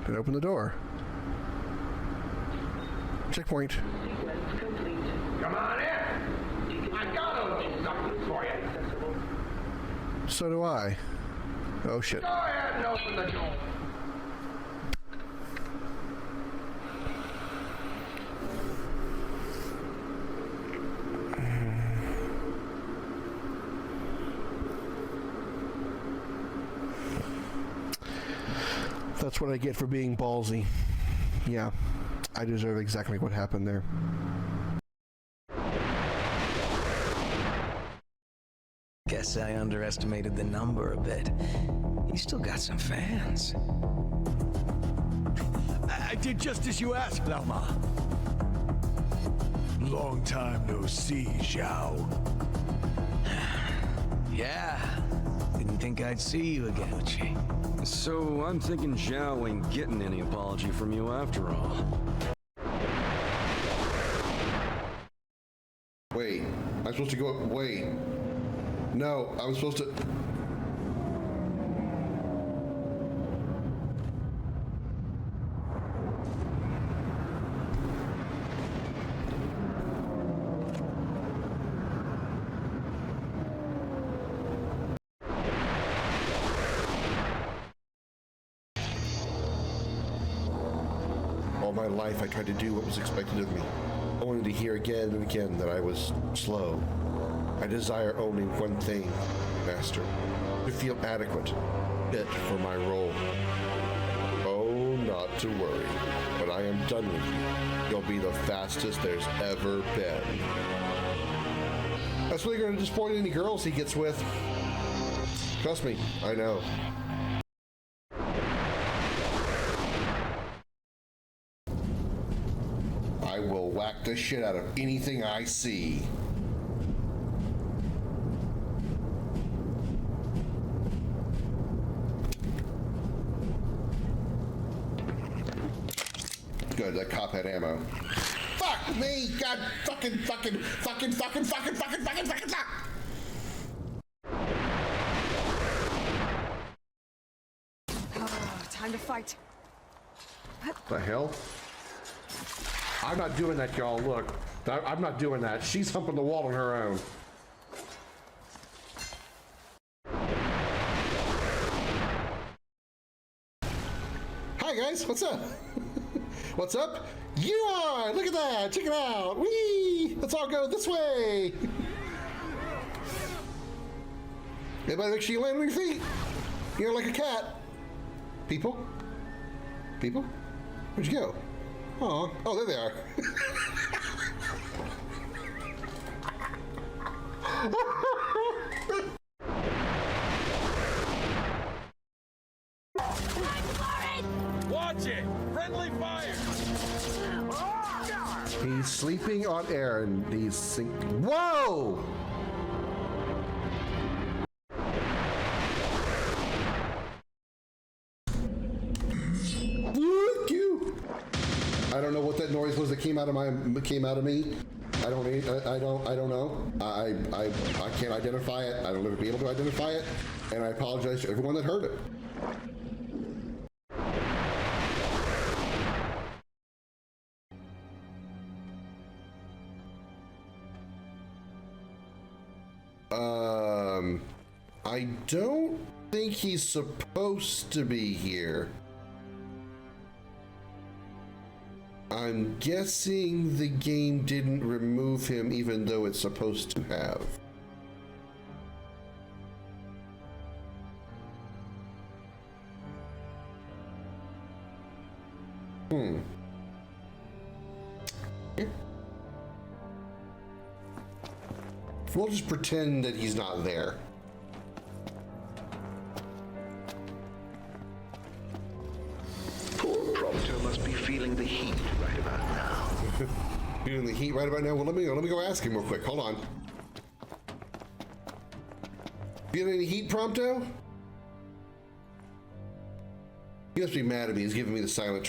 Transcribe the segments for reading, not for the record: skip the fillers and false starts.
and open the door. Checkpoint. Sequence complete. Come on in. I gotta do something for you. So do I. Oh shit. Go ahead and open the door. That's what I get for being ballsy. Yeah, I deserve exactly what happened there. Guess I underestimated the number a bit. He's still got some fans. I did just as you asked, Lama. Long time no see, Zhao. Yeah, didn't think I'd see you again, Uchi. So I'm thinking Zhao ain't getting any apology from you after all. Wait, I'm supposed to go. Wait. No, I was supposed to. All my life, I tried to do what was expected of me, only to hear again and again that I was slow. I desire only one thing, Master, to feel adequate, fit for my role. Oh, not to worry. When I am done with you, you'll be the fastest there's ever been. That's really going to disappoint any girls he gets with. Trust me, I know. I will whack the shit out of anything I see. Good, that cop had ammo. Fuck me! God fucking fuck! Time to fight. The hell? I'm not doing that, y'all. Look, I'm not doing that. She's humping the wall on her own. Hi guys, what's up? What's up? You are! Look at that! Check it out! Whee! Let's all go this way! Everybody make sure you land on your feet! You're like a cat. People? People? Where'd you go? Aw. Oh, there they are. Watch it! Friendly fire! He's sleeping on air and he's Whoa! Thank you. I don't know what that noise was that came out of me. I don't know. I can't identify it. I don't ever be able to identify it, and I apologize to everyone that heard it. I don't think he's supposed to be here. I'm guessing the game didn't remove him even though it's supposed to have. We'll just pretend that he's not there. Poor Prompto must be feeling the heat right about now. Feeling the heat right about now? Well, let me go ask him real quick. Hold on. Feeling any heat, Prompto? He must be mad at me. He's giving me the silent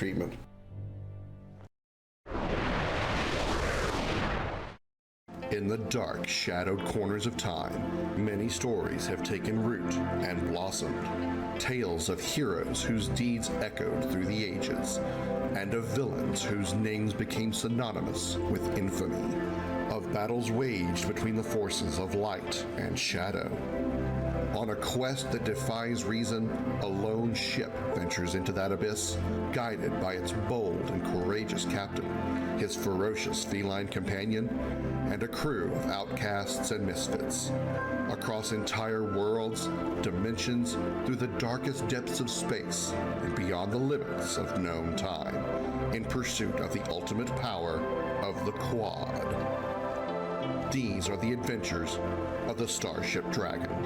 In the dark, shadowed corners of time, many stories have taken root and blossomed. Tales of heroes whose deeds echoed through the ages, and of villains whose names became synonymous with infamy. Of battles waged between the forces of light and shadow. On a quest that defies reason, a lone ship ventures into that abyss, guided by its bold and courageous captain, his ferocious feline companion, and a crew of outcasts and misfits. Across entire worlds, dimensions, through the darkest depths of space, and beyond the limits of known time, in pursuit of the ultimate power of the Quad. These are the adventures of the Starship Dragon.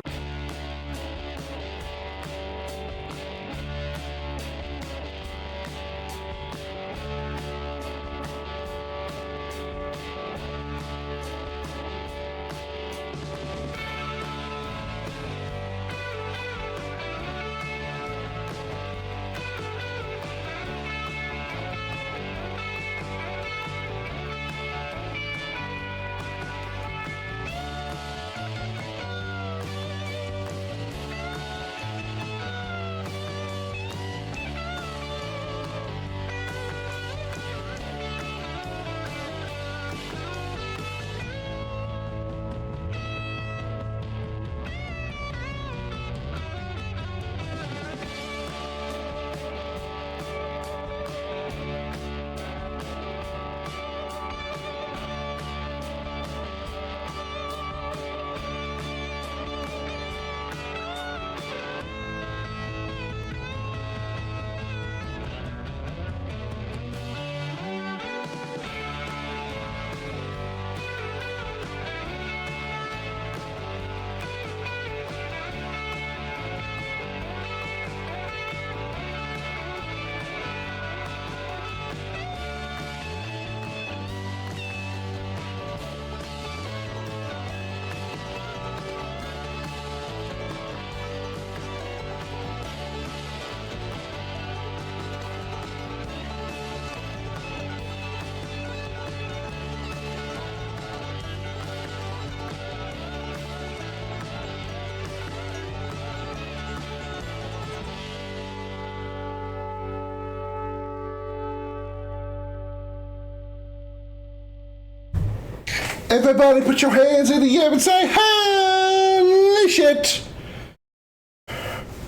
Everybody put your hands in the air and say, holy shit!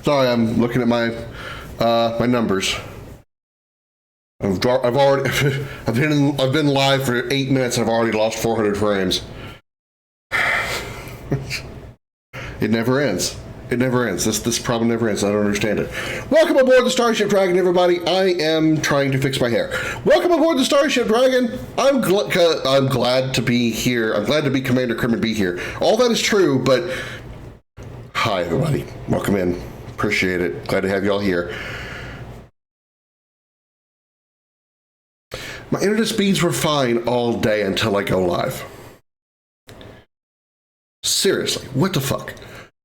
Sorry, I'm looking at my my numbers. I've been live for 8 minutes and I've already lost 400 frames. It never ends. It never ends. This problem never ends. I don't understand it. Welcome aboard the Starship Dragon, everybody. I am trying to fix my hair. Welcome aboard the Starship Dragon. I'm glad to be here. I'm glad to be Commander Krim and be here. All that is true, but hi, everybody. Welcome in. Appreciate it. Glad to have you all here. My internet speeds were fine all day until I go live. Seriously, what the fuck?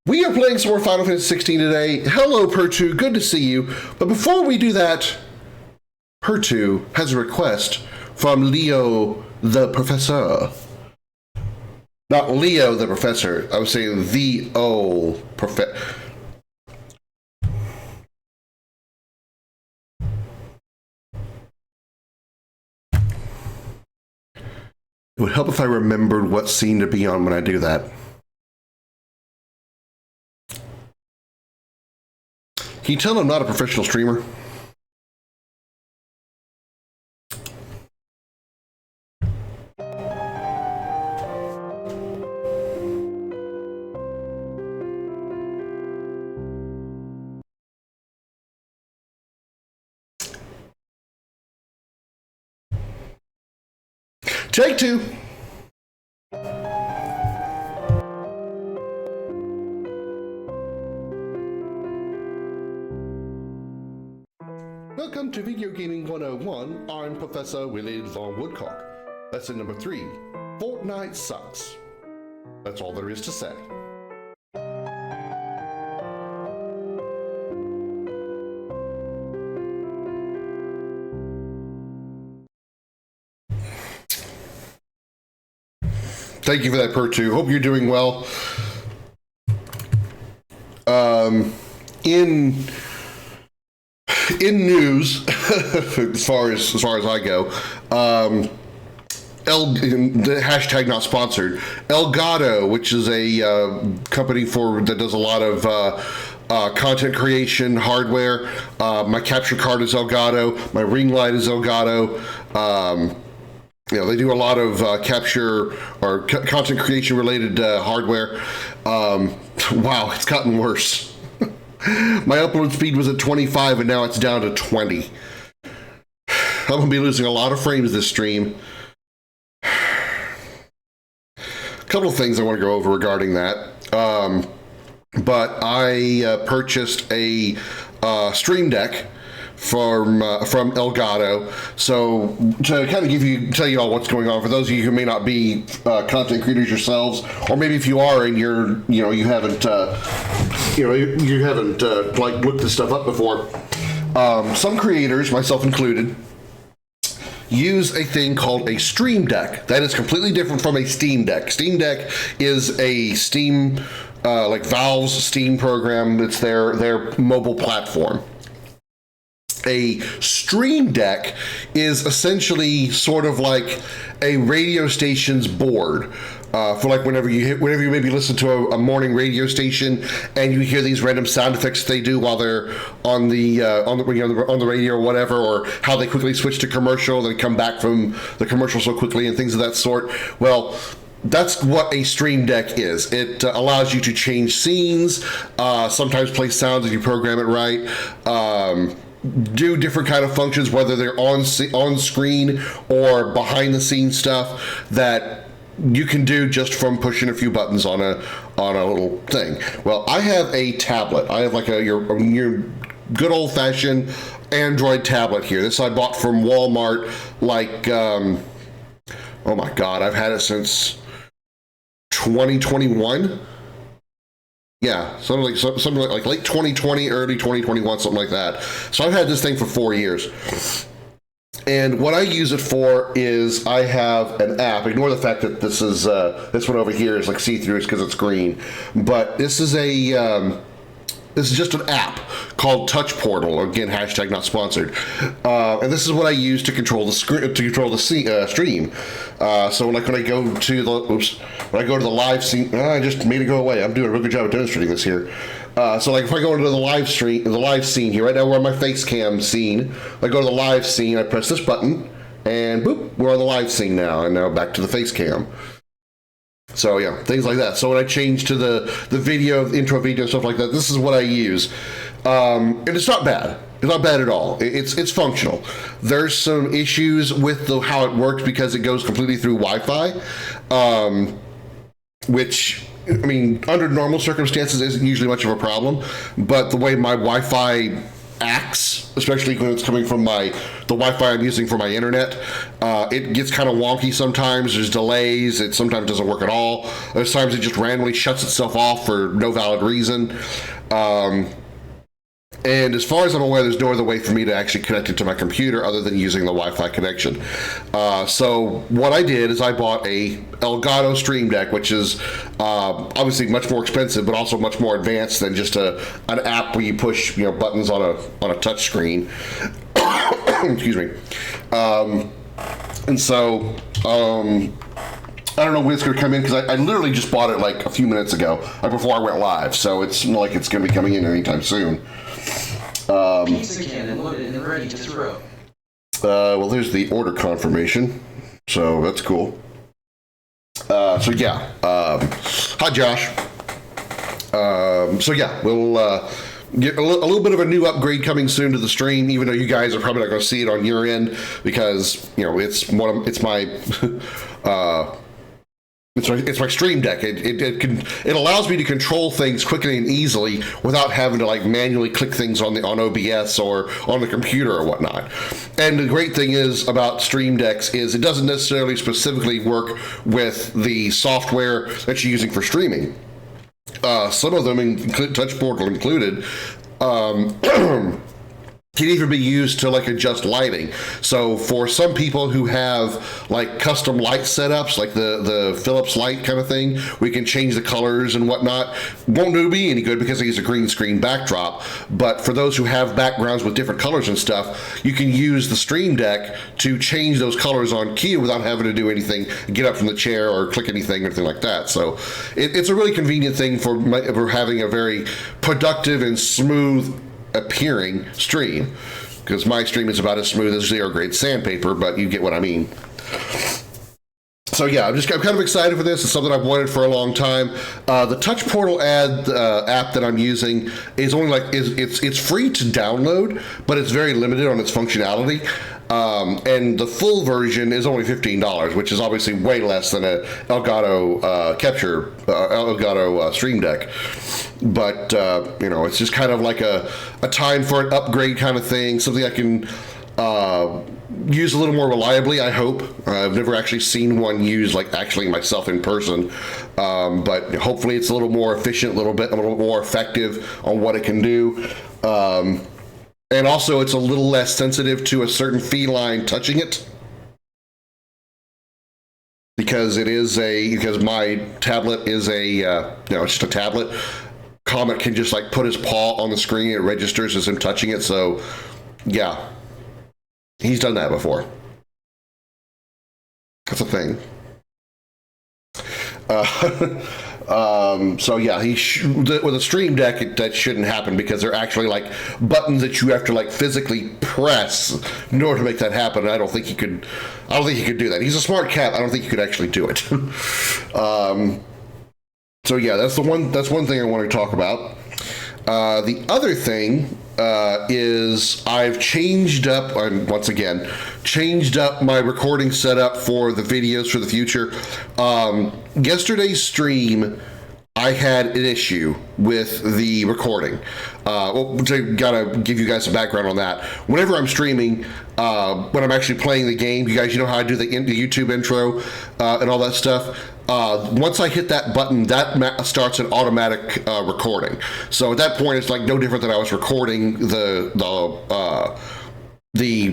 We are playing some more Final Fantasy XVI today. Hello, Per2, good to see you. But before we do that, Per2 has a request from Leo the Professor. Not Leo the Professor, I was saying the old Professor. It would help if I remembered what scene to be on when I do that. Can you tell I'm not a professional streamer? Take two. Welcome to Video Gaming 101. I'm Professor Willie Long Woodcock. Lesson number 3. Fortnite sucks. That's all there is to say. Thank you for that, Per2. Hope you're doing well. In news, as far as I go, the hashtag not sponsored, Elgato, which is a company that does a lot of content creation hardware. My capture card is Elgato. My ring light is Elgato. They do a lot of capture or content creation related hardware. Wow, it's gotten worse. My upload speed was at 25 and now it's down to 20. I'm gonna be losing a lot of frames this stream. A couple of things I want to go over regarding that. But I purchased a Stream Deck from Elgato. So to kind of tell you all what's going on for those of you who may not be content creators yourselves, or maybe if you are and you haven't like looked this stuff up before. Some creators, myself included, use a thing called a Stream Deck. That is completely different from a Steam Deck. Steam Deck is a Steam, like Valve's Steam program. It's their mobile platform. A Stream Deck is essentially sort of like a radio station's board. For like whenever you maybe listen to a morning radio station and you hear these random sound effects they do while they're on the radio or whatever, or how they quickly switch to commercial, then come back from the commercial so quickly and things of that sort. Well, that's what a Stream Deck is. It allows you to change scenes, sometimes play sounds if you program it right. Do different kind of functions, whether they're on screen or behind the scenes stuff that you can do just from pushing a few buttons on a little thing. Well, I have a tablet. I have like your good old fashioned Android tablet here. This I bought from Walmart. Like, oh my God, I've had it since 2021. Yeah, something like late 2020, early 2021, something like that. So I've had this thing for 4 years. And what I use it for is I have an app. Ignore the fact that this is this one over here is like see-through because it's green. But this is just an app called Touch Portal. Again, hashtag not sponsored. And this is what I use to control the screen, stream. So when I go to the live scene, I just made it go away. I'm doing a real good job of demonstrating this here. So like if I go into the live scene here, right now we're on my face cam scene. I go to the live scene, I press this button, and boop, we're on the live scene now. And now back to the face cam. So yeah, things like that. So when I change to the video, the intro video, stuff like that, this is what I use. And it's not bad. It's not bad at all. It's functional. There's some issues with how it works because it goes completely through Wi-Fi, which, I mean, under normal circumstances isn't usually much of a problem, but the way my Wi-Fi acts, especially when it's coming from the Wi-Fi I'm using for my internet, it gets kind of wonky sometimes. There's delays. It sometimes doesn't work at all. There's times it just randomly shuts itself off for no valid reason. And as far as I'm aware, there's no other way for me to actually connect it to my computer other than using the Wi-Fi connection. So what I did is I bought a Elgato Stream Deck, which is obviously much more expensive, but also much more advanced than just an app where you push buttons on a touch screen. Excuse me. And so I don't know when it's going to come in because I literally just bought it like a few minutes ago, before I went live. So it's not like it's going to be coming in anytime soon. Pizza cannon loaded and ready to throw. Well, there's the order confirmation, so that's cool. So yeah, hi Josh. So yeah, we'll get a little bit of a new upgrade coming soon to the stream, even though you guys are probably not going to see it on your end because it's my It's my Stream Deck. It allows me to control things quickly and easily without having to like manually click things on OBS or on the computer or whatnot. And the great thing is about Stream Decks is it doesn't necessarily specifically work with the software that you're using for streaming. Some of them, Touch Portal included, can even be used to like adjust lighting. So for some people who have like custom light setups, like the Philips light kind of thing, we can change the colors and whatnot. Won't do me any good because I use a green screen backdrop. But for those who have backgrounds with different colors and stuff, you can use the Stream Deck to change those colors on cue without having to do anything, get up from the chair or click anything or anything like that. So it's a really convenient thing for having a very productive and smooth appearing stream, because my stream is about as smooth as 0 grade sandpaper, but you get what I mean. So yeah, I'm kind of excited for this. It's something I've wanted for a long time. The Touch Portal app that I'm using is only like it's free to download, but it's very limited on its functionality. And the full version is only $15, which is obviously way less than a Elgato Elgato Stream Deck. But it's just kind of like a time for an upgrade kind of thing, something I can use a little more reliably, I hope. I've never actually seen one used like actually myself in person, but hopefully it's a little more efficient, a little more effective on what it can do. And also it's a little less sensitive to a certain feline touching it, because my tablet is it's just a tablet. Comet can just like put his paw on the screen, it registers as him touching it. So yeah, he's done that before. That's a thing. So yeah, with a Stream Deck, that shouldn't happen, because they're actually like buttons that you have to like physically press in order to make that happen. And I don't think he could do that. He's a smart cat. I don't think he could actually do it. So yeah, that's one thing I want to talk about. The other thing is I've changed up my recording setup for the videos for the future. Yesterday's stream, I had an issue with the recording. Gotta give you guys some background on that. Whenever I'm streaming, when I'm actually playing the game, you know how I do the YouTube intro and all that stuff. Once I hit that button, that starts an automatic recording. So at that point, it's like no different than I was recording the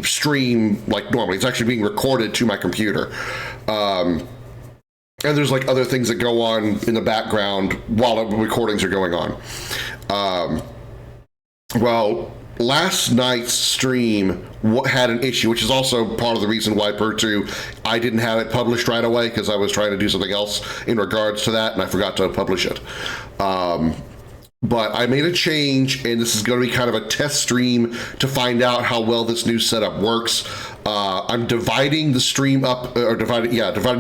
stream like normally. It's actually being recorded to my computer. And there's like other things that go on in the background while the recordings are going on. Well, last night's stream had an issue, which is also part of the reason why I didn't have it published right away, because I was trying to do something else in regards to that, and I forgot to publish it. But I made a change, and this is going to be kind of a test stream to find out how well this new setup works. I'm dividing the stream up, dividing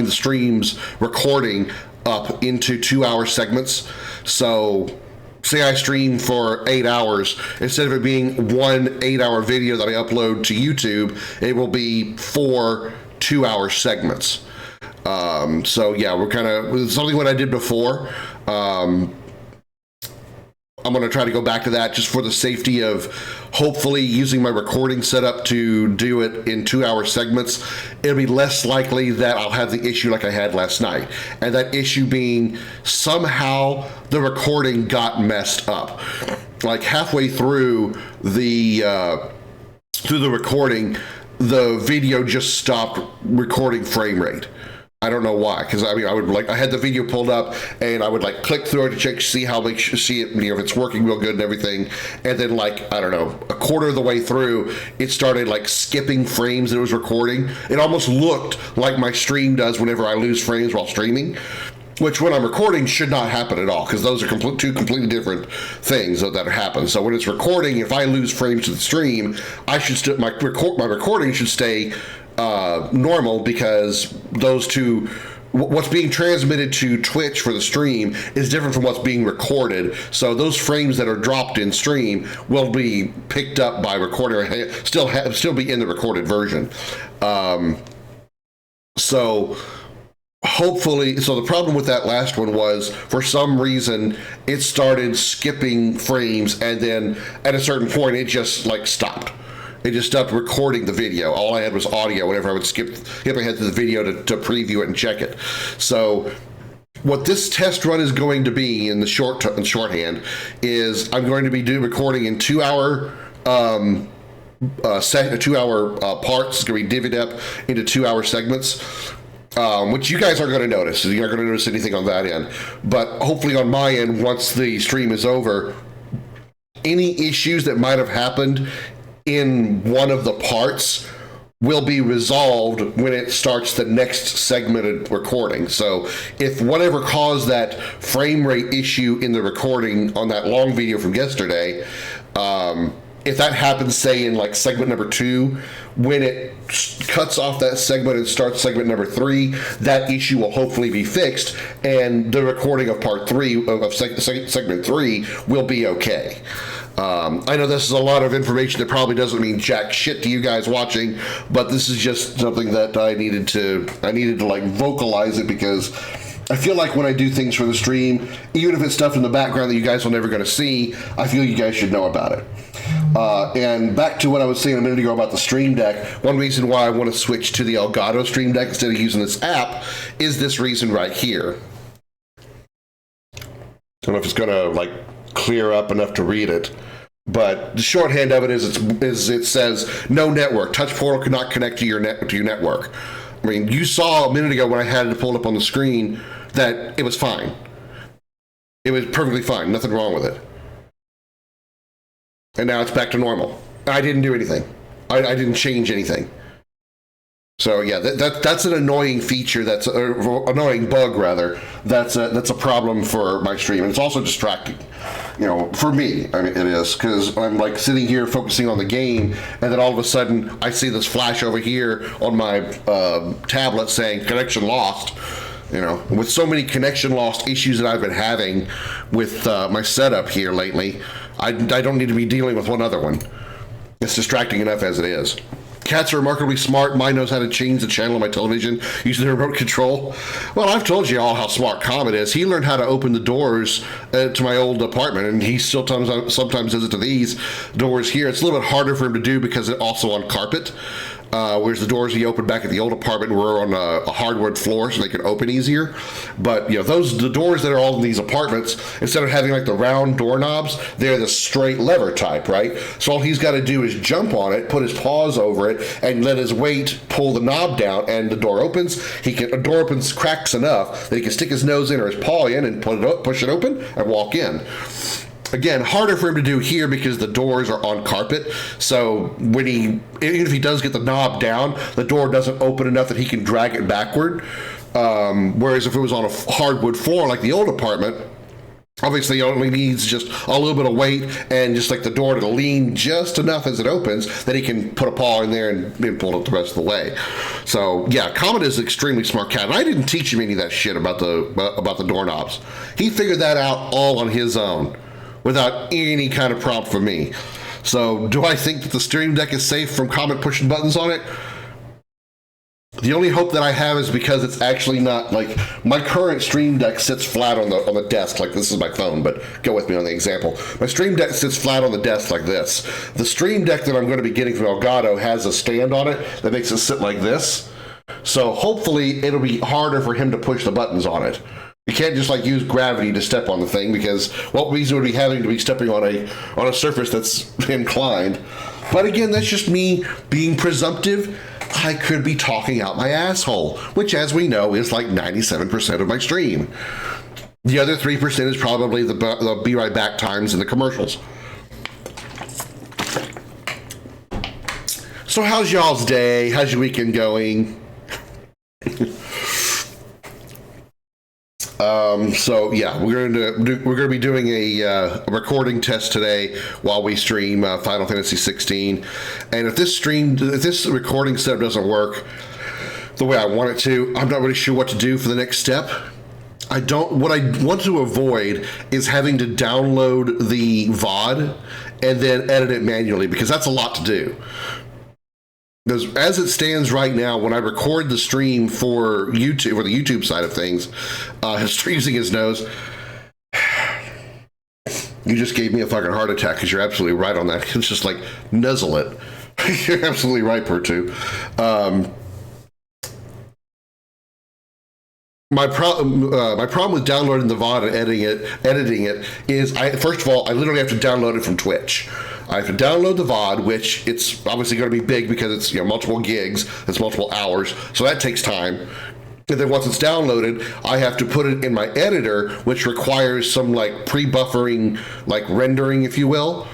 the stream's recording up into 2-hour segments. So say I stream for 8 hours, instead of it being one 8-hour video that I upload to YouTube, it will be 4 2-hour segments. So yeah, we're kind of something what I did before. I'm going to try to go back to that just for the safety of hopefully using my recording setup to do it in 2-hour segments. It'll be less likely that I'll have the issue like I had last night. And that issue being somehow the recording got messed up. Like halfway through the recording, the video just stopped recording frame rate. I don't know why, because I had the video pulled up and I would like click through it to check, see it, if it's working real good and everything. And then a quarter of the way through, it started like skipping frames that it was recording. It almost looked like my stream does whenever I lose frames while streaming, which when I'm recording should not happen at all, because those are two completely different things that happen. So when it's recording, if I lose frames to the stream, my recording should stay normal, because those two, what's being transmitted to Twitch for the stream is different from what's being recorded. So those frames that are dropped in stream will be picked up by recording, still be in the recorded version. So hopefully, so the problem with that last one was, for some reason, it started skipping frames, and then at a certain point, it just like stopped. It just stopped recording the video. All I had was audio whenever I would skip ahead to the video to preview it and check it. So what this test run is going to be in shorthand is I'm going to be recording in 2-hour 2-hour parts. It's going to be divvied up into 2-hour segments, which you guys aren't going to notice. You're not going to notice anything on that end. But hopefully on my end, once the stream is over, any issues that might have happened in one of the parts will be resolved when it starts the next segmented recording. So if whatever caused that frame rate issue in the recording on that long video from yesterday, if that happens, say in like segment number 2, when it cuts off that segment and starts segment number 3, that issue will hopefully be fixed, and the recording of part 3 of segment 3 will be okay. I know this is a lot of information that probably doesn't mean jack shit to you guys watching, but this is just something that I needed to like vocalize it, because I feel like when I do things for the stream, even if it's stuff in the background that you guys are never going to see, I feel you guys should know about it. And back to what I was saying a minute ago about the Stream Deck, one reason why I want to switch to the Elgato Stream Deck instead of using this app is this reason right here. I don't know if it's going to like clear up enough to read it, but the shorthand of it is it says no network. Touch Portal cannot connect to your network. I mean, you saw a minute ago when I had it pulled up on the screen that it was fine. It was perfectly fine. Nothing wrong with it. And now it's back to normal. I didn't do anything. I didn't change anything. So yeah, that's an annoying feature. That's an annoying bug, rather. That's a problem for my stream, and it's also distracting. You know, for me, I mean, it is, because I'm like sitting here focusing on the game, and then all of a sudden I see this flash over here on my tablet saying connection lost. You know, with so many connection lost issues that I've been having with my setup here lately, I don't need to be dealing with one other one. It's distracting enough as it is. Cats are remarkably smart. Mine knows how to change the channel on my television using the remote control. Well, I've told you all how smart Comet is. He learned how to open the doors to my old apartment, and he still sometimes does it to these doors here. It's a little bit harder for him to do because it's also on carpet. Whereas the doors he opened back at the old apartment were on a hardwood floor, so they could open easier. But you know, the doors that are all in these apartments, instead of having like the round doorknobs, they're the straight lever type, right? So all he's got to do is jump on it, put his paws over it, and let his weight pull the knob down, and the door opens. A door opens cracks enough that he can stick his nose in or his paw in and push it open and walk in. Again, harder for him to do here because the doors are on carpet. So even if he does get the knob down, the door doesn't open enough that he can drag it backward. Whereas if it was on a hardwood floor like the old apartment, obviously it only needs just a little bit of weight and just like the door to lean just enough as it opens that he can put a paw in there and pull it the rest of the way. So yeah, Comet is an extremely smart cat. And I didn't teach him any of that shit about the doorknobs. He figured that out all on his own, without any kind of prompt from me. So do I think that the Stream Deck is safe from Comet pushing buttons on it? The only hope that I have is because it's actually not, like, my current Stream Deck sits flat on the desk, like this is my phone, but go with me on the example. My Stream Deck sits flat on the desk like this. The Stream Deck that I'm going to be getting from Elgato has a stand on it that makes it sit like this. So hopefully it'll be harder for him to push the buttons on it. You can't just like use gravity to step on the thing, because what reason would be having to be stepping on a surface that's inclined? But again, that's just me being presumptive. I could be talking out my asshole, which, as we know, is like 97% of my stream. The other 3% is probably the be right back times and the commercials. So how's y'all's day? How's your weekend going? So yeah, we're going to be doing a recording test today while we stream Final Fantasy XVI. And if this recording setup doesn't work the way I want it to, I'm not really sure what to do for the next step. What I want to avoid is having to download the VOD and then edit it manually, because that's a lot to do. Because as it stands right now, when I record the stream for YouTube, or the YouTube side of things, using his nose, you just gave me a fucking heart attack, because you're absolutely right on that. It's just like, nuzzle it. You're absolutely right, Pertu. My problem with downloading the VOD and editing it is, first of all, I literally have to download it from Twitch. I have to download the VOD, which it's obviously going to be big because it's multiple gigs, it's multiple hours, so that takes time. And then once it's downloaded, I have to put it in my editor, which requires some like pre-buffering, like rendering, if you will.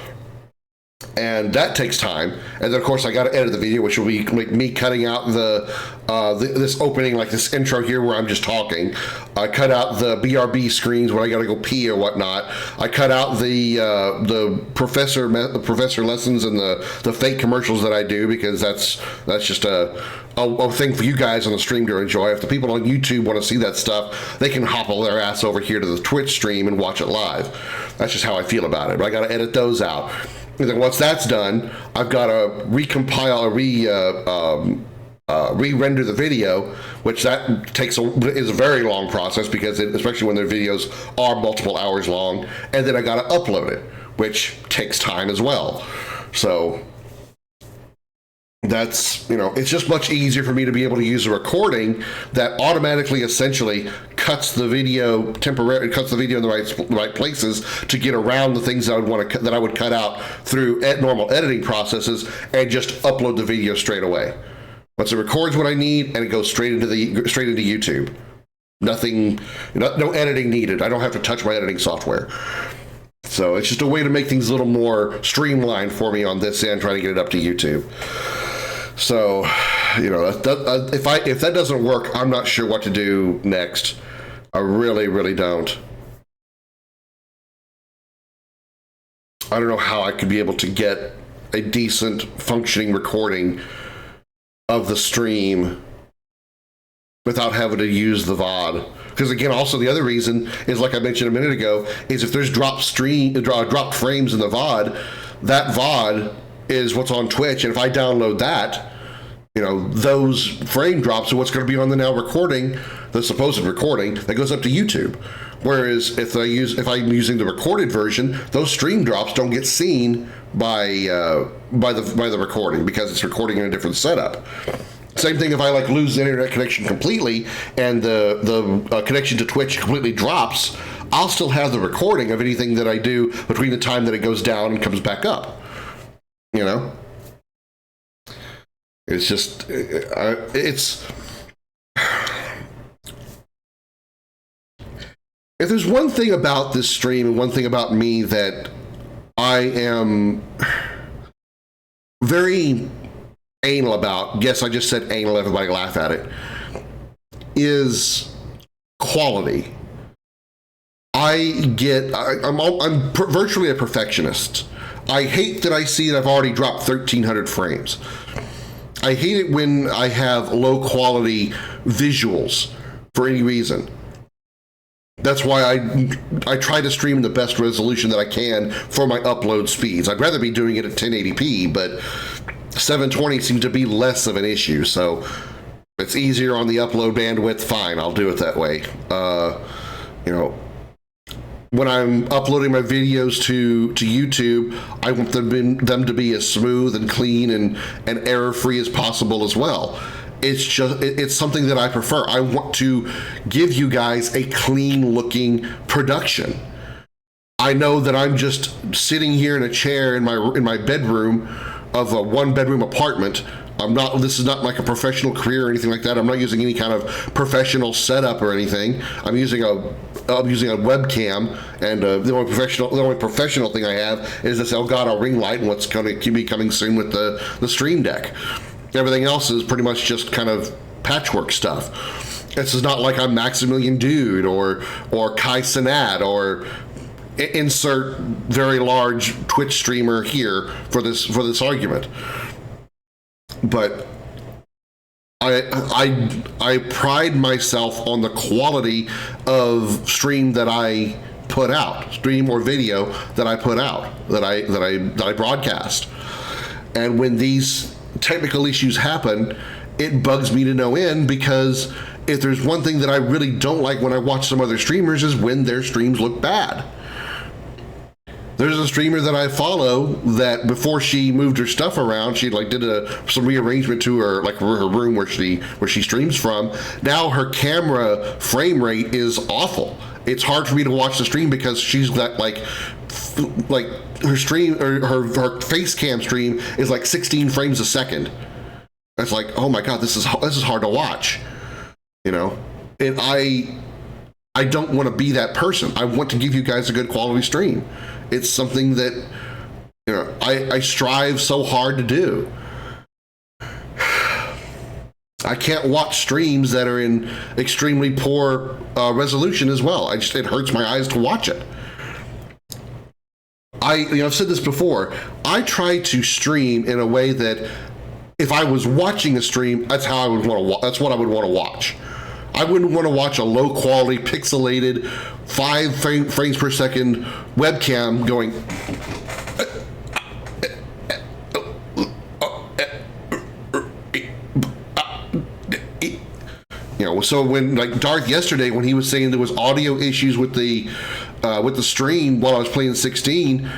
And that takes time. And then of course I got to edit the video, which will be like me cutting out this opening, like this intro here where I'm just talking. I cut out the BRB screens when I got to go pee or whatnot. I cut out the professor lessons and the fake commercials that I do, because that's just a thing for you guys on the stream to enjoy. If the people on YouTube want to see that stuff, they can hobble their ass over here to the Twitch stream and watch it live. That's just how I feel about it. But I got to edit those out. And then once that's done, I've got to recompile or re-render the video, which that is a very long process, because especially when their videos are multiple hours long. And then I got to upload it, which takes time as well. So that's, it's just much easier for me to be able to use a recording that automatically essentially cuts the video in the right places to get around the things that I would cut out through normal editing processes, and just upload the video straight away. Once it records what I need, and it goes straight into YouTube. Nothing, no editing needed. I don't have to touch my editing software. So it's just a way to make things a little more streamlined for me on this end, trying to get it up to YouTube. So, if that doesn't work, I'm not sure what to do next. I really, really don't. I don't know how I could be able to get a decent functioning recording of the stream without having to use the VOD. Because again, also the other reason is, like I mentioned a minute ago, is if there's dropped frames in the VOD, that VOD is what's on Twitch, and if I download that, those frame drops are what's going to be on the now recording, the supposed recording that goes up to YouTube. Whereas if I'm using the recorded version, those stream drops don't get seen by the recording, because it's recording in a different setup. Same thing if I lose the internet connection completely and the connection to Twitch completely drops, I'll still have the recording of anything that I do between the time that it goes down and comes back up. It's just, if there's one thing about this stream and one thing about me that I am very anal about, yes, I just said anal, everybody laugh at it, is quality. I'm virtually a perfectionist. I hate that I see that I've already dropped 1,300 frames. I hate it when I have low quality visuals for any reason. That's why I try to stream the best resolution that I can for my upload speeds. I'd rather be doing it at 1080p, but 720 seems to be less of an issue. So it's easier on the upload bandwidth. Fine, I'll do it that way. When I'm uploading my videos to YouTube, I want them to be as smooth and clean and error-free as possible as well. It's something that I prefer. I want to give you guys a clean-looking production. I know that I'm just sitting here in a chair in my bedroom of a one-bedroom apartment. This is not like a professional career or anything like that. I'm not using any kind of professional setup or anything. I'm using a webcam, and the only professional thing I have is this Elgato ring light and what's going to be coming soon with the Stream Deck. Everything else is pretty much just kind of patchwork stuff. This is not like I'm Maximilian Dude or Kai Cenat or insert very large Twitch streamer here for this argument. But I pride myself on the quality of stream that I put out, stream or video that I put out, that I broadcast. And when these technical issues happen, it bugs me to no end, because if there's one thing that I really don't like when I watch some other streamers is when their streams look bad. There's a streamer that I follow that before she moved her stuff around, she did some rearrangement to her her room where she streams from. Now her camera frame rate is awful. It's hard for me to watch the stream because she's got like her stream or her face cam stream is like 16 frames a second. It's like, oh my god, this is hard to watch, you know. And I don't want to be that person. I want to give you guys a good quality stream. It's something that, you know, I strive so hard to do. I can't watch streams that are in extremely poor resolution as well. It hurts my eyes to watch it. I've said this before. I try to stream in a way that if I was watching a stream, that's how I would want to. That's what I would want to watch. I wouldn't want to watch a low quality, pixelated, 5 frames per second webcam going. You know, so when like Darth yesterday, when he was saying there was audio issues with the stream while I was playing 16,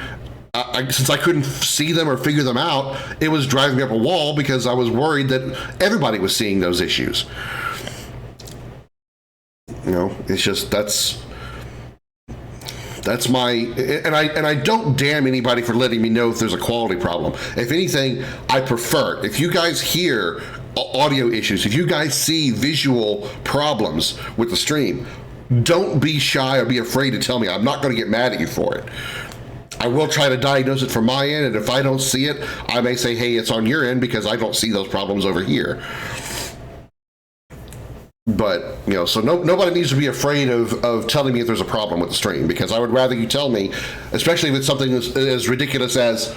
since I couldn't see them or figure them out, it was driving me up a wall because I was worried that everybody was seeing those issues. You know, it's just that's my and I don't damn anybody for letting me know if there's a quality problem. If anything, I prefer if you guys hear audio issues, if you guys see visual problems with the stream, don't be shy or be afraid to tell me. I'm not going to get mad at you for it. I will try to diagnose it from my end, and if I don't see it, I may say, hey, it's on your end because I don't see those problems over here. But, you know, so nobody needs to be afraid of telling me if there's a problem with the stream, because I would rather you tell me, especially if it's something as ridiculous as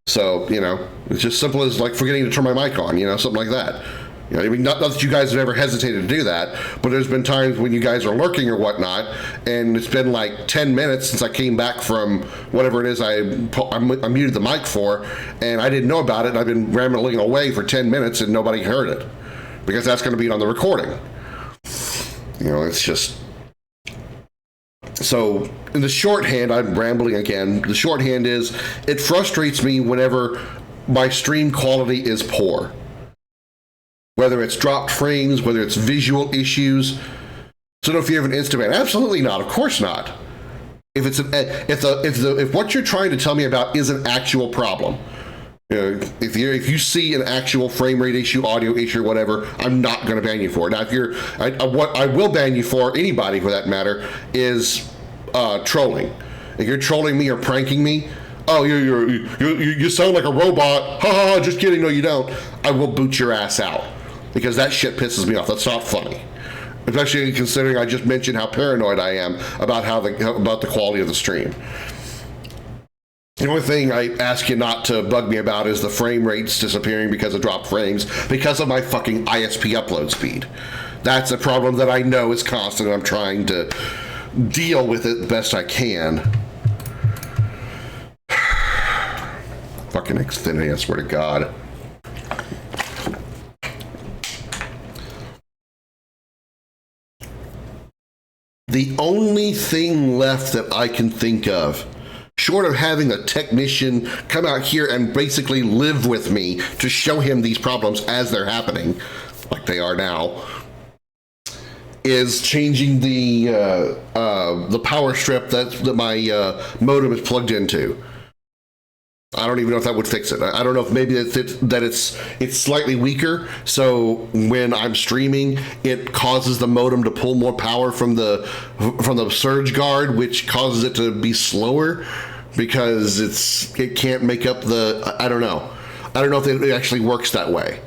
so, you know, it's just simple as like forgetting to turn my mic on, you know, something like that. You know, I mean, not that you guys have ever hesitated to do that, but there's been times when you guys are lurking or whatnot, and it's been like 10 minutes since I came back from whatever it is I muted the mic for, and I didn't know about it, and I've been rambling away for 10 minutes and nobody heard it, because that's going to be on the recording. You know, it's just... So, in the shorthand, I'm rambling again. The shorthand is, it frustrates me whenever my stream quality is poor. Whether it's dropped frames, whether it's visual issues. So if you have an Instagram, absolutely not. Of course not. If it's if what you're trying to tell me about is an actual problem, you know, if you see an actual frame rate issue, audio issue, or whatever, I'm not going to ban you for it. Now, if what I will ban you for, anybody for that matter, is trolling. If you're trolling me or pranking me, oh, you sound like a robot. Ha ha ha! Just kidding. No, you don't. I will boot your ass out. Because that shit pisses me off. That's not funny. Especially considering I just mentioned how paranoid I am about about the quality of the stream. The only thing I ask you not to bug me about is the frame rates disappearing because of dropped frames, because of my fucking ISP upload speed. That's a problem that I know is constant, and I'm trying to deal with it the best I can. Fucking Xfinity, I swear to God. The only thing left that I can think of, short of having a technician come out here and basically live with me to show him these problems as they're happening, like they are now, is changing the power strip that my modem is plugged into. I don't even know if that would fix it. I don't know if maybe it's slightly weaker, so when I'm streaming, it causes the modem to pull more power from the surge guard, which causes it to be slower because it can't make up the. I don't know. I don't know if it actually works that way.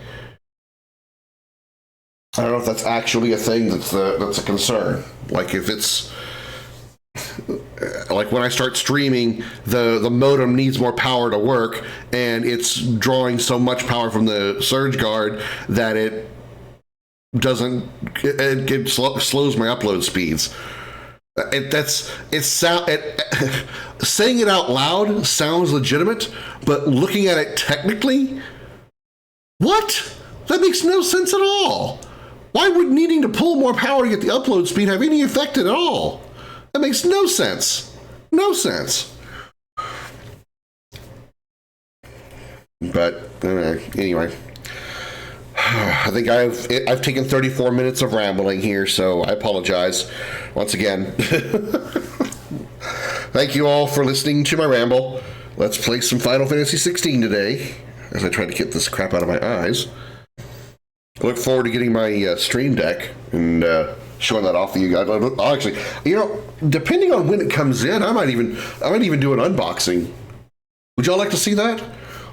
I don't know if that's actually a thing that's a concern. Like if it's. Like when I start streaming, the modem needs more power to work, and it's drawing so much power from the surge guard that it slows my upload speeds. Saying it out loud sounds legitimate, but looking at it technically, what? That makes no sense at all. Why would needing to pull more power to get the upload speed have any effect at all? That makes no sense. No sense. But anyway. I think I've taken 34 minutes of rambling here, so I apologize once again. Thank you all for listening to my ramble. Let's play some Final Fantasy XVI today, as I try to get this crap out of my eyes. I look forward to getting my Stream Deck and showing that off to you guys. I'll actually, depending on when it comes in, I might even do an unboxing. Would y'all like to see that?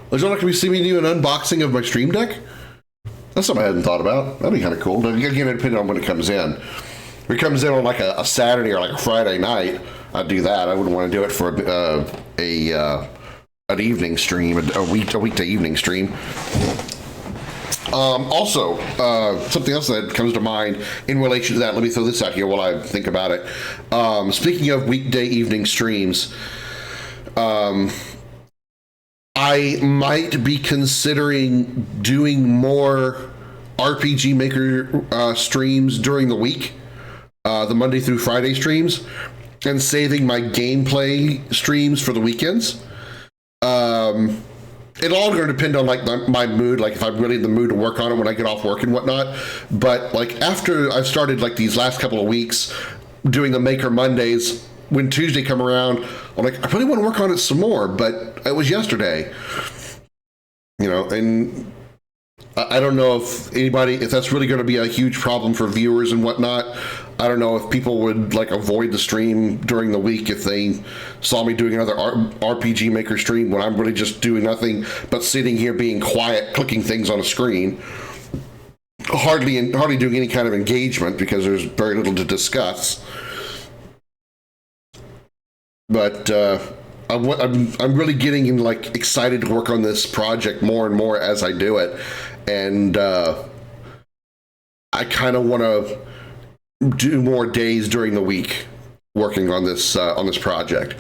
Would y'all like to see me do an unboxing of my Stream Deck? That's something I hadn't thought about. That'd be kind of cool. But again, depending on when it comes in. If it comes in on like a Saturday or like a Friday night, I'd do that. I wouldn't want to do it for an evening stream, a weekday evening stream. Also, something else that comes to mind in relation to that, let me throw this out here while I think about it. Speaking of weekday evening streams, I might be considering doing more RPG Maker streams during the week, the Monday through Friday streams, and saving my gameplay streams for the weekends. It's all going to depend on like my mood, like if I'm really in the mood to work on it when I get off work and whatnot. But like after I've started like these last couple of weeks doing the Maker Mondays, when Tuesday come around, I'm like, I really want to work on it some more, but it was yesterday, and I don't know if that's really going to be a huge problem for viewers and whatnot. I don't know if people would like avoid the stream during the week if they saw me doing another RPG Maker stream when I'm really just doing nothing but sitting here being quiet, clicking things on a screen, hardly doing any kind of engagement because there's very little to discuss. But I'm really getting like excited to work on this project more and more as I do it, and I kind of want to do more days during the week working on this project.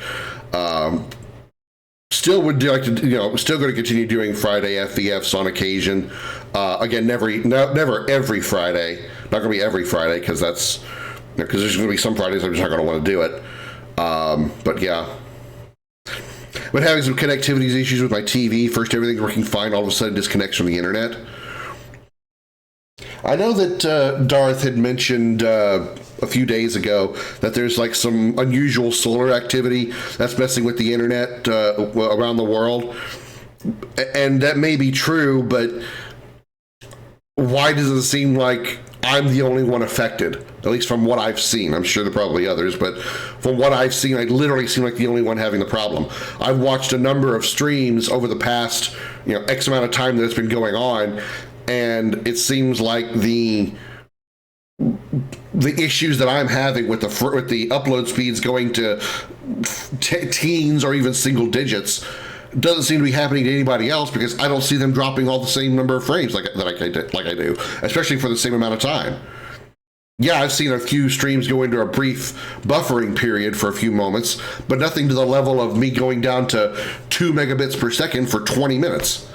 Still would like to, still going to continue doing Friday FVFs on occasion. Again, never every Friday. Not going to be every Friday because that's because there's going to be some Fridays I'm just not going to want to do it. But yeah. But having some connectivity issues with my TV. First, everything's working fine. All of a sudden, disconnects from the internet. I know that Darth had mentioned a few days ago that there's like some unusual solar activity that's messing with the internet around the world. And that may be true, but why does it seem like I'm the only one affected? At least from what I've seen. I'm sure there are probably others, but from what I've seen, I literally seem like the only one having the problem. I've watched a number of streams over the past, X amount of time that it's been going on, and it seems like the issues that I'm having with the upload speeds going to teens or even single digits doesn't seem to be happening to anybody else because I don't see them dropping all the same number of frames like I do, especially for the same amount of time. Yeah, I've seen a few streams go into a brief buffering period for a few moments, but nothing to the level of me going down to 2 megabits per second for 20 minutes.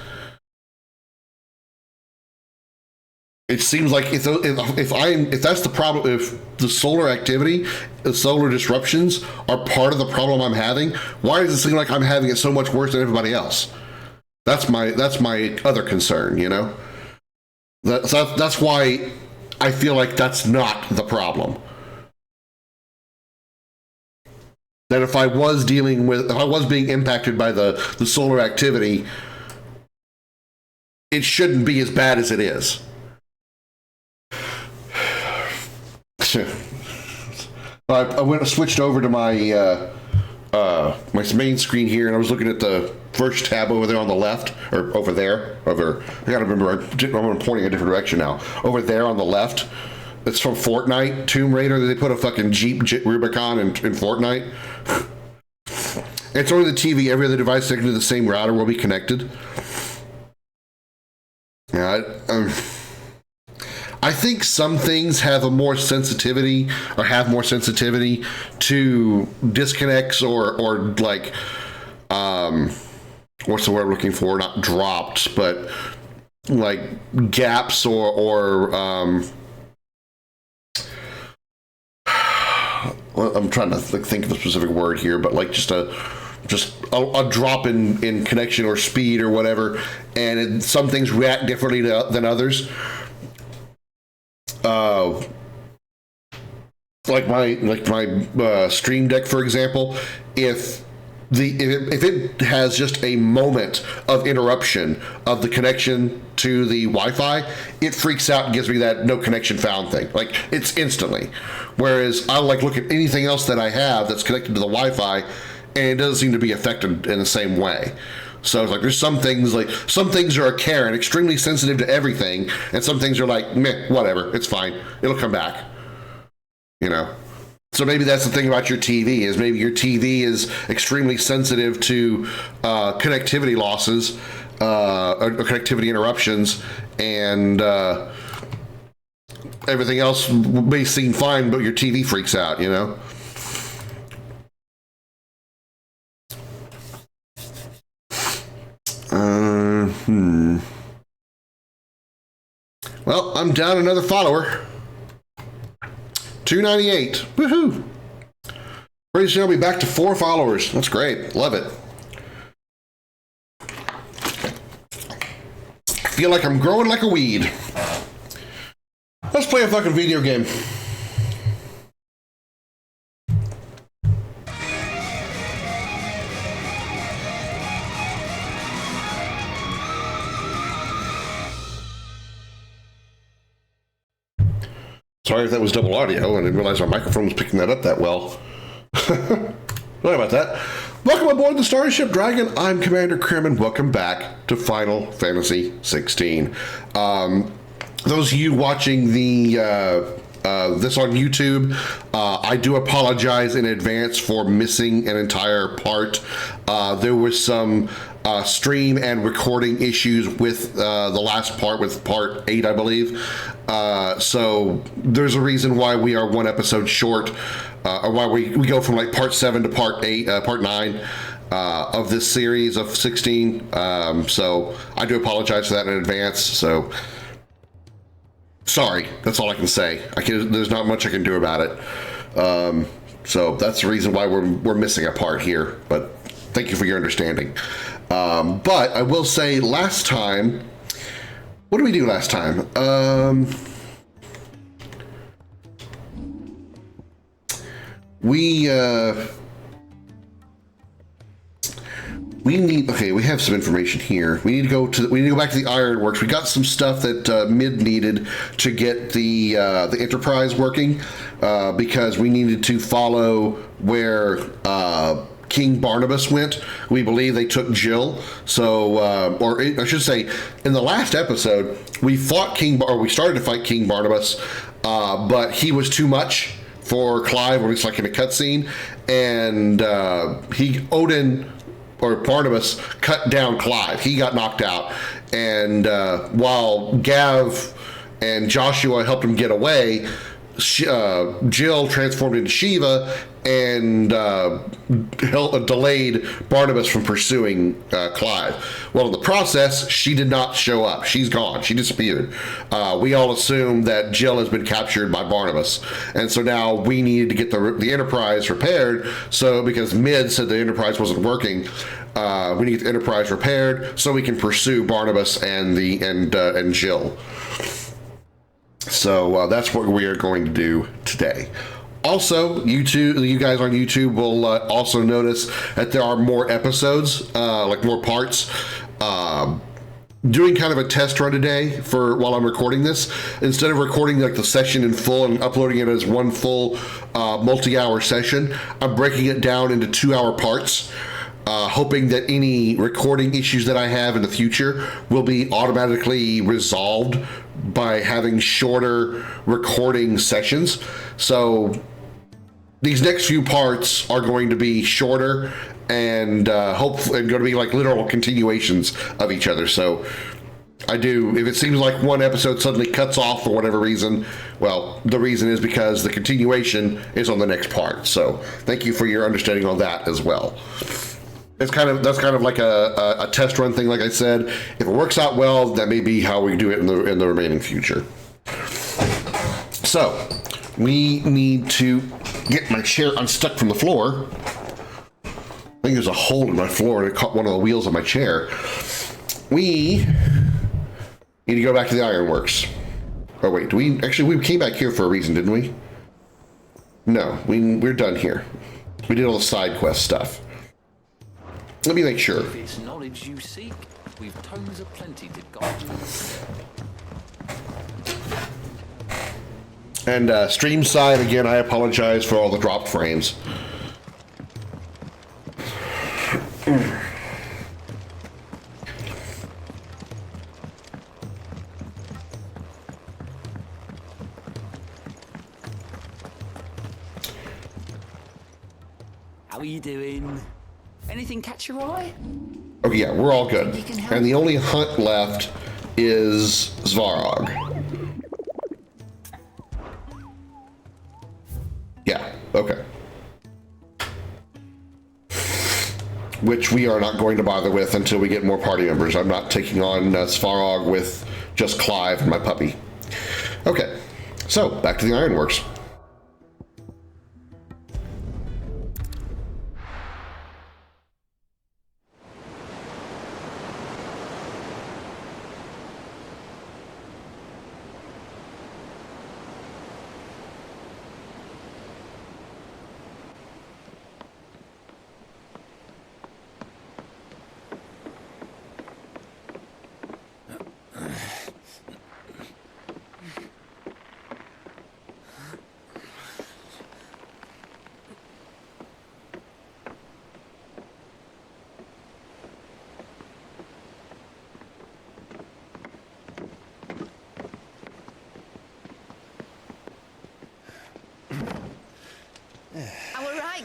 It seems like if that's the problem, if the solar activity, the solar disruptions are part of the problem I'm having, why does it seem like I'm having it so much worse than everybody else? That's my other concern, That's why I feel like that's not the problem. That if I was being impacted by the solar activity, it shouldn't be as bad as it is. I switched over to my my main screen here, and I was looking at the first tab over there on the left, or over there. I gotta remember, I'm pointing a different direction now. Over there on the left, it's from Fortnite, Tomb Raider. They put a fucking Jeep Rubicon in Fortnite. It's only the TV. Every other device connected to the same router will be connected. Yeah, I think some things have more sensitivity to disconnects or like, what's the word I'm looking for? Not dropped, but like gaps or well, I'm trying to think of a specific word here, but like just just a drop in connection or speed or whatever, and some things react differently than others. Like my Stream Deck, for example, if it has just a moment of interruption of the connection to the Wi-Fi, it freaks out and gives me that no connection found thing. Like, it's instantly. Whereas I look at anything else that I have that's connected to the Wi-Fi, and it doesn't seem to be affected in the same way. So it's like there's some things are a Karen, extremely sensitive to everything, and some things are like, meh, whatever, it's fine, it'll come back. You know. So maybe that's the thing about your TV, is maybe your TV is extremely sensitive to connectivity losses or connectivity interruptions, and everything else may seem fine, but your TV freaks out, you know? Well, I'm down another follower. 298. Woohoo! Pretty soon I'll be back to 4 followers. That's great. Love it. I feel like I'm growing like a weed. Let's play a fucking video game. Sorry if that was double audio. I didn't realize our microphone was picking that up that well. Sorry about that. Welcome aboard the Starship Dragon. I'm Commander Krim, and welcome back to Final Fantasy XVI. Those of you watching the this on YouTube, I do apologize in advance for missing an entire part. There was some stream and recording issues with the last part, with part 8, I believe. So there's a reason why we are 1 episode short, or why we go from like part 7 to part 8, part 9 of this series of 16. So I do apologize for that in advance. So sorry, that's all I can say. There's not much I can do about it. So that's the reason why we're missing a part here. But thank you for your understanding. But I will say, last time, what did we do last time? We have some information here. We need to go back to the Ironworks. We got some stuff that Mid needed to get the Enterprise working, because we needed to follow where King Barnabas went. We believe they took Jill. So, or I should say, in the last episode, we started to fight King Barnabas, but he was too much for Clive, or at least like in a cutscene, and Odin or Barnabas cut down Clive. He got knocked out, and while Gav and Joshua helped him get away, Jill transformed into Shiva and delayed Barnabas from pursuing Clive. Well, in the process, she did not show up. She's gone. She disappeared. We all assume that Jill has been captured by Barnabas, and so now we needed to get the Enterprise repaired. So because Mid said the Enterprise wasn't working, we need to get the Enterprise repaired so we can pursue Barnabas and Jill. So that's what we are going to do today. Also, you guys on YouTube will also notice that there are more episodes, like more parts. Doing kind of a test run today while I'm recording this. Instead of recording like the session in full and uploading it as one full multi-hour session, I'm breaking it down into 2-hour parts. Hoping that any recording issues that I have in the future will be automatically resolved by having shorter recording sessions. So these next few parts are going to be shorter and hopefully going to be like literal continuations of each other. So if it seems like one episode suddenly cuts off for whatever reason, well, the reason is because the continuation is on the next part. So thank you for your understanding on that as well. That's kind of like a test run thing, like I said. If it works out well, that may be how we do it in the remaining future. So, we need to get my chair unstuck from the floor. think there's a hole in my floor and it caught one of the wheels of my chair. We need to go back to the ironworks. Oh wait, we came back here for a reason, didn't we? No, we're done here. We did all the side quest stuff. Let me make sure. If it's knowledge you seek, we've tomes aplenty to guide you. And stream side, again, I apologize for all the dropped frames. How are you doing? Anything catch your eye? Okay, yeah, we're all good. And the only hunt left is Svarog. Yeah, okay. Which we are not going to bother with until we get more party members. I'm not taking on Svarog with just Clive and my puppy. Okay, so back to the ironworks.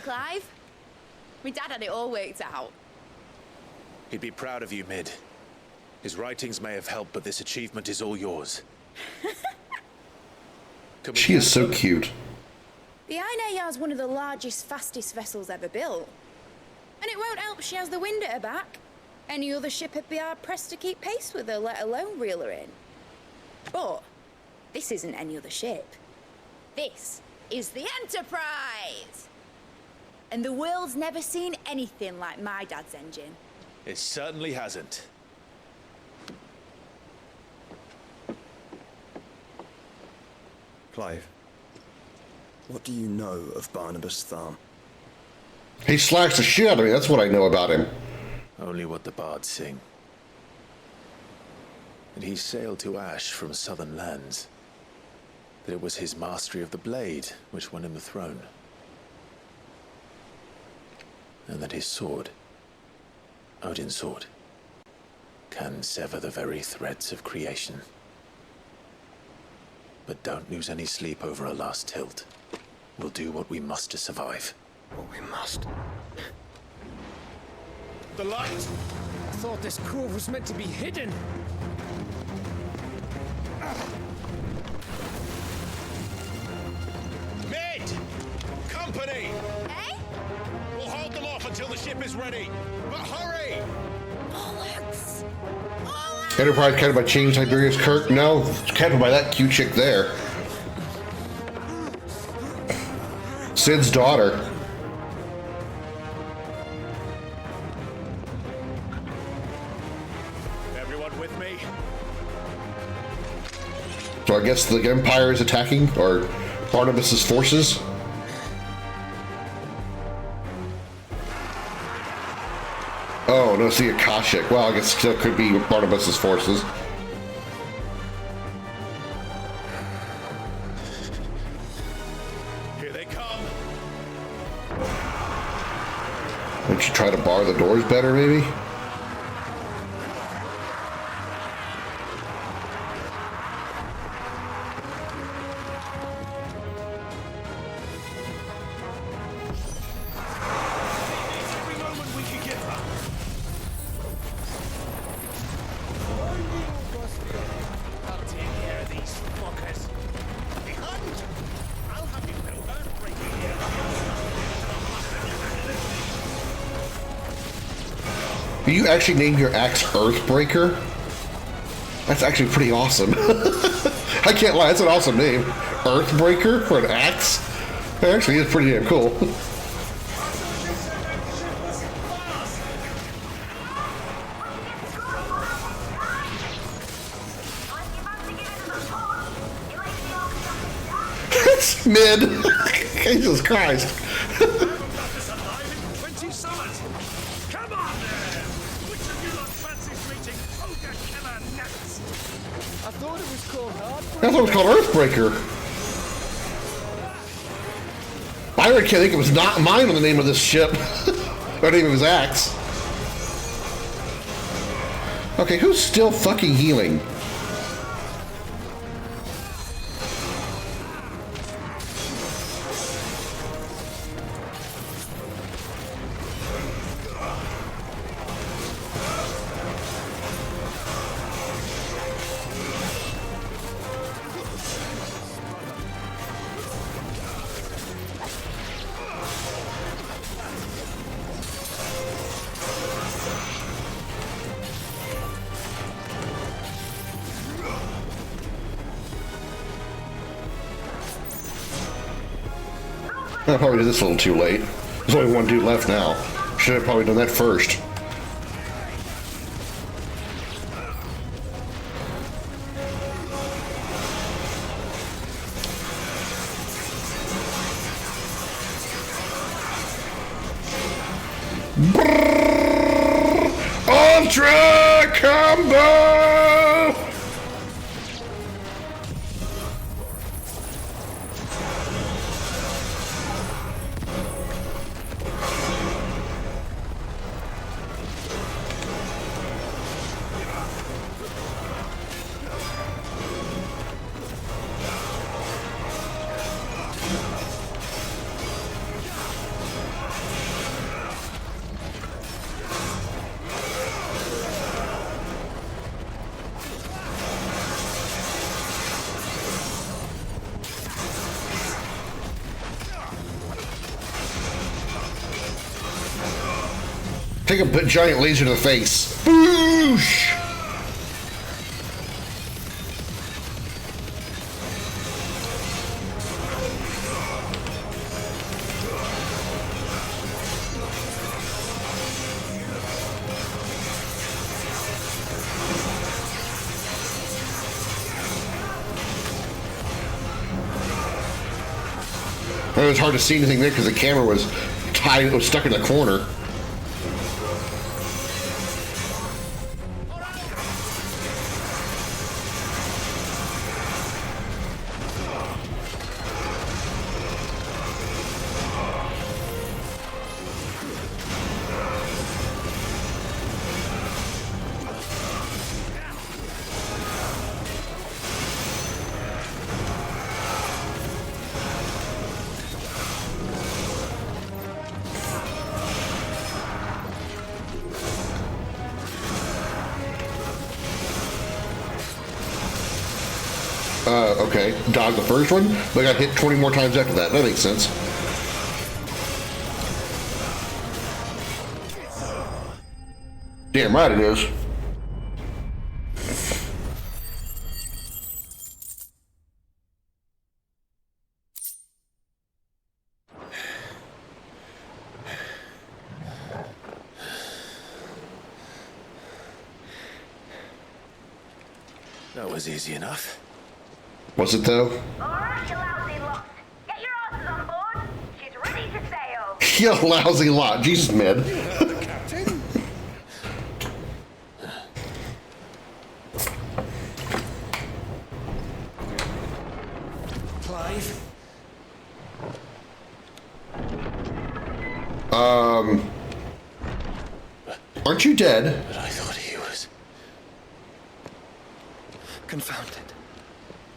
Clive? My dad had it all worked out. He'd be proud of you, Mid. His writings may have helped, but this achievement is all yours. She is so cute. The Iron Yard's one of the largest, fastest vessels ever built. And it won't help she has the wind at her back. Any other ship would be hard-pressed to keep pace with her, let alone reel her in. But this isn't any other ship. This is the Enterprise! And the world's never seen anything like my dad's engine. It certainly hasn't. Clive, what do you know of Barnabas Tharm? He slashed the shit out of me, that's what I know about him. Only what the bards sing. That he sailed to Ash from southern lands. That it was his mastery of the blade which won him the throne. And that his sword, Odin's sword, can sever the very threads of creation. But don't lose any sleep over a last tilt. We'll do what we must to survive. What we must. The light! I thought this cove was meant to be hidden. Mid! Company! Eh? We'll hold them off until the ship is ready. But hurry! Bollocks! Enterprise captained by Chain Tiberius Kirk? No, it's captained by that cute chick there. Sid's daughter. Everyone with me? So I guess the Empire is attacking, or Barnabas's forces? Oh, no, it's the Akashic. Well, I guess it still could be Barnabas's forces. Here they come. We should try to bar the doors better, maybe? You actually named your axe Earthbreaker? That's actually pretty awesome. I can't lie, that's an awesome name. Earthbreaker for an axe? That actually is pretty damn cool. Mid. Jesus Christ. I thought it was called Earthbreaker. I think it was not mine on the name of this ship. Or the name of his axe. Okay, who's still fucking healing? I probably did this a little too late. There's only one dude left now. Should have probably done that first. Ultra combo! Take a giant laser to the face. Boosh! It was hard to see anything there because the camera was tied, it was stuck in the corner. Okay, dodge the first one, but I got hit 20 more times after that. That makes sense. Damn right it is. That was easy enough. Was it though? Alright, you lousy lot. Get your asses on board. She's ready to sail. You lousy lot. Jesus, Med. Captain? Clive? Aren't you dead? But I thought he was... Confounded.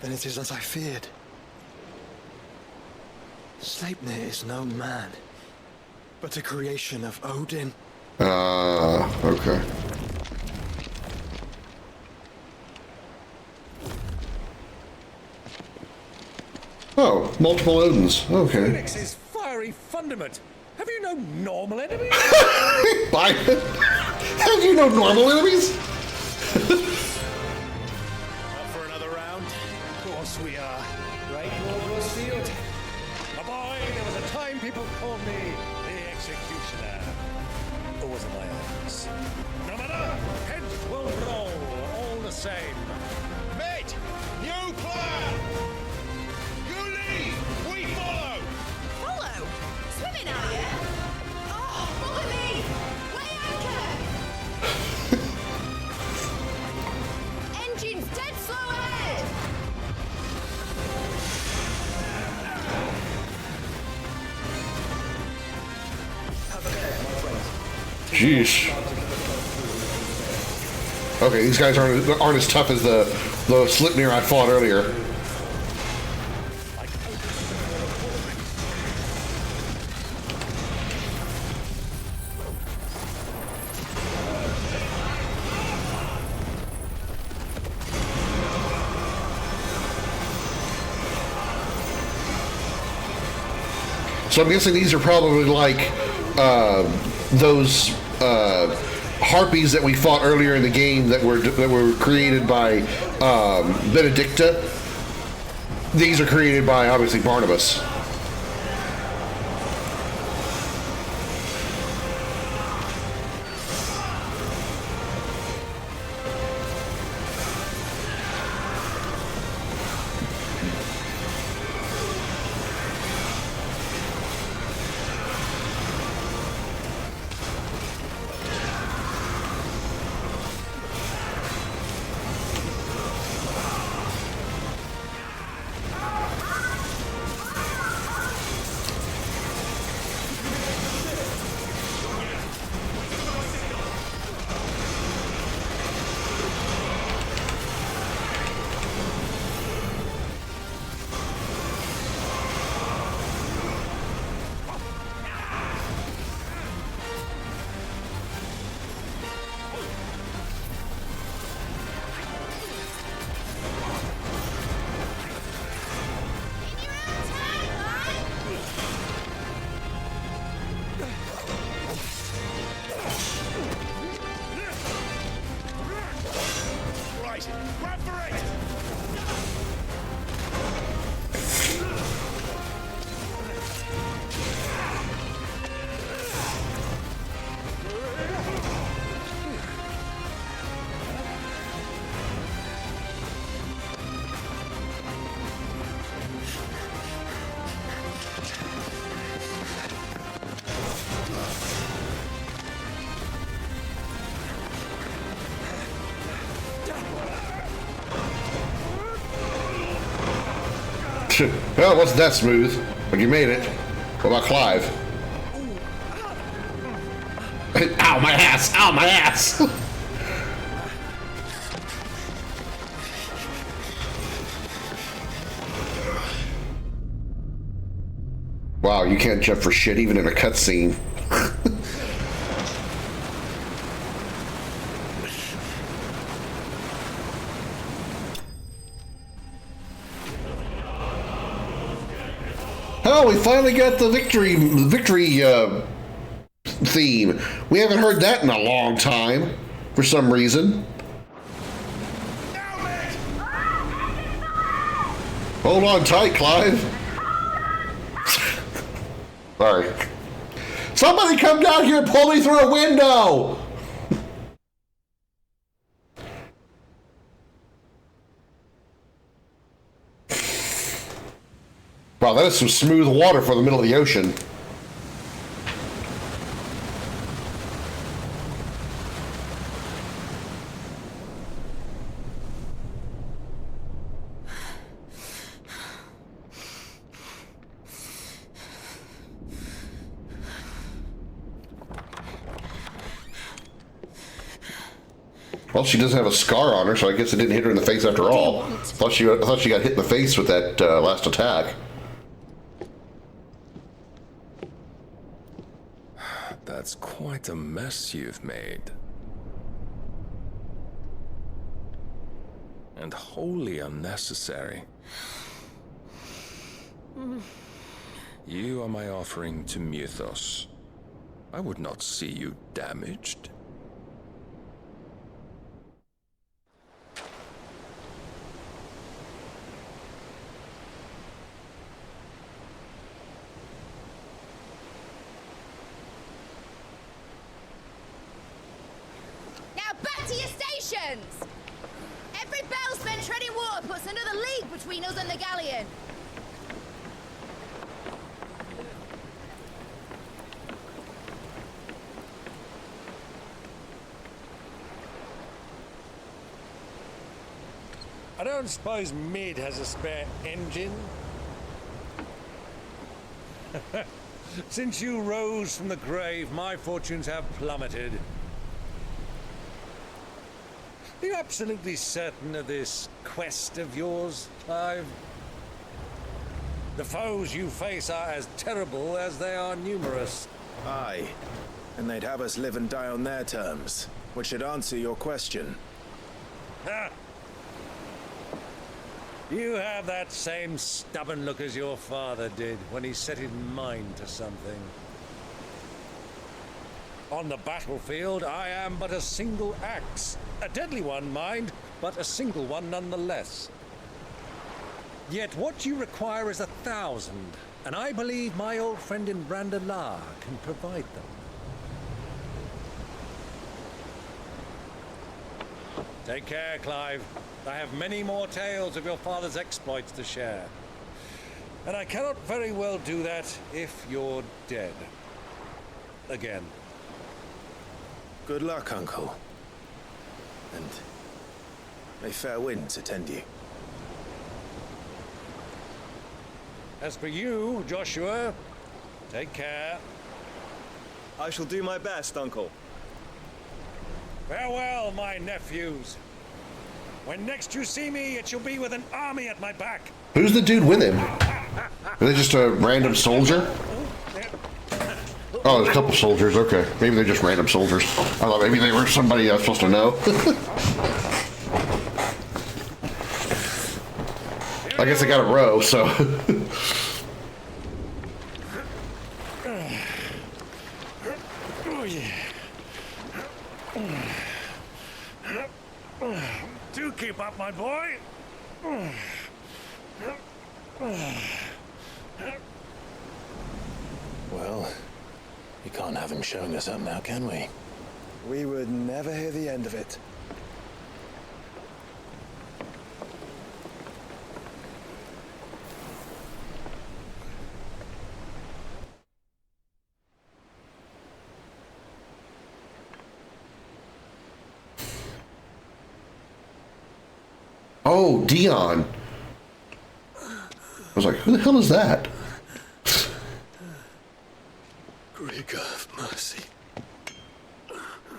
Then it is as I feared. Sleipnir is no man, but a creation of Odin. Okay. Oh, multiple Odins. Okay. Phoenix's fiery fundament. Have you no normal enemies? Bye. Have you no normal enemies? For another round? Of course we are. Right, Lord Rosefield? A boy, there was a time people called me the Executioner. Or was it my eyes? No matter, heads will roll all the same. Mate, new plan! You leave, we Jeez. Okay, these guys aren't as tough as the Slipnir I fought earlier. So I'm guessing these are probably like those harpies that we fought earlier in the game that were created by Benedicta. These are created by obviously Barnabas. Well, it wasn't that smooth, but you made it. What about Clive? Ow, my ass! Ow, my ass! Wow, you can't jump for shit even in a cutscene. Oh, we finally got the victory theme. We haven't heard that in a long time, for some reason. Hold on tight, Clive. Sorry. Somebody come down here and pull me through a window! Wow, that is some smooth water for the middle of the ocean. Well, she doesn't have a scar on her, so I guess it didn't hit her in the face after all. I thought she got hit in the face with that last attack. That's quite a mess you've made. And wholly unnecessary. You are my offering to Mythos. I would not see you damaged. Back to your stations! Every bell spent treading water puts another league between us and the galleon. I don't suppose Mid has a spare engine? Since you rose from the grave, my fortunes have plummeted. Are you absolutely certain of this quest of yours, Clive? The foes you face are as terrible as they are numerous. Aye, and they'd have us live and die on their terms, which should answer your question. Ha! You have that same stubborn look as your father did when he set his mind to something. On the battlefield, I am but a single axe. A deadly one, mind, but a single one nonetheless. Yet what you require is 1,000, and I believe my old friend in Brandalar can provide them. Take care, Clive. I have many more tales of your father's exploits to share. And I cannot very well do that if you're dead. Again. Good luck, Uncle. And may fair winds attend you. As for you, Joshua, take care. I shall do my best, Uncle. Farewell, my nephews. When next you see me, it shall be with an army at my back. Who's the dude with him? Are they just a random soldier? Oh, there's a couple soldiers. Okay, maybe they're just random soldiers. I thought maybe they were somebody I was supposed to know. I guess I got a row, so. Do keep up, my boy. Well, we can't have him showing us up now, can we? We would never hear the end of it. Oh, Dion. I was like, who the hell is that? Great God of mercy.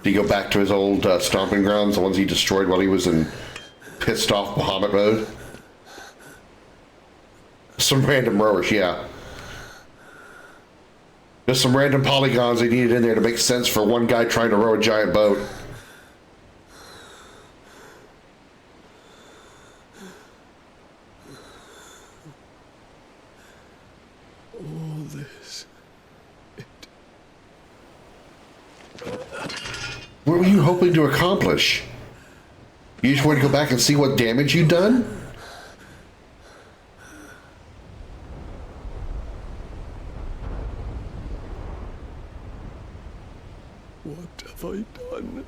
Do you go back to his old stomping grounds, the ones he destroyed while he was in pissed off Bahamut mode? Some random rowers, yeah. Just some random polygons they needed in there to make sense for one guy trying to row a giant boat. All this. What were you hoping to accomplish? You just wanted to go back and see what damage you'd done? What have I done?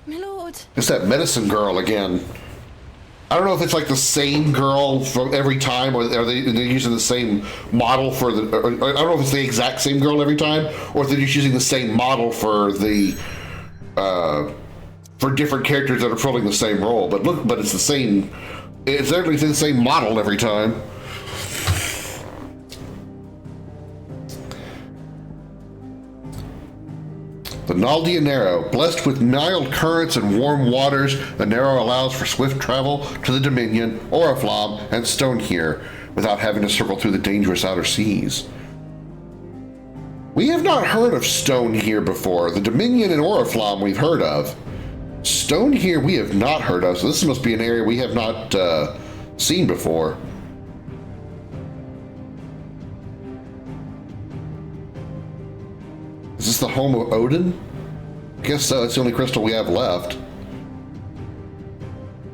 My lord. It's that medicine girl again. I don't know if it's like the same girl from every time, or are they're using the same model for the. I don't know if it's the exact same girl every time, or if they're just using the same model for the for different characters that are filling the same role. But look, but it's the same. It's certainly the same model every time. The Naldia Narrow. Blessed with mild currents and warm waters, the Narrow allows for swift travel to the Dominion, Oriflamme, and Stonehere without having to circle through the dangerous outer seas. We have not heard of Stonehere before. The Dominion and Oriflamme we've heard of. Stonehere we have not heard of, so this must be an area we have not seen before. Is this the home of Odin? I guess so. It's the only crystal we have left.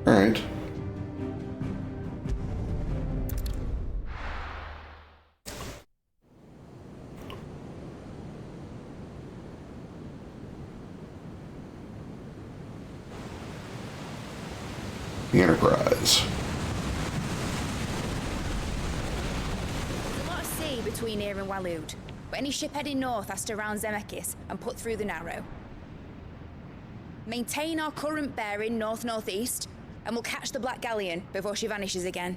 Alright. The Enterprise. There's a lot of sea between here and Waloed, but any ship heading north has to round Zemeckis and put through the Narrow. maintain our current bearing north-northeast, and we'll catch the Black Galleon before she vanishes again.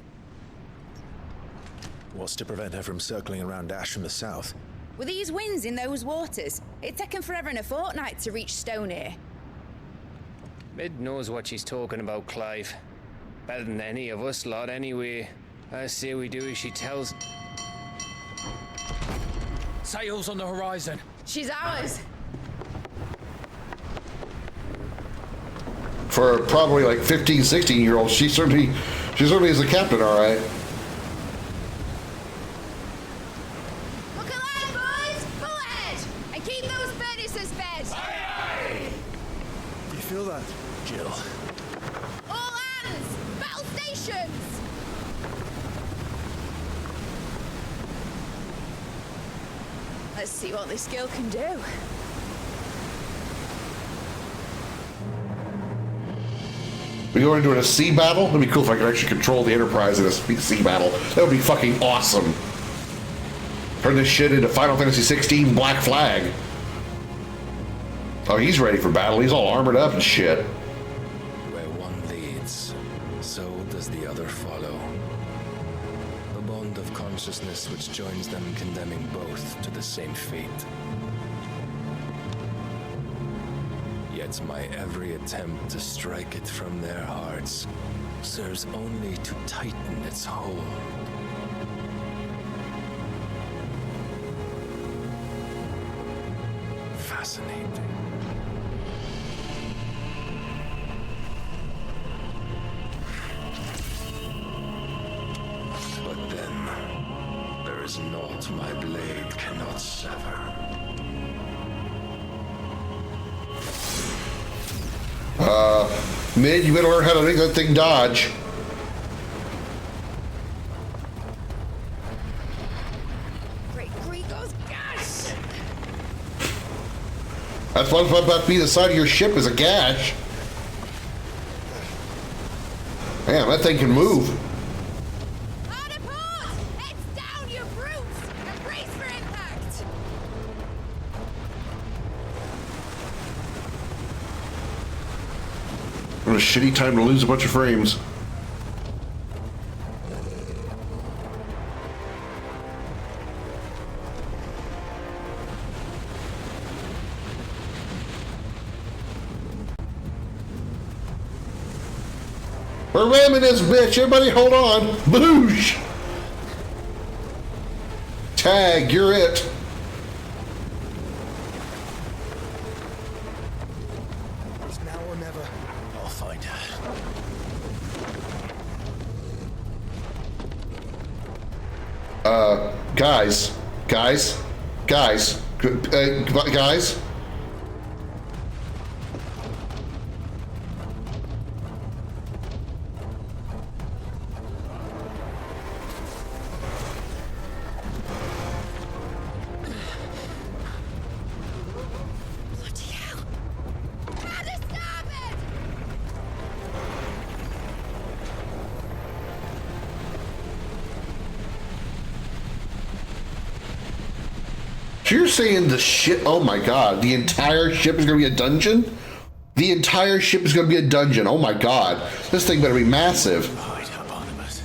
What's to prevent her from circling around Ash from the south? With these winds in those waters, it'd taken forever and a fortnight to reach Stonehenge. Mid knows what she's talking about, Clive. Better than any of us lot, anyway. I say we do as she tells. Sails on the horizon. She's ours. For probably like 15, 16-year-olds, she certainly is the captain, all right. Look alive, boys! Full ahead! And keep those furnaces fed! You feel that, Jill? All hands! Battle stations! Let's see what this girl can do. We go into a sea battle? That'd be cool if I could actually control the Enterprise in a sea battle. That would be fucking awesome. Turn this shit into Final Fantasy XVI Black Flag. Oh, he's ready for battle. He's all armored up and shit. Where one leads, so does the other follow. The bond of consciousness which joins them condemning both to the same fate. Yet my every attempt to strike it from their hearts serves only to tighten its hold. Fascinating. But then, there is naught my blade cannot sever. Mid, you better learn how to make that thing dodge. Great Grigos, gosh! That's what about to be the side of your ship is a gash. Damn, that thing can move. Harder port! Heads down, you brutes! And brace for impact! What a shitty time to lose a bunch of frames. We're ramming this bitch. Everybody hold on. Boosh! Tag, you're it. it's now or never. I'll find her. Guys. Bloody hell! Harder starboard! So you're saying the ship, oh my god, the entire ship is going to be a dungeon? The entire ship is going to be a dungeon. Oh my god. This thing better be massive. Hide her, Barnabas.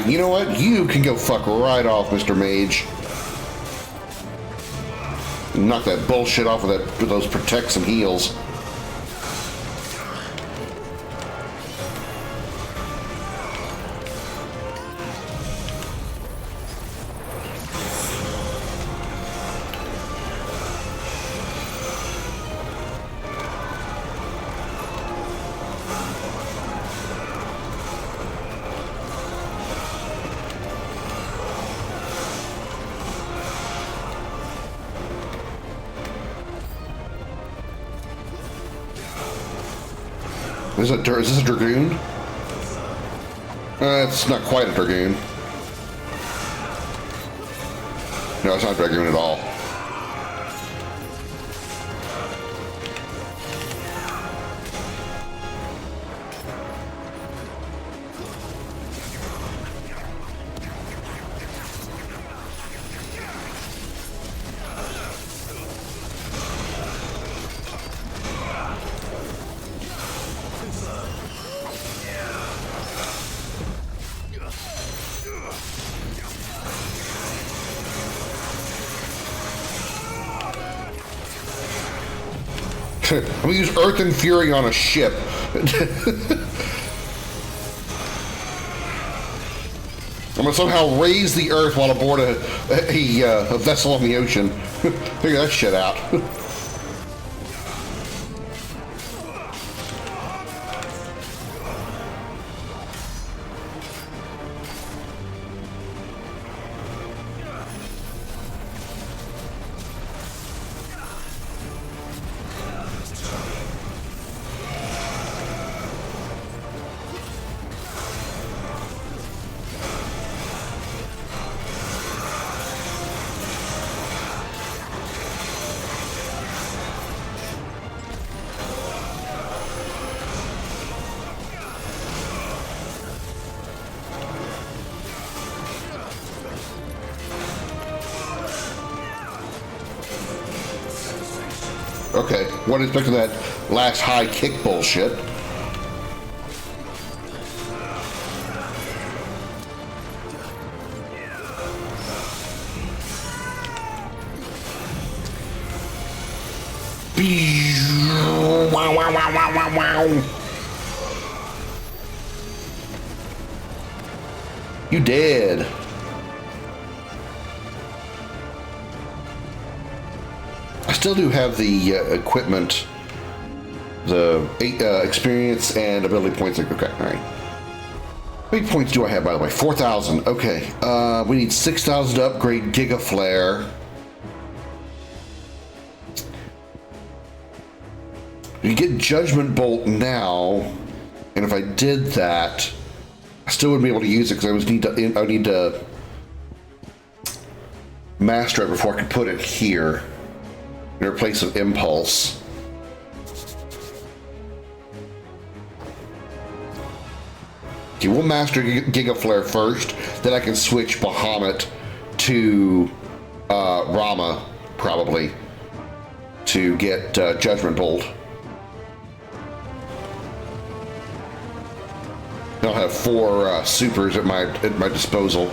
You know what? You can go fuck right off, Mr. Mage. Knock that bullshit off with those protects and heals. Is this a Dragoon? It's not quite a Dragoon. No, it's not a Dragoon at all. I'm gonna use Earth and Fury on a ship. I'm gonna somehow raise the Earth while aboard a vessel on the ocean. Figure that shit out. Okay, wasn't expecting that last high kick bullshit. Wow, wow, wow, wow, wow, wow. You dead. I still do have the equipment, the experience and ability points. Okay, all right. How many points do I have, by the way? 4,000. Okay. We need 6,000 to upgrade Giga Flare. You get Judgment Bolt now, and if I did that, I still wouldn't be able to use it because I would need to master it before I could put it here in place of Impulse. Okay, we'll master Giga Flare first, then I can switch Bahamut to Rama, probably, to get Judgment Bolt. I'll have 4 supers at my disposal.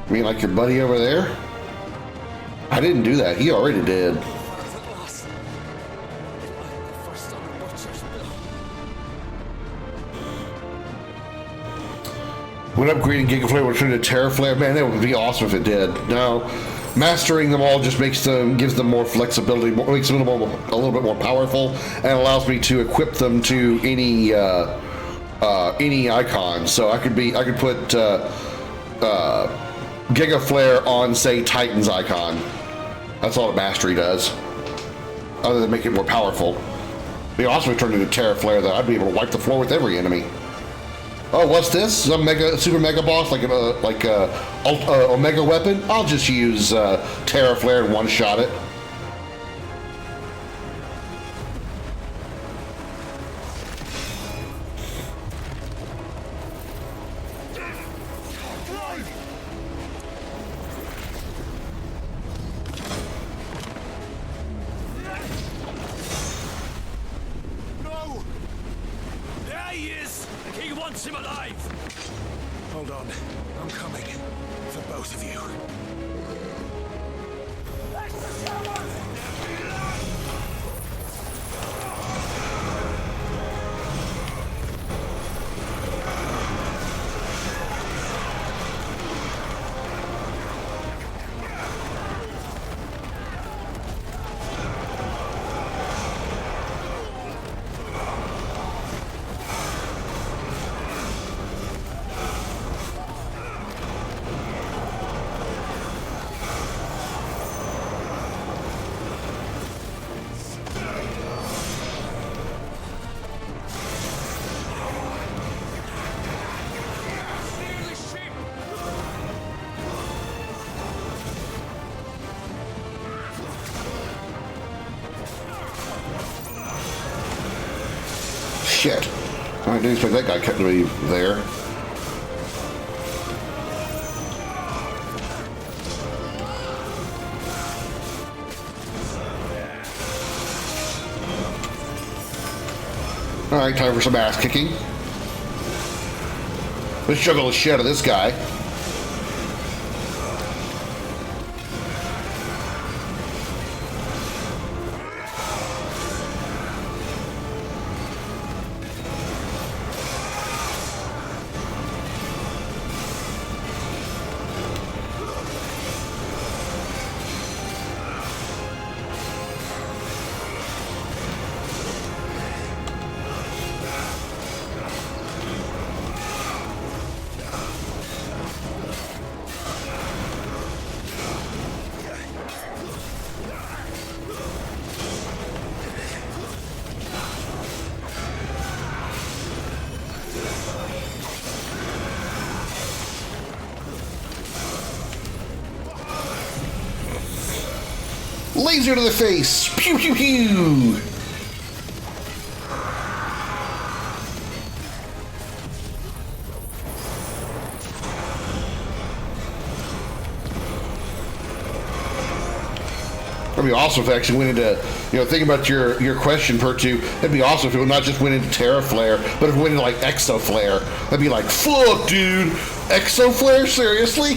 You mean like your buddy over there? I didn't do that. He already did. When upgrading Giga Flare will turn to Terra Flare, man, that would be awesome if it did. No, mastering them all just gives them more flexibility, makes them a little bit more powerful, and allows me to equip them to any icon. So I could put Giga Flare on, say, Titan's icon. That's all the mastery does, other than make it more powerful. It'd be awesome if it turned into Terra Flare, though. I'd be able to wipe the floor with every enemy. Oh, what's this? Some super mega boss, like a Omega weapon? I'll just use Terra Flare and one-shot it. shit. I didn't expect that guy to be there. Alright, time for some ass kicking. Let's juggle the shit out of this guy. Laser to the face! Pew pew pew! That'd be awesome if it actually went into, thinking about your question, Pertu, it'd be awesome if it not just went into Terra Flare, but if it went into like Exo Flare. That'd be like, fuck, dude! Exo Flare? Seriously?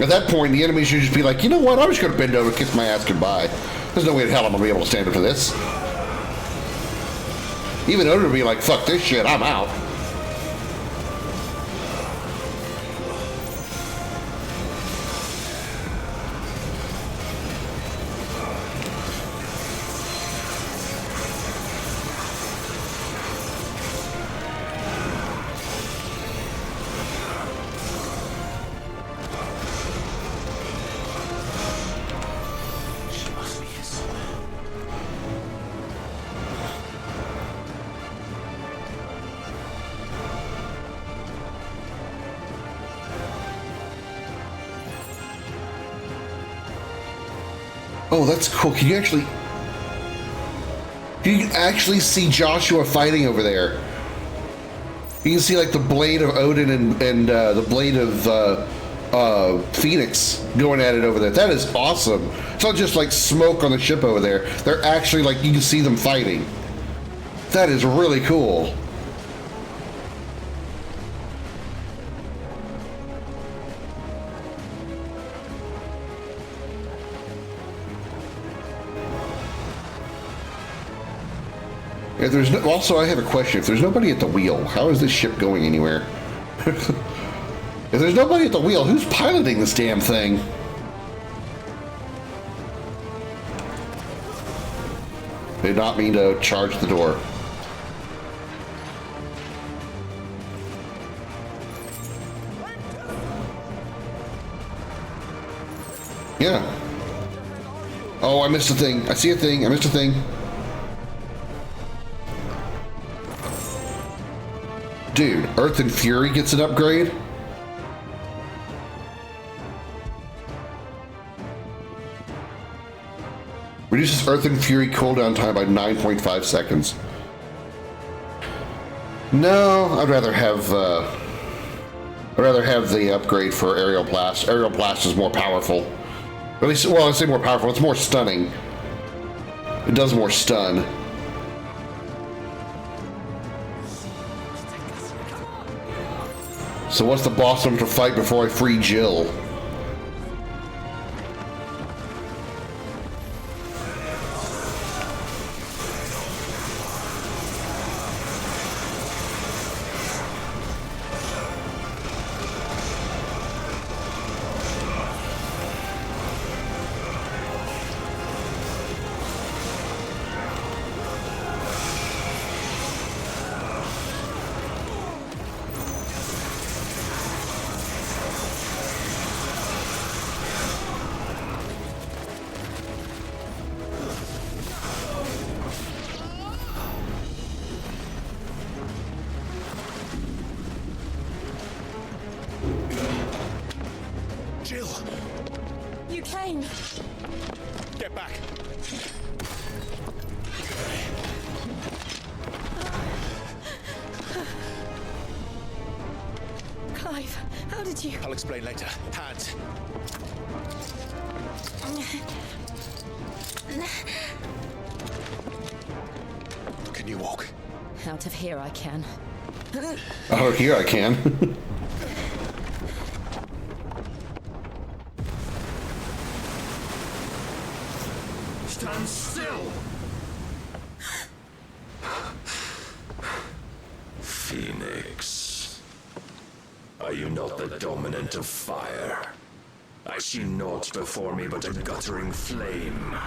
At that point, the enemy should just be like, you know what, I'm just going to bend over and kiss my ass goodbye. There's no way in hell I'm going to be able to stand up to this. Even Odin would be like, fuck this shit, I'm out. Oh, that's cool. Can you actually see Joshua fighting over there? You can see like the blade of Odin and the blade of Phoenix going at it over there. That is awesome. It's not just like smoke on the ship over there. They're actually like, you can see them fighting. That is really cool. If there's no, also, I have a question. If there's nobody at the wheel, how is this ship going anywhere? If there's nobody at the wheel, who's piloting this damn thing? Did not mean to charge the door. Yeah. Oh, I missed a thing. I see a thing. I missed a thing. Dude, Earth and Fury gets an upgrade? Reduces Earth and Fury cooldown time by 9.5 seconds. No, I'd rather have the upgrade for Aerial Blast. Aerial Blast is more powerful. At least, well, I say more powerful, it's more stunning. It does more stun. So what's the boss I'm to fight before I free Jill? You came. Get back. Clive, how did you... I'll explain later. Hands. Can you walk? Out of here I can. Oh, here I can. Stand still! Phoenix, are you not the dominant of fire? I see naught before me but a guttering flame.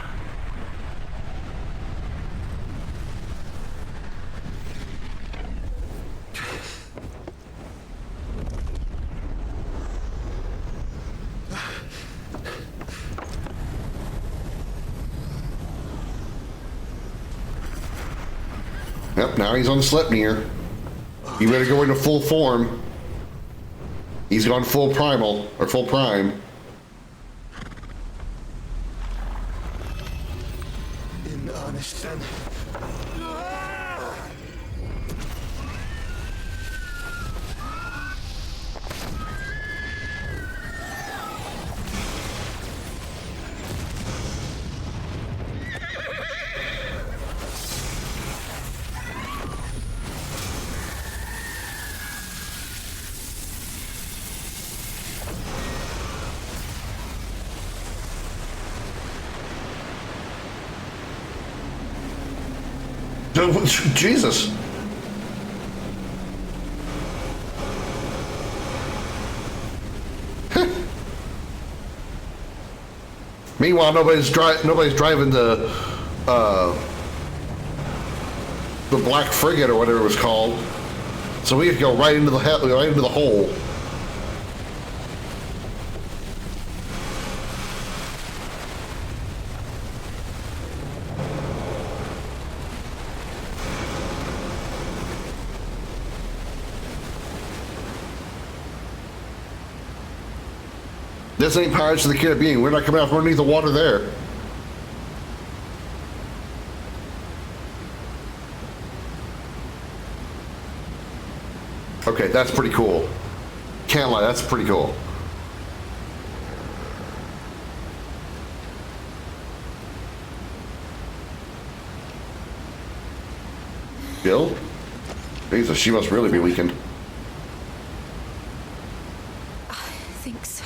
Yep, now he's on Sleipnir. You better go into full form. He's gone full primal, or full prime. In earnest, then. Jesus. Meanwhile, nobody's driving the Black Frigate or whatever it was called, so we have to go right into the hole. This ain't Pirates of the Caribbean. We're not coming out from underneath the water there. Okay, that's pretty cool. Can't lie, that's pretty cool. Bill? Jesus, she must really be weakened. I think so.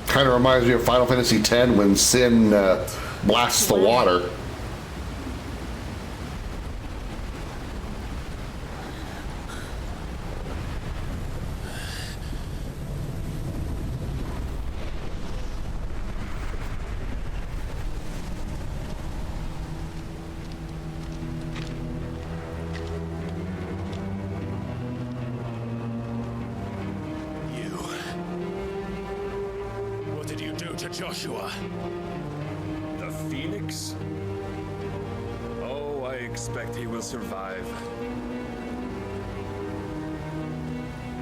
Kind of reminds me of Final Fantasy X when Sin blasts the water. Joshua. The Phoenix? Oh, I expect he will survive.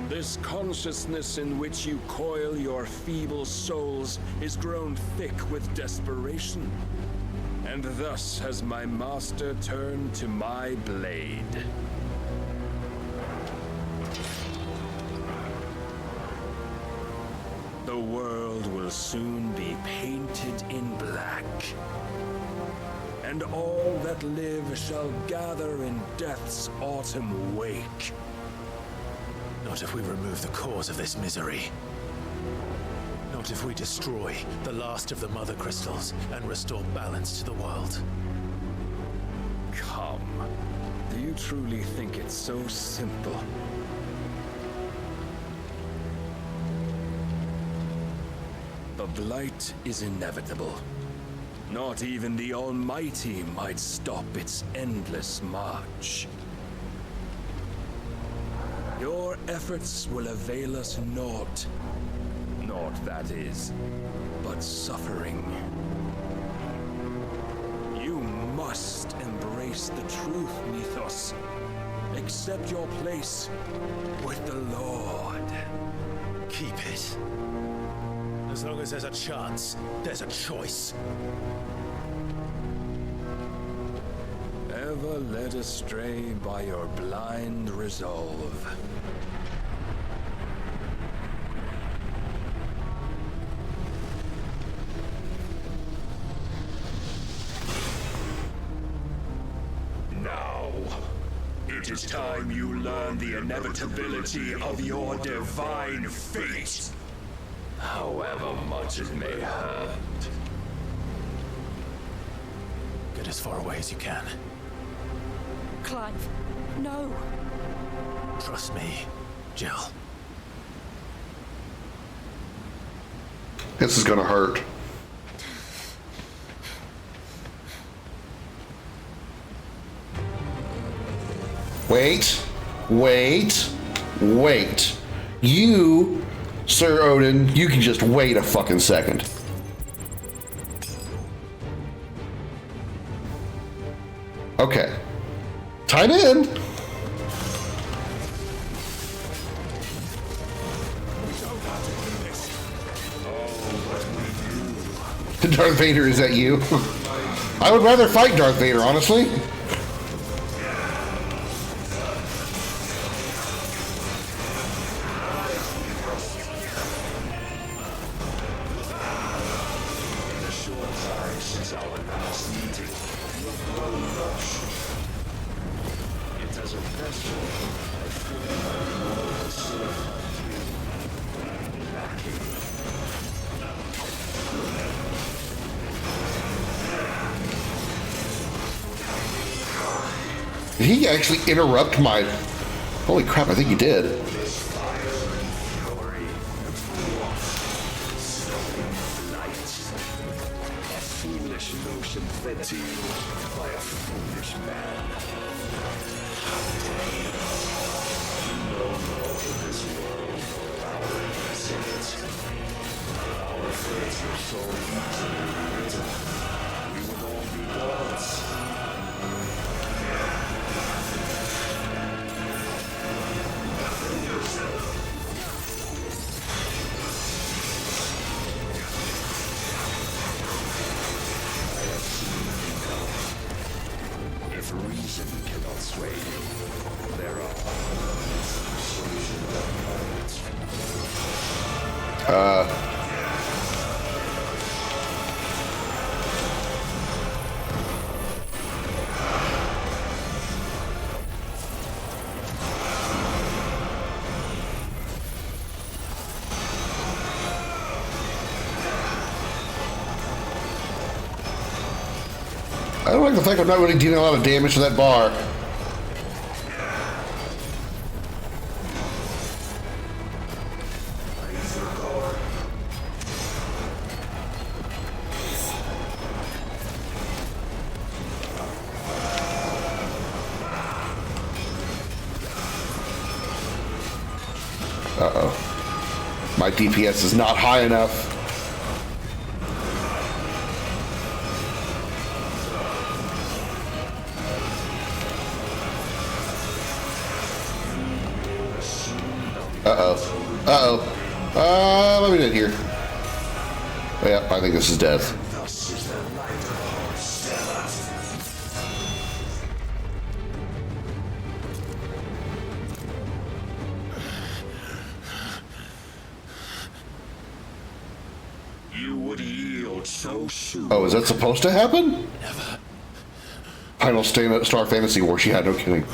This consciousness in which you coil your feeble souls is grown thick with desperation. And thus has my master turned to my blade. The world will soon be painted in black, and all that live shall gather in death's autumn wake. Not if we remove the cause of this misery. Not if we destroy the last of the mother crystals and restore balance to the world. Come. Do you truly think it's so simple? The blight is inevitable. Not even the Almighty might stop its endless march. Your efforts will avail us naught. Naught, that is, but suffering. You must embrace face the truth, Mythos. Accept your place with the Lord. Keep it. As long as there's a chance, there's a choice. Ever led astray by your blind resolve. Now, it is time you learn the inevitability of your divine fate, however much it may hurt. Get as far away as you can. Clive, no. Trust me, Jill. This is gonna hurt. Wait, wait, wait. You, Sir Odin, you can just wait a fucking second. Okay. Time in. Darth Vader, is that you? I would rather fight Darth Vader, honestly. Did he actually interrupt my... Holy crap, I think he did. Foolish notion fed to you by a foolish man. How dare you? You know more of this world, our innocence. Our fates were so easily written. We would all be gods. If reason cannot sway you, there are I don't like the fact I'm not really dealing a lot of damage to that bar. Uh-oh. My DPS is not high enough. Let me get here. Oh, yeah, I think this is death. you would yield so soon. Oh, is that supposed to happen? Never. Final Star Fantasy War. She had no kidding.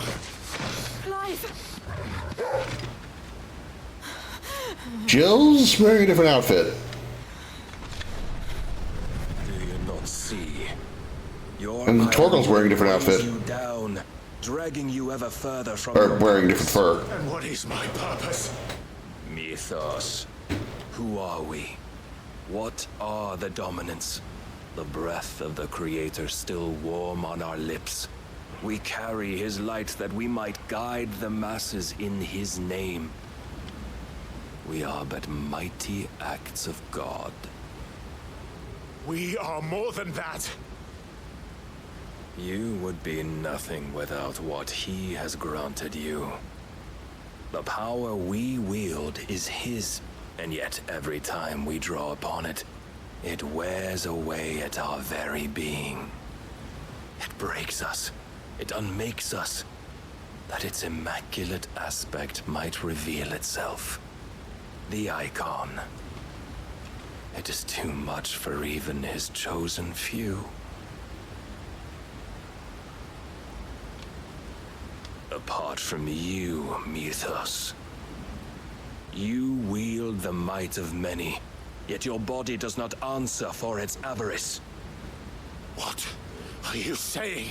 Jill's wearing a different outfit. Do you not see? And Torgal's wearing a different outfit. You down, dragging you ever further from Or wearing different fur. And what is my purpose? Mythos. Who are we? What are the dominants? The breath of the Creator still warm on our lips. We carry his light that we might guide the masses in his name. We are but mighty acts of God. We are more than that. You would be nothing without what he has granted you. The power we wield is his, and yet every time we draw upon it, it wears away at our very being. It breaks us. It unmakes us, that its immaculate aspect might reveal itself. The icon. It is too much for even his chosen few. Apart from you, Mythos, you wield the might of many, yet your body does not answer for its avarice. What are you saying?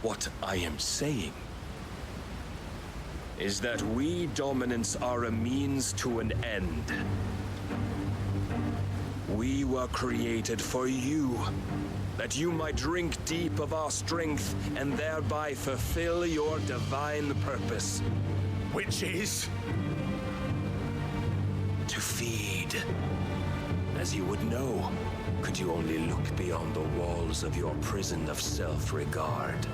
What I am saying is that we dominants are a means to an end. We were created for you, that you might drink deep of our strength and thereby fulfill your divine purpose. Which is? To feed. As you would know, could you only look beyond the walls of your prison of self-regard.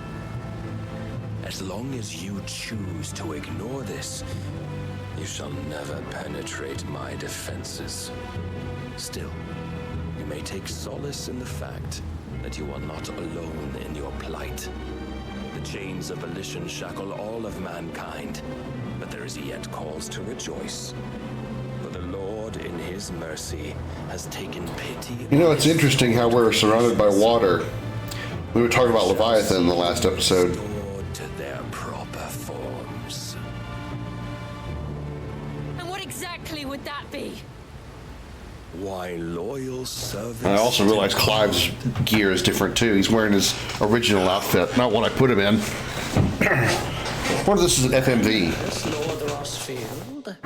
As long as you choose to ignore this, you shall never penetrate my defenses. Still, you may take solace in the fact that you are not alone in your plight. The chains of volition shackle all of mankind, but there is yet cause to rejoice. For the Lord, in his mercy, has taken pity. You know, it's interesting how we're surrounded by water. We were talking about Leviathan in the last episode. To their proper forms. And what exactly would that be? Why, loyal service. I also realized Clive's gear is different too. He's wearing his original outfit, not what I put him in. What if this is an FMV? Yes, Lord Rossfield.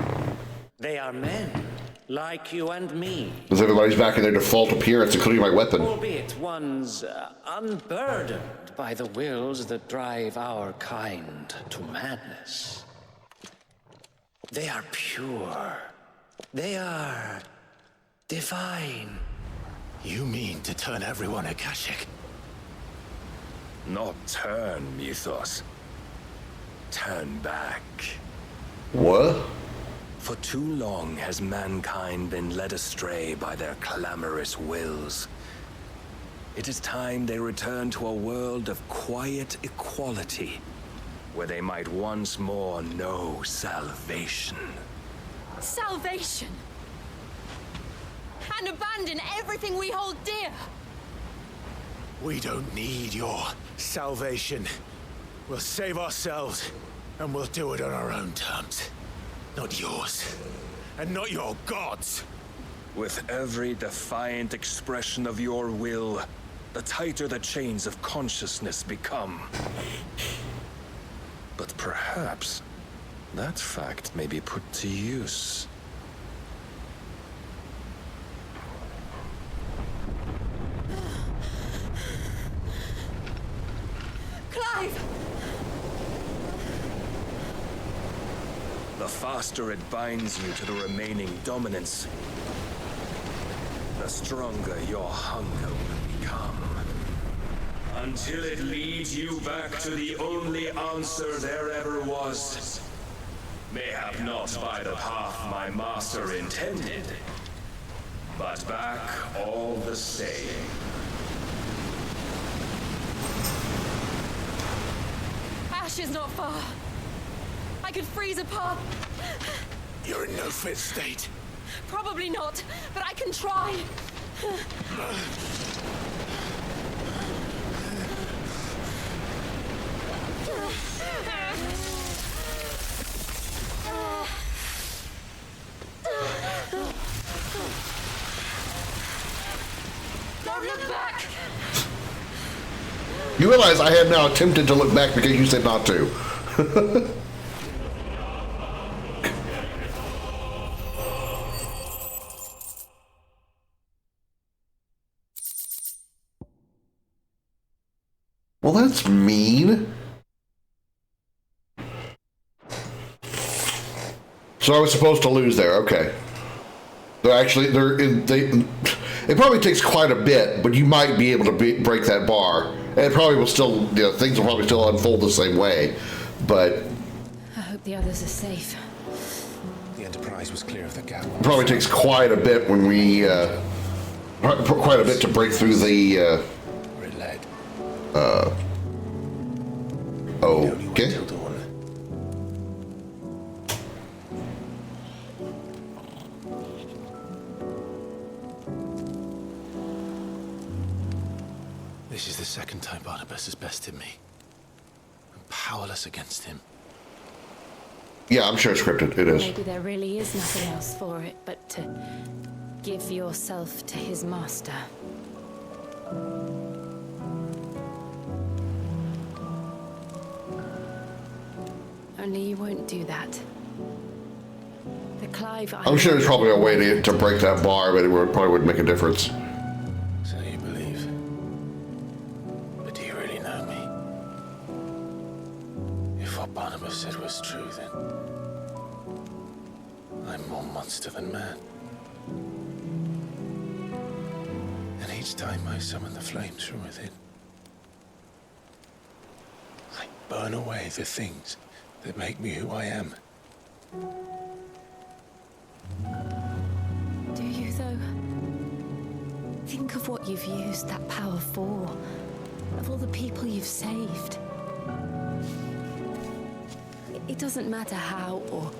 They are men, like you and me. Because everybody's back in their default appearance, including my weapon. Albeit ones unburdened by the wills that drive our kind to madness. They are pure. They are divine. You mean to turn everyone Akashic? Not turn, Mythos. Turn back. What? For too long has mankind been led astray by their clamorous wills. It is time they return to a world of quiet equality, where they might once more know salvation. Salvation? And abandon everything we hold dear? We don't need your salvation. We'll save ourselves, and we'll do it on our own terms. Not yours, and not your gods. With every defiant expression of your will, the tighter the chains of consciousness become. But perhaps that fact may be put to use. Clive! The faster it binds you to the remaining dominance, the stronger your hunger will become. Until it leads you back to the only answer there ever was. Mayhap not by the path my master intended, but back all the same. Ash is not far. I could freeze a path. You're in no fit state. Probably not, but I can try. Don't look back! You realize I have now attempted to look back because you said not to. Well, that's mean. So I was supposed to lose there. Okay. It probably takes quite a bit, but you might be able to break that bar And it probably will still, you know, things will probably still unfold the same way, but I hope the others are safe. The Enterprise was clear of the gap. it probably takes quite a bit when we, quite a bit to break through the, Where it led. Okay. Till dawn. This is the second time Barnabas has bested me. I'm powerless against him. Yeah, I'm sure it's scripted. It is. Maybe there really is nothing else for it but to give yourself to his master. Only you won't do that. The Clive I'm sure there's probably a way to break that bar, but it probably wouldn't make a difference. So you believe. But do you really know me? If what Barnabas said was true, then I'm more monster than man. And each time I summon the flames from within, I burn away the things that make me who I am. Do you, though? Think of what you've used that power for. Of all the people you've saved. It doesn't matter how or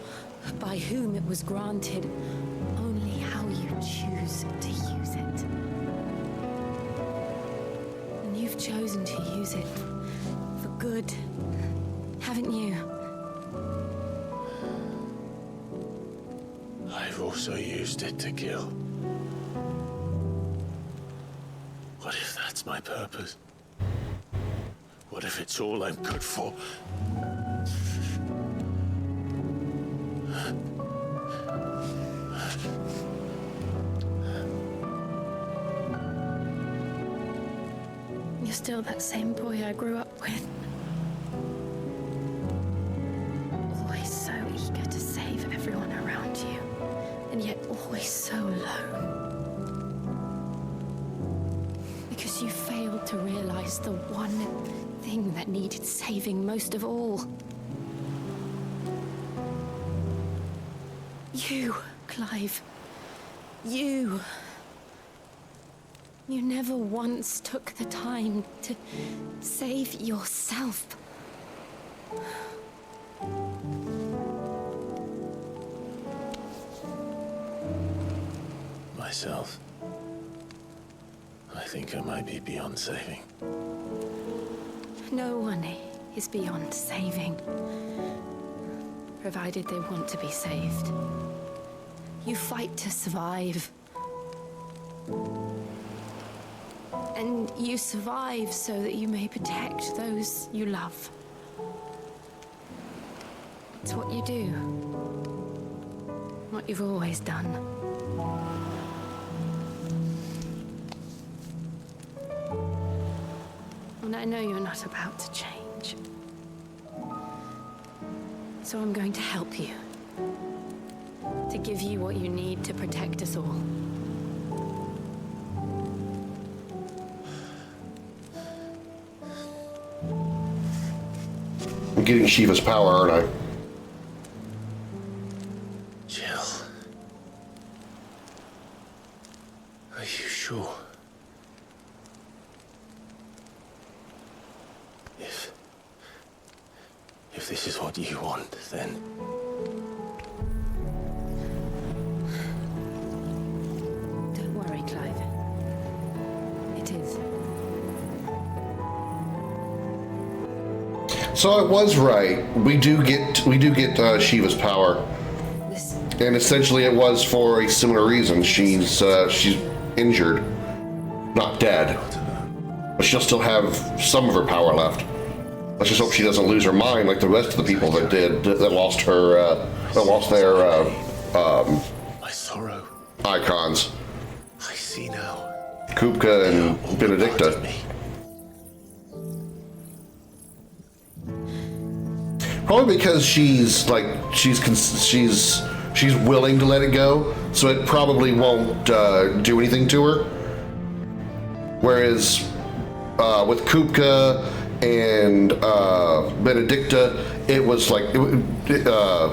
by whom it was granted, only how you choose to use it. And you've chosen to use it for good, haven't you? I've also used it to kill. What if that's my purpose? What if it's all I'm good for? You're still that same boy I grew up with. Always so eager to save everyone around you, and yet always so alone. Because you failed to realize the one thing that needed saving most of all. You, Clive. You. You never once took the time to save yourself. Myself. I think I might be beyond saving. No one is beyond saving, provided they want to be saved. You fight to survive. And you survive so that you may protect those you love. It's what you do. What you've always done. And I know you're not about to change. So I'm going to help you. To give you what you need to protect us all. I'm getting Shiva's power, aren't I? Jill. Are you sure? If this is what you want, then... Don't worry, Clive. It is. So it was right. We do get Shiva's power, and essentially it was for a similar reason. She's injured, not dead, but she'll still have some of her power left. Let's just hope she doesn't lose her mind like the rest of the people that did, that lost her, that lost their my sorrow. Icons. I see now. Kupka and Benedicta. Probably because she's willing to let it go, so it probably won't do anything to her. Whereas with Kupka and Benedicta, it was like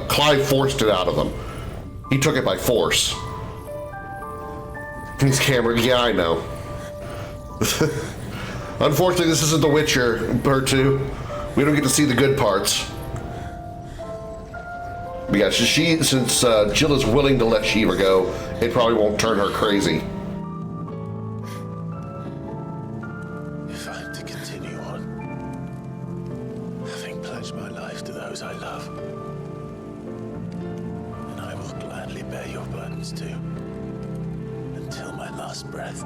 Clive forced it out of them. He took it by force. His camera, yeah, I know. Unfortunately, this isn't The Witcher, Part 2. We don't get to see the good parts. But yeah, since Jill is willing to let Shiva go, it probably won't turn her crazy. If I am to continue on, having pledged my life to those I love, then I will gladly bear your burdens too, until my last breath.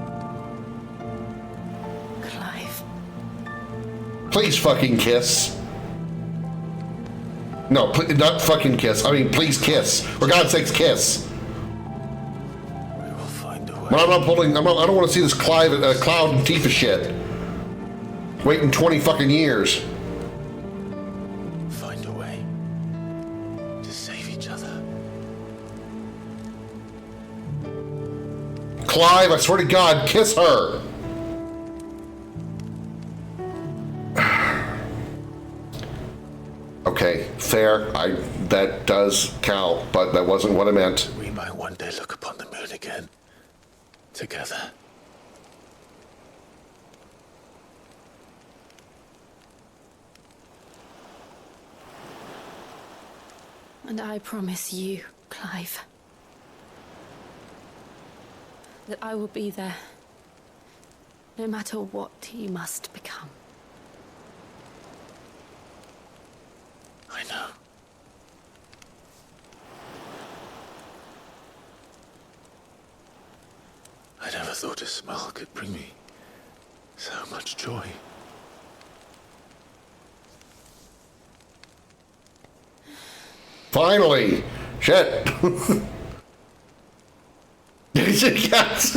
Clive. Please fucking kiss. No, not fucking kiss. I mean, please kiss. For God's sakes, kiss. We will find a way. But I don't want to see this Cloud and Tifa shit. Waiting 20 fucking years. Find a way to save each other. Clive, I swear to God, kiss her. Okay, fair. That does count, but that wasn't what I meant. We might one day look upon the moon again, together. And I promise you, Clive, that I will be there, no matter what you must become. I know. I never thought a smile could bring me so much joy. Finally! Shit! Yes.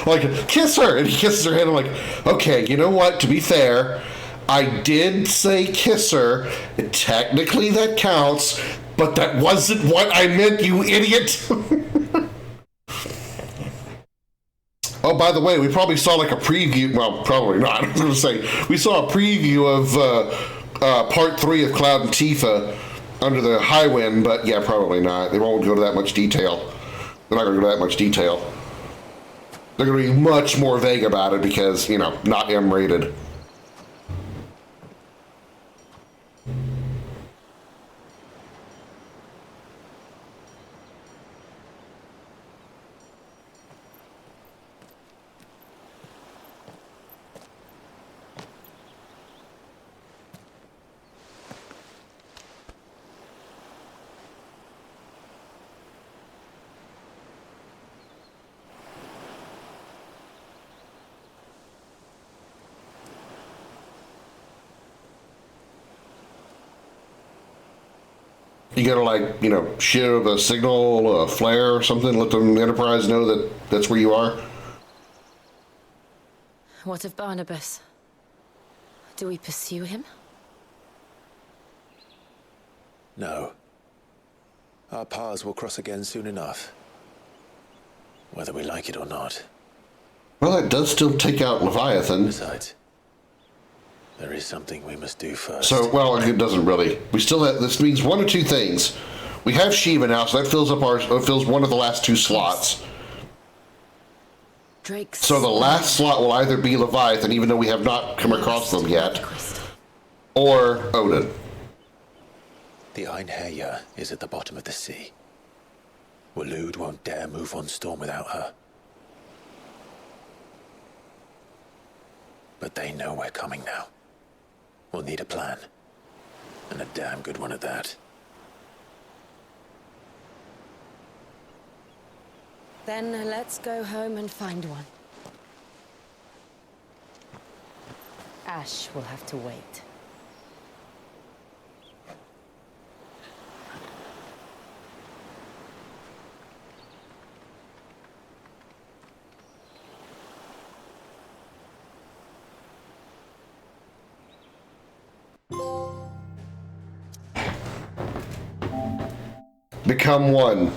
Like, kiss her! And he kisses her hand. I'm like, okay, you know what? To be fair, I did say kiss her. Technically that counts, but that wasn't what I meant, you idiot! Oh, by the way, we probably saw like a preview. Well, probably not. I was going to say, we saw a preview of part 3 of Cloud and Tifa under the high wind, but yeah, probably not. They won't go to that much detail. They're not going to go to that much detail. They're going to be much more vague about it because, you know, not M-rated. You gotta, like, you know, shoot a signal, a flare or something, let the Enterprise know that that's where you are. What of Barnabas? Do we pursue him? No. Our paths will cross again soon enough. Whether we like it or not. Well, that does still take out Leviathan. Besides, there is something we must do first. So, well, it doesn't really. We still have, this means one of two things. We have Shiva now, so that fills up fills one of the last 2 slots. Drake's so the last slot will either be Leviathan, even though we have not come across them yet, or Odin. The Einherja is at the bottom of the sea. Waloed won't dare move on Storm without her. But they know we're coming now. We'll need a plan. And a damn good one at that. Then let's go home and find one. Ash will have to wait. Become one.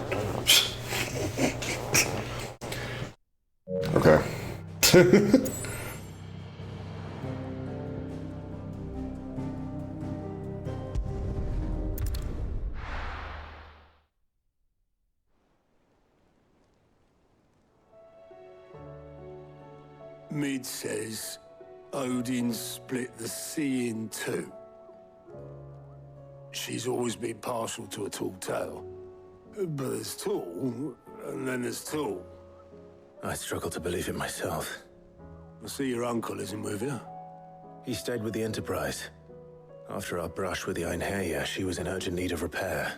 Okay. Mid says Odin split the sea in two. She's always been partial to a tall tale. But there's tall, and then there's tall. I struggle to believe it myself. I see your uncle isn't with you. He stayed with the Enterprise. After our brush with the Einherja, she was in urgent need of repair.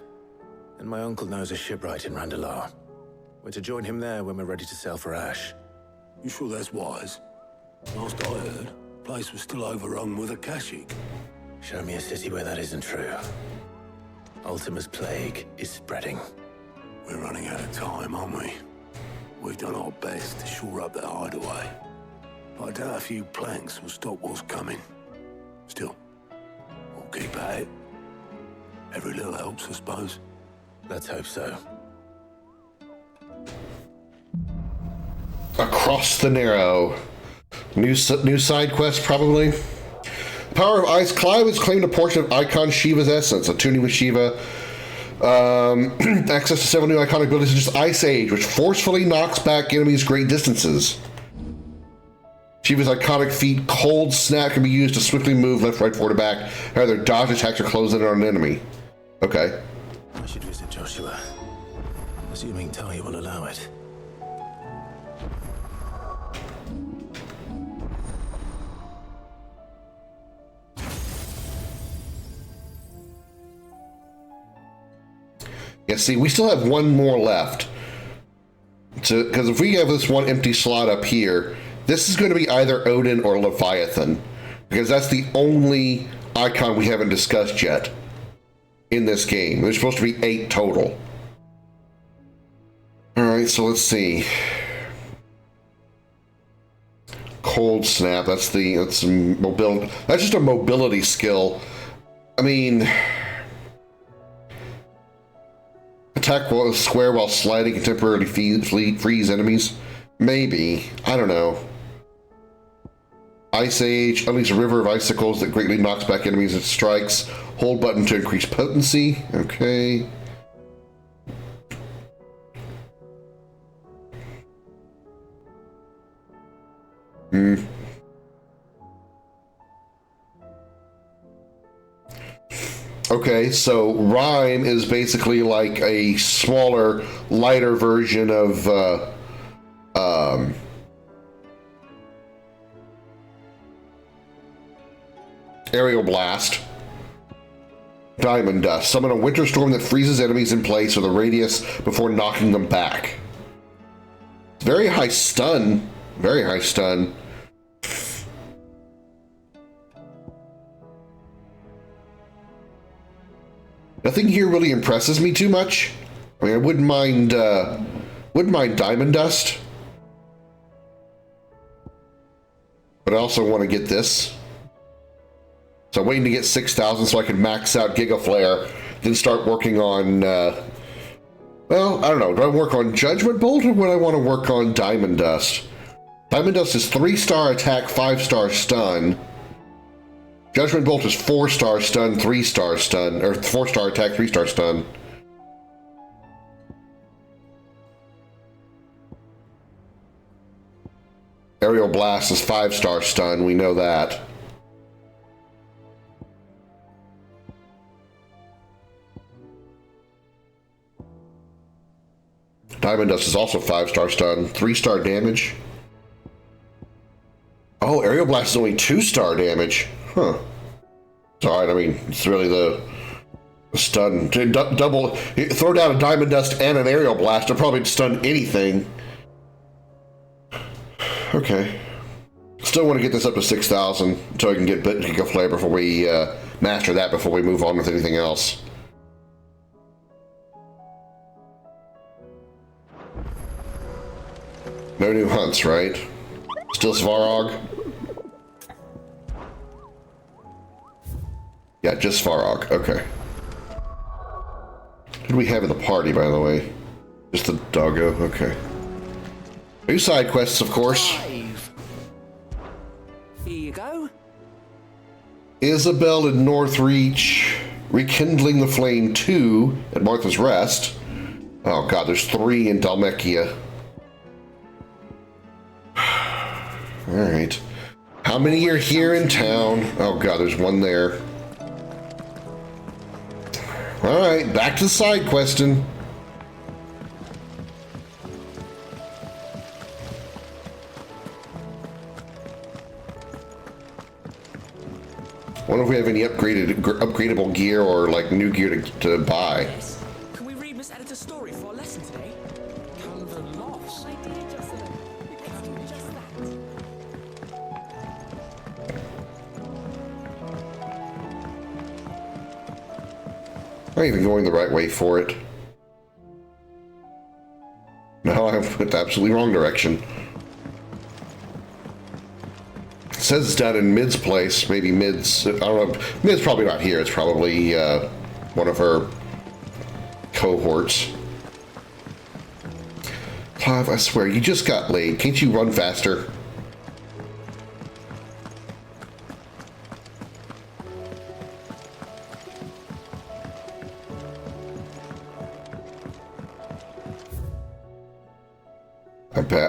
And my uncle knows a shipwright in Randalar. We're to join him there when we're ready to sail for Ash. You sure that's wise? Last I heard, the place was still overrun with Akashic. Show me a city where that isn't true. Ultima's plague is spreading. We're running out of time, aren't we? We've done our best to shore up that hideaway. But I doubt a few planks will stop what's coming. Still, we'll keep at it. Every little helps, I suppose. Let's hope so. Across the Narrow. New side quest, probably. Power of Ice. Clive has claimed a portion of Icon Shiva's essence, attuning with Shiva. Access to several new iconic abilities such as Ice Age, which forcefully knocks back enemies great distances. Shiva's iconic feat, Cold Snap, can be used to swiftly move left, right, forward, or back. Either dodge attacks or close in on an enemy. Okay. I should visit Joshua. Assuming Talia will allow it. Yeah, see, we still have one more left. Because if we have this one empty slot up here, this is going to be either Odin or Leviathan. Because that's the only icon we haven't discussed yet in this game. There's supposed to be 8 total. Alright, so let's see. Cold Snap, that's mobility. That's just a mobility skill. I mean, attack square while sliding can temporarily freeze enemies. Maybe. I don't know. Ice Age, unleash a river of icicles that greatly knocks back enemies and strikes. Hold button to increase potency. Okay. Okay, so Rhyme is basically like a smaller, lighter version of Aerial Blast. Diamond Dust. Summon a winter storm that freezes enemies in place with a radius before knocking them back. Very high stun. Very high stun. Nothing here really impresses me too much. I mean, I wouldn't mind Diamond Dust. But I also want to get this. So I'm waiting to get 6,000 so I can max out Giga Flare, then start working on, well, I don't know. Do I work on Judgment Bolt or would I want to work on Diamond Dust? Diamond Dust is 3-star attack, 5-star stun. Judgment Bolt is 4-star stun, 3-star stun, or 4-star attack, 3-star stun. Aerial Blast is 5-star stun, we know that. Diamond Dust is also 5-star stun, 3-star damage. Oh, Aerial Blast is only 2-star damage. Huh. It's alright, I mean, it's really the stun. Double, throw down a Diamond Dust and an Aerial Blast, it'll probably stun anything. Okay. Still want to get this up to 6,000 so I can get Giga Flare before we master that before we move on with anything else. No new hunts, right? Still Svarog? Yeah, just Svarog. Okay. Who do we have in the party, by the way? Just the doggo? Okay. New side quests, of course. Here you go. Isabel in Northreach. Rekindling the Flame 2 at Martha's Rest. Oh god, there's 3 in Dalmekia. Alright. How many are here in town? Oh god, there's one there. Alright, back to the side questing. Wonder if we have any upgradable gear or like new gear to buy. Can we read Miss Editor's story for our lesson today? Calendar lost. Idea, Jocelyn. You can do just Am I even going the right way for it? No, I went the absolutely wrong direction. It says it's down in Mid's place. Maybe Mid's, I don't know. Mid's probably not here. It's probably one of her cohorts. Clive, I swear, you just got laid. Can't you run faster?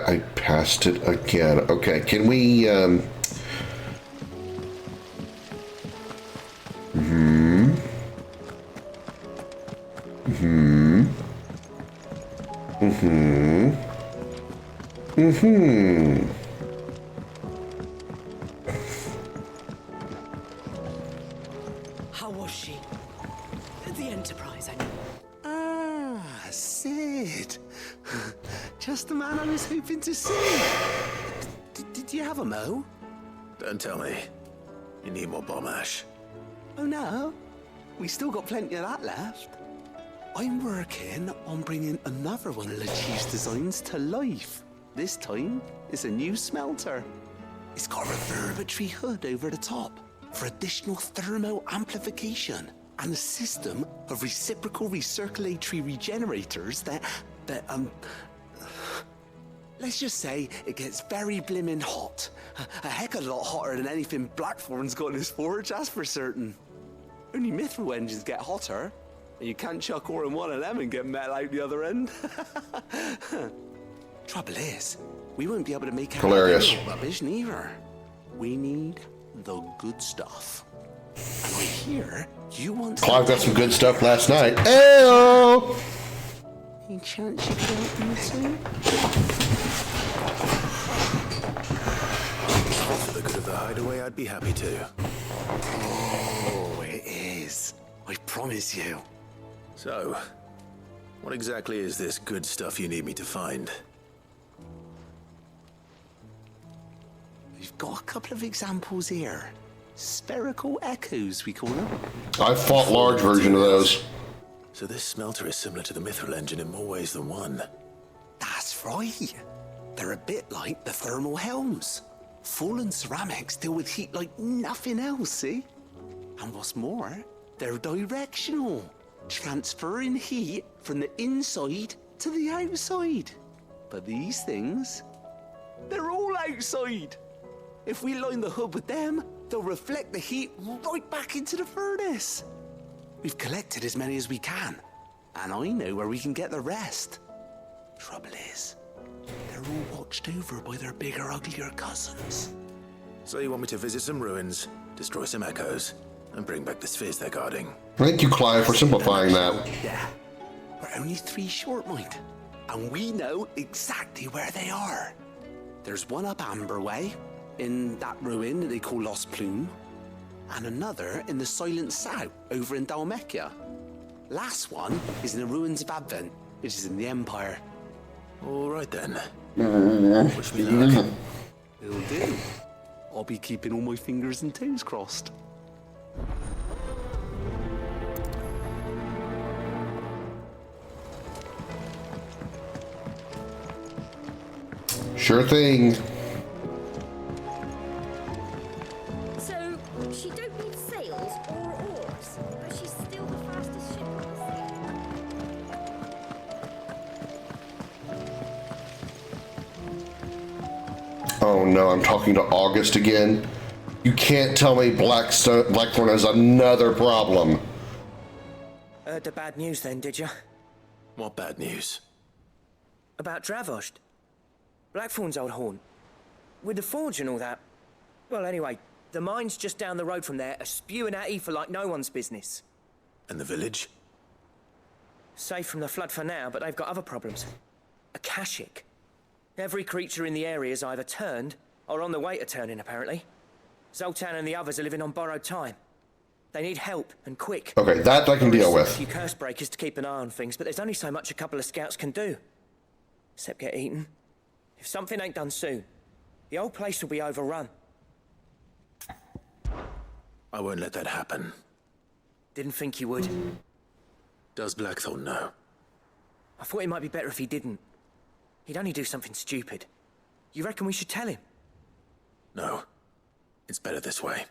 I passed it again. Okay, can we, How was she? The Enterprise, I mean. Ah, Sid. Just the man I was hoping to see. Did you have a mo? Don't tell me. You need more bomb ash. Oh no, we still got plenty of that left. I'm working on bringing another one of the Chief's designs to life. This time, it's a new smelter. It's got a reverberatory hood over the top for additional thermo amplification and a system of reciprocal recirculatory regenerators that let's just say it gets very blimmin' hot. A heck of a lot hotter than anything Blackthorn's got in his forge, that's for certain. Only mithril engines get hotter, and you can't chuck ore in one of them and get metal out the other end. Trouble is, we won't be able to make out Hilarious. rubbish neither. We need the good stuff. And I hear you want Clive got some good stuff last night. Ayo! Any chance you could help me too? For the good of the hideaway, I'd be happy to. Oh, it is. I promise you. So, what exactly is this good stuff you need me to find? We've got a couple of examples here. Spherical echoes, we call them. I've fought large version of those. So this smelter is similar to the mithril engine in more ways than one. That's right. They're a bit like the thermal helms. Fallen ceramics deal with heat like nothing else, see? And what's more, they're directional, transferring heat from the inside to the outside. But these things, they're all outside. If we line the hood with them, they'll reflect the heat right back into the furnace. We've collected as many as we can, and I know where we can get the rest. Trouble is, they're all watched over by their bigger, uglier cousins. So you want me to visit some ruins, destroy some echoes, and bring back the spheres they're guarding? Thank you, Clive, for simplifying that. Yeah, we're only 3 short, mind, and we know exactly where they are. There's one up Amber Way, in that ruin that they call Lost Plume, and another in the Silent South over in Dalmekia. Last one is in the ruins of Advent, which is in the Empire. All right then. Wish me luck. It'll do. I'll be keeping all my fingers and toes crossed. Sure thing. So, she don't need sails or oars, but she's still the fastest ship on the sea. Oh no, I'm talking to August again. You can't tell me Blackthorn has another problem. Heard the bad news then, did you? What bad news? About Dravost. Blackthorn's old haunt. with the forge and all that. Well, anyway, the mines just down the road from there are spewing out ether like no one's business. And the village? Safe from the flood for now, but they've got other problems. Akashic. Every creature in the area is either turned or on the way to turning, apparently. Zoltan and the others are living on borrowed time. They need help, and quick. Okay, that I can deal with. A few curse breakers to keep an eye on things, but there's only so much a couple of scouts can do. Except get eaten. If something ain't done soon, the whole place will be overrun. I won't let that happen. Didn't think you would. Does Blackthorn know? I thought it might be better if he didn't. He'd only do something stupid. You reckon we should tell him? No. It's better this way.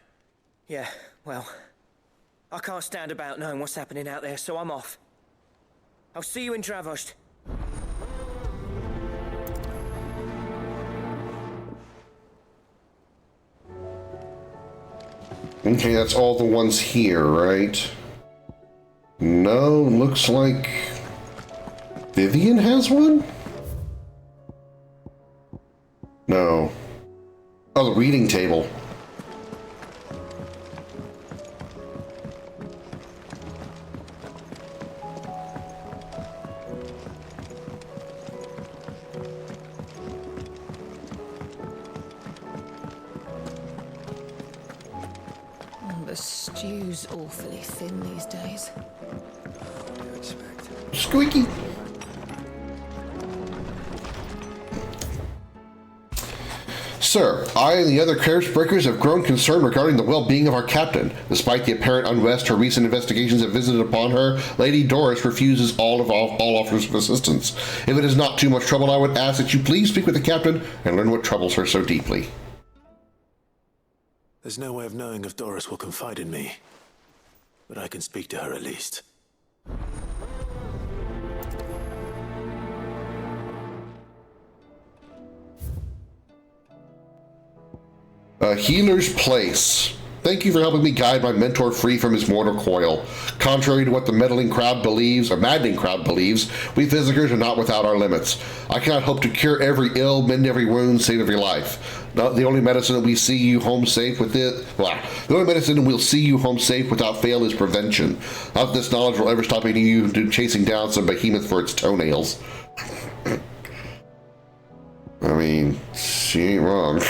Yeah, well, I can't stand about knowing what's happening out there, so I'm off. I'll see you in Dravost. Okay, that's all the ones here, right? No, looks like Vivian has one? No. Oh, the reading table. The stew's awfully thin these days. Squeaky. Sir, I and the other curse breakers have grown concerned regarding the well-being of our captain. Despite the apparent unrest her recent investigations have visited upon her, Lady Doris refuses all offers of assistance. If it is not too much trouble, I would ask that you please speak with the captain and learn what troubles her so deeply. There's no way of knowing if Doris will confide in me. But I can speak to her at least. Healer's Place. Thank you for helping me guide my mentor free from his mortal coil. Contrary to what the maddening crowd believes, we visitors are not without our limits. I cannot hope to cure every ill, mend every wound, save every life. The only medicine that we see you home safe with it. The only medicine we'll see you home safe without fail is prevention. Not that this knowledge will ever stop any of you from chasing down some behemoth for its toenails. I mean, she ain't wrong.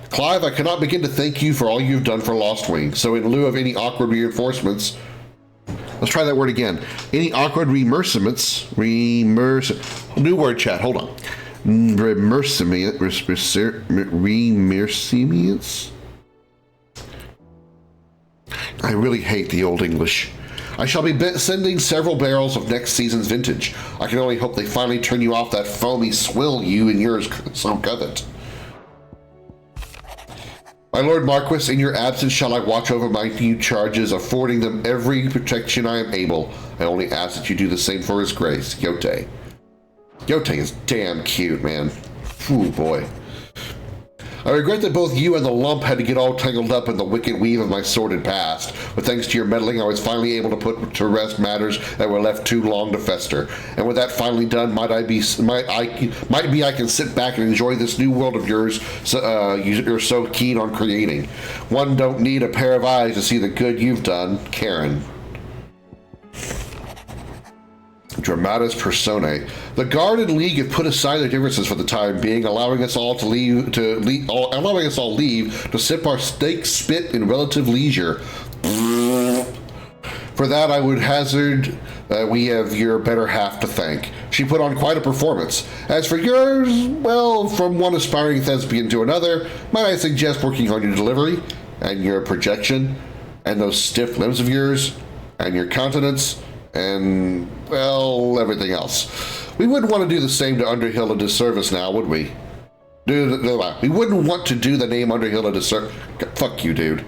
Clive, I cannot begin to thank you for all you've done for Lost Wing. So in lieu of any awkward reinforcements, let's try that word again. Any awkward remerciments, new word chat, hold on. Remerciments? I really hate the Old English. I shall be sending several barrels of next season's vintage. I can only hope they finally turn you off that foamy swill you and yours so covet. My Lord Marquis, in your absence shall I watch over my new charges, affording them every protection I am able. I only ask that you do the same for His Grace, Yote. Yote is damn cute, man. Ooh, boy. I regret that both you and the lump had to get all tangled up in the wicked weave of my sordid past, but thanks to your meddling, I was finally able to put to rest matters that were left too long to fester. And with that finally done, might be I can sit back and enjoy this new world of yours you're so keen on creating. One don't need a pair of eyes to see the good you've done, Karen. Dramatis Personae. The Guard and League have put aside their differences for the time being, allowing us all leave to sip our steak spit in relative leisure. For that, I would hazard we have your better half to thank. She put on quite a performance. As for yours, well, from one aspiring thespian to another, might I suggest working on your delivery and your projection and those stiff limbs of yours and your countenance and, well, everything else. We wouldn't want to do the same to Underhill a disservice now, would we? We wouldn't want to do the name Underhill a disservice. Fuck you, dude.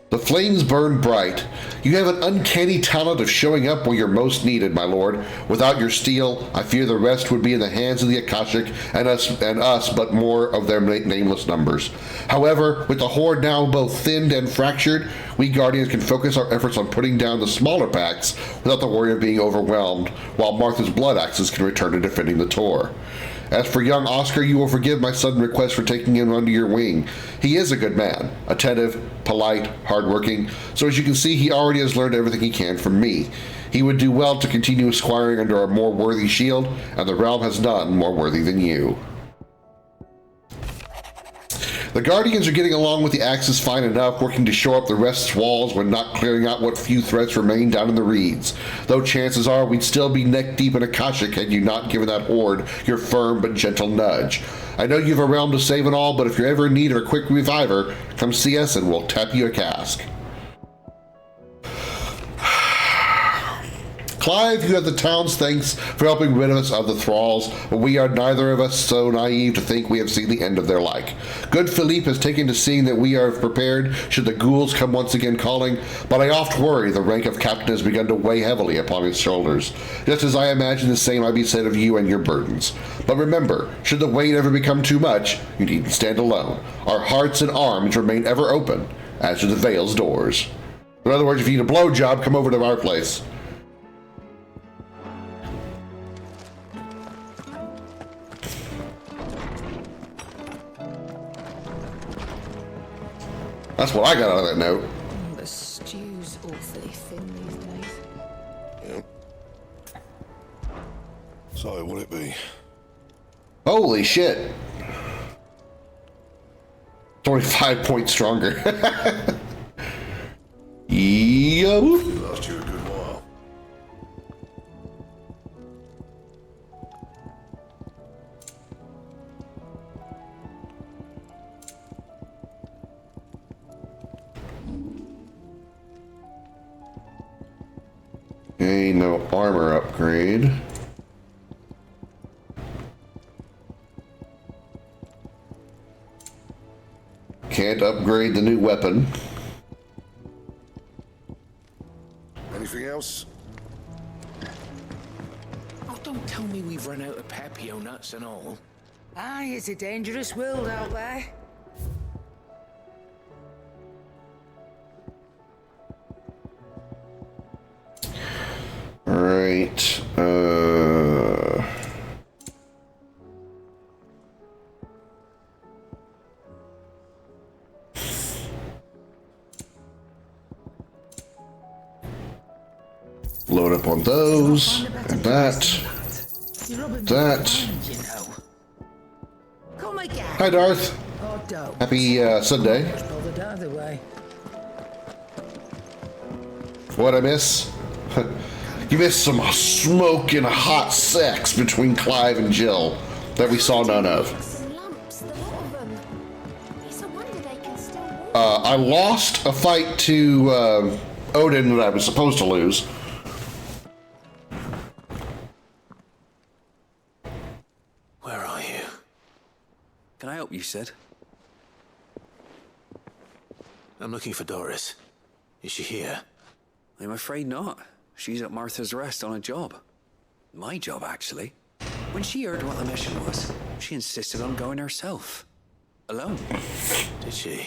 The flames burn bright. You have an uncanny talent of showing up where you're most needed, my lord. Without your steel, I fear the rest would be in the hands of the Akashic and us, but more of their nameless numbers. However, with the horde now both thinned and fractured, we Guardians can focus our efforts on putting down the smaller packs without the worry of being overwhelmed, while Martha's blood axes can return to defending the Tor. As for young Oscar, you will forgive my sudden request for taking him under your wing. He is a good man, attentive, polite, hardworking, so as you can see, he already has learned everything he can from me. He would do well to continue squiring under a more worthy shield, and the realm has none more worthy than you. The Guardians are getting along with the Axis fine enough, working to shore up the rest's walls when not clearing out what few threats remain down in the reeds. Though chances are we'd still be neck deep in Akashic had you not given that horde your firm but gentle nudge. I know you've a realm to save and all, but if you're ever in need of a quick reviver, come see us and we'll tap you a cask. Clive, you have the town's thanks for helping rid us of the thralls, but we are neither of us so naive to think we have seen the end of their like. Good Philippe has taken to seeing that we are prepared should the ghouls come once again calling, but I oft worry the rank of captain has begun to weigh heavily upon his shoulders, just as I imagine the same might be said of you and your burdens. But remember, should the weight ever become too much, you needn't stand alone. Our hearts and arms remain ever open, as do the Vale's doors. In other words, if you need a blowjob, come over to our place. That's what I got out of that note. The stew's awfully thin these days. Yep. So, what it be? Holy shit. It's only 5 points stronger. Yo. Lost you a good while. Okay, no armor upgrade. Can't upgrade the new weapon. Anything else? Oh, don't tell me we've run out of papio nuts and all. Aye, it's a dangerous world out there. Alright, load up on those, and that. Hi, Darth. Happy Sunday. What I miss? You missed some smoking hot sex between Clive and Jill that we saw none of. I lost a fight to Odin that I was supposed to lose. Where are you? Can I help you, Sid? I'm looking for Doris. Is she here? I'm afraid not. She's at Martha's Rest on a job. My job, actually. When she heard what the mission was, she insisted on going herself. Alone. Did she?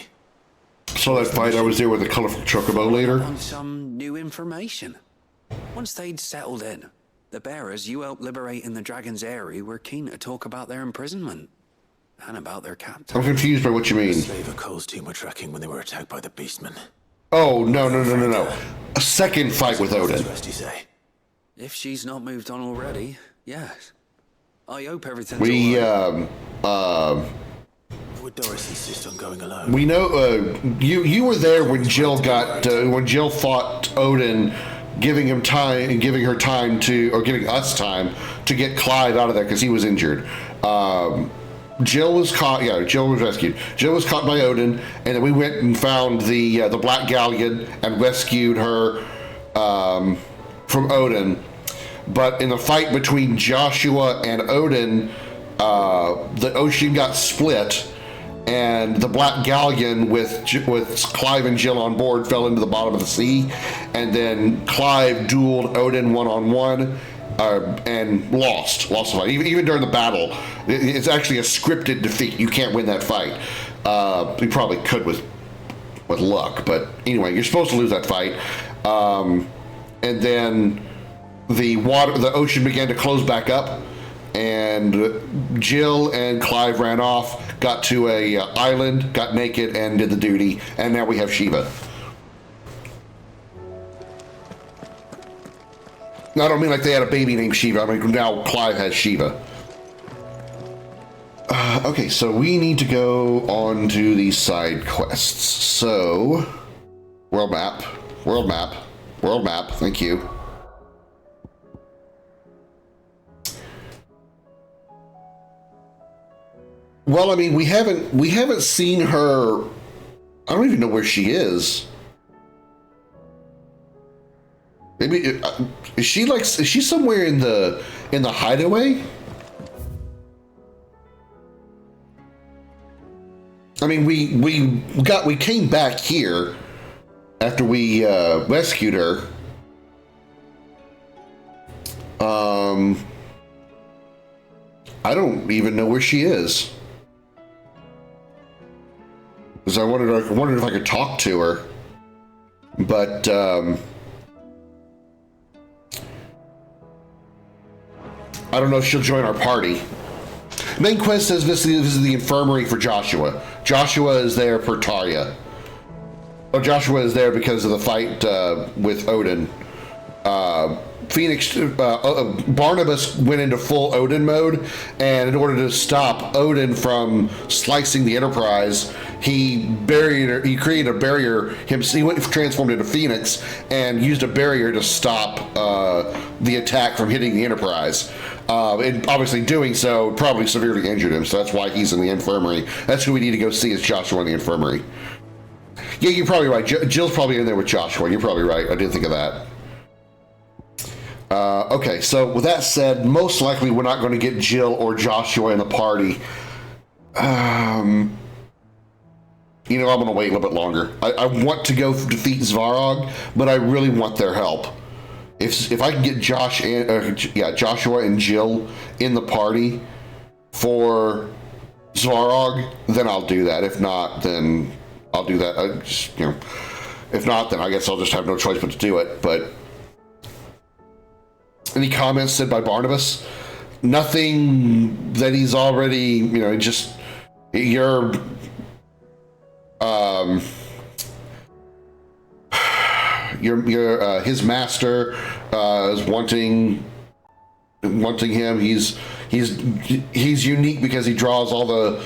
So that fight I was there with the colorful chocobo later. On some new information. Once they'd settled in, the bearers you helped liberate in the Dragon's Eyrie were keen to talk about their imprisonment. And about their captain. I'm confused by what you mean. The Slaver Cole's team were tracking when they were attacked by the Beastmen. Oh, no. A second fight with Odin. If she's not moved on already, yes. I hope everything's We, Would Doris insist on going alone? we know, you were there when Jill got, when Jill fought Odin, giving him time, and giving her time to, or giving us time to get Clive out of there because he was injured. Jill was caught. Yeah, Jill was rescued. Jill was caught by Odin, and then we went and found the Black Galleon and rescued her from Odin. But in the fight between Joshua and Odin, the ocean got split, and the Black Galleon with Clive and Jill on board fell into the bottom of the sea, and then Clive dueled Odin one-on-one and lost the fight. Even during the battle, it's actually a scripted defeat. You can't win that fight. You probably could with luck, but anyway, you're supposed to lose that fight. And then the ocean began to close back up, and Jill and Clive ran off, got to a island, got naked, and did the duty, and now we have Shiva. I don't mean like they had a baby named Shiva. I mean now Clive has Shiva. Okay, so we need to go on to the side quests. So, world map, thank you. Well, I mean, we haven't seen her. I don't even know where she is. Maybe is she somewhere in the hideaway? I mean, we came back here after we rescued her. I don't even know where she is. Because I wondered if I could talk to her, but I don't know if she'll join our party. Main quest says this is the infirmary for Joshua. Joshua is there per Tarya. Oh, Joshua is there because of the fight with Odin. Barnabas went into full Odin mode, and in order to stop Odin from slicing the Enterprise, he created a barrier. He went transformed into Phoenix and used a barrier to stop the attack from hitting the Enterprise. And obviously doing so probably severely injured him, so that's why he's in the infirmary. That's who we need to go see, is Joshua in the infirmary. Yeah, you're probably right. Jill's probably in there with Joshua. You're probably right. I didn't think of that. Okay, so with that said, most likely we're not going to get Jill or Joshua in the party. You know, I'm going to wait a little bit longer. I want to go defeat Svarog, but I really want their help. If I can get Joshua and Jill in the party for Svarog, then I'll do that. If not, then I'll do that. If not, then I guess I'll just have no choice but to do it. But any comments said by Barnabas? Nothing that he's already, just his master is wanting him. He's unique because he draws all the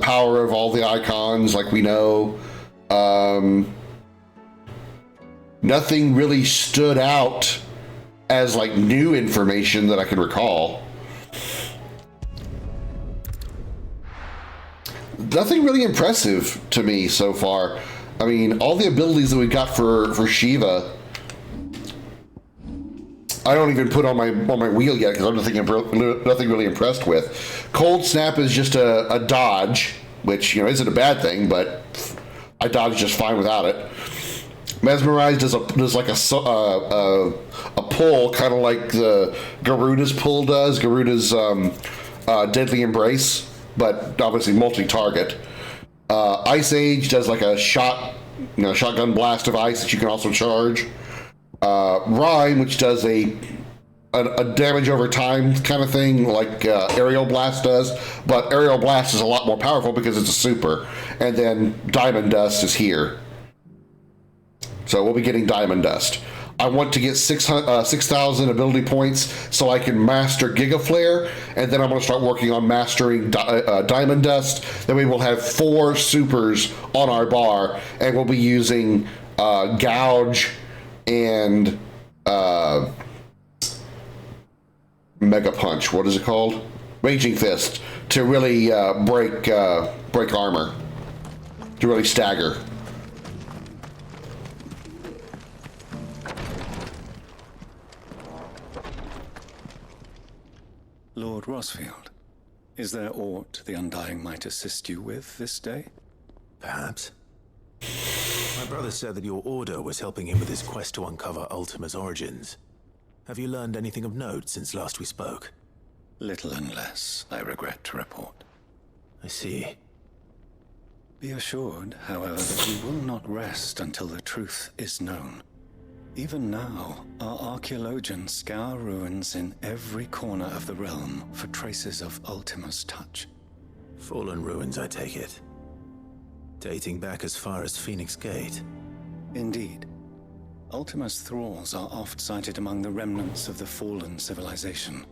power of all the icons, like we know. Nothing really stood out as like new information that I can recall. Nothing really impressive to me so far. I mean, all the abilities that we got for Shiva, I don't even put on my wheel yet because I'm nothing really impressed with. Cold Snap is just a dodge, which isn't a bad thing, but I dodge just fine without it. Mesmerize does like a pull, kind of like the Garuda's pull does. Garuda's Deadly Embrace, but obviously multi-target. Ice Age does like a shotgun blast of ice that you can also charge. Rhyme, which does a damage over time kind of thing, like Aerial Blast does, but Aerial Blast is a lot more powerful because it's a super. And then Diamond Dust is here. So we'll be getting Diamond Dust. I want to get 6,000 ability points so I can master Giga Flare, and then I'm going to start working on mastering Diamond Dust. Then we will have 4 supers on our bar, and we'll be using Gouge and Mega Punch. What is it called? Raging Fist, to really break armor, to really stagger. Lord Rosfield, Is there aught the Undying might assist you with this day? Perhaps. My brother said that your order was helping him with his quest to uncover Ultima's origins. Have you learned anything of note since last we spoke? Little and less, I regret to report. I see. Be assured, however, that we will not rest until the truth is known. Even now, our archaeologians scour ruins in every corner of the realm for traces of Ultima's touch. Fallen ruins, I take it. Dating back as far as Phoenix Gate. Indeed. Ultima's thralls are oft sighted among the remnants of the fallen civilization,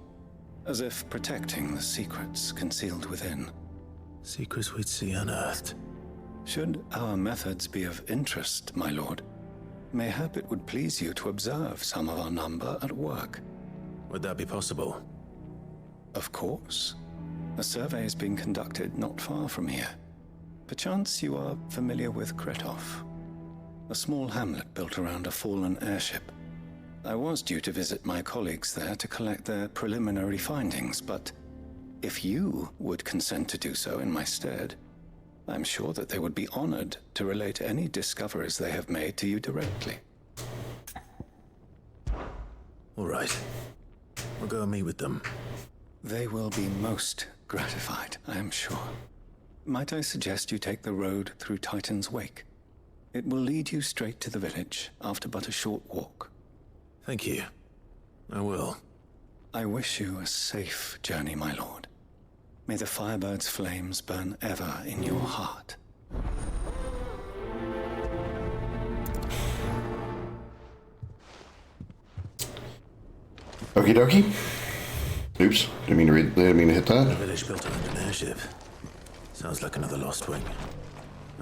as if protecting the secrets concealed within. Secrets we'd see unearthed. Should our methods be of interest, my lord, mayhap it would please you to observe some of our number at work. Would that be possible? Of course. A survey is being conducted not far from here. Perchance you are familiar with Kretov, a small hamlet built around a fallen airship. I was due to visit my colleagues there to collect their preliminary findings, but if you would consent to do so in my stead, I'm sure that they would be honored to relate any discoveries they have made to you directly. All right. We'll go and meet with them. They will be most gratified, I am sure. Might I suggest you take the road through Titan's Wake? It will lead you straight to the village after but a short walk. Thank you. I will. I wish you a safe journey, my lord. May the Firebird's flames burn ever in your heart. Okie dokie. Oops, didn't mean to hit that. The village built around an airship. Sounds like another lost wing.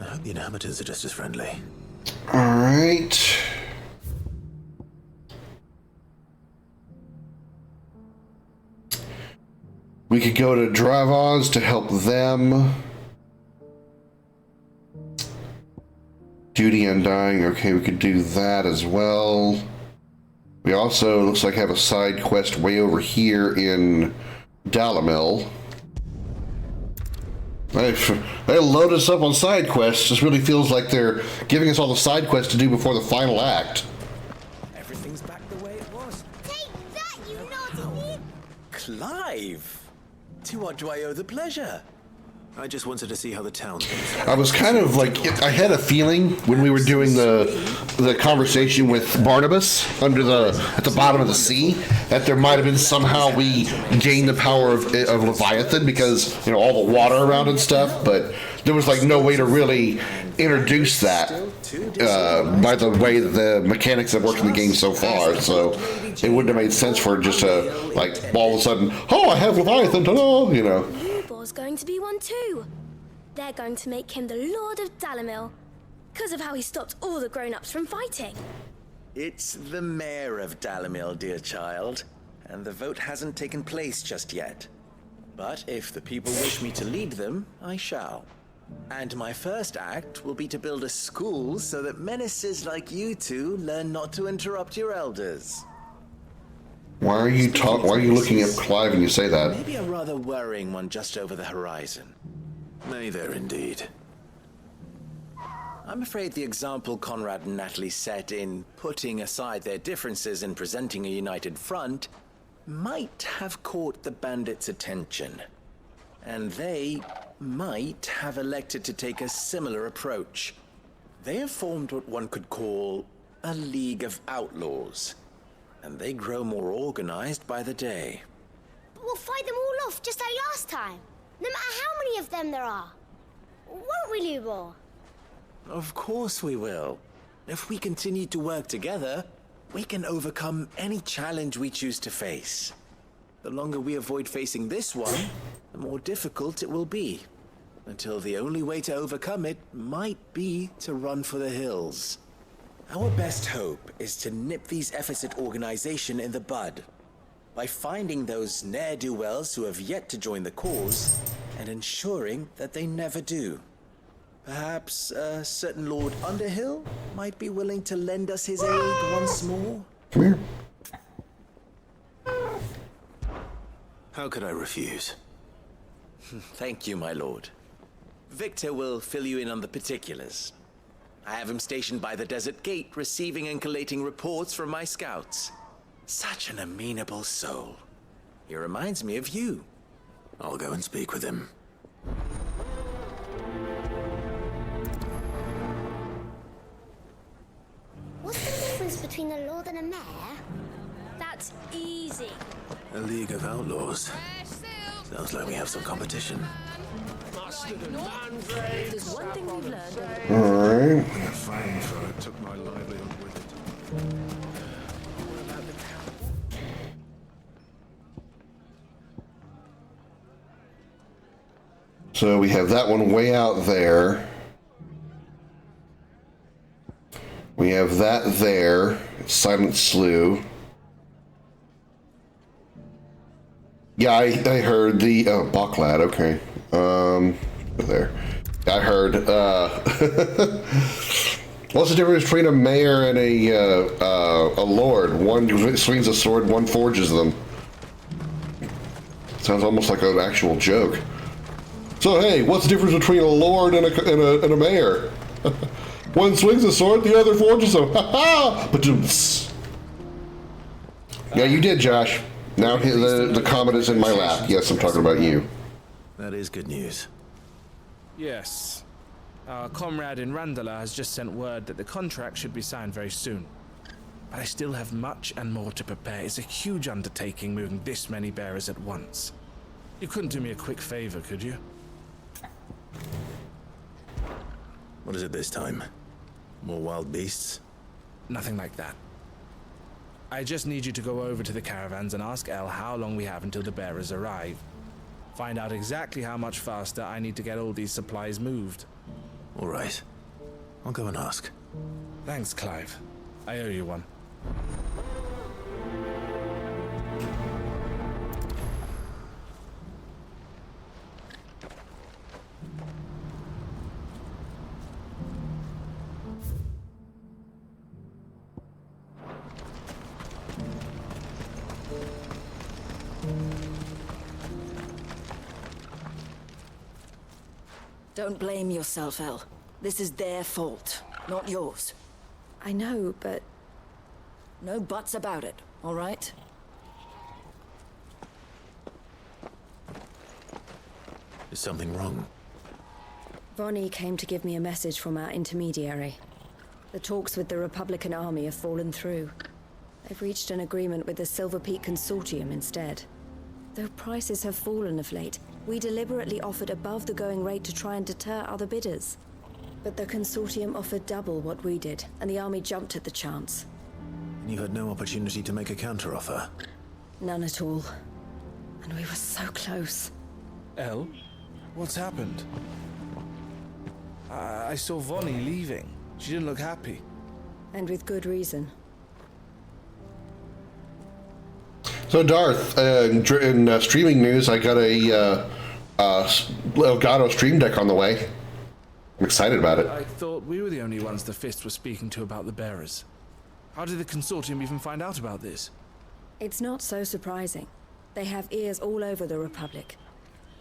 I hope the inhabitants are just as friendly. Alright. We could go to Dravos to help them. Duty Undying. Okay, we could do that as well. We also, looks like, have a side quest way over here in Dalamel. They load us up on side quests. Just really feels like they're giving us all the side quests to do before the final act. Everything's back the way it was. Take that, you naughty! Clive! To what do I owe the pleasure? I just wanted to see how the town's going. I was kind of like, I had a feeling when we were doing the conversation with Barnabas at the bottom of the sea that there might have been somehow we gained the power of Leviathan because, you know, all the water around and stuff, but there was like no way to really introduce that by the way the mechanics have worked in the game so far, so it wouldn't have made sense for just to, like, all of a sudden, oh, I have Leviathan, ta-da, you know. Lubor's going to be one too. They're going to make him the Lord of Dalamil, because of how he stopped all the grown-ups from fighting. It's the mayor of Dalamil, dear child, and the vote hasn't taken place just yet. But if the people wish me to lead them, I shall. And my first act will be to build a school so that menaces like you two learn not to interrupt your elders. Why are you looking at Clive when you say that? Maybe a rather worrying one just over the horizon. May there indeed. I'm afraid the example Conrad and Natalie set in putting aside their differences and presenting a united front might have caught the bandits' attention. And they might have elected to take a similar approach. They have formed what one could call a League of Outlaws, and they grow more organized by the day. But we'll fight them all off just like last time, no matter how many of them there are. Won't we, Lubor? Of course we will. If we continue to work together, we can overcome any challenge we choose to face. The longer we avoid facing this one, the more difficult it will be. Until the only way to overcome it might be to run for the hills. Our best hope is to nip these efforts at organization in the bud by finding those ne'er-do-wells who have yet to join the cause and ensuring that they never do. Perhaps a certain Lord Underhill might be willing to lend us his aid once more? Come here. How could I refuse? Thank you, my lord. Victor will fill you in on the particulars. I have him stationed by the desert gate, receiving and collating reports from my scouts. Such an amenable soul. He reminds me of you. I'll go and speak with him. What's the difference between a lord and a mayor? That's easy. A League of Outlaws. Sounds like we have some competition. There's one thing we've learned. Alright. The fame for it took my livelihood with it. So we have that one way out there. We have that there. Silent Slough. Yeah, I heard the Backlad, okay. There. I heard what's the difference between a mayor and a lord? One swings a sword, one forges them. Sounds almost like an actual joke. So hey, what's the difference between a lord and a mayor? One swings a sword, the other forges them. Ha ha! Ba-doom-ts. Yeah, you did, Josh. Now the comet is in my lap. Yes, I'm talking about you. That is good news. Yes. Our comrade in Randala has just sent word that the contract should be signed very soon. But I still have much and more to prepare. It's a huge undertaking moving this many bearers at once. You couldn't do me a quick favor, could you? What is it this time? More wild beasts? Nothing like that. I just need you to go over to the caravans and ask El how long we have until the bearers arrive. Find out exactly how much faster I need to get all these supplies moved. All right. I'll go and ask. Thanks, Clive. I owe you one. Don't blame yourself, El. This is their fault, not yours. I know, but... No buts about it, all right? Is something wrong? Vonnie came to give me a message from our intermediary. The talks with the Republican army have fallen through. They've reached an agreement with the Silver Peak Consortium instead. Though prices have fallen of late, we deliberately offered above the going rate to try and deter other bidders. But the Consortium offered double what we did, and the army jumped at the chance. And you had no opportunity to make a counteroffer? None at all. And we were so close. El? What's happened? I saw Vonnie leaving. She didn't look happy. And with good reason. So Darth, in streaming news, I got a Elgato Stream Deck on the way. I'm excited about it. I thought we were the only ones the Fist was speaking to about the bearers. How did the Consortium even find out about this? It's not so surprising. They have ears all over the Republic.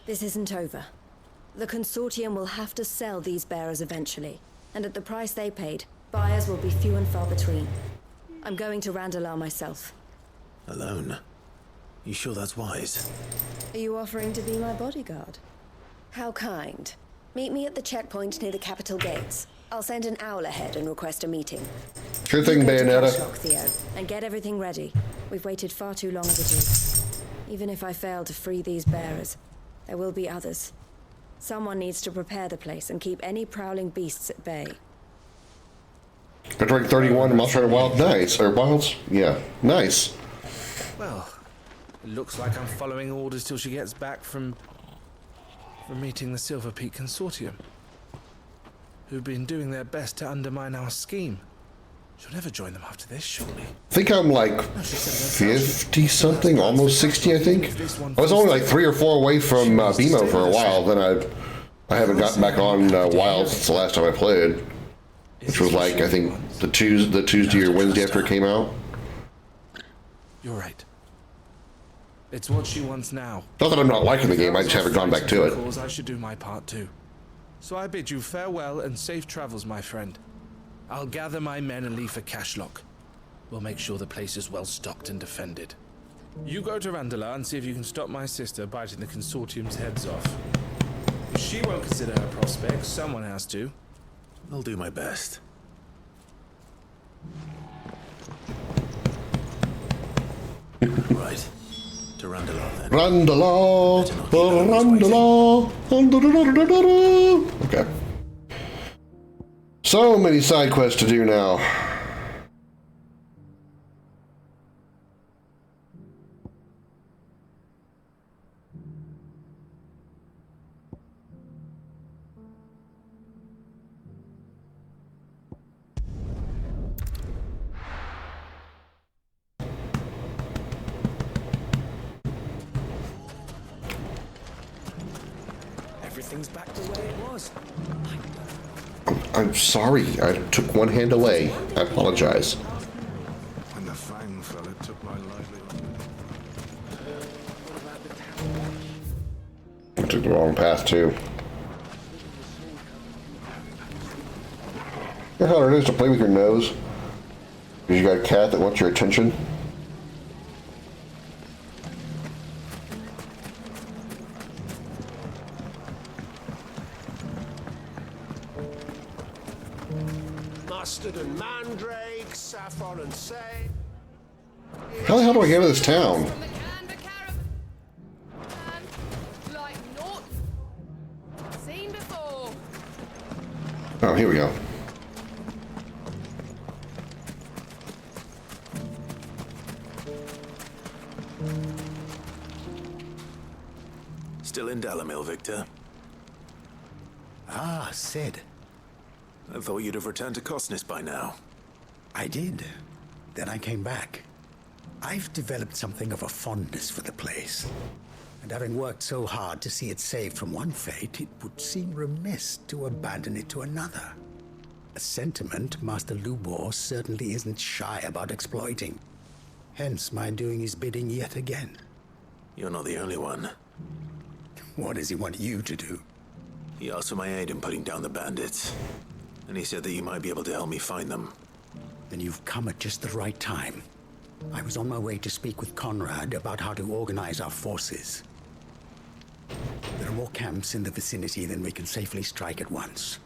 This isn't over. The Consortium will have to sell these bearers eventually, and at the price they paid, buyers will be few and far between. I'm going to Randalar myself. Alone? You sure that's wise? Are you offering to be my bodyguard? How kind. Meet me at the checkpoint near the capital gates. I'll send an owl ahead and request a meeting. Sure thing, Bayonetta. Lock, Theo, and get everything ready. We've waited far too long as it is. Even if I fail to free these bearers, there will be others. Someone needs to prepare the place and keep any prowling beasts at bay. I drank 31 Monster Wild Nights, or Wilds? Yeah, nice. Well, it looks like I'm following orders till she gets back from meeting the Silver Peak Consortium, who've been doing their best to undermine our scheme. She'll never join them after this, surely. I think I'm like 50-something, almost 60, I think. I was only like 3 or 4 away from BMO for a while, then I haven't gotten back on Wild since the last time I played, which was like, I think, the Tuesday or Wednesday after it came out. You're right. It's what she wants now. Not that I'm not liking the game, I just haven't gone back to it. I should do my part too. So I bid you farewell and safe travels, my friend. I'll gather my men and leave for Cashlock. We'll make sure the place is well stocked and defended. You go to Randala and see if you can stop my sister biting the consortium's heads off. If she won't consider her prospects, someone has to. I'll do my best. Right. To Randala then. Randala. Okay. So many side quests to do now. Everything's back to where it was. I'm sorry, I took one hand away. I apologize. When the fang fell, it took my livelihood. I took the wrong path too. You know how hard it is to play with your nose? Because you got a cat that wants your attention? Mustard and mandrake, saffron and sage. How the hell do I get out of this town? Like naught seen before. Oh, here we go. Still in Dalamil, Victor? Ah, Sid. I thought you'd have returned to Cosnis by now. I did. Then I came back. I've developed something of a fondness for the place. And having worked so hard to see it saved from one fate, it would seem remiss to abandon it to another. A sentiment Master Lubor certainly isn't shy about exploiting. Hence my doing his bidding yet again. You're not the only one. What does he want you to do? He asked for my aid in putting down the bandits. And he said that you might be able to help me find them. Then you've come at just the right time. I was on my way to speak with Conrad about how to organize our forces. There are more camps in the vicinity than we can safely strike at once.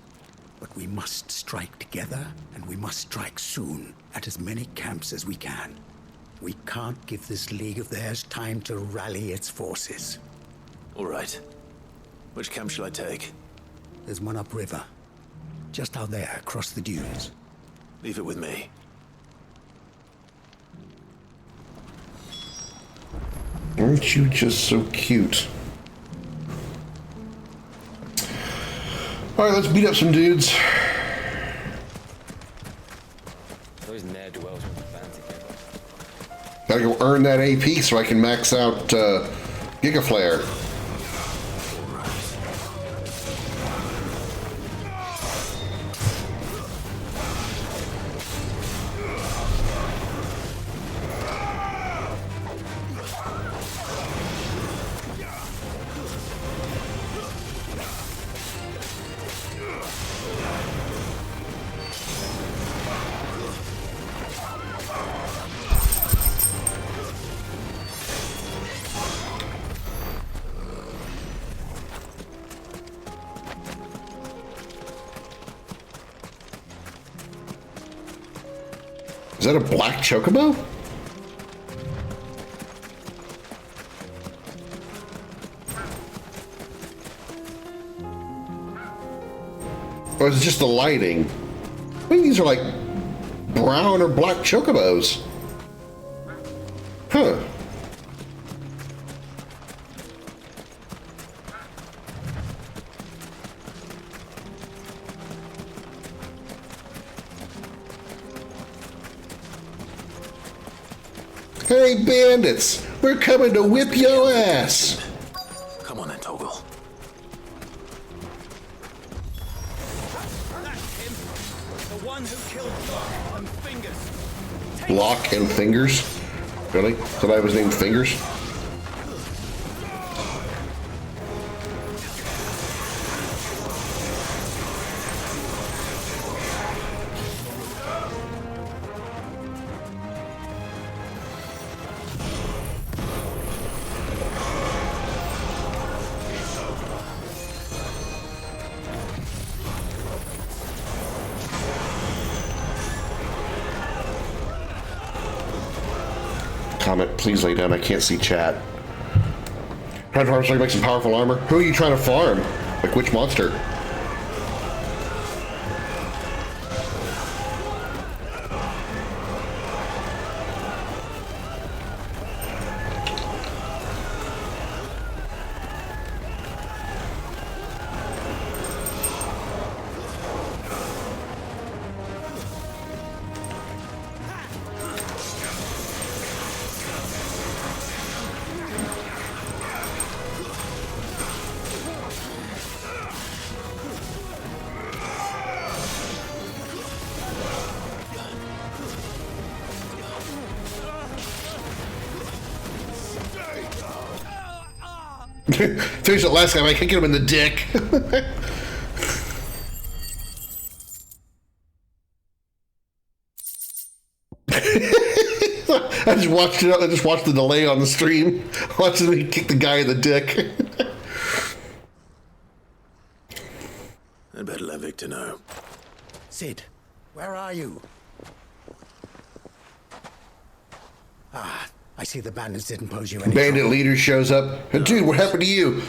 But we must strike together, and we must strike soon at as many camps as we can. We can't give this league of theirs time to rally its forces. All right. Which camp shall I take? There's one upriver. Just out there, across the dunes. Leave it with me. Aren't you just so cute? Alright, let's beat up some dudes. Those ne'er-do-wells with the fancy people. Gotta go earn that AP so I can max out Giga Flare. Is that a black chocobo? Or is it just the lighting? I think these are like brown or black chocobos. Huh. Hey, bandits! We're coming to whip your ass! Come on then, Toggle. The one who killed Block and Fingers. Block and Fingers? Really? Somebody was named Fingers? comment. Please lay down. I can't see chat. Trying to farm so I can make some powerful armor. Who are you trying to farm? Like which monster? Finished it last time. I kicked him in the dick. I just watched it. I just watched the delay on the stream. Watching me kick the guy in the dick. I better let Victor know. Sid, where are you? Ah, I see the bandits didn't pose you any Bandit trouble. leader shows up. Dude, what happened to you?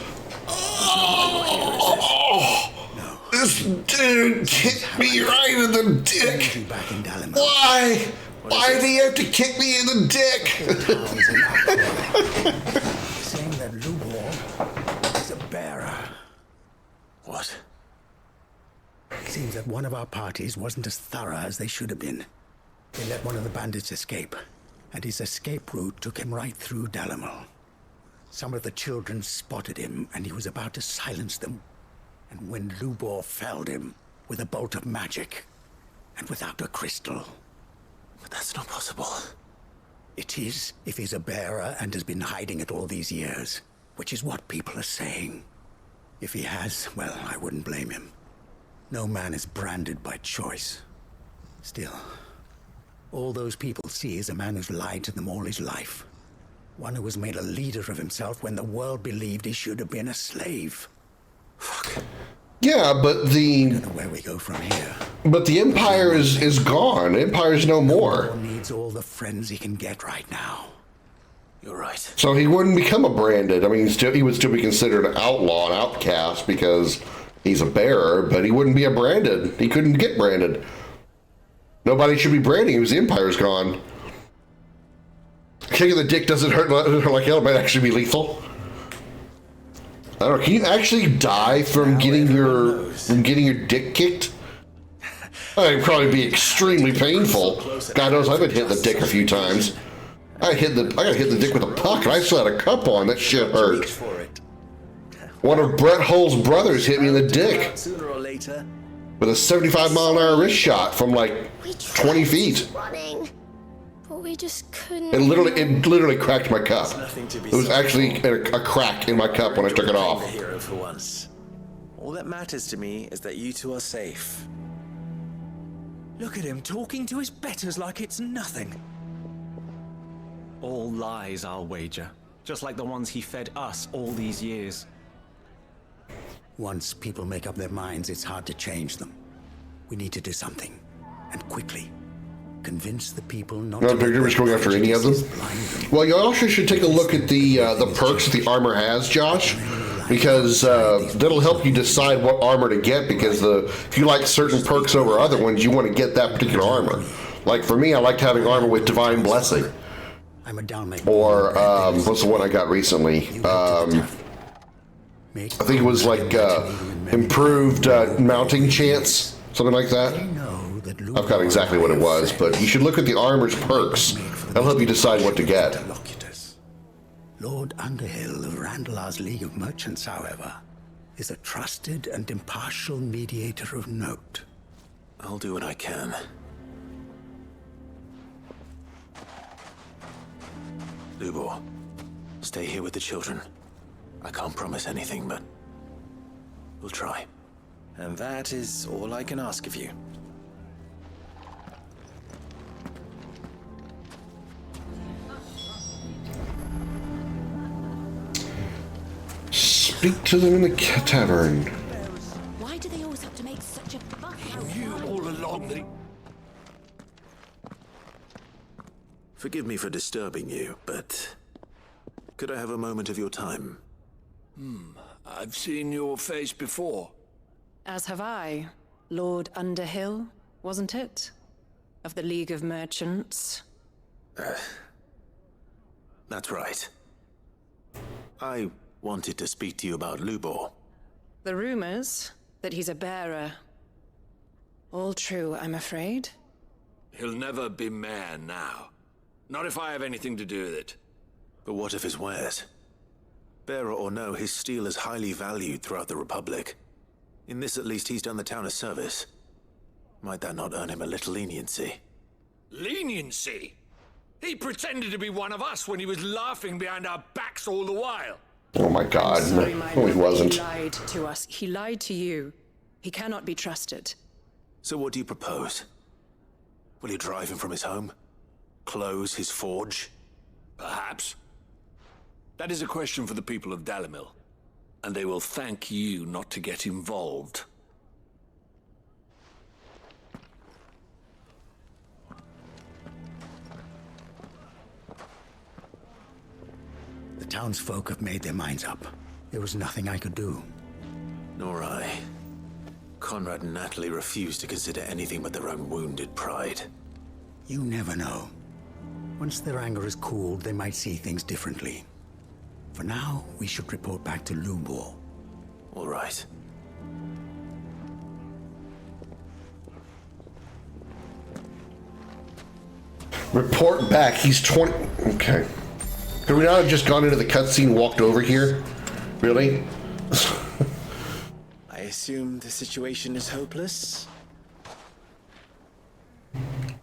This dude kicked me right in the dick. Why? Why do you have to kick me in the dick? Saying that Lubor is a bearer. What? Seems that one of our parties wasn't as thorough as they should have been. They let one of the bandits escape, and his escape route took him right through Dalamil. Some of the children spotted him, and he was about to silence them. And when Lubor felled him with a bolt of magic, and without a crystal. But that's not possible. It is, if he's a bearer and has been hiding it all these years, which is what people are saying. If he has, well, I wouldn't blame him. No man is branded by choice. Still, all those people see is a man who's lied to them all his life. One who has made a leader of himself when the world believed he should have been a slave. Fuck. Yeah, but the... I don't know where we go from here. But the Empire is gone. Empire's no more. He needs all the friends he can get right now. You're right. So he wouldn't become a branded. I mean, he would still be considered an outlaw, an outcast, because he's a bearer, but he wouldn't be a branded. He couldn't get branded. Nobody should be branding him because the Empire's gone. Kicking the dick doesn't hurt like hell. It might actually be lethal. I don't know. Can you actually die from getting your dick kicked? It'd probably be extremely painful. God knows I've been hit in the dick a few times. I got hit the dick with a puck, and I still had a cup on. That shit hurt. One of Brett Hull's brothers hit me in the dick Sooner or later. with a 75-mile-an-hour wrist shot from like 20 feet. Running, but we just couldn't. It literally cracked my cup. It was actually a crack in my cup when I took it off. The hero for once. All that matters to me is that you two are safe. Look at him talking to his betters like it's nothing. All lies, I'll wager. Just like the ones he fed us all these years. Once people make up their minds, it's hard to change them. We need to do something, and quickly. Convince the people not No, to they're just going after any of them. Well, you also should take a look at the perks that the armor has, Josh, because that'll help you decide what armor to get. Because if you like certain perks over other ones, you want to get that particular armor. Like for me, I liked having armor with Divine Blessing. Or what's the one I got recently? I think it was like improved mounting chance, something like that. I forgot exactly what it was, but you should look at the armor's perks. That'll help you decide what to get. Lord Underhill of Randalar's League of Merchants, however, is a trusted and impartial mediator of note. I'll do what I can. Lubor, stay here with the children. I can't promise anything, but we'll try. And that is all I can ask of you. Speak to them in the tavern. Why do they always have to make such a fuss? You all along the... Forgive Forgive me for disturbing you, but could I have a moment of your time? I've seen your face before. As have I. Lord Underhill, wasn't it? Of the League of Merchants. That's right. I wanted to speak to you about Lubor. The rumors that he's a bearer. All true, I'm afraid. He'll never be mayor now. Not if I have anything to do with it. But what of his wares? Bearer or no, his steel is highly valued throughout the Republic. In this at least, he's done the town a service. Might that not earn him a little leniency? Leniency? He pretended to be one of us when he was laughing behind our backs all the while. Oh my God, Sorry, no, my he lord, wasn't. He lied to us. He lied to you. He cannot be trusted. So what do you propose? Will you drive him from his home? Close his forge? Perhaps. That is a question for the people of Dalimil. And they will thank you not to get involved. The townsfolk have made their minds up. There was nothing I could do. Nor I. Conrad and Natalie refused to consider anything but their own wounded pride. You never know. Once their anger is cooled, they might see things differently. For now, we should report back to Lubor. All right. Report back. He's 20. Okay. Could we not have just gone into the cutscene, walked over here? Really? I assume the situation is hopeless?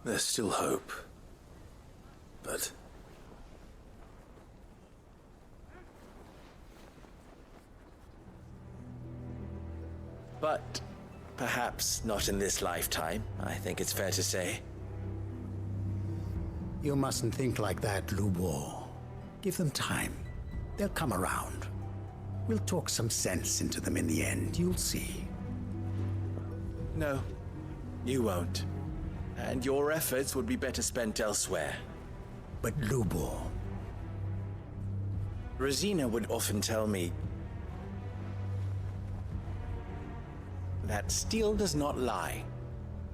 There's still hope. But... But perhaps not in this lifetime, I think it's fair to say. You mustn't think like that, Lubor. Give them time. They'll come around. We'll talk some sense into them in the end, you'll see. No, you won't. And your efforts would be better spent elsewhere. But Lubor... Rosina would often tell me that steel does not lie,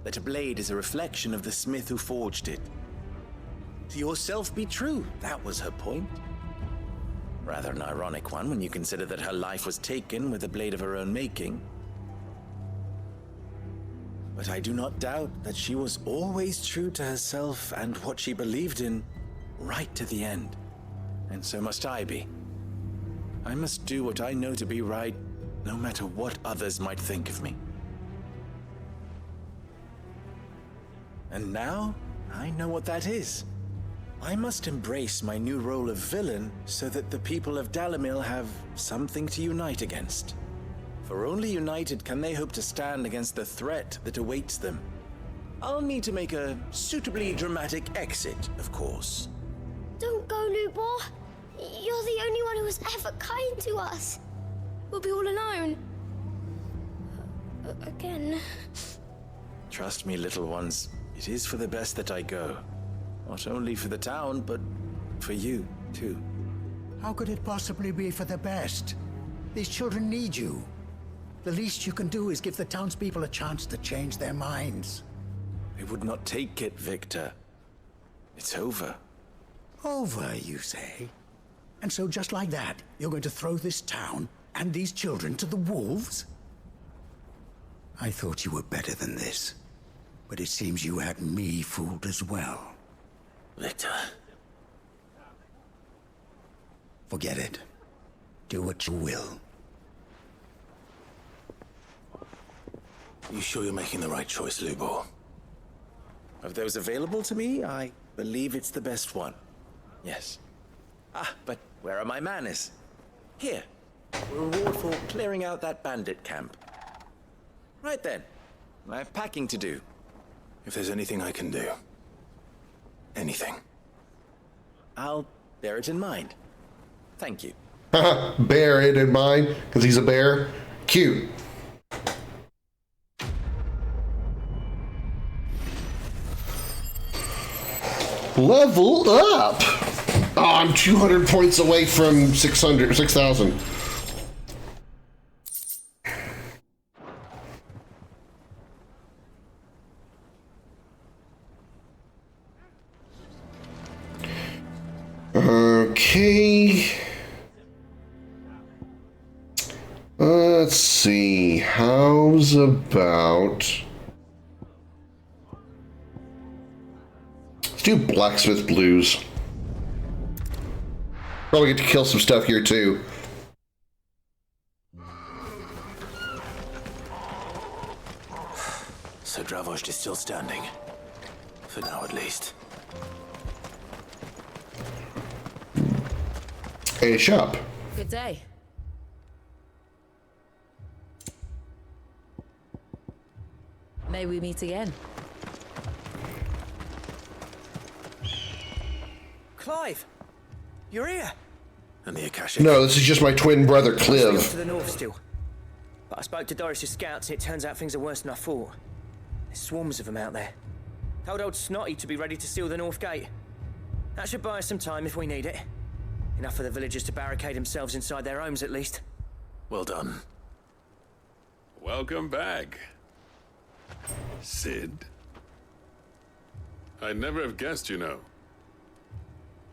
that a blade is a reflection of the smith who forged it. To yourself be true, that was her point. Rather an ironic one when you consider that her life was taken with a blade of her own making. But I do not doubt that she was always true to herself and what she believed in, right to the end. And so must I be. I must do what I know to be right, no matter what others might think of me. And now, I know what that is. I must embrace my new role of villain so that the people of Dalimil have something to unite against. For only united can they hope to stand against the threat that awaits them. I'll need to make a suitably dramatic exit, of course. Don't go, Lubor. You're the only one who was ever kind to us. We'll be all alone. Again. Trust me, little ones. It is for the best that I go. Not only for the town, but for you, too. How could it possibly be for the best? These children need you. The least you can do is give the townspeople a chance to change their minds. They would not take it, Victor. It's over. Over, you say? And so just like that, you're going to throw this town and these children to the wolves? I thought you were better than this. But it seems you had me fooled as well. Victor. Forget it. Do what you will. You sure you're making the right choice, Lubor? Of those available to me, I believe it's the best one. Yes. Ah, but where are my manners? Here. A reward for clearing out that bandit camp. Right then. I have packing to do. If there's anything I can do. Anything. I'll bear it in mind. Thank you. Bear it in mind, because he's a bear. Cute. Level up! Oh, I'm 200 points away from 6,000. Okay. Let's see. How's about... Let's do Blacksmith Blues. Probably get to kill some stuff here too. So Dravost is still standing. For now, at least. A shop. Good day. May we meet again. Clive, you're here. And the Akashic. No, this is just my twin brother, Off Cliv. to the north still. But I spoke to Doris's scouts and it turns out things are worse than I thought. There's swarms of them out there. Told old Snotty to be ready to seal the north gate. That should buy us some time if we need it. Enough for the villagers to barricade themselves inside their homes, at least. Well done. Welcome back, Sid. I'd never have guessed, you know.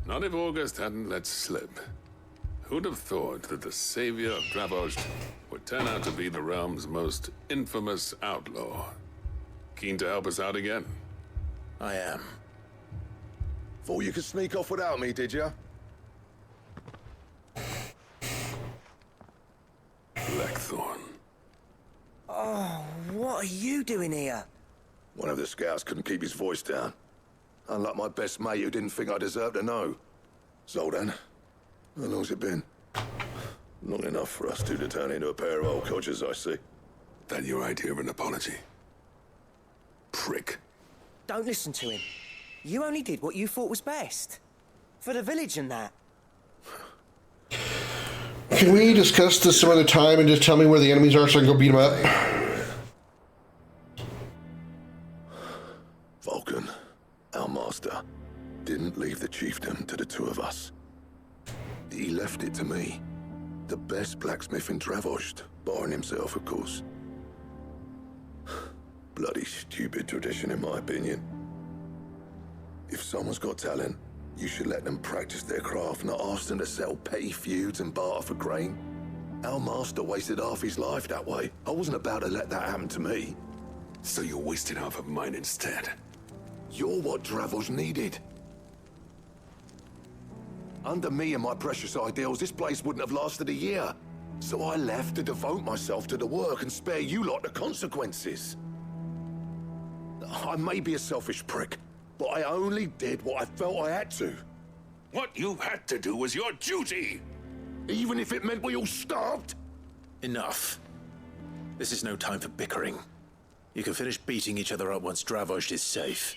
Not if August hadn't let slip. Who'd have thought that the savior of Dravost would turn out to be the realm's most infamous outlaw? Keen to help us out again? I am. Thought you could sneak off without me, did you? Blackthorn. Oh, what are you doing here? One of the scouts couldn't keep his voice down. Unlike my best mate who didn't think I deserved to know. Zoltan, how long's it been? Long enough for us two to turn into a pair of old codgers, I see. That your idea of an apology? Prick. Don't listen to him. You only did what you thought was best. For the village and that. Can we discuss this some other time and just tell me where the enemies are so I can go beat them up? Vulcan, our master, didn't leave the chiefdom to the two of us. He left it to me. The best blacksmith in Dravost, barring himself, of course. Bloody stupid tradition, in my opinion. If someone's got talent, you should let them practice their craft, not ask them to settle petty feuds and barter for grain. Our master wasted half his life that way. I wasn't about to let that happen to me. So you wasted half of mine instead. You're what Dravost needed. Under me and my precious ideals, this place wouldn't have lasted a year. So I left to devote myself to the work and spare you lot the consequences. I may be a selfish prick, but I only did what I felt I had to. What you had to do was your duty! Even if it meant we all starved? Enough. This is no time for bickering. You can finish beating each other up once Dravost is safe.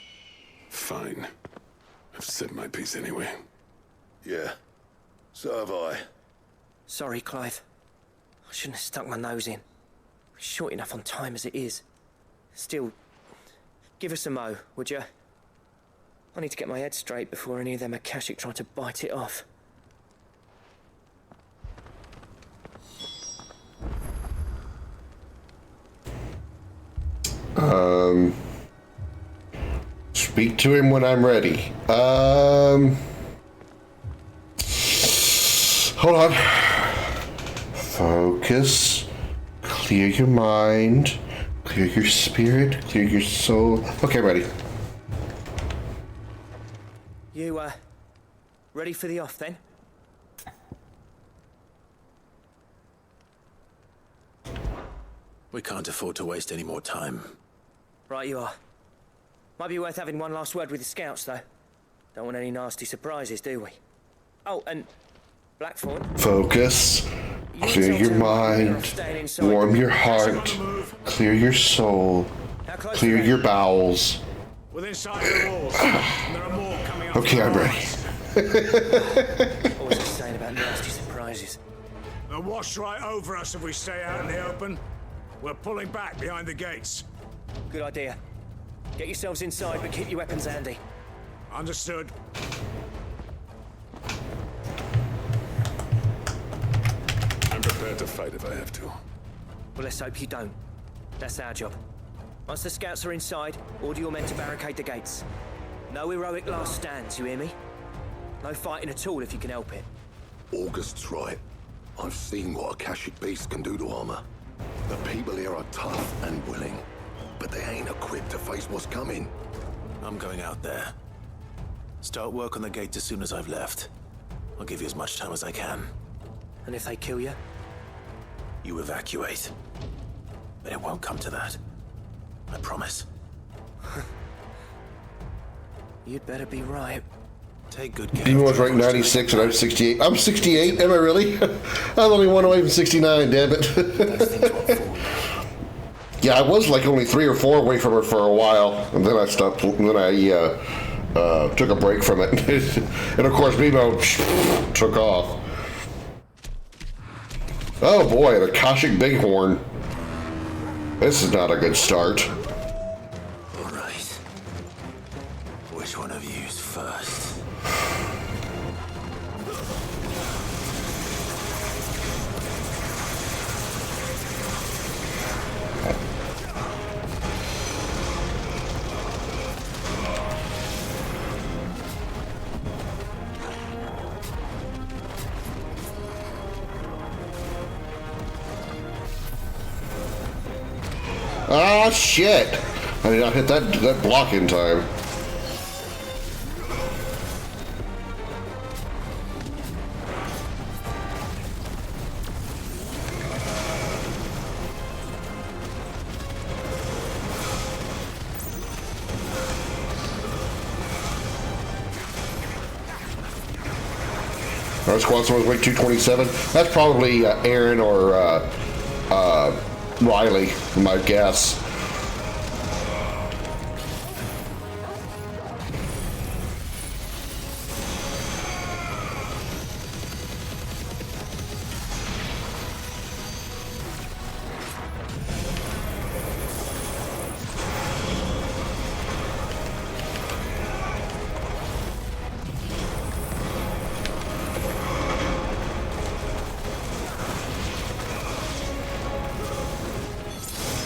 Fine. I've said my piece anyway. Yeah, so have I. Sorry, Clive. I shouldn't have stuck my nose in. We're short enough on time as it is. Still, give us a mo, would you? I need to get my head straight before any of them Akashic try to bite it off. Speak to him when I'm ready. Hold on. Focus. Clear your mind. Clear your spirit. Clear your soul. Okay, ready. You, ready for the off then? We can't afford to waste any more time. Right you are. Might be worth having one last word with the scouts, though. Don't want any nasty surprises, do we? Oh, and Blackthorn. Focus. Clear your mind. Warm your heart. Clear your soul. Clear your bowels. Within sight of the walls. And there are more coming up. Okay, I'm ready. What was I saying about nasty surprises? They'll wash right over us if we stay out in the open. We're pulling back behind the gates. Good idea. Get yourselves inside, but keep your weapons handy. Understood. I'm prepared to fight if I have to. Well, let's hope you don't. That's our job. Once the scouts are inside, order your men to barricade the gates. No heroic last stands, you hear me? No fighting at all if you can help it. August's right. I've seen what Akashic beasts can do to armor. The people here are tough and willing, but they ain't equipped to face what's coming. I'm going out there. Start work on the gate as soon as I've left. I'll give you as much time as I can. And if they kill you? You evacuate. But it won't come to that. I promise. You'd better be right. Take good care. Demon was ranked 96 and I'm 68. I'm 68, am I really? I'm only one away from 69, damn it. Yeah, I was like only 3 or 4 away from her for a while, and then I stopped, and then I took a break from it. And of course, Bebo took off. Oh boy, an Akashic Bighorn. This is not a good start. All right. Which one of you's first? Ah, shit! I did not hit that block in time. Our squad someone's weight 227. That's probably Aaron or Riley, my guess.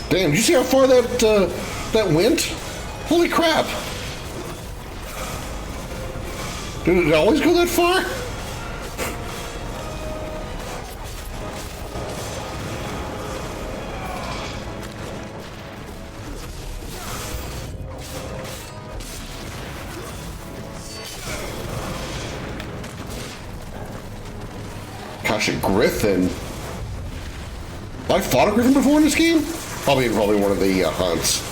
Damn, did you see how far that went? Holy crap! Did it always go that far? Akashic Griffin. Have I fought a Griffin before in this game? Probably one of the hunts.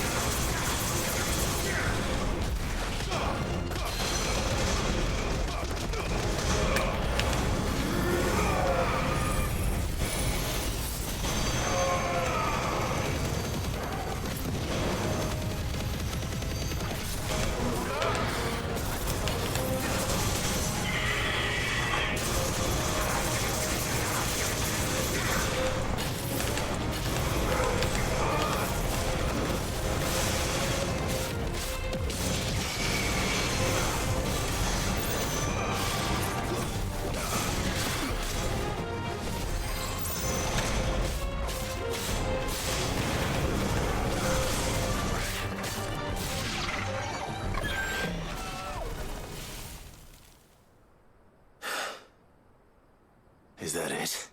Is that it?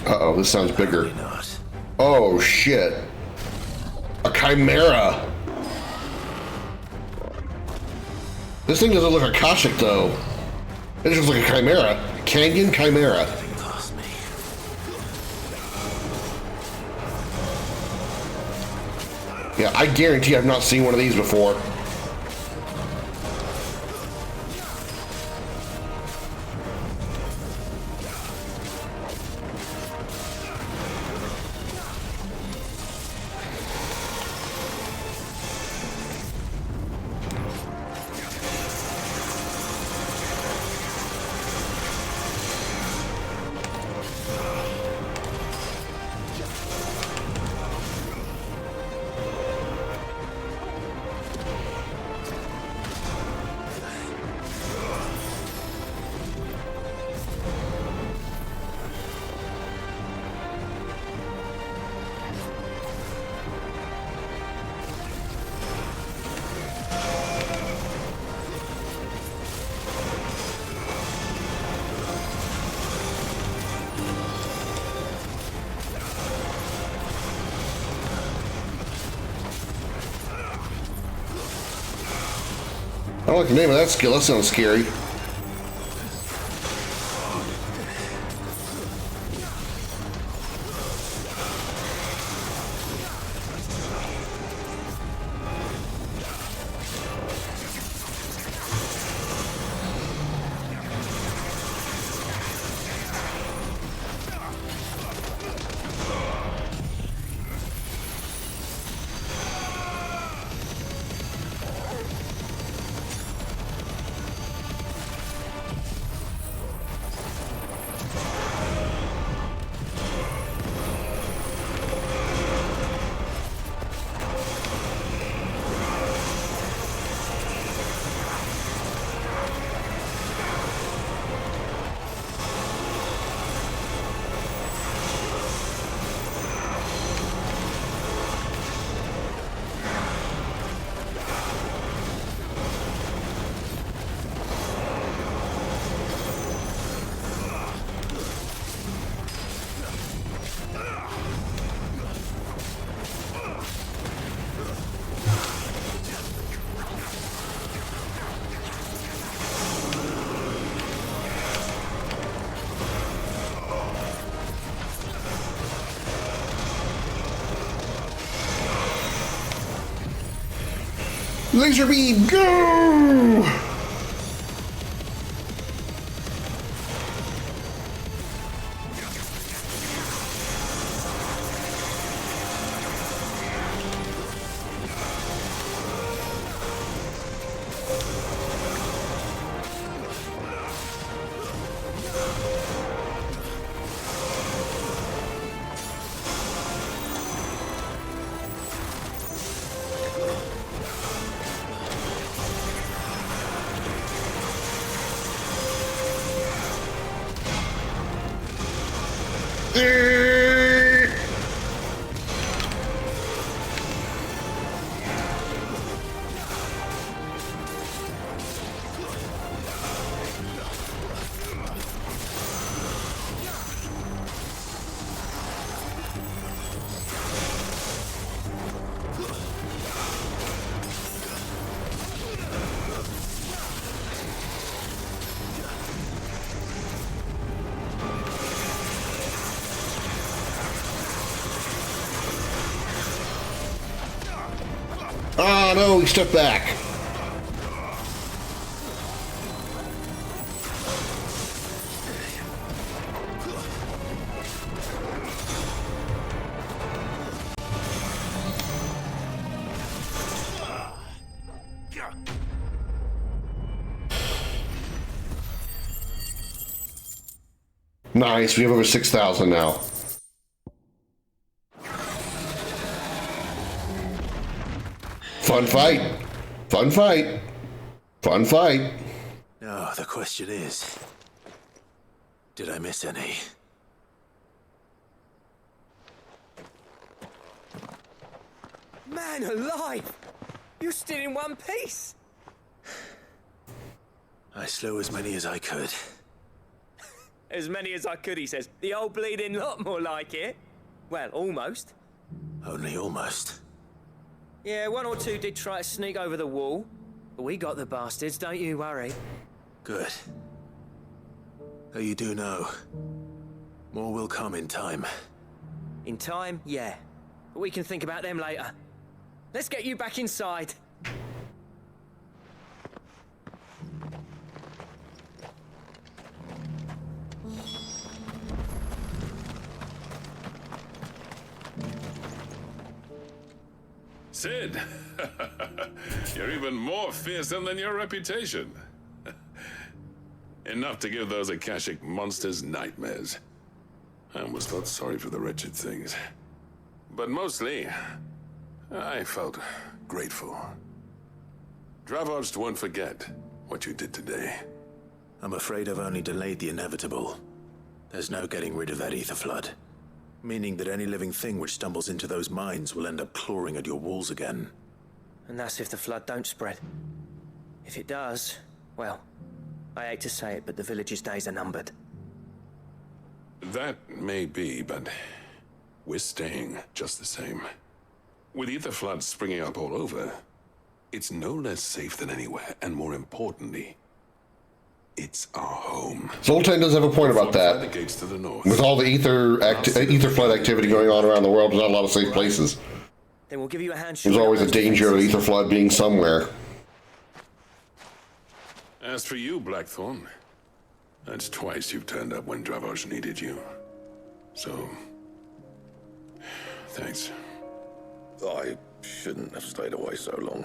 Uh-oh, this sounds bigger. Oh, shit. A chimera. This thing doesn't look Akashic, though. It just looks like a chimera. Canyon chimera. Yeah, I guarantee I've not seen one of these before. don't like the name of that skill. That sounds scary. Laser beam, go! Oh no, he stepped back. Nice, we have over 6,000 now. Fun fight. Fun fight. Fun fight. Now, the question is, did I miss any? Man alive! You're still in one piece! I slew as many as I could. As many as I could, he says. The old bleeding lot, more like it. Well, almost. Only almost. Yeah, one or two did try to sneak over the wall. But we got the bastards, don't you worry. Good. Though you do know, more will come in time. In time, yeah. But we can think about them later. Let's get you back inside. Sid, you're even more fearsome than your reputation. Enough to give those Akashic monsters nightmares. I almost felt sorry for the wretched things. But mostly, I felt grateful. Dravost won't forget what you did today. I'm afraid I've only delayed the inevitable. There's no getting rid of that ether flood. Meaning that any living thing which stumbles into those mines will end up clawing at your walls again. And that's if the flood don't spread. If it does, well, I hate to say it, but the village's days are numbered. That may be, but we're staying just the same. With ether floods springing up all over, It's no less safe than anywhere, and more importantly, it's our home. Zoltan does have a point about that. The gates to the north. With all the ether flood activity going on around the world, there's not a lot of safe places. Then we'll give you a hand. There's always a danger of ether flood being somewhere. As for you, Blackthorn, that's twice you've turned up when Dravos needed you. So, thanks. I shouldn't have stayed away so long.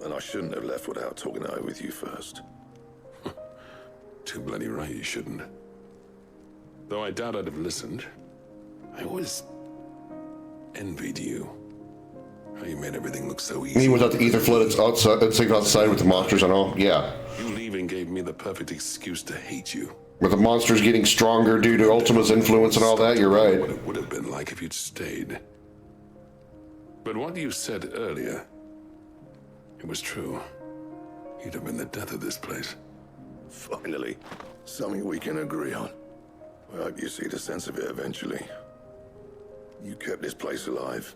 And I shouldn't have left without talking it over with you first. Too bloody right you shouldn't. Though I doubt I'd have listened. I always envied you. How you made everything look so easy. You mean without the ether flood, it's outside with the monsters and all? Yeah. You leaving gave me the perfect excuse to hate you. With the monsters getting stronger due to Ultima's influence and all that, you're right. What it would have been like if you'd stayed. But what you said earlier, it was true. You'd have been the death of this place. Finally, something we can agree on. I hope you see the sense of it eventually. You kept this place alive.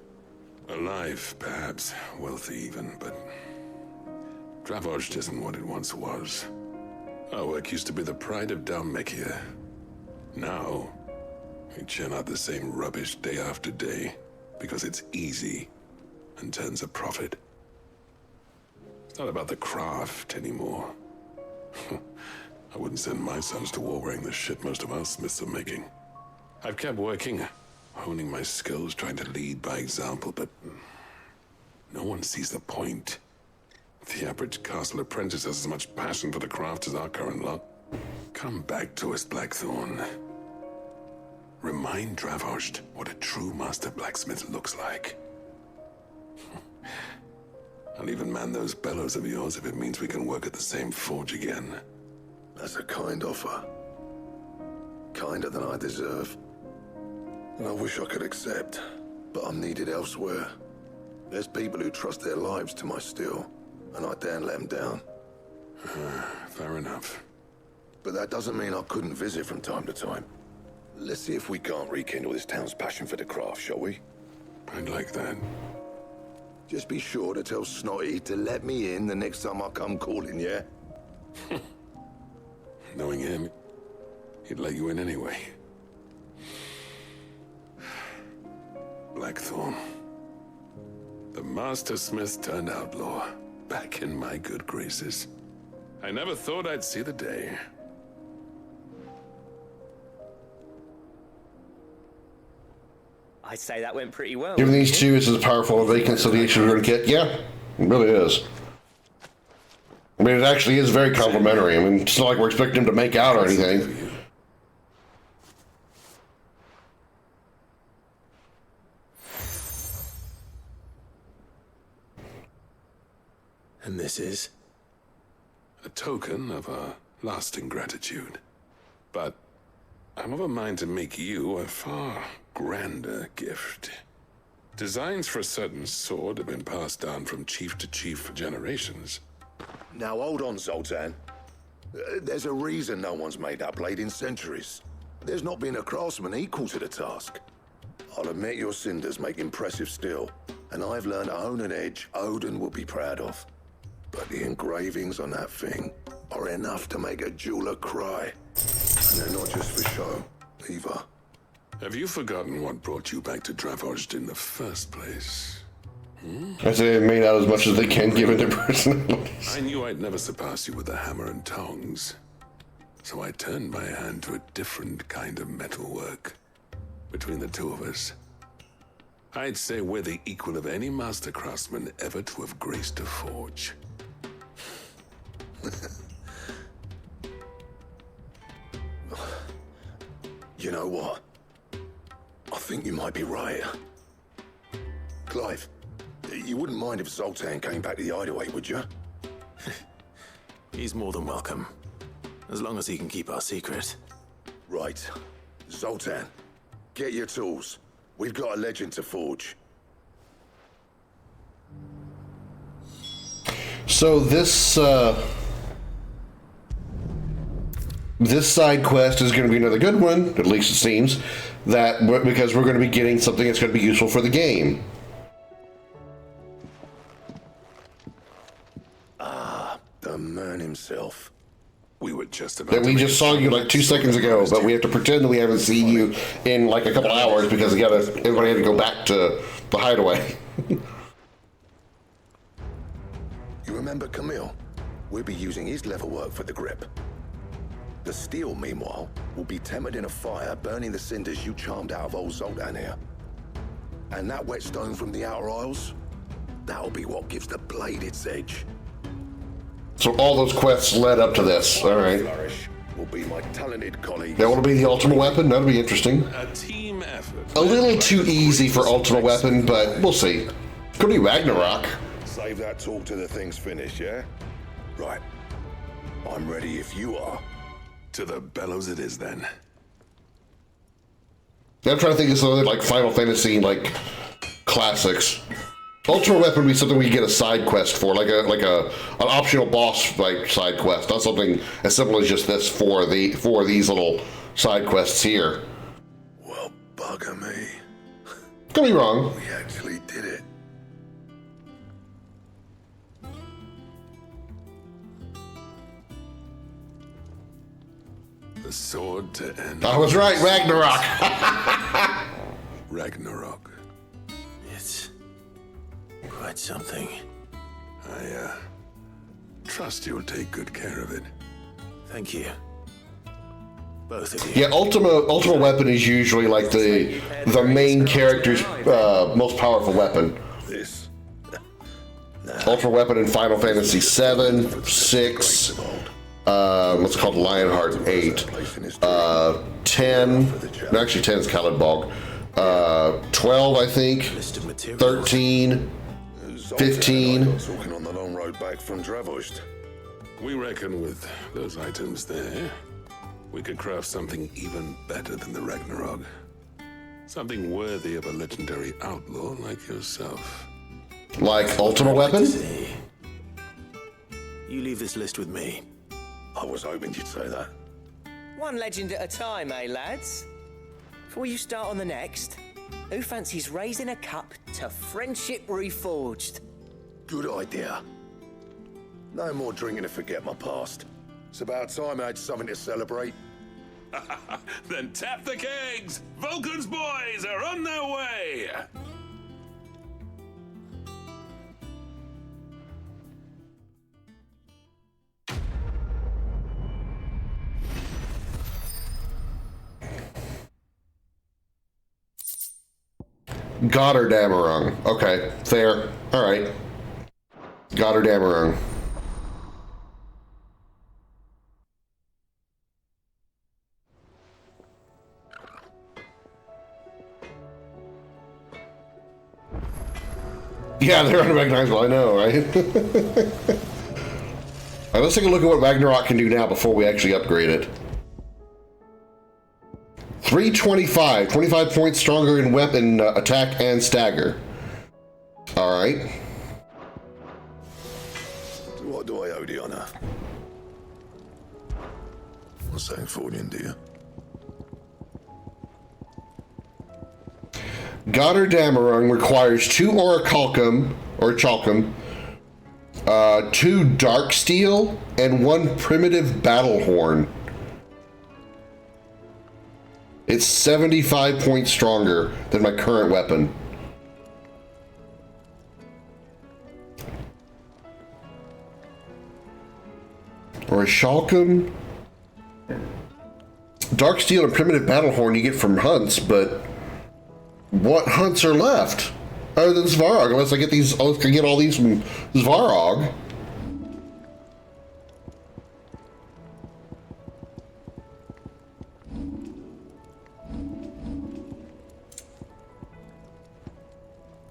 Alive, perhaps. Wealthy even, but Dravos isn't what it once was. Our work used to be the pride of Dalmekia. Now, we churn out the same rubbish day after day because it's easy and turns a profit. It's not about the craft anymore. I wouldn't send my sons to war wearing the shit most of our smiths are making. I've kept working, honing my skills, trying to lead by example, but no one sees the point. The average castle apprentice has as much passion for the craft as our current lot. Come back to us, Blackthorn. Remind Dravos what a true master blacksmith looks like. I'll even man those bellows of yours if it means we can work at the same forge again. That's a kind offer. Kinder than I deserve. And I wish I could accept, but I'm needed elsewhere. There's people who trust their lives to my steel, and I daren't let them down. Fair enough. But that doesn't mean I couldn't visit from time to time. Let's see if we can't rekindle this town's passion for the craft, shall we? I'd like that. Just be sure to tell Snotty to let me in the next time I come calling, yeah? Knowing him, he'd let you in anyway. Blackthorn. The Master Smith turned outlaw, back in my good graces. I never thought I'd see the day. I'd say that went pretty well. Given these two, it's as powerful a reconciliation we're going to get. Yeah, it really is. I mean, it actually is very complimentary. I mean, it's not like we're expecting him to make out or anything. And this is? A token of our lasting gratitude. But I'm of a mind to make you a far grander gift. Designs for a certain sword have been passed down from chief to chief for generations. Now hold on, Zoltan. There's a reason no one's made that blade in centuries. There's not been a craftsman equal to the task. I'll admit your cinders make impressive steel, and I've learned to hone an edge Odin will be proud of. But the engravings on that thing are enough to make a jeweler cry. And they're not just for show, either. Have you forgotten what brought you back to Dravos in the first place? I say they made out as much as they can given their personalities. I knew I'd never surpass you with the hammer and tongs. So I turned my hand to a different kind of metalwork. Between the two of us, I'd say we're the equal of any master craftsman ever to have graced a forge. You know what? I think you might be right. Clive, you wouldn't mind if Zoltan came back to the hideaway, would you? He's more than welcome. As long as he can keep our secret. Right. Zoltan, get your tools. We've got a legend to forge. So this this side quest is going to be another good one, at least it seems, because we're going to be getting something that's going to be useful for the game. just about that we just saw you like 2 seconds ago, but we have to pretend that we haven't seen you in like a couple hours because everybody had to go back to the hideaway. You remember Camille? We'll be using his level work for the grip. The steel, meanwhile, will be tempered in a fire, burning the cinders you charmed out of old Zoltan here. And that whetstone from the outer aisles, that'll be what gives the blade its edge. So all those quests led up to this. All right. Flourish will be my talented colleagues. That will be the ultimate weapon. That'll be interesting. A team effort. A little too easy for ultimate weapon, but we'll see. Could be Ragnarok. Save that talk till the thing's finished, yeah? Right. I'm ready if you are. To the bellows it is then. I'm trying to think of something like Final Fantasy, like classics. Ultimate weapon would be something we get a side quest for, like an optional boss like side quest, not something as simple as just this for these little side quests here. Well, bugger me. Could be wrong. We actually did it. The sword to end. I was right, Ragnarok. Ragnarok. It's quite something. I trust you'll take good care of it. Thank you. Both of you. Yeah, ultimate weapon is usually like the main character's most powerful weapon. This. Ultimate weapon in Final Fantasy VII, 6, what's called Lionheart 8, 10, no, actually 10 is Kalidbog, 12 I think, 13, 15. Talking on the long road back from Dravost. We reckon with those items there, we could craft something even better than the Ragnarok. Something worthy of a legendary outlaw like yourself. Like ultimate weapon? You leave this list with me. I was hoping you'd say that. One legend at a time, eh, lads? Before you start on the next, who fancies raising a cup to friendship reforged? Good idea. No more drinking to forget my past. It's about time I had something to celebrate. Then tap the kegs! Vulcan's boys are on their way! Goddardammerung. Okay, fair. Alright. Goddardammerung. Yeah, they're unrecognizable, I know, right? Alright, let's take a look at what Ragnarok can do now before we actually upgrade it. 325, 25 points stronger in weapon attack and stagger. Alright. What do I owe the honor? I'm saying Fordian, do you? Goddardammerung requires 2 Orichalcum, or Chalcum, 2 Dark Steel, and 1 Primitive Battle Horn. It's 75 points stronger than my current weapon. Or a Shalcum. Dark Steel and Primitive Battle Horn you get from hunts, but what hunts are left? Other than Svarog, unless I get all these from Svarog.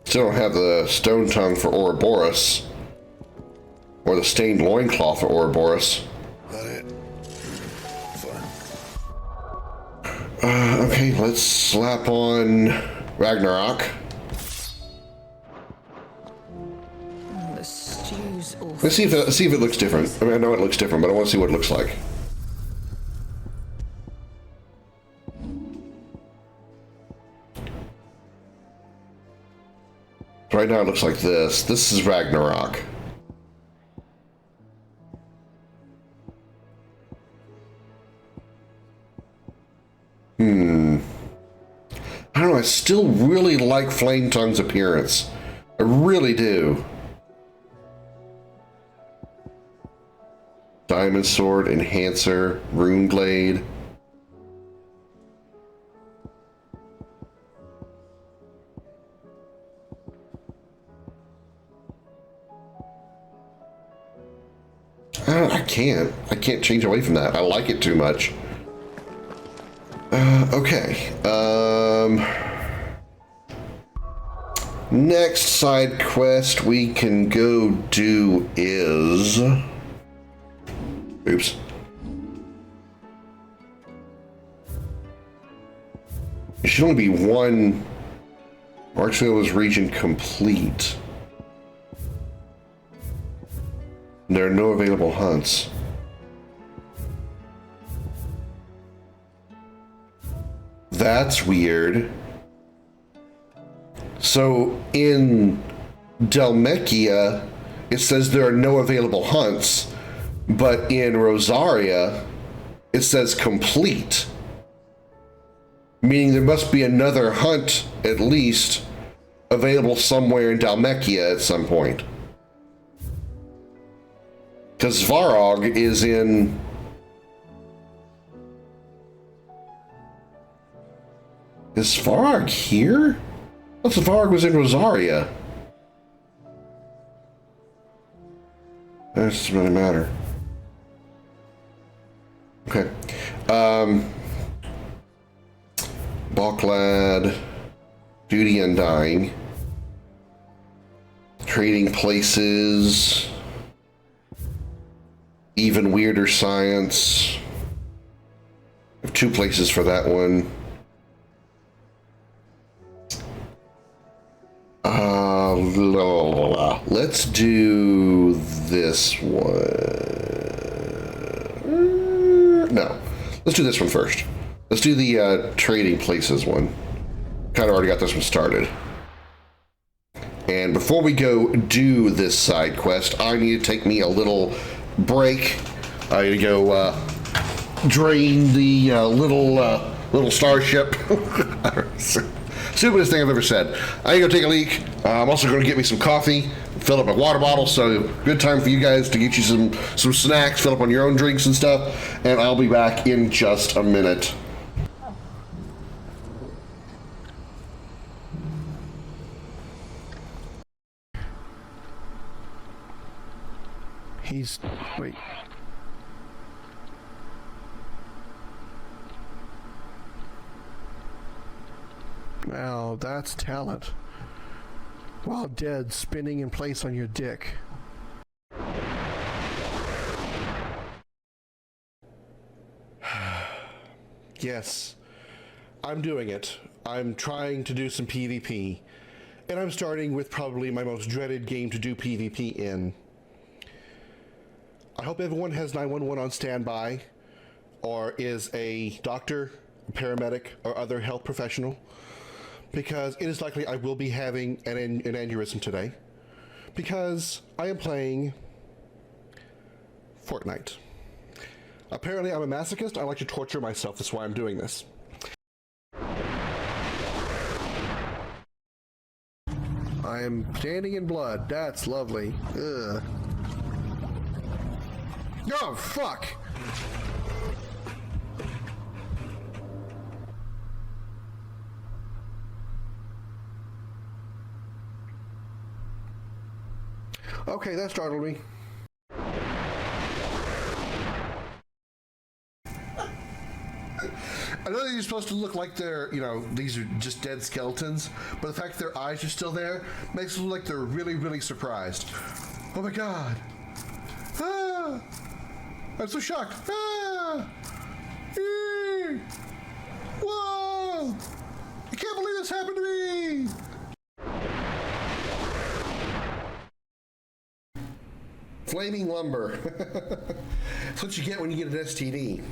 Still don't have the Stone Tongue for Ouroboros. Or the Stained Loincloth for Ouroboros. That it? Okay, let's slap on Ragnarok. The stew's awful. Let's see if it looks different. I mean, I know it looks different, but I want to see what it looks like. Right now it looks like this. This is Ragnarok. still really like Flame Tongue's appearance. I really do. Diamond Sword, Enhancer, Rune Blade. I can't change away from that. I like it too much. Okay. Next side quest we can go do is... Oops. It should only be one Archfields region complete. There are no available hunts. That's weird. So in Dhalmekia, it says there are no available hunts, but in Rosaria, it says complete. Meaning there must be another hunt, at least, available somewhere in Dhalmekia at some point. Because Svarog is in... Is Svarog here? I thought Svarog was in Rosaria. That doesn't really matter. Okay. Balklad, Duty Undying, Trading Places, Even Weirder Science. I have 2 places for that one. Let's do this one. No, let's do this one first. Let's do the Trading Places one. Kind of already got this one started. And before we go do this side quest, I need to take me a little break. I need to go drain the little starship. Stupidest thing I've ever said. I need to go take a leak. I'm also going to get me some coffee, fill up my water bottle, so good time for you guys to get you some snacks, fill up on your own drinks and stuff, and I'll be back in just a minute. Wait. Now that's talent. While dead, spinning in place on your dick. Yes, I'm doing it. I'm trying to do some PvP. And I'm starting with probably my most dreaded game to do PvP in. I hope everyone has 911 on standby, or is a doctor, paramedic, or other health professional, because it is likely I will be having an aneurysm today, because I am playing Fortnite. Apparently I'm a masochist. I like to torture myself. That's why I'm doing this. I am standing in blood. That's lovely. Ugh. Oh, fuck! Okay, that startled me. I know that you're supposed to look like they're, these are just dead skeletons, but the fact that their eyes are still there makes it look like they're really, really surprised. Oh my god! Ah! I'm so shocked! Ah! Eee! Whoa! I can't believe this happened to me! Flaming lumber. That's what you get when you get an STD.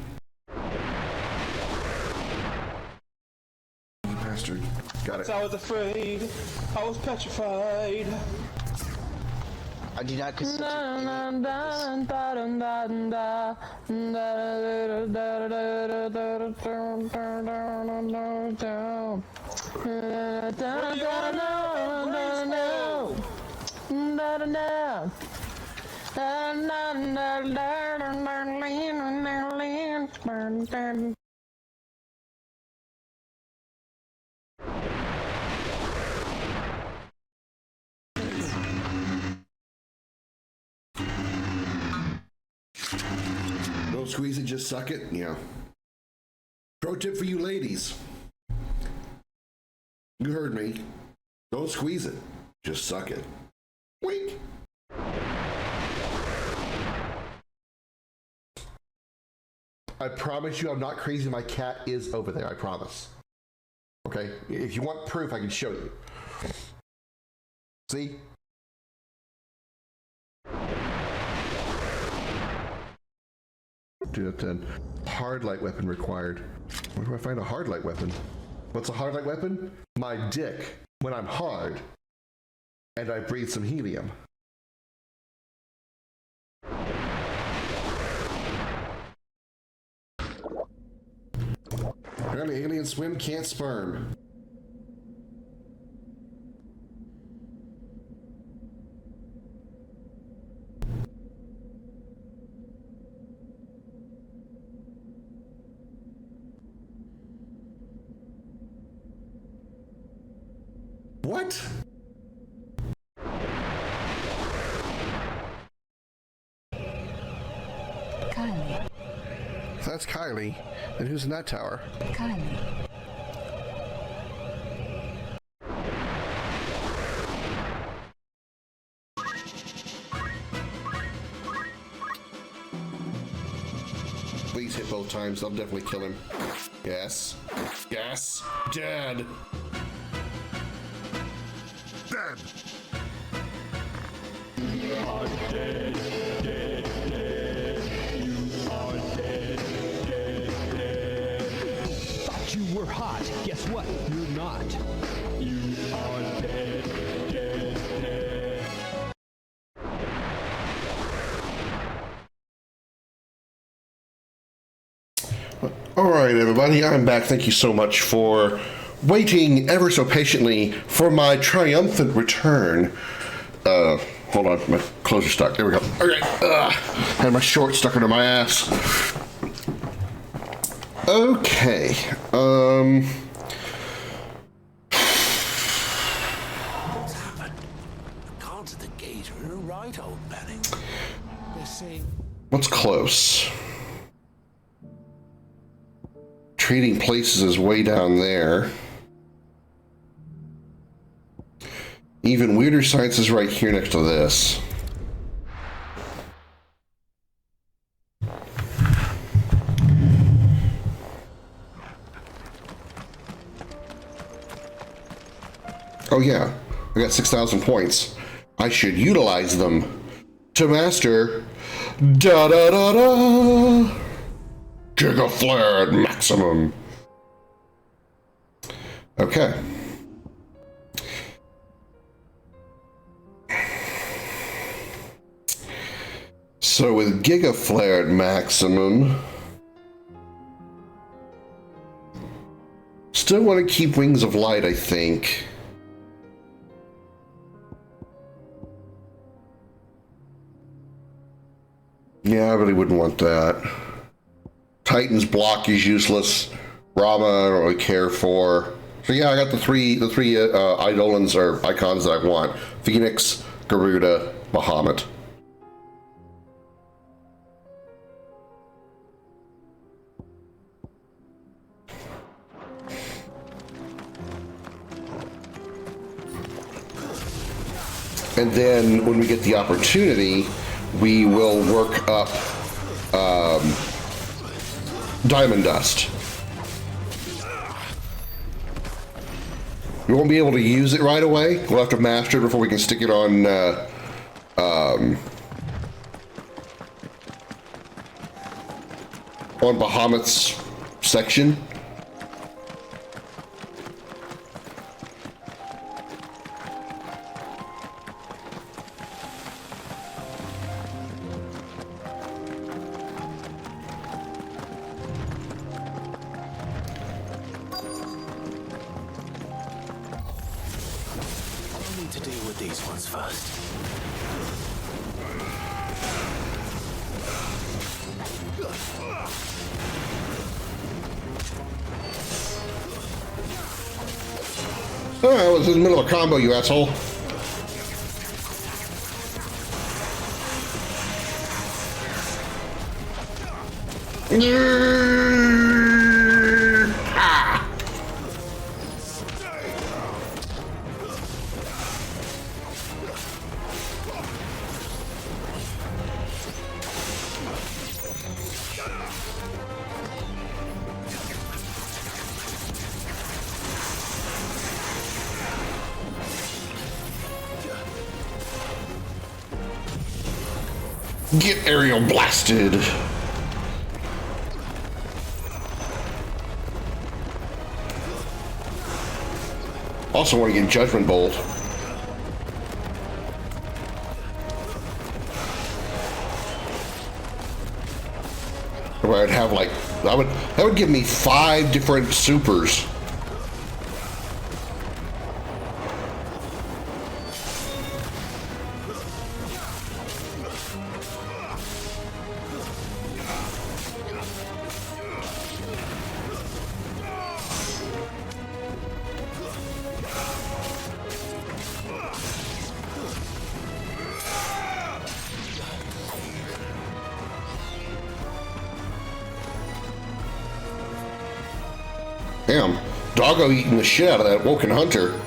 Bastard. Got it. I was afraid. I was petrified. I do not consent Don't squeeze it, just suck it. Yeah. Pro tip for you ladies. You heard me. Don't squeeze it, just suck it. Wink. I promise you I'm not crazy. My cat is over there, I promise. Okay? If you want proof, I can show you. See? Do it then. Hard light weapon required. Where do I find a hard light weapon? What's a hard light weapon? My dick when I'm hard and I breathe some helium. Apparently aliens swim, can't sperm. What? Kylie. If that's Kylie, then who's in that tower? Kylie. Please hit both times. I'll definitely kill him. Yes. Yes. Dead. Dead. You are dead, dead, dead. You are dead, dead, dead. Thought you were hot. Guess what? You're not. You are dead, dead, dead. All right, everybody. I'm back. Thank you so much for waiting ever so patiently for my triumphant return. Hold on, my clothes are stuck. There we go. Okay, had my shorts stuck under my ass. Okay, What's happened? The guards at the gate are in a right old panic. They're saying... what's close? Trading places is way down there. Even weirder science is right here next to this. Oh yeah, I got 6,000 points. I should utilize them to master da-da-da-da Giga Flare at maximum. Okay. So with Giga Flare at maximum, still want to keep Wings of Light, I think. Yeah, I really wouldn't want that. Titan's block is useless. Rama, I don't really care for. So yeah, I got the three Eidolons or icons that I want. Phoenix, Garuda, Bahamut. And then when we get the opportunity, we will work up Diamond Dust. We won't be able to use it right away. We'll have to master it before we can stick it on Bahamut's section. to deal with these ones first. Oh, I was in the middle of a combo, you asshole. Ah. Get aerial blasted. Also want to get Judgment Bolt. Where I'd have like that would give me 5 different supers. Damn, Doggo eating the shit out of that Woken Hunter.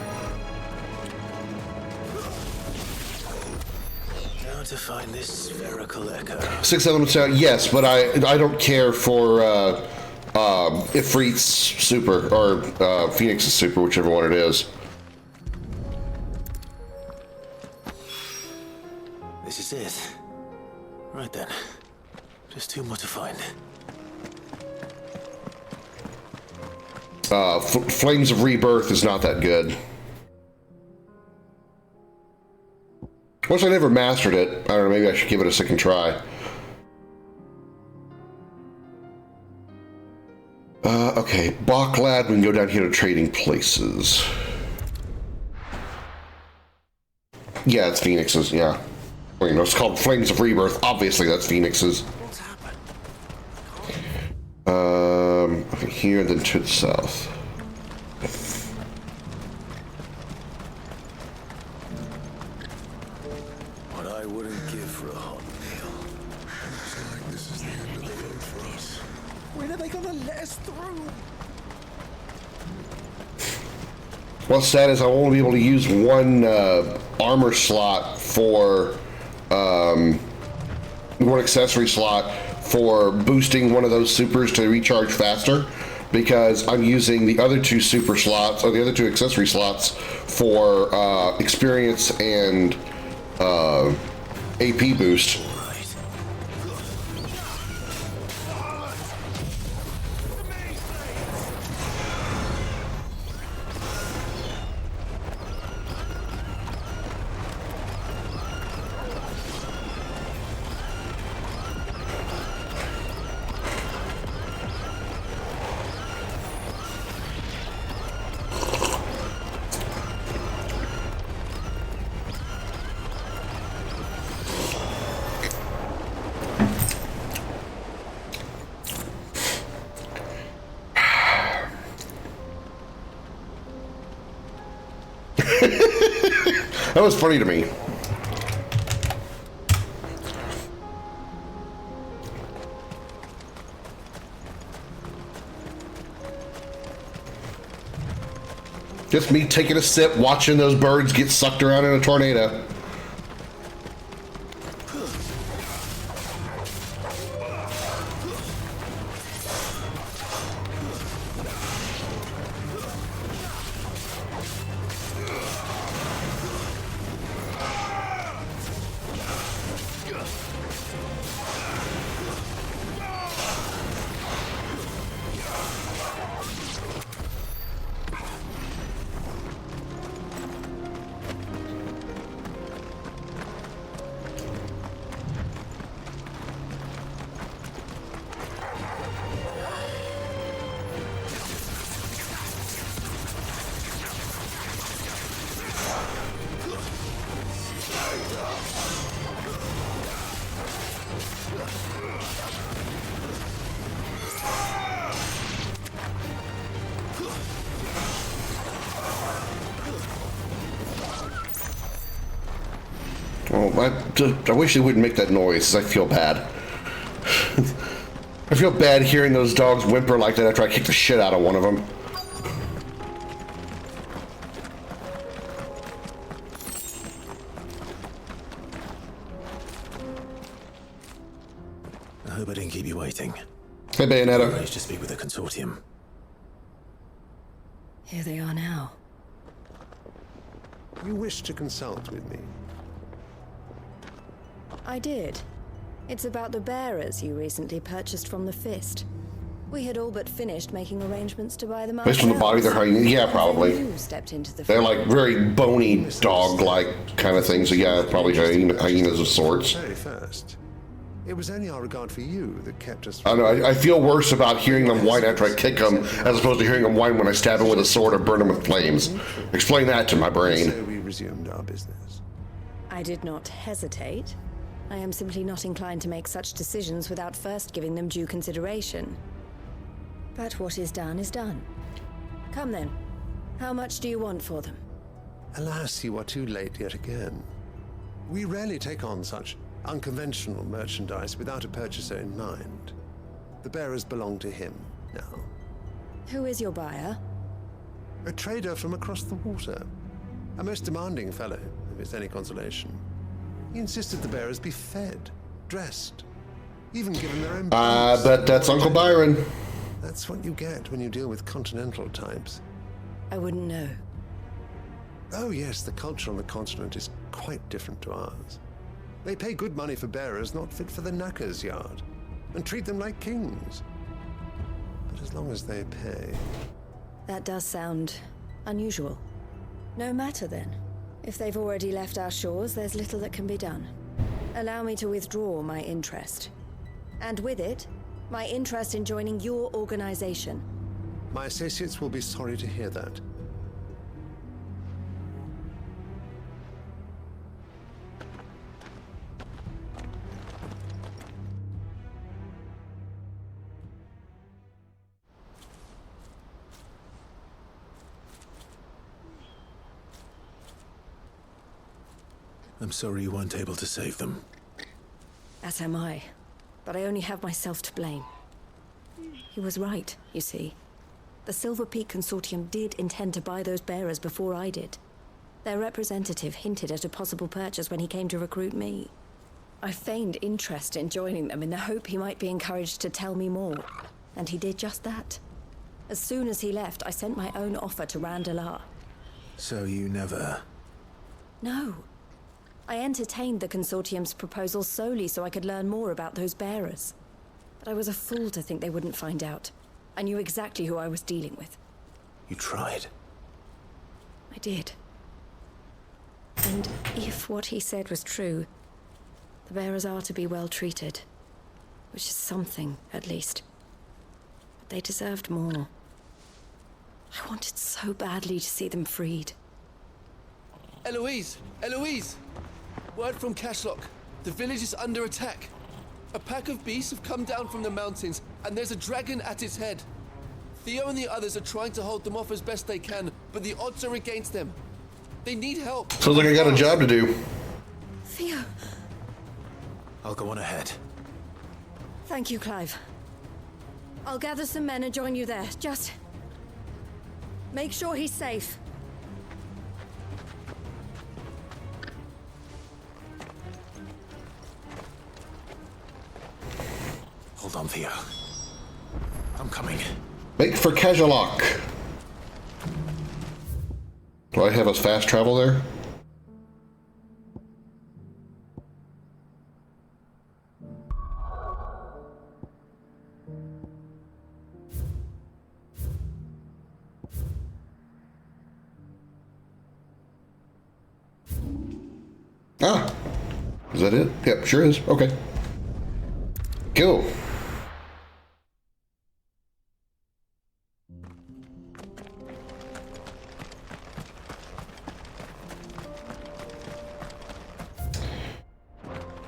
Now to find this spherical echo. 6 elements out, yes, but I don't care for Ifrit's super or Phoenix's super, whichever one it is. This is it. Right then. Just 2 more to find. Flames of Rebirth is not that good. Once I never mastered it, I don't know, maybe I should give it a second try. Okay, Backlad, we can go down here to Trading Places. Yeah, it's Phoenix's, yeah. Well, you know, it's called Flames of Rebirth. Obviously, that's Phoenix's. Over here, then to the south. What I wouldn't give for a hot meal. Looks like this is the end of the road for us. When are they gonna let us through? What's sad is I won't be able to use one armor slot for one accessory slot for boosting one of those supers to recharge faster, because I'm using the other 2 super slots, or the other 2 accessory slots, for experience and AP boost. That was funny to me. Just me taking a sip, watching those birds get sucked around in a tornado. Oh, I wish they wouldn't make that noise. I feel bad. I feel bad hearing those dogs whimper like that after I kick the shit out of one of them. I hope I didn't keep you waiting. Hey, Bayonetta. Arranged to speak with the consortium. Here they are now. You wish to consult with me? I did. It's about the bearers you recently purchased from the Fist. We had all but finished making arrangements to buy them Based on the body, they're hyenas. Yeah, probably. You stepped into the They're like very bony dog-like kind of things. So yeah, probably hyenas of sorts. Very first. It was only our regard for you that kept us. I know. I feel worse about hearing them whine after I kick them, as opposed to hearing them whine when I stab them with a sword or burn them with flames. Explain that to my brain. So we resumed our business. I did not hesitate. I am simply not inclined to make such decisions without first giving them due consideration. But what is done is done. Come then. How much do you want for them? Alas, you are too late yet again. We rarely take on such unconventional merchandise without a purchaser in mind. The bearers belong to him now. Who is your buyer? A trader from across the water. A most demanding fellow, if it's any consolation. He insisted the bearers be fed, dressed, even given their own I bet that's Uncle Byron. That's what you get when you deal with continental types. I wouldn't know. Oh yes, the culture on the continent is quite different to ours. They pay good money for bearers not fit for the knacker's yard, and treat them like kings. But as long as they pay... That does sound unusual. No matter then. If they've already left our shores, there's little that can be done. Allow me to withdraw my interest. And with it, my interest in joining your organization. My associates will be sorry to hear that. I'm sorry you weren't able to save them. As am I. But I only have myself to blame. He was right, you see. The Silver Peak Consortium did intend to buy those bearers before I did. Their representative hinted at a possible purchase when he came to recruit me. I feigned interest in joining them in the hope he might be encouraged to tell me more. And he did just that. As soon as he left, I sent my own offer to Randalar. So you never... No. I entertained the Consortium's proposal solely so I could learn more about those bearers. But I was a fool to think they wouldn't find out. I knew exactly who I was dealing with. You tried. I did. And if what he said was true, the bearers are to be well treated. Which is something, at least. But they deserved more. I wanted so badly to see them freed. Eloise! Eloise! Word from Cashlock. The village is under attack. A pack of beasts have come down from the mountains, and there's a dragon at its head. Theo and the others are trying to hold them off as best they can, but the odds are against them. They need help. Sounds like I got a job to do. Theo. I'll go on ahead. Thank you, Clive. I'll gather some men and join you there. Just... make sure he's safe. Hold on, Theo. I'm coming. Make for Kajalok. Do I have us fast travel there? Ah, is that it? Yep, sure is. Okay. Go.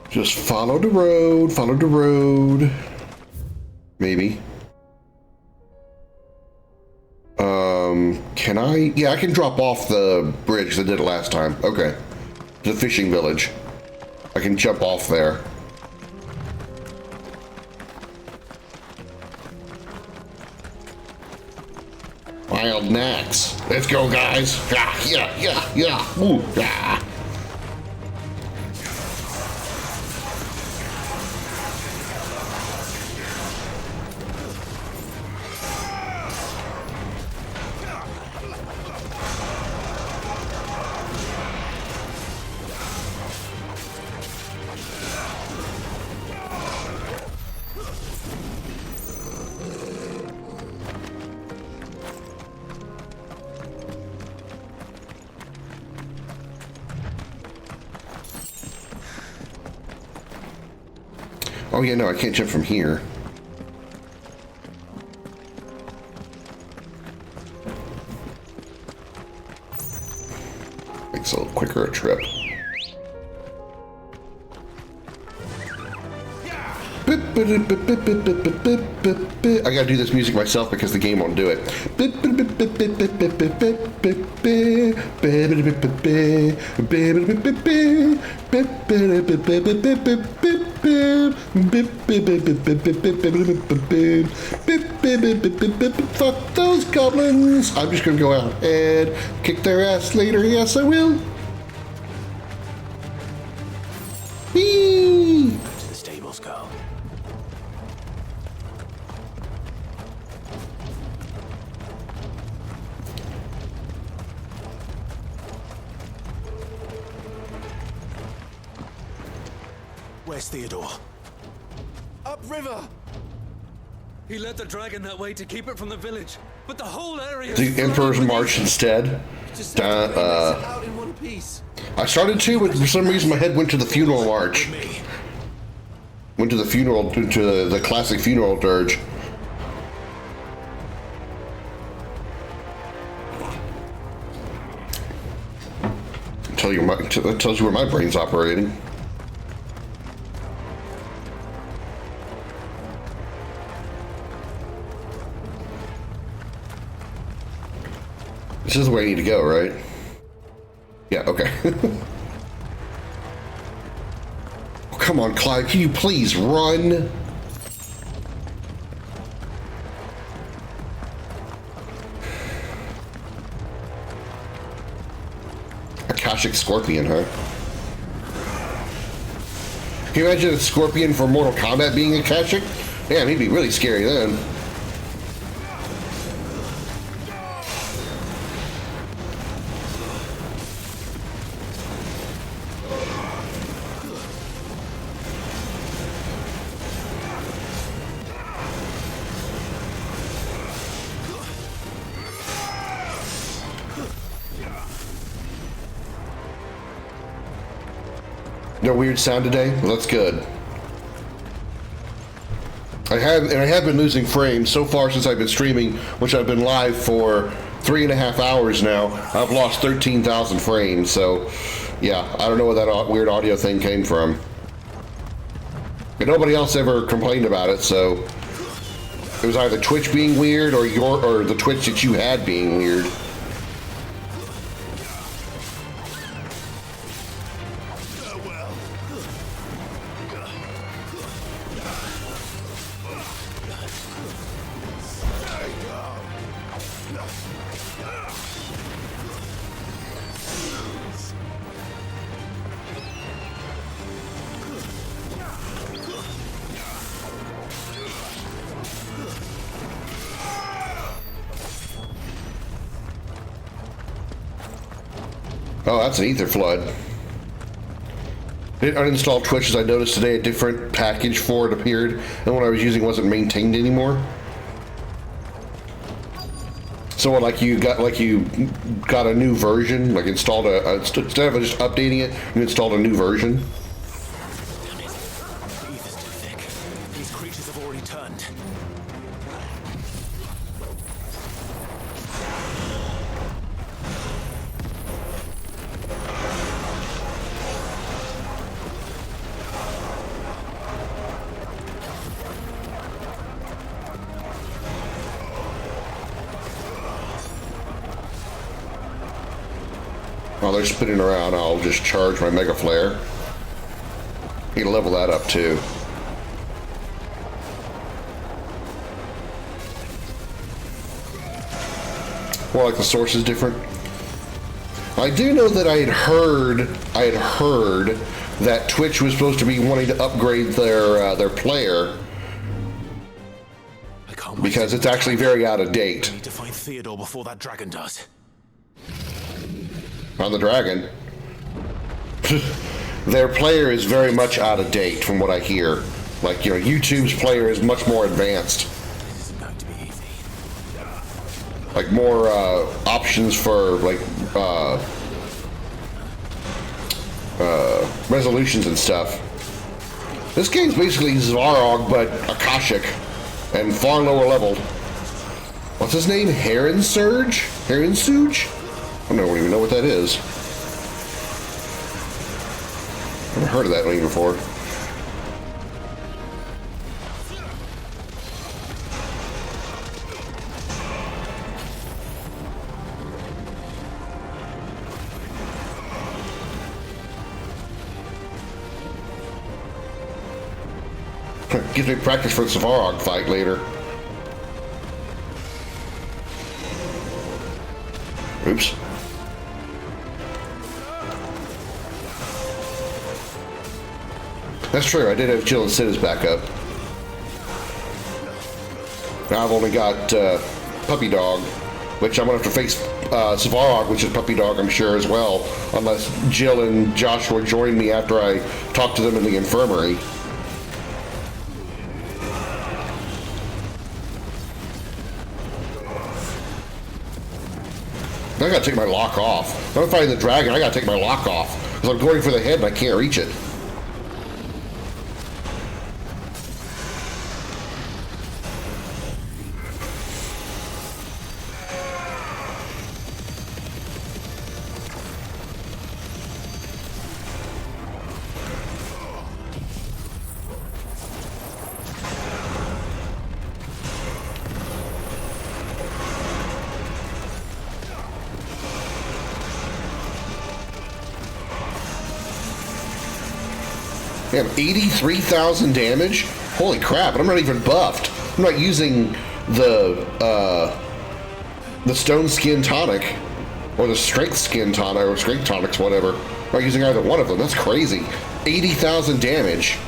Just follow the road, follow the road. Maybe. Can I? Yeah, I can drop off the bridge because I did it last time. Okay. The fishing village. I can jump off there. Wild Nax. Let's go, guys. Yeah. Ooh, yeah. Oh yeah, no, I can't jump from here. Makes a little quicker a trip. I gotta do this music myself because the game won't do it. Fuck those goblins! I'm just gonna go out and kick their ass later. Yes, I will. Whee! To the stables go. Where's Theodore? Upriver! He led the dragon that way to keep it from the village, but the whole area. The Emperor's March instead. Out in one piece. I started to, but for some reason my head went to the funeral march. Went to the funeral, to the classic funeral dirge. That tells you where my brain's operating. This is the way I need to go, right? Yeah, okay. Oh, come on, Clyde, can you please run? Akashic Scorpion, huh? Can you imagine a Scorpion for Mortal Kombat being Akashic? Man, he'd be really scary then. No weird sound today? Well, that's good. I have been losing frames so far since I've been streaming, which I've been live for 3.5 hours now. I've lost 13,000 frames, so yeah, I don't know where that weird audio thing came from. And nobody else ever complained about it, so it was either Twitch being weird or the Twitch that you had being weird. Oh, that's an ether flood. I didn't uninstall Twitch as I noticed today a different package for it appeared, and what I was using wasn't maintained anymore. So what, like you got a new version, like installed instead of just updating it, you installed a new version. These creatures have already turned. While they're spinning around, I'll just charge my Mega Flare. Need to level that up too. More like the source is different. I do know that I had heard that Twitch was supposed to be wanting to upgrade their player because it's actually very out of date. I need to find Theodore before that dragon does. On the dragon. Their player is very much out of date from what I hear. Like, you know, YouTube's player is much more advanced. Like more options for like resolutions and stuff. This game's basically Svarog but Akashic and far lower leveled. What's his name? Heron Surge? Heron Surge? I don't even know what that is. Never heard of that name before. Gives me practice for the Svarog fight later. Oops. That's true, I did have Jill and Sid as backup. Now I've only got Puppy Dog, which I'm gonna have to face Svarog, which is Puppy Dog, I'm sure, as well, unless Jill and Joshua join me after I talk to them in the infirmary. I gotta take my lock off. If I'm fighting the dragon, I gotta take my lock off. Because I'm going for the head and I can't reach it. Damn, 83,000 damage? Holy crap, and I'm not even buffed. I'm not using the Stone Skin Tonic, or the Strength Skin Tonic, or Strength Tonics, whatever. I'm not using either one of them. That's crazy. 80,000 damage.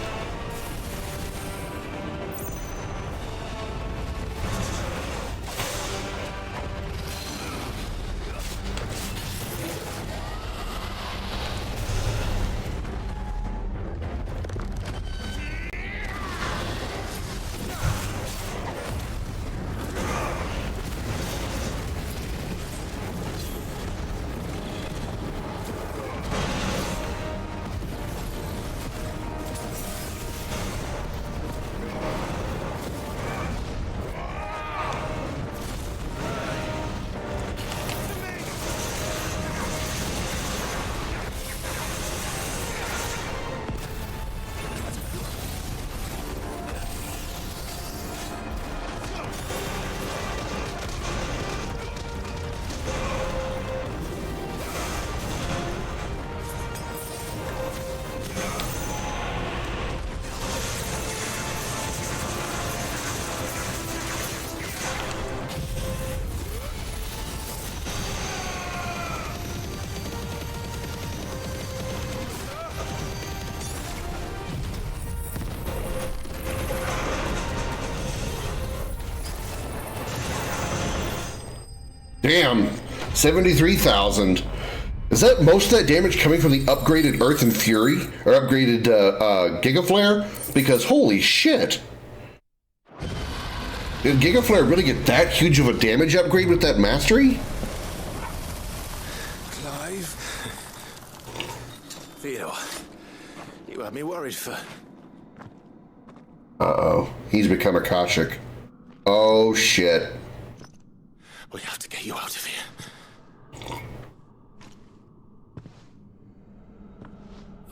Damn, 73,000. Is that most of that damage coming from the upgraded Earth and Fury? Or upgraded Giga Flare? Because holy shit. Did Giga Flare really get that huge of a damage upgrade with that mastery? Clive? Theodore, you had me worried for... Uh-oh, he's become Akashic. Oh shit. We have to get you out of here.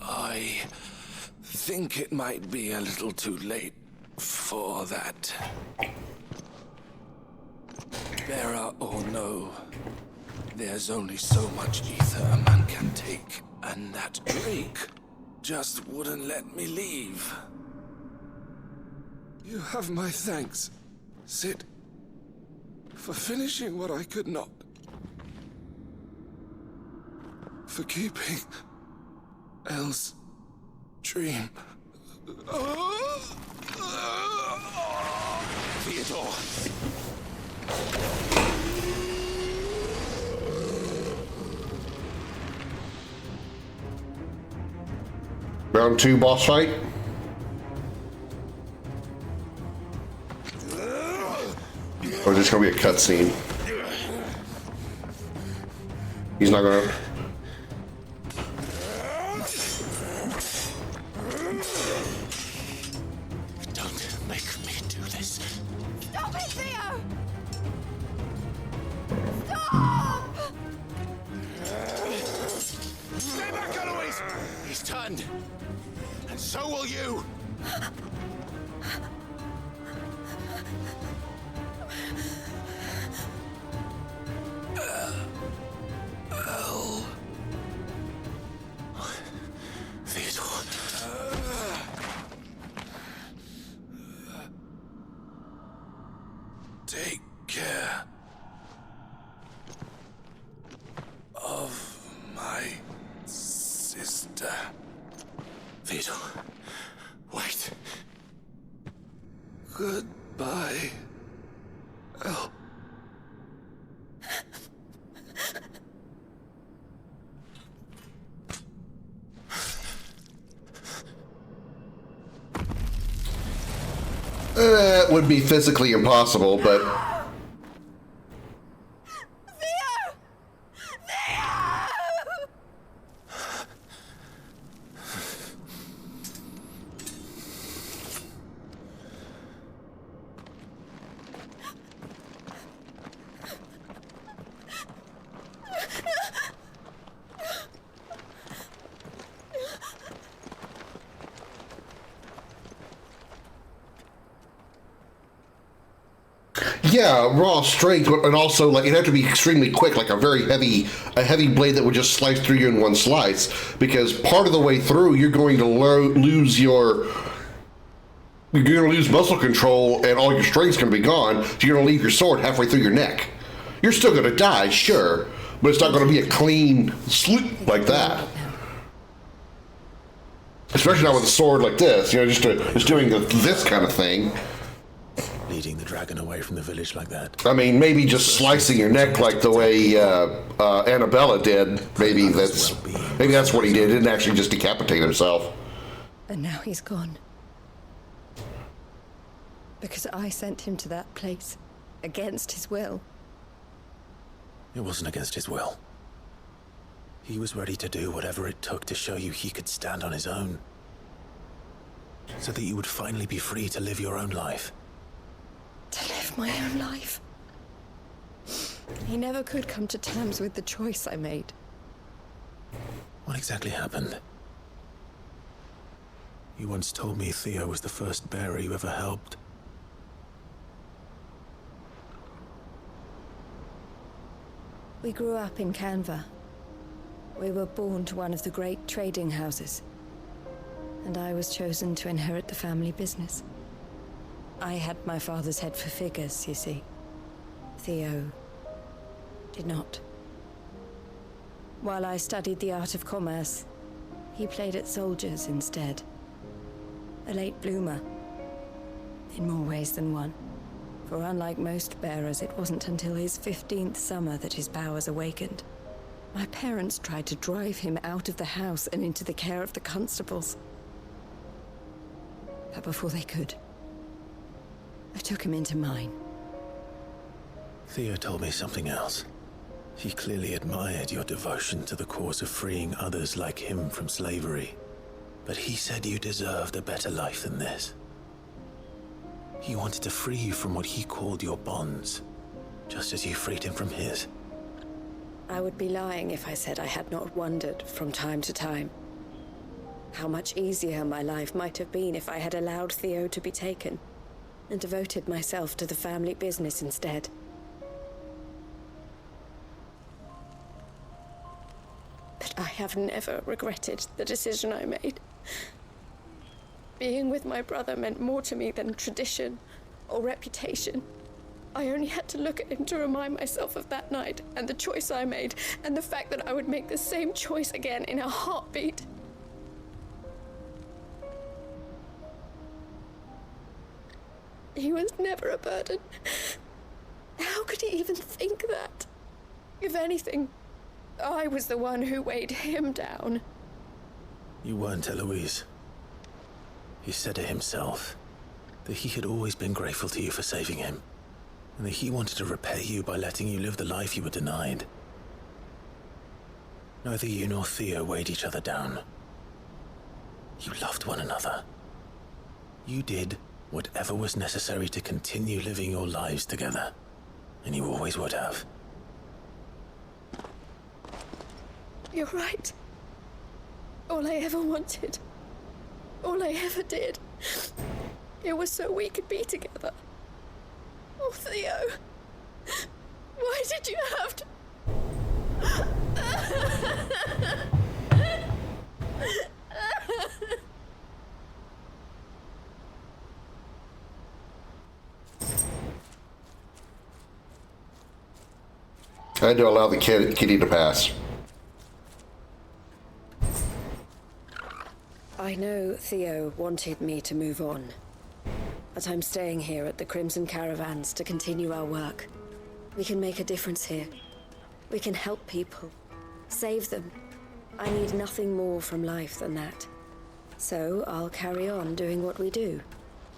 I think it might be a little too late for that. Bearer or no, there's only so much ether a man can take, and that Drake just wouldn't let me leave. You have my thanks, Cid, for finishing what I could not. For keeping Elle's dream. Theodore! Round 2 boss fight. Or is this gonna be a cutscene? He's not gonna. Don't make me do this. Stop it, Theo! Stop! Stay back, Eloise! He's turned. And so will you! Theodore. Take care of my sister. Theodore, wait. Goodbye, Elle. It would be physically impossible, but yeah, raw strength, and also like it had to be extremely quick, like a heavy blade that would just slice through you in one slice. Because part of the way through, you're going to lose muscle control, and all your strength's going to be gone. So you're going to leave your sword halfway through your neck. You're still going to die, sure, but it's not going to be a clean swoop like that. Especially not with a sword like this, just doing this kind of thing. Leading the dragon away from the village like that. I mean, maybe just slicing your neck like the way Annabella did. Maybe that's what he did. He didn't actually just decapitate himself. And now he's gone. Because I sent him to that place, against his will. It wasn't against his will. He was ready to do whatever it took to show you he could stand on his own. So that you would finally be free to live your own life. To live my own life. He never could come to terms with the choice I made. What exactly happened? You once told me Theo was the first bearer you ever helped. We grew up in Canva. We were born to one of the great trading houses. And I was chosen to inherit the family business. I had my father's head for figures, you see. Theo did not. While I studied the art of commerce, he played at soldiers instead. A late bloomer, in more ways than one. For unlike most bearers, it wasn't until his 15th summer that his powers awakened. My parents tried to drive him out of the house and into the care of the constables. But before they could, I took him into mine. Theo told me something else. He clearly admired your devotion to the cause of freeing others like him from slavery. But he said you deserved a better life than this. He wanted to free you from what he called your bonds, just as you freed him from his. I would be lying if I said I had not wondered from time to time how much easier my life might have been if I had allowed Theo to be taken and devoted myself to the family business instead. But I have never regretted the decision I made. Being with my brother meant more to me than tradition or reputation. I only had to look at him to remind myself of that night and the choice I made, and the fact that I would make the same choice again in a heartbeat. He was never a burden. How could he even think that? If anything, I was the one who weighed him down. You weren't, Eloise. He said it himself, that he had always been grateful to you for saving him, and that he wanted to repay you by letting you live the life you were denied. Neither you nor Theo weighed each other down. You loved one another. You did whatever was necessary to continue living your lives together, and you always would have. You're right. All I ever wanted, all I ever did, it was so we could be together. Oh, Theo, why did you have to... I had to allow the kitty to pass. I know Theo wanted me to move on, but I'm staying here at the Crimson Caravans to continue our work. We can make a difference here. We can help people, save them. I need nothing more from life than that. So I'll carry on doing what we do,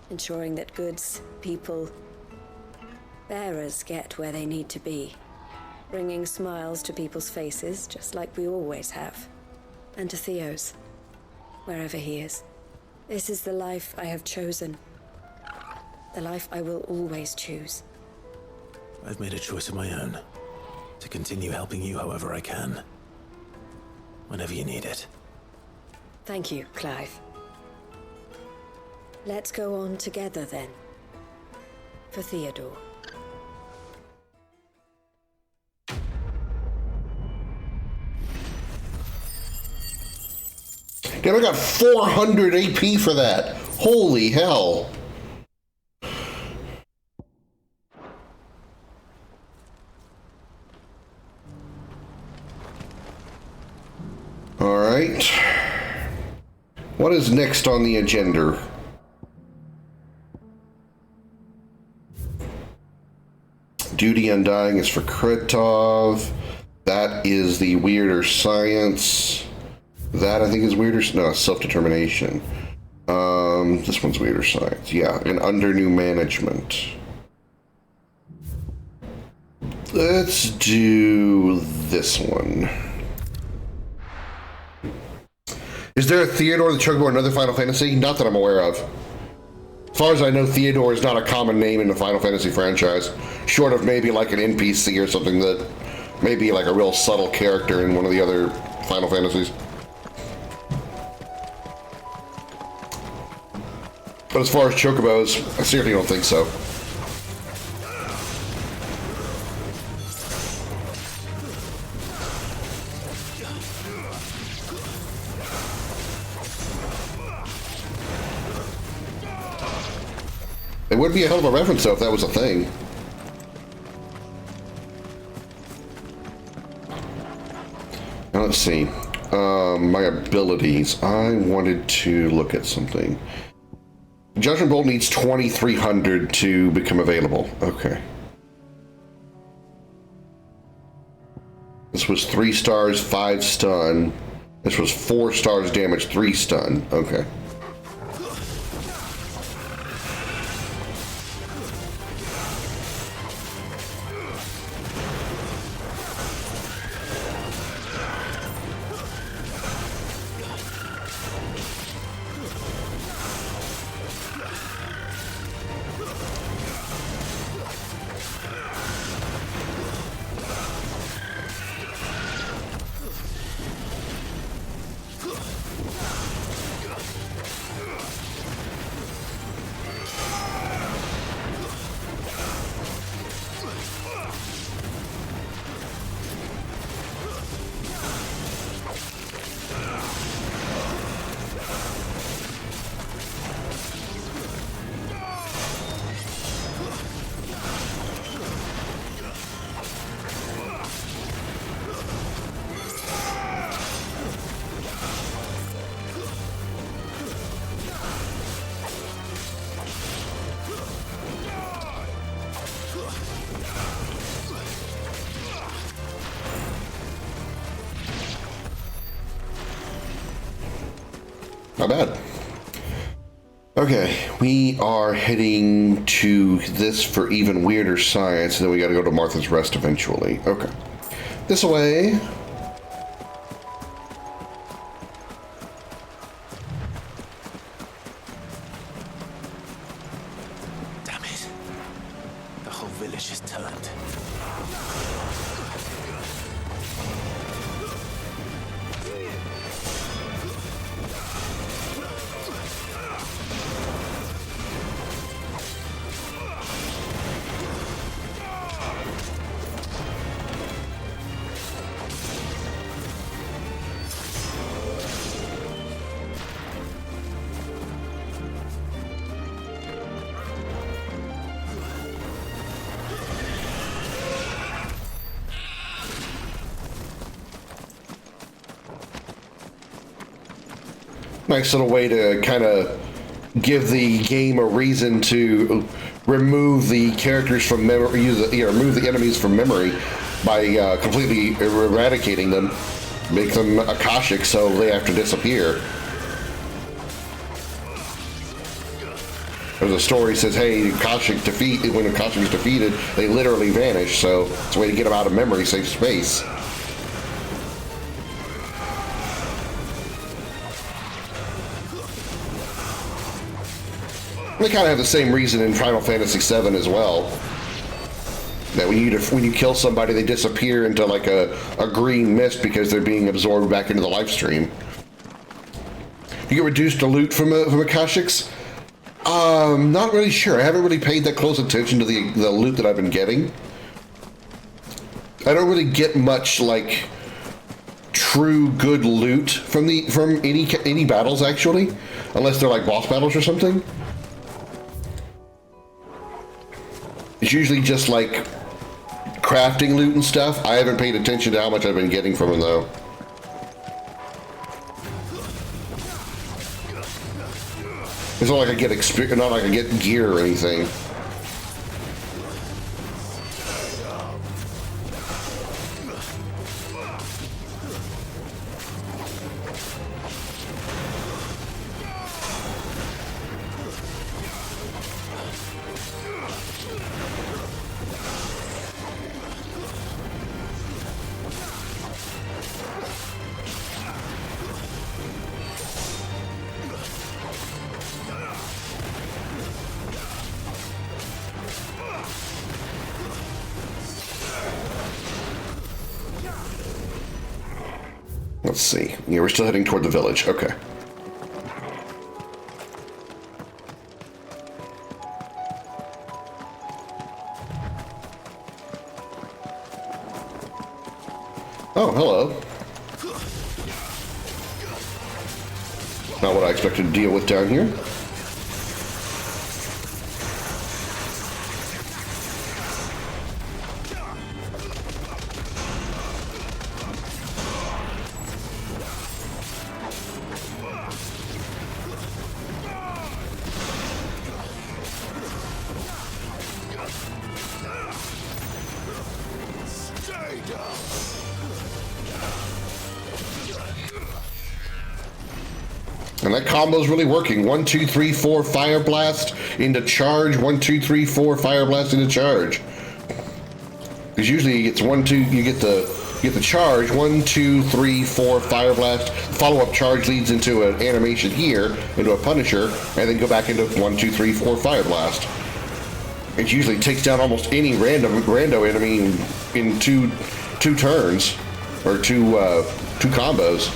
ensuring that goods, people, bearers get where they need to be, bringing smiles to people's faces just like we always have, and to Theo's, wherever he is. This is the life I have chosen, the life I will always choose. I've made a choice of my own, to continue helping you however I can, whenever you need it. Thank you, Clive. Let's go on together then, for Theodore. Damn, I got 400 AP for that. Holy hell. All right. What is next on the agenda? Duty Undying is for Kretov. That is the weirder science. That I think is weirder. No, self-determination. This one's weirder science. Yeah, and under new management. Let's do this one. Is there a Theodore the Chocobo in another Final Fantasy? Not that I'm aware of. As far as I know, Theodore is not a common name in the Final Fantasy franchise, short of maybe like an NPC or something that may be like a real subtle character in one of the other Final Fantasies. But as far as Chocobos, I seriously don't think so. It would be a hell of a reference, though, if that was a thing. Now, let's see. My abilities. I wanted to look at something. Judgment Bolt needs 2,300 to become available. Okay. This was 3 stars, 5 stun. This was 4 stars damage, 3 stun. Okay. Not bad. Okay, we are heading to this for even weirder science, and then we gotta go to Martha's Rest eventually. Okay. This way. Damn it. The whole village has turned. Nice little way to kind of give the game a reason to remove the characters from memory, remove the enemies from memory by completely eradicating them, make them Akashic so they have to disappear. There's a story that says, hey, Akashic defeat, when Akashic is defeated, they literally vanish, so it's a way to get them out of memory, save space. They kind of have the same reason in Final Fantasy VII as well. That when you kill somebody, they disappear into like a green mist because they're being absorbed back into the life stream. You get reduced to loot from Akashics? Not really sure. I haven't really paid that close attention to the loot that I've been getting. I don't really get much like true good loot from any battles actually, unless they're like boss battles or something. It's usually just like crafting loot and stuff. I haven't paid attention to how much I've been getting from them though. It's not like I get experience, not like I get gear or anything. Let's see. Yeah, we're still heading toward the village. Okay. Oh, hello. Not what I expected to deal with down here. And that combo's really working. 1, 2, 3, 4, fire blast into charge. 1, 2, 3, 4, fire blast into charge. Because usually it's 1, 2. You get the charge. 1, 2, 3, 4, fire blast. Follow-up charge leads into an animation here, into a Punisher, and then go back into 1, 2, 3, 4, fire blast. It usually takes down almost any rando enemy in two turns, or two combos.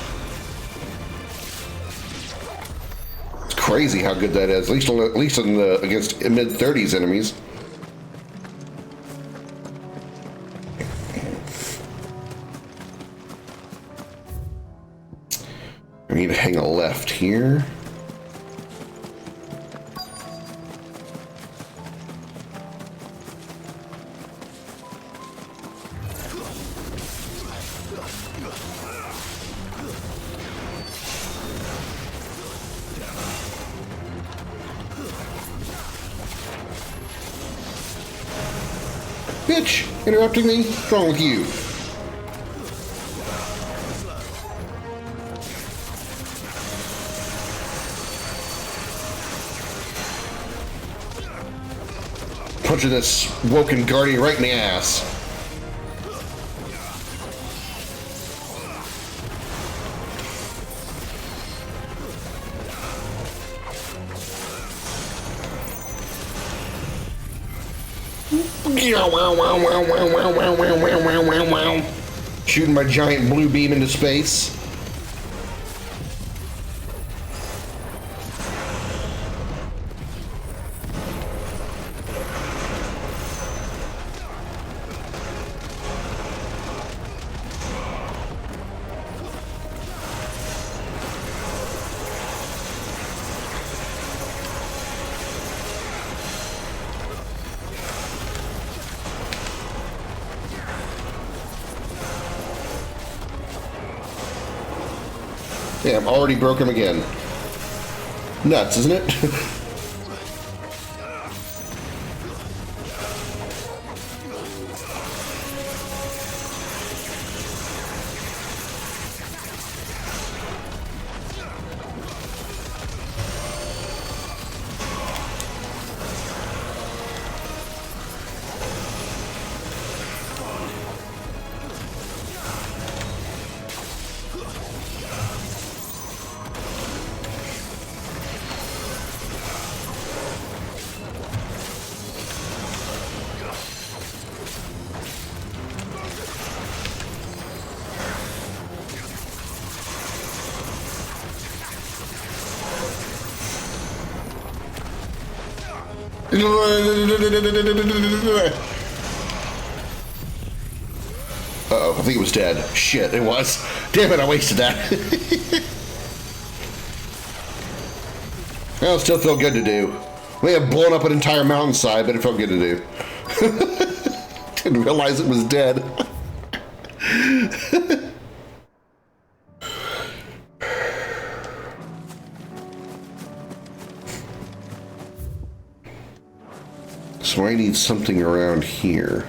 Crazy how good that is. At least against mid-30s enemies. I need to hang a left here. Bitch! Interrupting me? What's wrong with you? punching this woken guardian right in the ass. Shooting my giant blue beam into space. Damn, already broke him again. Nuts, isn't it? Uh-oh, I think it was dead. Shit, it was. Damn it, I wasted that. Well, it still felt good to do. We have blown up an entire mountainside, but it felt good to do. Didn't realize it was dead. So I need something around here.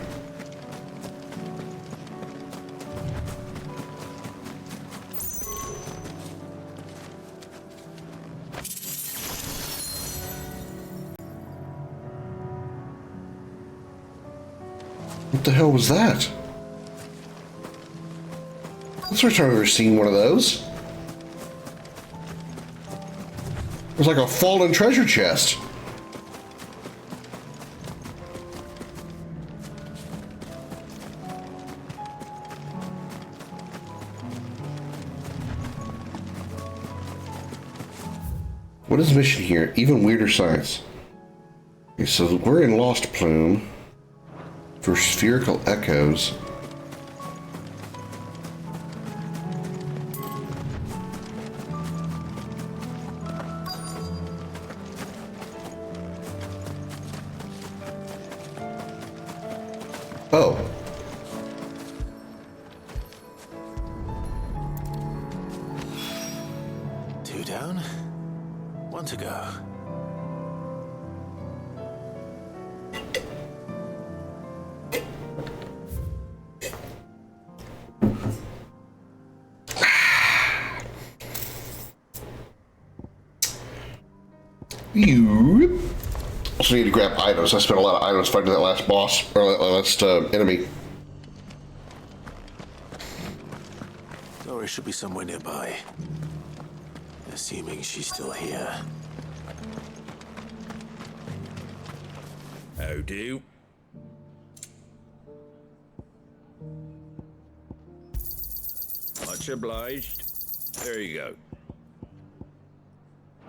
What the hell was that? That's the first time I've ever seen one of those. It was like a fallen treasure chest. What is the mission here? Even weirder science. Okay, so we're in Lost Plume for spherical echoes. Oh. Two down, one to go. You also need to grab items. I spent a lot of items fighting that last boss, or that last enemy. Dory should be somewhere nearby. Assuming she's still here. How do? Much obliged. There you go.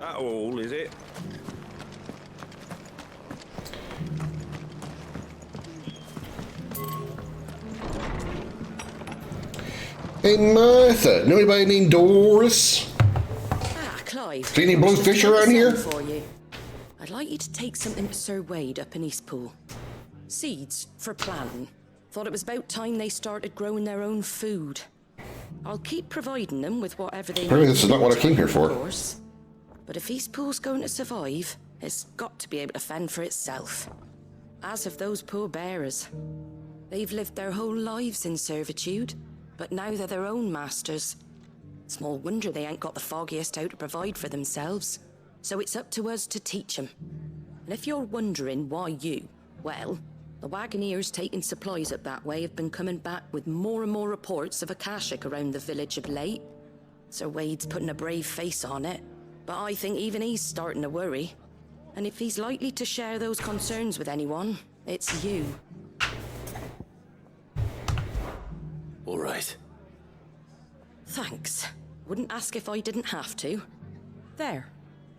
That all, is it? Hey Martha, know anybody named Doris? Clive. See any blue fish around here? For you. I'd like you to take something to Sir Wade up in Eastpool. Seeds for planting. Thought it was about time they started growing their own food. I'll keep providing them with whatever they need. Apparently this is not what I came here for. Of course. But if Eastpool's going to survive, it's got to be able to fend for itself. As have those poor bearers. They've lived their whole lives in servitude, but now they're their own masters. Small wonder they ain't got the foggiest how to provide for themselves. So it's up to us to teach them. And if you're wondering why you, Well, the wagoneers taking supplies up that way have been coming back with more and more reports of Akashic around the village of late. Sir Wade's putting a brave face on it, but I think even he's starting to worry. And if he's likely to share those concerns with anyone, it's you. All right. Thanks. Wouldn't ask if I didn't have to. There.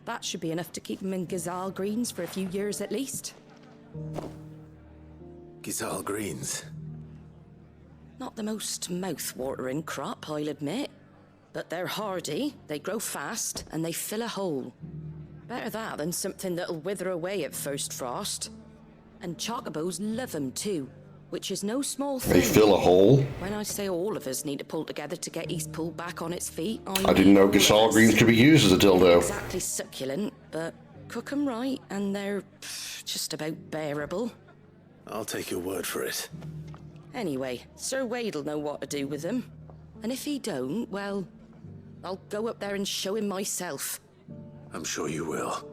That should be enough to keep him in Gazal Greens for a few years at least. Gazal Greens. Not the most mouth-watering crop, I'll admit. But they're hardy, they grow fast, and they fill a hole. Better that than something that'll wither away at first frost. And chocobos love them too, which is no small thing. They fill a hole? When I say all of us need to pull together to get East Pool back on its feet, I didn't know Gazal Greens could be used as a dildo. Exactly succulent, but cook 'em right, and they're just about bearable. I'll take your word for it. Anyway, Sir Wade'll know what to do with them. And if he don't, well, I'll go up there and show him myself. I'm sure you will.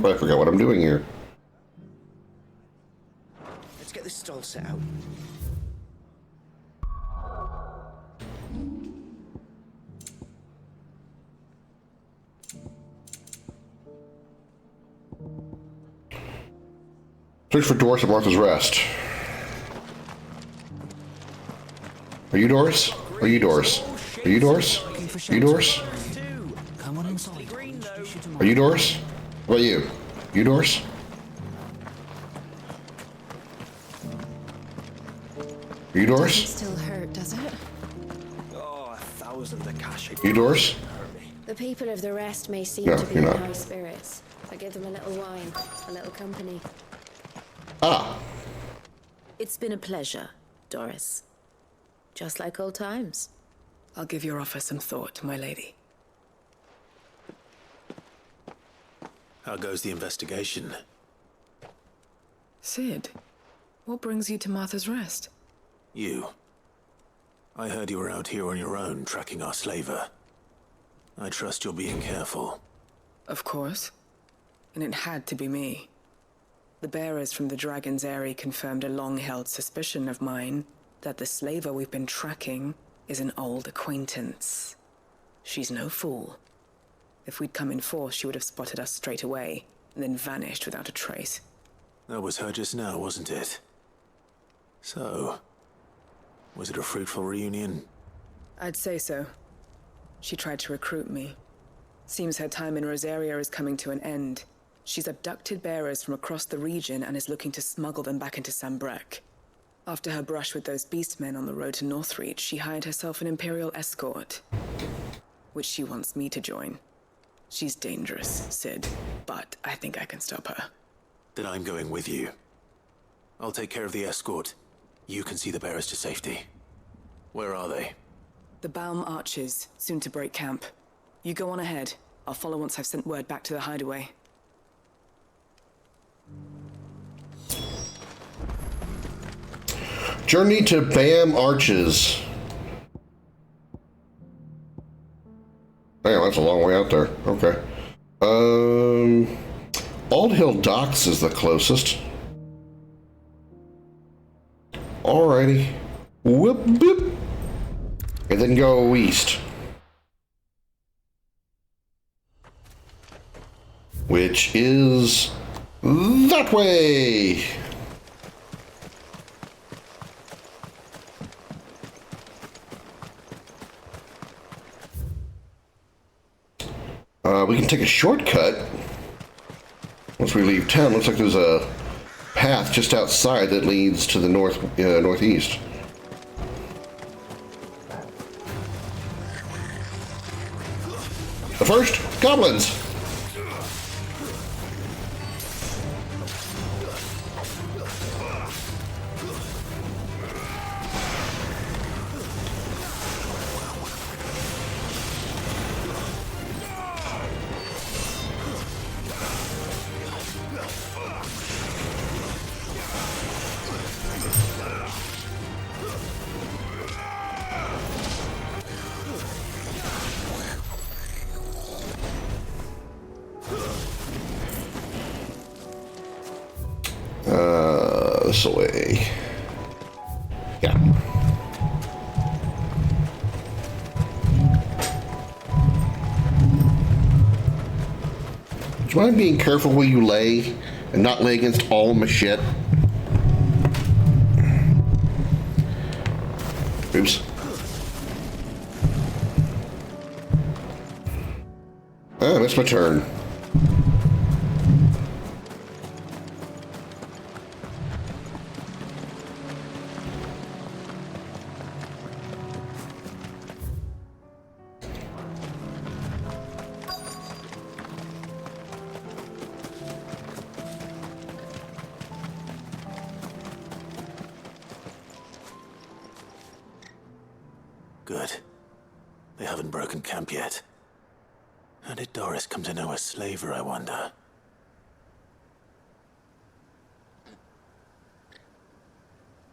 I forgot what I'm doing here. Let's get this stall set out. Search for Doris at Martha's Rest. Are you Doris? Are you Doris? Are you Doris? Are you Doris? Come on inside. Are you Doris? What about you? You Doris? Are you Doris? Still hurt, does it? Oh, 1,000 Akashic. You Doris? The people of the rest may seem No, to be you're in not. high spirits. I give them a little wine, a little company. Ah. It's been a pleasure, Doris. Just like old times. I'll give your offer some thought, my lady. How goes the investigation? Sid, what brings you to Martha's Rest? You. I heard you were out here on your own, tracking our slaver. I trust you're being careful. Of course. And it had to be me. The bearers from the Dragon's Eyrie confirmed a long-held suspicion of mine that the slaver we've been tracking is an old acquaintance. She's no fool. If we'd come in force, she would have spotted us straight away, and then vanished without a trace. That was her just now, wasn't it? So, was it a fruitful reunion? I'd say so. She tried to recruit me. Seems her time in Rosaria is coming to an end. She's abducted bearers from across the region and is looking to smuggle them back into Sambrek. After her brush with those beastmen on the road to Northreach, she hired herself an Imperial escort, which she wants me to join. She's dangerous, Sid, but I think I can stop her. Then I'm going with you. I'll take care of the escort. You can see the bearers to safety. Where are they? The Baum Archers, soon to break camp. You go on ahead. I'll follow once I've sent word back to the hideaway. Journey to Bam Arches. Damn, that's a long way out there. Okay. Bald Hill Docks is the closest. Alrighty. Whoop, boop. And then go east. Which is that way. We can take a shortcut once we leave town. Looks like there's a path just outside that leads to the northeast. But first, goblins. this way. Yeah. Do you mind being careful where you lay and not lay against all my shit? Oops. Oh, I missed my turn. Good. They haven't broken camp yet. How did Doris come to know a slaver, I wonder?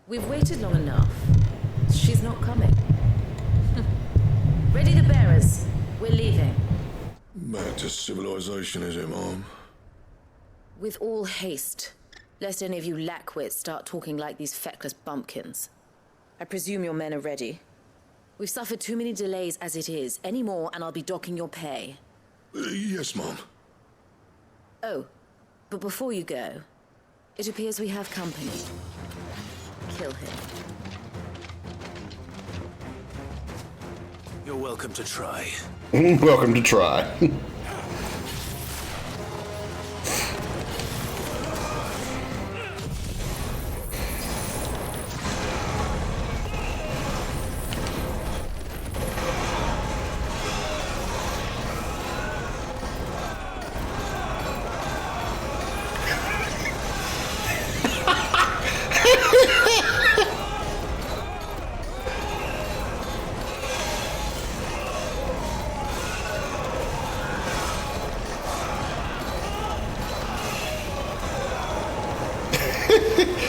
We've waited long enough. She's not coming. Ready the bearers. We're leaving. Back to civilization, is it, Mom? With all haste. Lest any of you lackwits start talking like these feckless bumpkins. I presume your men are ready. We've suffered too many delays as it is. Any more and I'll be docking your pay. Yes, Mom. Oh, but before you go, it appears we have company. Kill him. You're welcome to try. Welcome to try.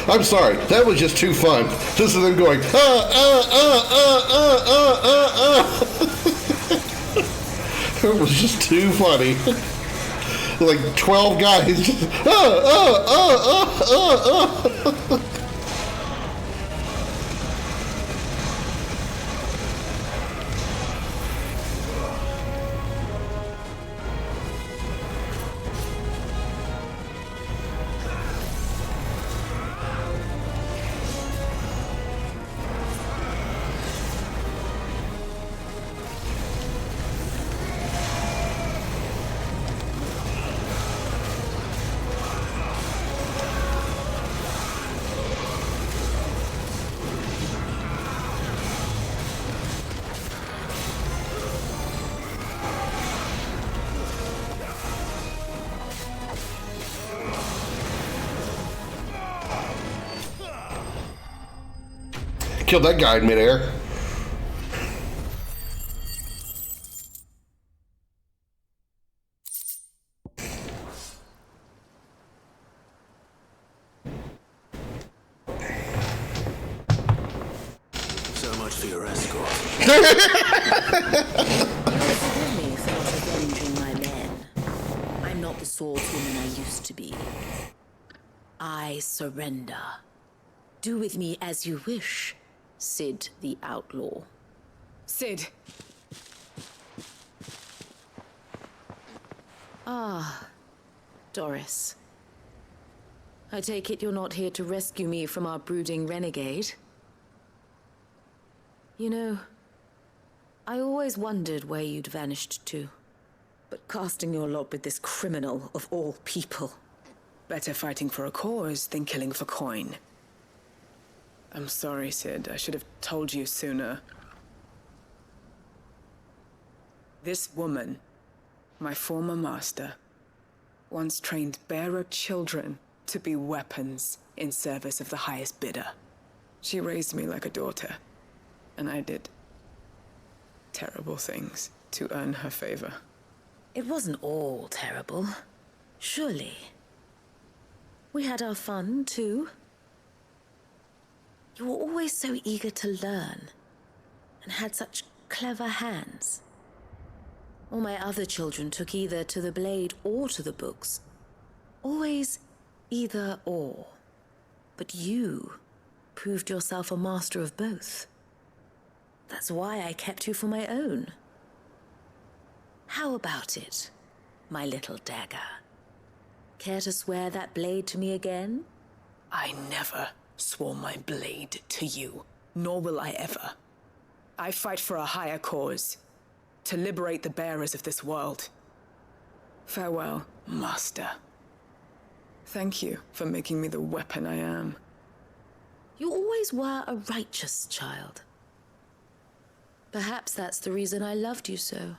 I'm sorry, that was just too fun. Just them going, It was just too funny. Like 12 guys just, killed that guy in midair. So much for your escort. Forgive me for not avenging my men. I'm not the swordswoman I used to be. I surrender. Do with me as you wish, Sid the Outlaw. Sid. Ah, Doris. I take it you're not here to rescue me from our brooding renegade? You know, I always wondered where you'd vanished to. But casting your lot with this criminal of all people. Better fighting for a cause than killing for coin. I'm sorry, Sid. I should have told you sooner. This woman, my former master, once trained bearer children to be weapons in service of the highest bidder. She raised me like a daughter, and I did terrible things to earn her favor. It wasn't all terrible, surely. We had our fun, too. You were always so eager to learn, and had such clever hands. All my other children took either to the blade or to the books. Always either or. But you proved yourself a master of both. That's why I kept you for my own. How about it, my little dagger? Care to swear that blade to me again? I never swore my blade to you, nor will I ever. I fight for a higher cause, to liberate the bearers of this world. Farewell, Master. Thank you for making me the weapon I am. You always were a righteous child. Perhaps that's the reason I loved you so.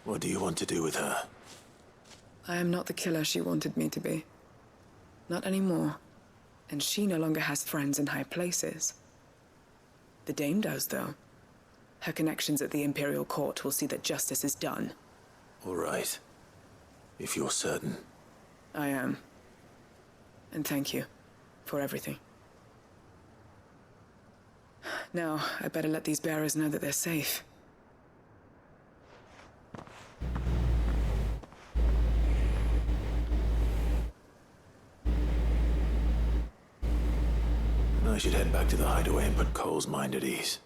What do you want to do with her? I am not the killer she wanted me to be. Not anymore. And she no longer has friends in high places. The Dame does, though. Her connections at the Imperial Court will see that justice is done. All right. If you're certain. I am. And thank you for everything. Now, I better let these bearers know that they're safe. I should head back to the hideaway and put Cole's mind at ease.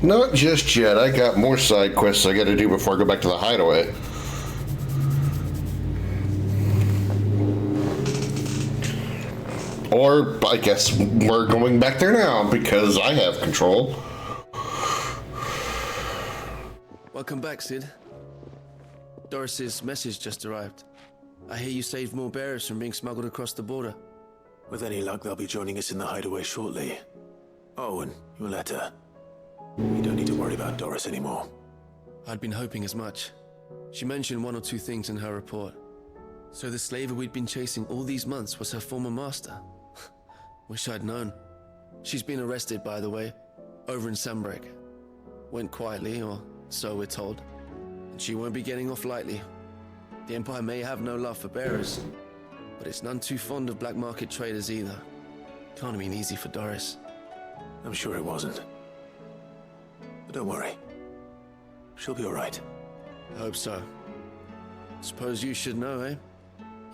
Not just yet. I got more side quests I gotta do before I go back to the hideaway. Or, I guess we're going back there now, because I have control. Welcome back, Sid. Doris's message just arrived. I hear you saved more bearers from being smuggled across the border. With any luck, they'll be joining us in the hideaway shortly. Oh, and your letter. We don't need to worry about Doris anymore. I'd been hoping as much. She mentioned one or two things in her report. So the slaver we'd been chasing all these months was her former master. Wish I'd known. She's been arrested, by the way, over in Sambrek. Went quietly, or so we're told. And she won't be getting off lightly. The Empire may have no love for bearers, but it's none too fond of black market traders either. Can't have been easy for Doris. I'm sure it wasn't. But don't worry. She'll be all right. Hope so. Suppose you should know, eh?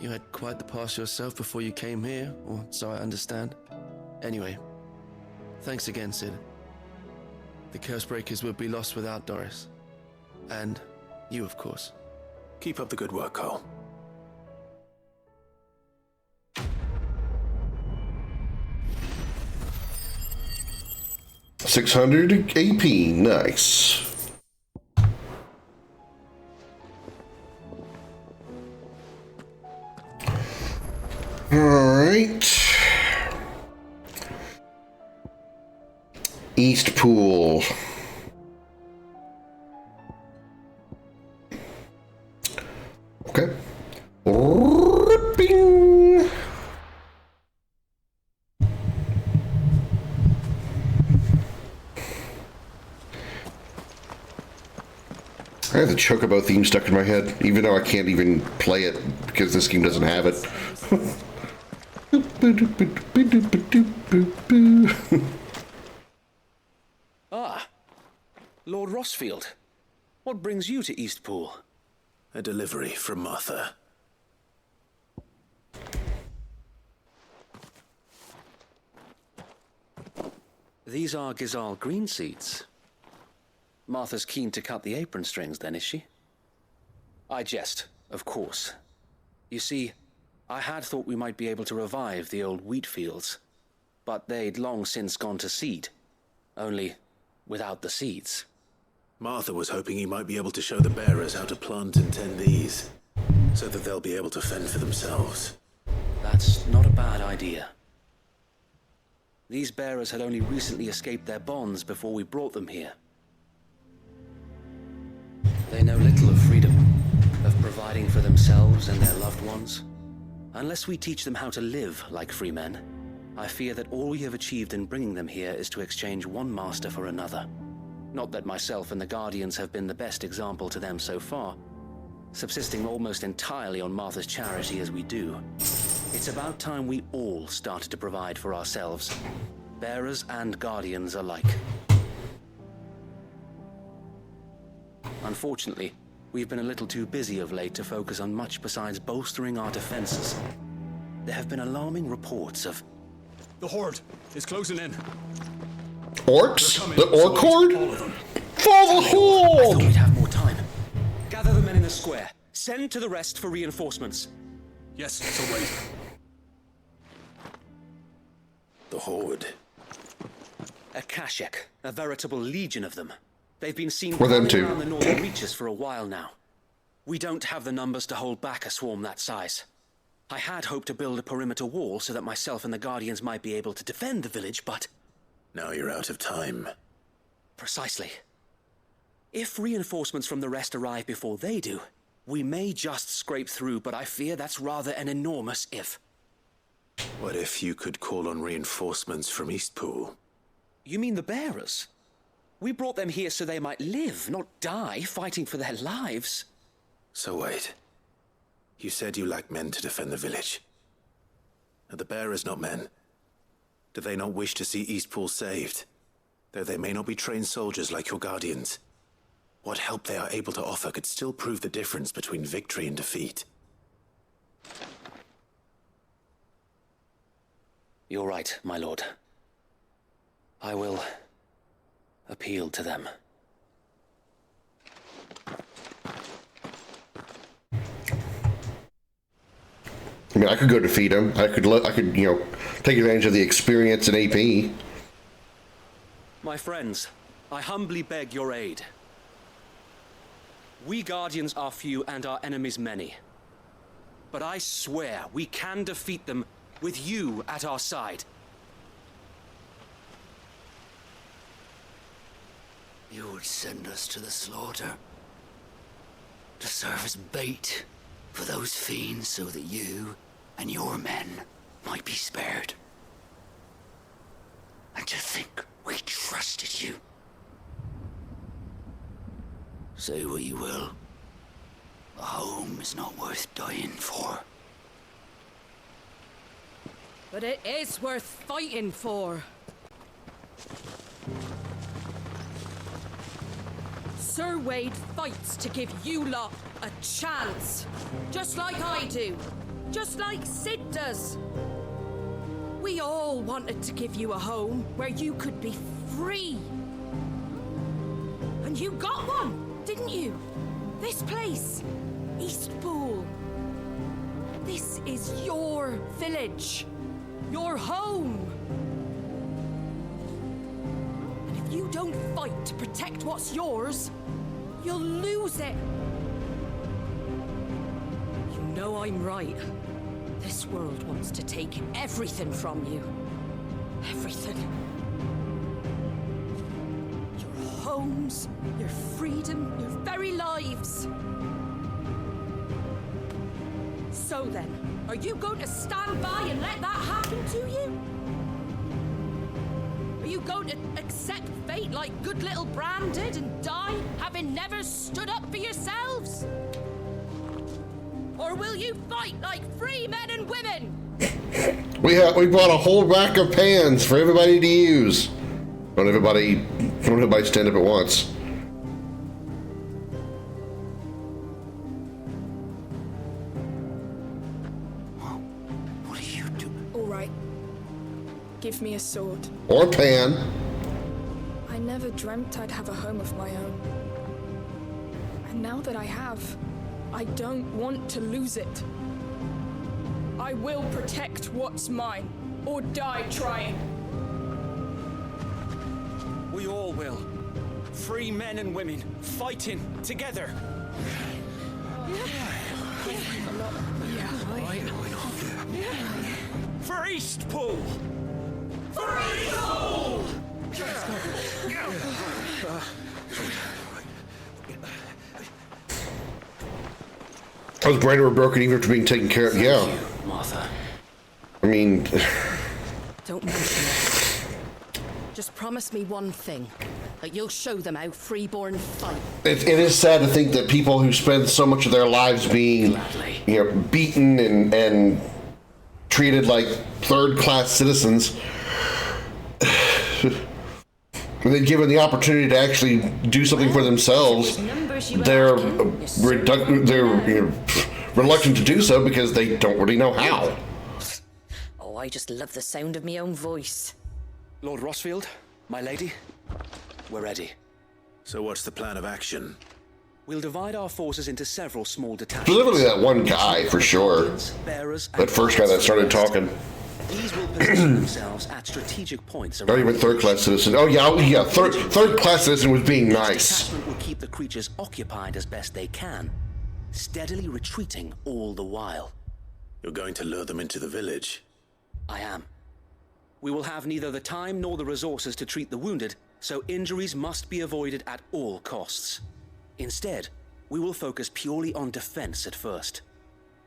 You had quite the past yourself before you came here, or so I understand. Anyway, thanks again, Sid. The Cursebreakers would be lost without Doris. And you, of course. Keep up the good work, Cole. $600 AP, nice. All right. East Pool. Okay. Ripping. I have the Chocobo theme stuck in my head, even though I can't even play it because this game doesn't have it. Ah, Lord Rossfield. What brings you to Eastpool? A delivery from Martha. These are Gizal green seeds. Martha's keen to cut the apron strings, then, is she? I jest, of course. You see, I had thought we might be able to revive the old wheat fields, but they'd long since gone to seed, only without the seeds. Martha was hoping he might be able to show the bearers how to plant and tend these, so that they'll be able to fend for themselves. That's not a bad idea. These bearers had only recently escaped their bonds before we brought them here. They know little of freedom, of providing for themselves and their loved ones. Unless we teach them how to live like free men, I fear that all we have achieved in bringing them here is to exchange one master for another. Not that myself and the Guardians have been the best example to them so far, subsisting almost entirely on Martha's charity as we do. It's about time we all started to provide for ourselves, bearers and Guardians alike. Unfortunately, we've been a little too busy of late to focus on much besides bolstering our defenses. There have been alarming reports of... The Horde is closing in. Orcs? The Orc Horde? For the Horde! I thought we'd have more time. Gather the men in the square. Send to the rest for reinforcements. Yes, so wait. The Horde. A Kashik, a veritable legion of them. They've been seen Well, them prowling too. around the northern reaches for a while now. We don't have the numbers to hold back a swarm that size. I had hoped to build a perimeter wall so that myself and the Guardians might be able to defend the village, but... Now you're out of time. Precisely. If reinforcements from the rest arrive before they do, we may just scrape through, but I fear that's rather an enormous if. What if you could call on reinforcements from Eastpool? You mean the bearers? We brought them here so they might live, not die, fighting for their lives. So wait. You said you lack men to defend the village. Are the bearers not men? Do they not wish to see Eastpool saved? Though they may not be trained soldiers like your Guardians. What help they are able to offer could still prove the difference between victory and defeat. You're right, my lord. I will appeal to them. I mean, I could go defeat him. I could, take advantage of the experience and AP. My friends, I humbly beg your aid. We Guardians are few and our enemies many. But I swear we can defeat them with you at our side. You would send us to the slaughter, to serve as bait for those fiends so that you and your men might be spared. And to think we trusted you. Say what you will, a home is not worth dying for. But it is worth fighting for. Sir Wade fights to give you lot a chance. Just like I do. Just like Sid does. We all wanted to give you a home where you could be free. And you got one, didn't you? This place, Eastpool. This is your village. Your home. And if you don't fight to protect what's yours, you'll lose it. You know I'm right. This world wants to take everything from you. Everything. Your homes, your freedom, your very lives. So then, are you going to stand by and let that happen to you? Are you going to accept fate like good little Bran did and die, having never stood up for yourselves? Or will you fight like free men and women? We brought a whole rack of pans for everybody to use. Don't everybody stand up at once. What do you do? All right. Give me a sword. Or a pan. I never dreamt I'd have a home of my own. And now that I have, I don't want to lose it. I will protect what's mine, or die trying. We all will. Free men and women, fighting together. For Eastpool! For Eastpool! Those brain were broken even after being taken care of. Yeah. Martha. I mean... Don't mention it. Just promise me one thing. That you'll show them how freeborn fight. It is sad to think that people who spend so much of their lives being, beaten and treated like third-class citizens, and then given the opportunity to actually do something for themselves, they're reluctant to do so because they don't really know how. Oh, I just love the sound of my own voice. Lord Rossfield, my lady, we're ready. So what's the plan of action? We'll divide our forces into several small detachments. Specifically that one guy, for sure. That first guy that started talking. These will position themselves at strategic points around. Oh, you went third-class citizen. Oh, yeah, third-class citizen was being nice. The detachment will keep the creatures occupied as best they can, steadily retreating all the while. You're going to lure them into the village? I am. We will have neither the time nor the resources to treat the wounded, so injuries must be avoided at all costs. Instead, we will focus purely on defense at first.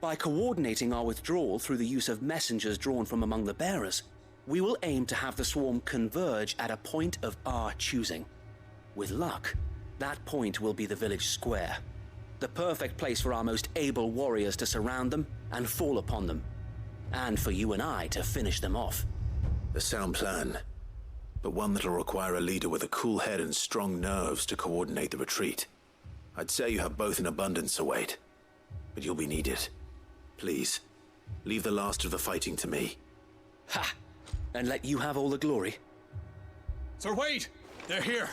By coordinating our withdrawal through the use of messengers drawn from among the bearers, we will aim to have the swarm converge at a point of our choosing. With luck, that point will be the village square, the perfect place for our most able warriors to surround them and fall upon them, and for you and I to finish them off. A sound plan, but one that'll require a leader with a cool head and strong nerves to coordinate the retreat. I'd say you have both in abundance, await, but you'll be needed. Please, leave the last of the fighting to me. Ha! And let you have all the glory? Sir Wade! They're here!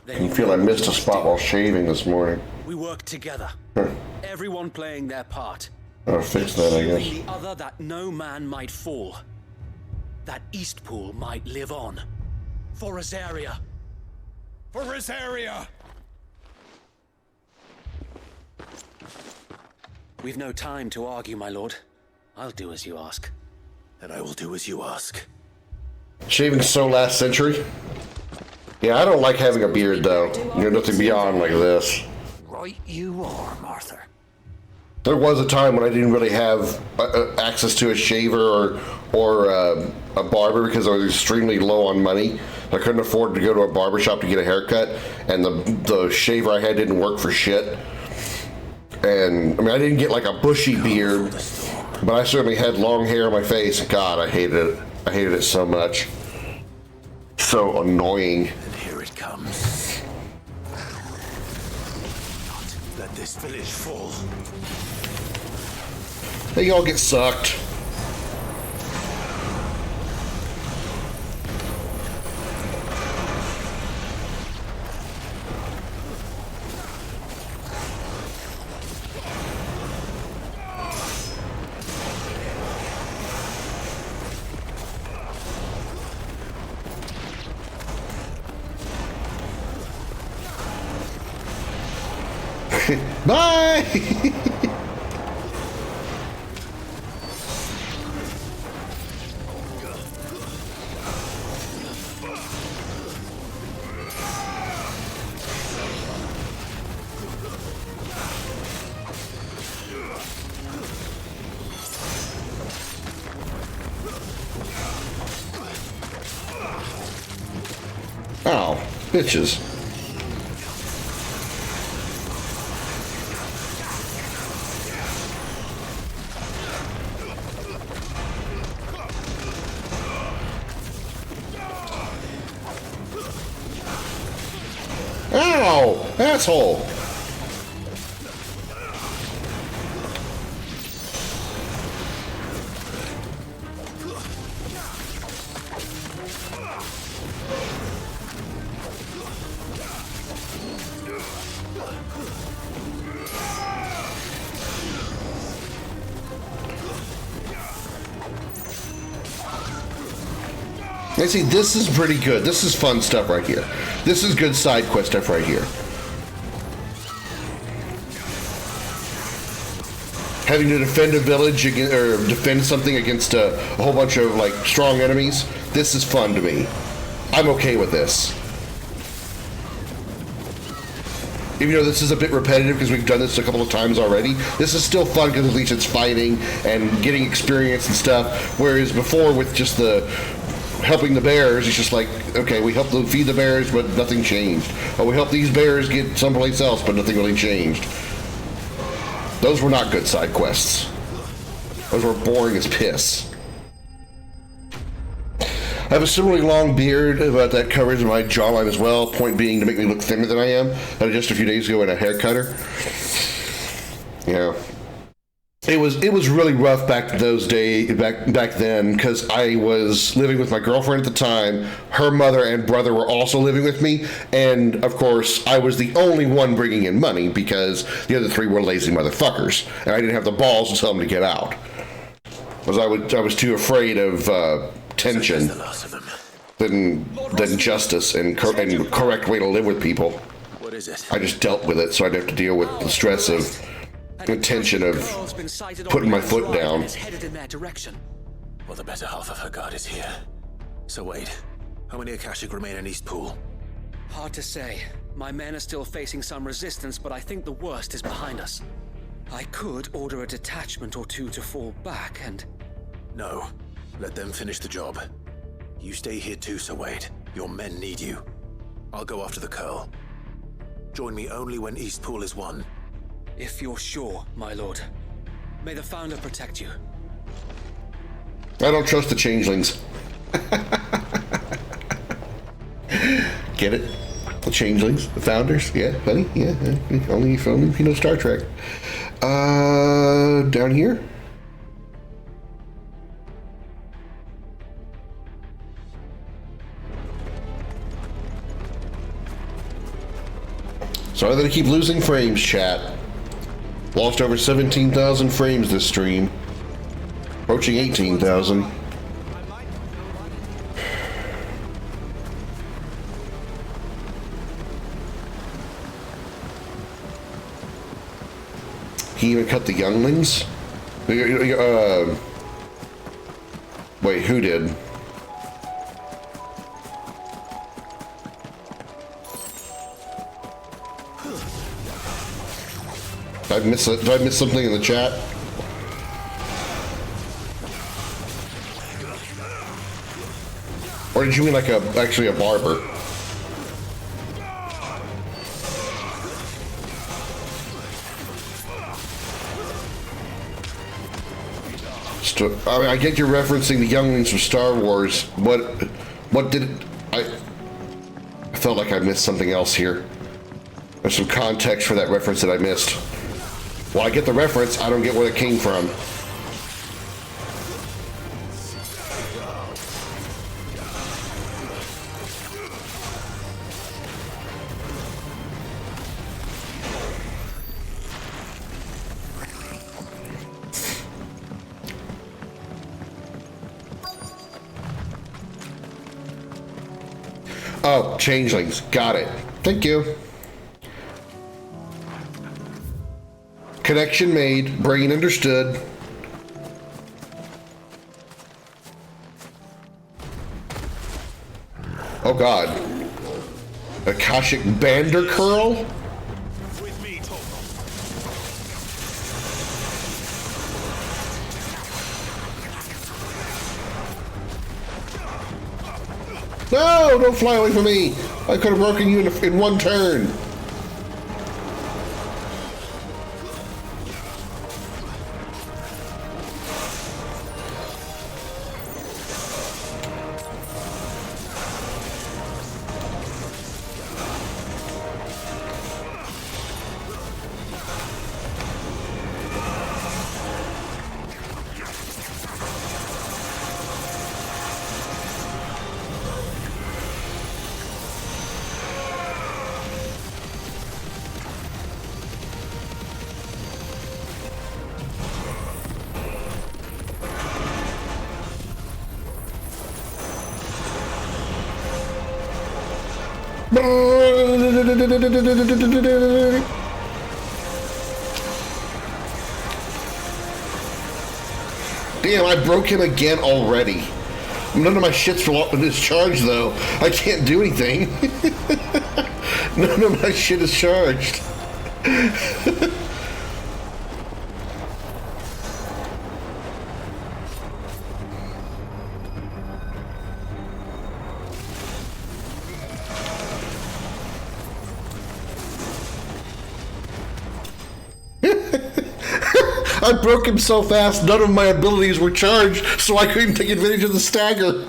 I feel I missed a spot while shaving this morning. We work together. Everyone playing their part. I'll fix that, I guess. The other that no man might fall. That Eastpool might live on. For Rosaria. For Rosaria! We've no time to argue, my lord. I'll do as you ask. And I will do as you ask. Shaving so last century? Yeah, I don't like having a beard, though. You're nothing beyond like this. Right you are, Martha. There was a time when I didn't really have access to a shaver or a barber because I was extremely low on money. I couldn't afford to go to a barbershop to get a haircut, and the shaver I had didn't work for shit. And I mean, I didn't get like a bushy beard, but I certainly had long hair on my face. God, I hated it. I hated it so much. So annoying. And here it comes. Let this village fall. They all get sucked. Bye! Ow, bitches. Ow! Asshole! I see, this is pretty good. This is fun stuff right here. This is good side quest stuff right here. Having to defend a village against, or defend something against a whole bunch of like strong enemies. This is fun to me. I'm okay with this. Even though this is a bit repetitive because we've done this a couple of times already, this is still fun because at least it's fighting and getting experience and stuff. Whereas before with just the helping the bears, it's just like, okay, we helped them feed the bears, but nothing changed. Oh, we helped these bears get someplace else, but nothing really changed. Those were not good side quests. Those were boring as piss. I have a similarly long beard, but that covers my jawline as well. Point being to make me look thinner than I am. I just a few days ago in a hair cutter. Yeah. It was really rough back then because I was living with my girlfriend at the time. Her mother and brother were also living with me, and of course I was the only one bringing in money because the other three were lazy motherfuckers, and I didn't have the balls to tell them to get out. Because I was too afraid of tension than justice and correct way to live with people. What is it? I just dealt with it, so I didn't have to deal with the stress of the tension of putting my foot down. Well, the better half of her guard is here. So Wade, how many Akashic remain in East Pool? Hard to say. My men are still facing some resistance, but I think the worst is behind us. I could order a detachment or two to fall back and... No. Let them finish the job. You stay here too, Sir Wade. Your men need you. I'll go after the Curl. Join me only when East Pool is won. If you're sure, my lord. May the Founder protect you. I don't trust the changelings. Get it? The changelings? The founders? Yeah, buddy? Yeah. Only if you know Star Trek. Down here? Sorry that I keep losing frames, chat. Lost over 17,000 frames this stream. Approaching 18,000. He even cut the younglings? Wait, who did? Did I miss something in the chat? Or did you mean like actually a barber? I mean, I get you're referencing the younglings from Star Wars. What did I felt like I missed something else here. There's some context for that reference that I missed. Well, I get the reference, I don't get where it came from. Oh, changelings. Got it. Thank you. Connection made. Brain understood. Oh God. Akashic Bander Curl? No, don't fly away from me. I could have broken you in one turn. Damn, I broke him again already. None of my shit's discharged though. I can't do anything. None of my shit is charged. I broke him so fast, none of my abilities were charged, so I couldn't take advantage of the stagger.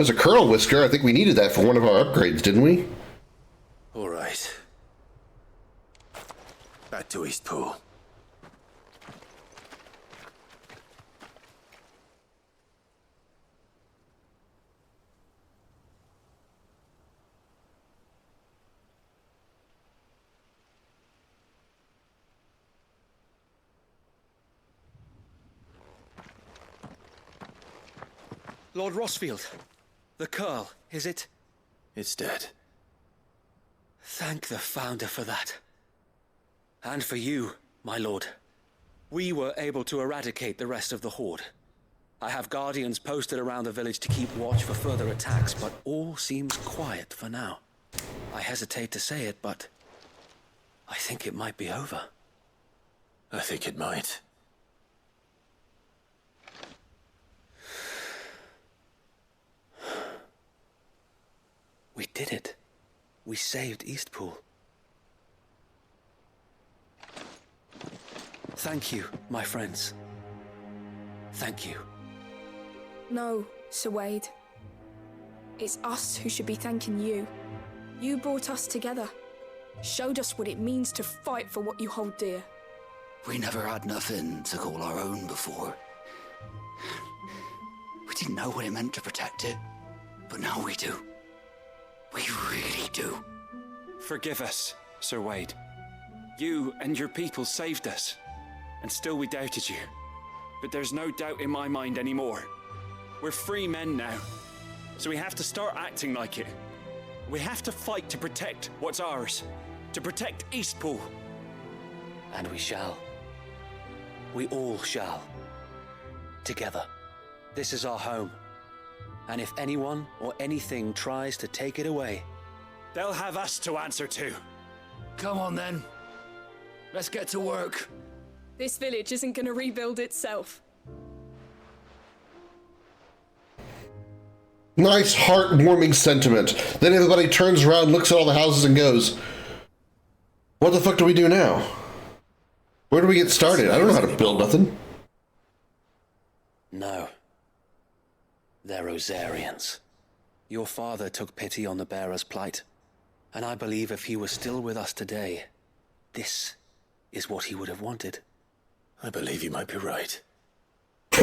There's a Colonel Whisker. I think we needed that for one of our upgrades, didn't we? All right. Back to Eastpool. Lord Rossfield, the Curl, is it? It's dead. Thank the Founder for that. And for you, my lord. We were able to eradicate the rest of the Horde. I have guardians posted around the village to keep watch for further attacks, but all seems quiet for now. I hesitate to say it, but I think it might be over. I think it might. We did it. We saved Eastpool. Thank you, my friends. Thank you. No, Sir Wade. It's us who should be thanking you. You brought us together. Showed us what it means to fight for what you hold dear. We never had nothing to call our own before. We didn't know what it meant to protect it, but now we do. We really do. Forgive us, Sir Wade. You and your people saved us, and still we doubted you. But there's no doubt in my mind anymore. We're free men now, so we have to start acting like it. We have to fight to protect what's ours, to protect Eastpool. And we shall. We all shall. Together. This is our home. And if anyone or anything tries to take it away, they'll have us to answer to. Come on then. Let's get to work. This village isn't gonna rebuild itself. Nice, heartwarming sentiment. Then everybody turns around, looks at all the houses, and goes, what the fuck do we do now? Where do we get started? I don't know how to build nothing. No. They're Rosarians. Your father took pity on the bearer's plight, and I believe if he were still with us today, this is what he would have wanted. I believe you might be right.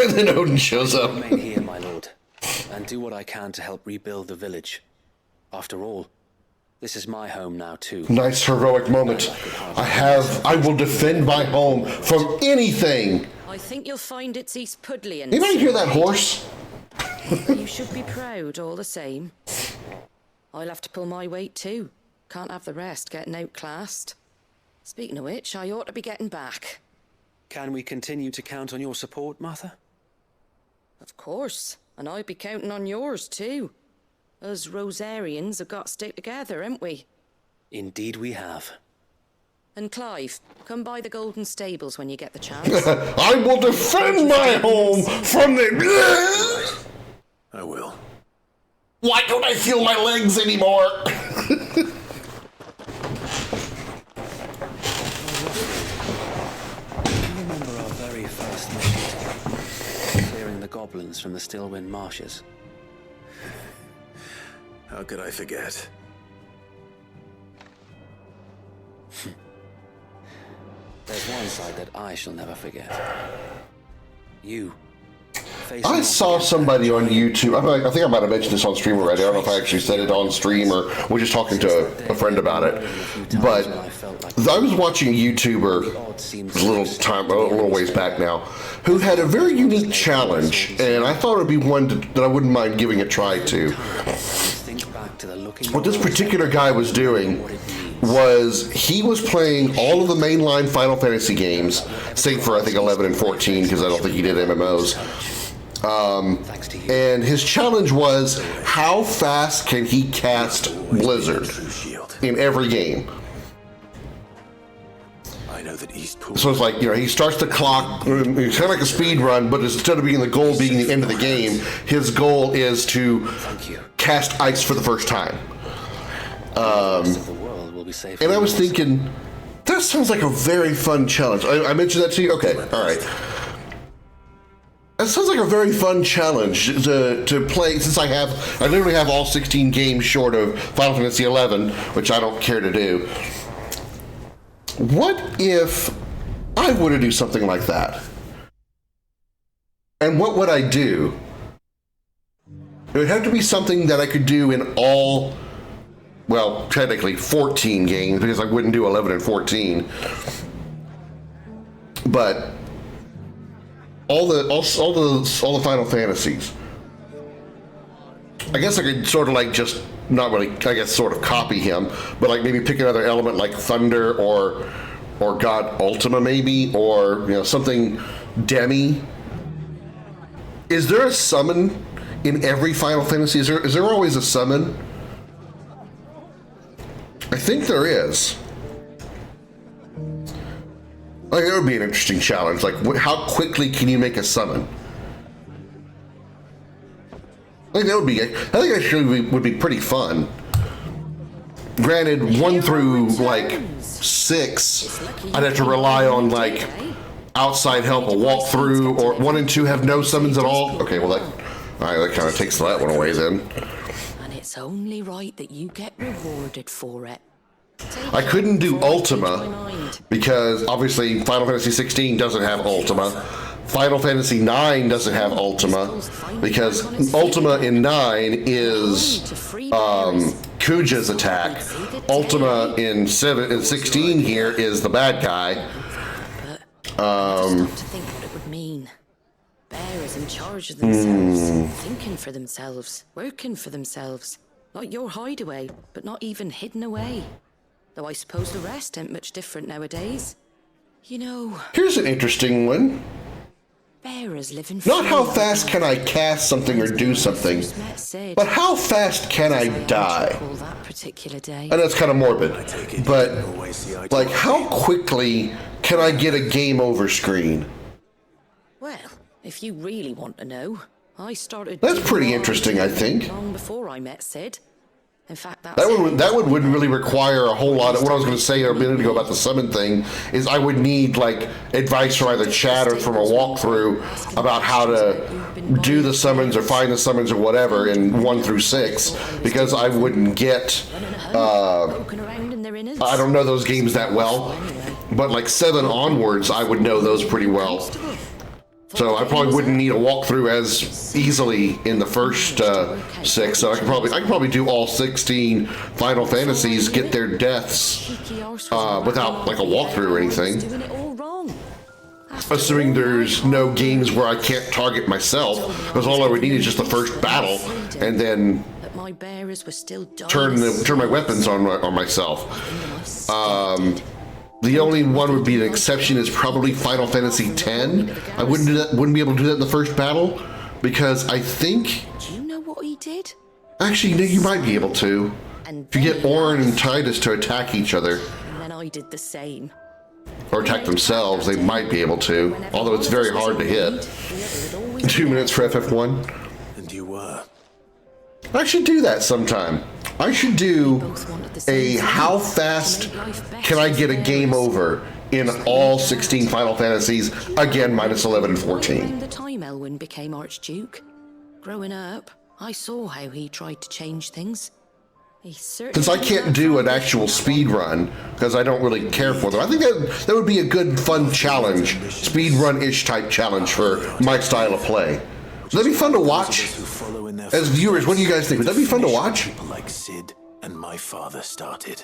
And then Odin shows up. Remain here, my lord, and do what I can to help rebuild the village. After all, this is my home now too. Nice heroic moment. I will defend my home from anything. I think you'll find it's East Pudlian. Anybody hear that horse? You should be proud all the same. I'll have to pull my weight too. Can't have the rest getting outclassed. Speaking of which, I ought to be getting back. Can we continue to count on your support, Martha? Of course, and I'll be counting on yours too. Us Rosarians have got to stick together, haven't we? Indeed we have. And Clive, come by the Golden Stables when you get the chance. I will defend my home from the... I will. Why don't I feel my legs anymore? Remember our very first mission, clearing the goblins from the Stillwind marshes? How could I forget? There's one side that I shall never forget. You. I saw somebody on YouTube. I think I might have mentioned this on stream already. I don't know if I actually said it on stream or was just talking to a friend about it. But I was watching a YouTuber a little ways back now, who had a very unique challenge, and I thought it would be one that I wouldn't mind giving a try to. What this particular guy was doing was he was playing all of the mainline Final Fantasy games, save for I think 11 and 14 because I don't think he did MMOs. And his challenge was how fast can he cast Blizzard in every game. I know that Eastpool. So it's like, he starts the clock, it's kind of like a speed run, but instead of being the goal being the end of the game, his goal is to cast ice for the first time. And I was thinking, that sounds like a very fun challenge. I mentioned that to you? Okay, all right. That sounds like a very fun challenge to play, since I literally have all 16 games short of Final Fantasy XI, which I don't care to do. What if I were to do something like that? And what would I do? It would have to be something that I could do in all, well, technically 14 games, because I wouldn't do 11 and 14. But all the Final Fantasies. I guess I could sort of like just not really, I guess, sort of copy him, but like maybe pick another element like Thunder or God Ultima maybe, or something Demi. Is there a summon in every Final Fantasy? Is there always a summon? I think there is. Like, that would be an interesting challenge. Like, how quickly can you make a summon? I think that would be. I think actually would be pretty fun. Granted, 1 through like 6, I'd have to rely on like outside help, a walkthrough, or 1 and 2 have no summons at all. Okay, well that kind of takes that one away then. And it's only right that you get rewarded for it. I couldn't do Ultima because obviously Final Fantasy XVI doesn't have Ultima. Final Fantasy IX doesn't have Ultima because Ultima in 9 is Kuja's attack. Ultima in 16 here is the bad guy. To think what it would mean. Bearers in charge of themselves, thinking for themselves, working for themselves. Like your hideaway, but not even hidden away. Though I suppose the rest ain't much different nowadays. Here's an interesting one. Bearers live in Not how fast can I cast something or do something, but how fast can I die? I know it's kind of morbid, but like how quickly can I get a game over screen? Well, if you really want to know, I started. That's pretty interesting, I think. Long before I met Sid. In fact, that wouldn't really require a whole lot of what I was going to say a minute ago about the summon thing. Is I would need like advice from either chat or from a walkthrough about how to do the summons or find the summons or whatever in 1 through 6, because I wouldn't get. I don't know those games that well, but like 7 onwards, I would know those pretty well. So I probably wouldn't need a walkthrough as easily in the first 6. So I could probably do all 16 Final Fantasies, get their deaths without like a walkthrough or anything. Assuming there's no games where I can't target myself, because all I would need is just the first battle, and then turn my weapons on myself. The only one would be an exception is probably Final Fantasy X. I wouldn't be able to do that in the first battle, because I think. Do you know what he did? Actually, no, you might be able to. If you get Orin and Titus to attack each other. And then I did the same. Or attack themselves, they might be able to. Although it's very hard to hit. 2 minutes for FF1. And you were. I should do that sometime. I should do a how fast can I get a game over in all 16 Final Fantasies, again minus 11 and 14. The time Elwyn became Archduke. Growing up, I saw how he tried to change things. Since I can't do an actual speed run, because I don't really care for them, I think that would be a good, fun challenge, speed run-ish type challenge for my style of play. Would that be fun to watch? As viewers, what do you guys think? Would that be fun to watch? People like Sid and my father started.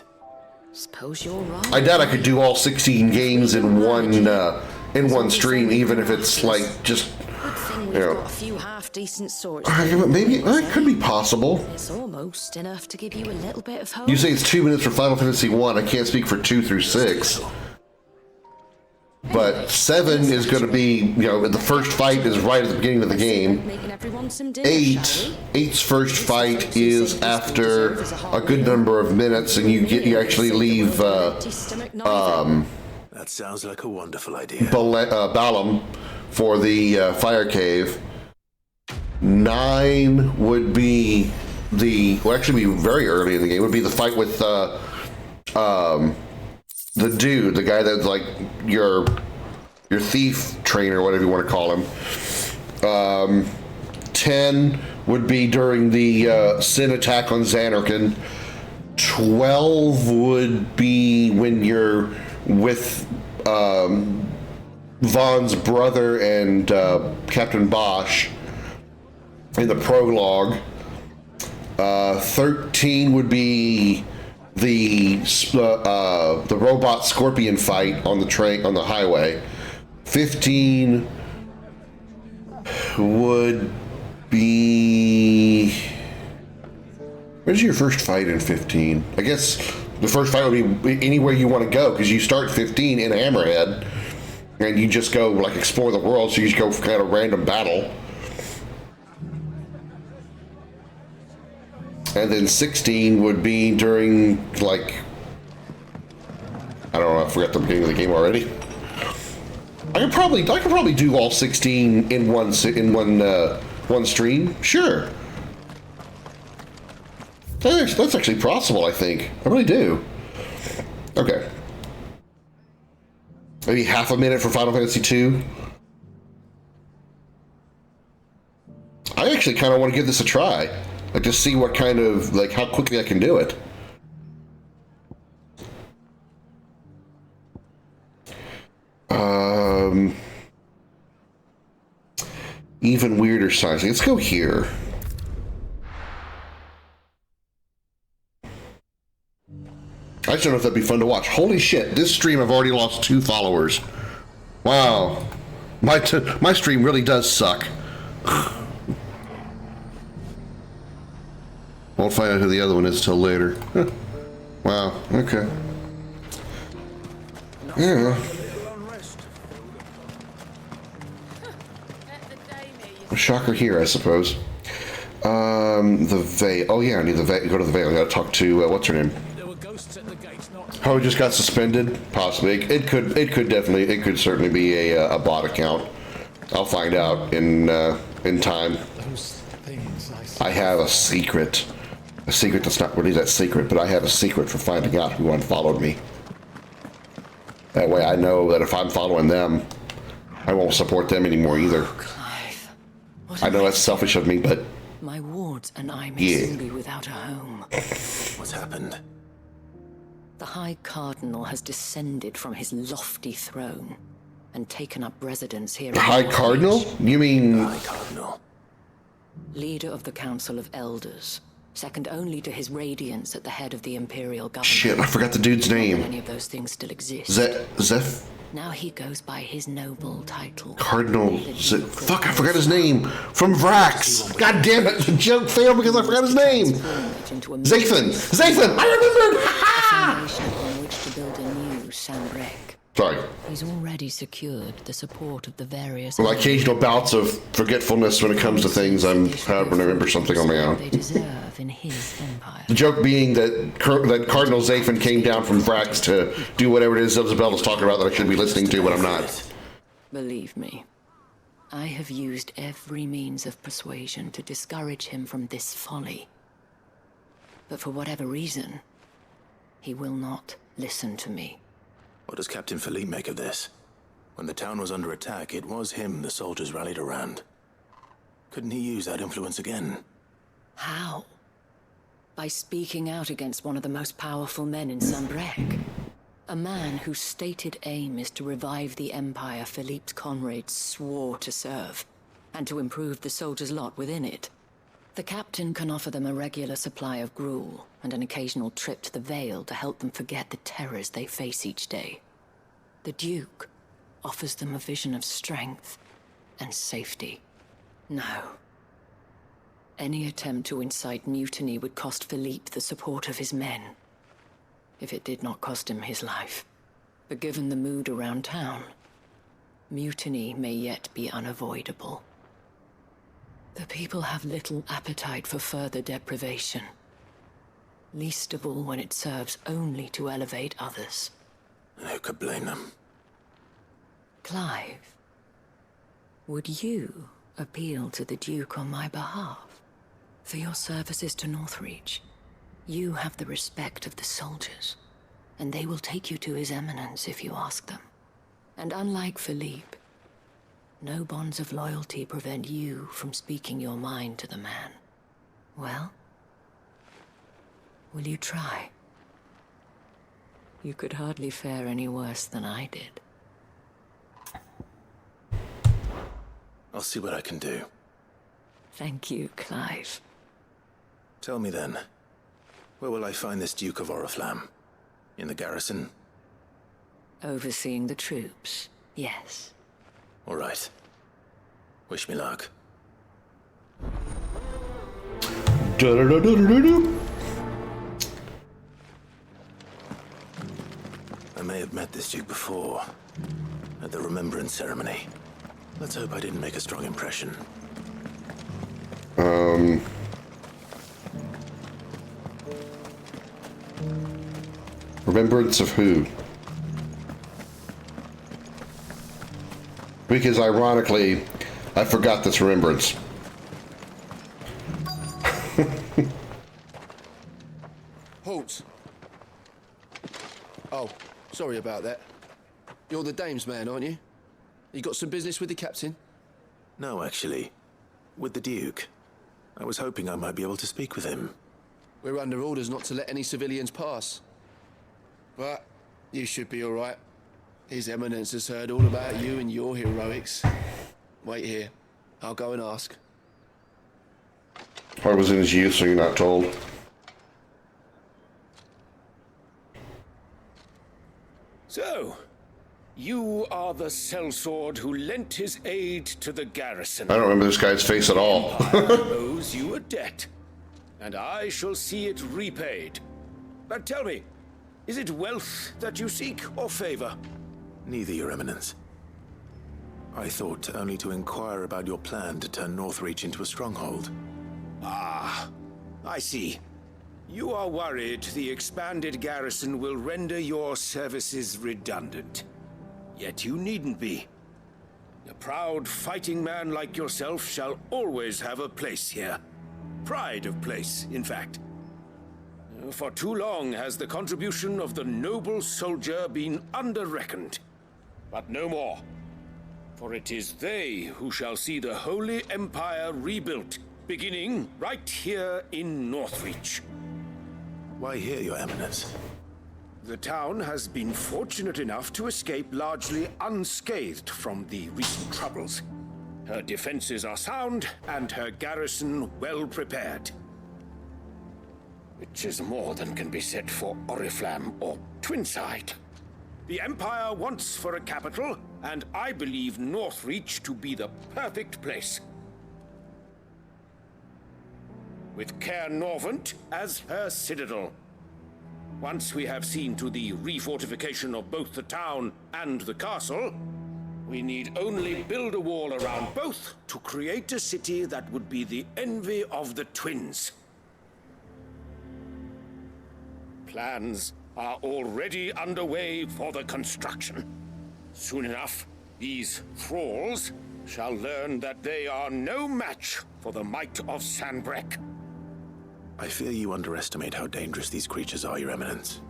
Suppose you're right. I doubt I could do all 16 games in one stream, even if it's like just, got a few half-decent swords. Maybe that could be possible. It's almost enough to give you a little bit of hope. You say it's 2 minutes for Final Fantasy 1. I can't speak for 2 through 6. But 7 is going to be, the first fight is right at the beginning of the game. 8's first fight is after a good number of minutes, and you actually leave That sounds like a wonderful idea. Balam for the fire cave. 9 would be actually be very early in the game. Would be the fight with the dude, the guy that's like your thief trainer, whatever you want to call him. 10 would be during the Sin attack on Xanarkand. 12 would be when you're with Vaughn's brother and Captain Bosch in the prologue. 13 would be the robot scorpion fight on the train on the highway. 15 would be... Where's your first fight in 15? I guess the first fight would be anywhere you want to go, because you start 15 in Hammerhead and you just go like explore the world, so you just go for kind of random battle. And then 16 would be during, like, I don't know, I forgot the beginning of the game already. I could probably do all 16 in one stream. Sure. That's actually possible, I think. I really do. Okay. Maybe half a minute for Final Fantasy II. I actually kind of want to give this a try. Like, just see what kind of, like, how quickly I can do it. Even weirder sizing. Let's go here. I just don't know if that'd be fun to watch. Holy shit, this stream I've already lost 2 followers. Wow. My stream really does suck. Won't find out who the other one is till later. Huh. Wow, okay. Yeah. A shocker here, I suppose. The Veil. Oh yeah, I need the Veil. Go to the Veil. I gotta talk to, what's her name? Oh, it just got suspended? Possibly. It could certainly be a bot account. I'll find out in time. I have a secret. A secret that's not really that secret, but I have a secret for finding out who unfollowed me. That way I know that if I'm following them, I won't support them anymore either. I know that's selfish of me, but... My wards and I may soon be without a home. What's happened? The High Cardinal has descended from his lofty throne and taken up residence here. The High Cardinal? You mean... High Cardinal. Leader of the Council of Elders, second only to his Radiance at the head of the Imperial government. Shit, I forgot the dude's name. Any of those things still exist. Zeph? Now he goes by his noble title. Cardinal... Fuck, I forgot his name. From Vrax. God damn it, the joke failed because I forgot his name. Zathan! Zathan! I remembered! Ha! On which to build a new Sambrek. Sorry. He's already secured the support of the various... Well, occasional bouts of forgetfulness when it comes to things, I'm proud when I remember something on my own. They deserve in his empire. The joke being that Cardinal Zathan came down from Vrax to do whatever it is Isabella's talking about that I should be listening to, but I'm not. Believe me, I have used every means of persuasion to discourage him from this folly. But for whatever reason, he will not listen to me. What does Captain Philippe make of this? When the town was under attack, it was him the soldiers rallied around. Couldn't he use that influence again? How? By speaking out against one of the most powerful men in Sambrek. A man whose stated aim is to revive the empire Philippe's comrades swore to serve, and to improve the soldiers' lot within it. The captain can offer them a regular supply of gruel, and an occasional trip to the Vale to help them forget the terrors they face each day. The Duke offers them a vision of strength and safety. No. Any attempt to incite mutiny would cost Philippe the support of his men, if it did not cost him his life. But given the mood around town, mutiny may yet be unavoidable. The people have little appetite for further deprivation, least of all when it serves only to elevate others. And who could blame them? Clive, would you appeal to the Duke on my behalf? For your services to Northreach, you have the respect of the soldiers, and they will take you to His Eminence if you ask them. And unlike Philippe, No bonds of loyalty prevent you from speaking your mind to the man. Well, will you try? You could hardly fare any worse than I did. I'll see what I can do. Thank you, Clive. Tell me then, where will I find this Duke of Oriflamme? In the garrison? Overseeing the troops, yes. All right. Wish me luck. I may have met this Duke before, at the Remembrance Ceremony. Let's hope I didn't make a strong impression. Remembrance of who? Because ironically, I forgot this remembrance. Halt! Oh, sorry about that. You're the dame's man, aren't you? You got some business with the captain? No, actually. With the Duke. I was hoping I might be able to speak with him. We're under orders not to let any civilians pass. But you should be all right. His Eminence has heard all about you and your heroics. Wait here. I'll go and ask. I was in his youth, so you're not told. So, you are the sellsword who lent his aid to the garrison. I don't remember this guy's face at all. Owes you a debt, and I shall see it repaid. But tell me, is it wealth that you seek, or favor? Neither, Your Eminence. I thought only to inquire about your plan to turn Northreach into a stronghold. Ah, I see. You are worried the expanded garrison will render your services redundant. Yet you needn't be. A proud fighting man like yourself shall always have a place here. Pride of place, in fact. For too long has the contribution of the noble soldier been under-reckoned. But no more. For it is they who shall see the Holy Empire rebuilt, beginning right here in Northreach. Why here, Your Eminence? The town has been fortunate enough to escape largely unscathed from the recent troubles. Her defenses are sound, and her garrison well prepared. Which is more than can be said for Oriflamme or Twinside. The Empire wants for a capital, and I believe Northreach to be the perfect place. With Caer Norvent as her citadel. Once we have seen to the refortification of both the town and the castle, we need only build a wall around both to create a city that would be the envy of the twins. Plans are already underway for the construction. Soon enough, these thralls shall learn that they are no match for the might of Sanbreque. I fear you underestimate how dangerous these creatures are, Your Eminence.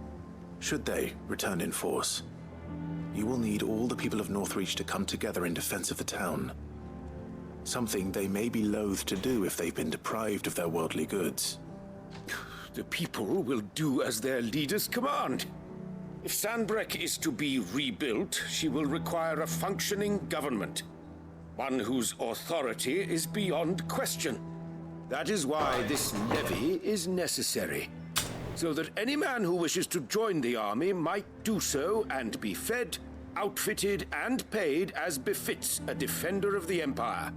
Should they return in force, you will need all the people of Northreach to come together in defense of the town. Something they may be loath to do if they've been deprived of their worldly goods. The people will do as their leaders command. If Sanbreque is to be rebuilt, she will require a functioning government. One whose authority is beyond question. That is why this levy is necessary. So that any man who wishes to join the army might do so and be fed, outfitted, and paid as befits a defender of the Empire.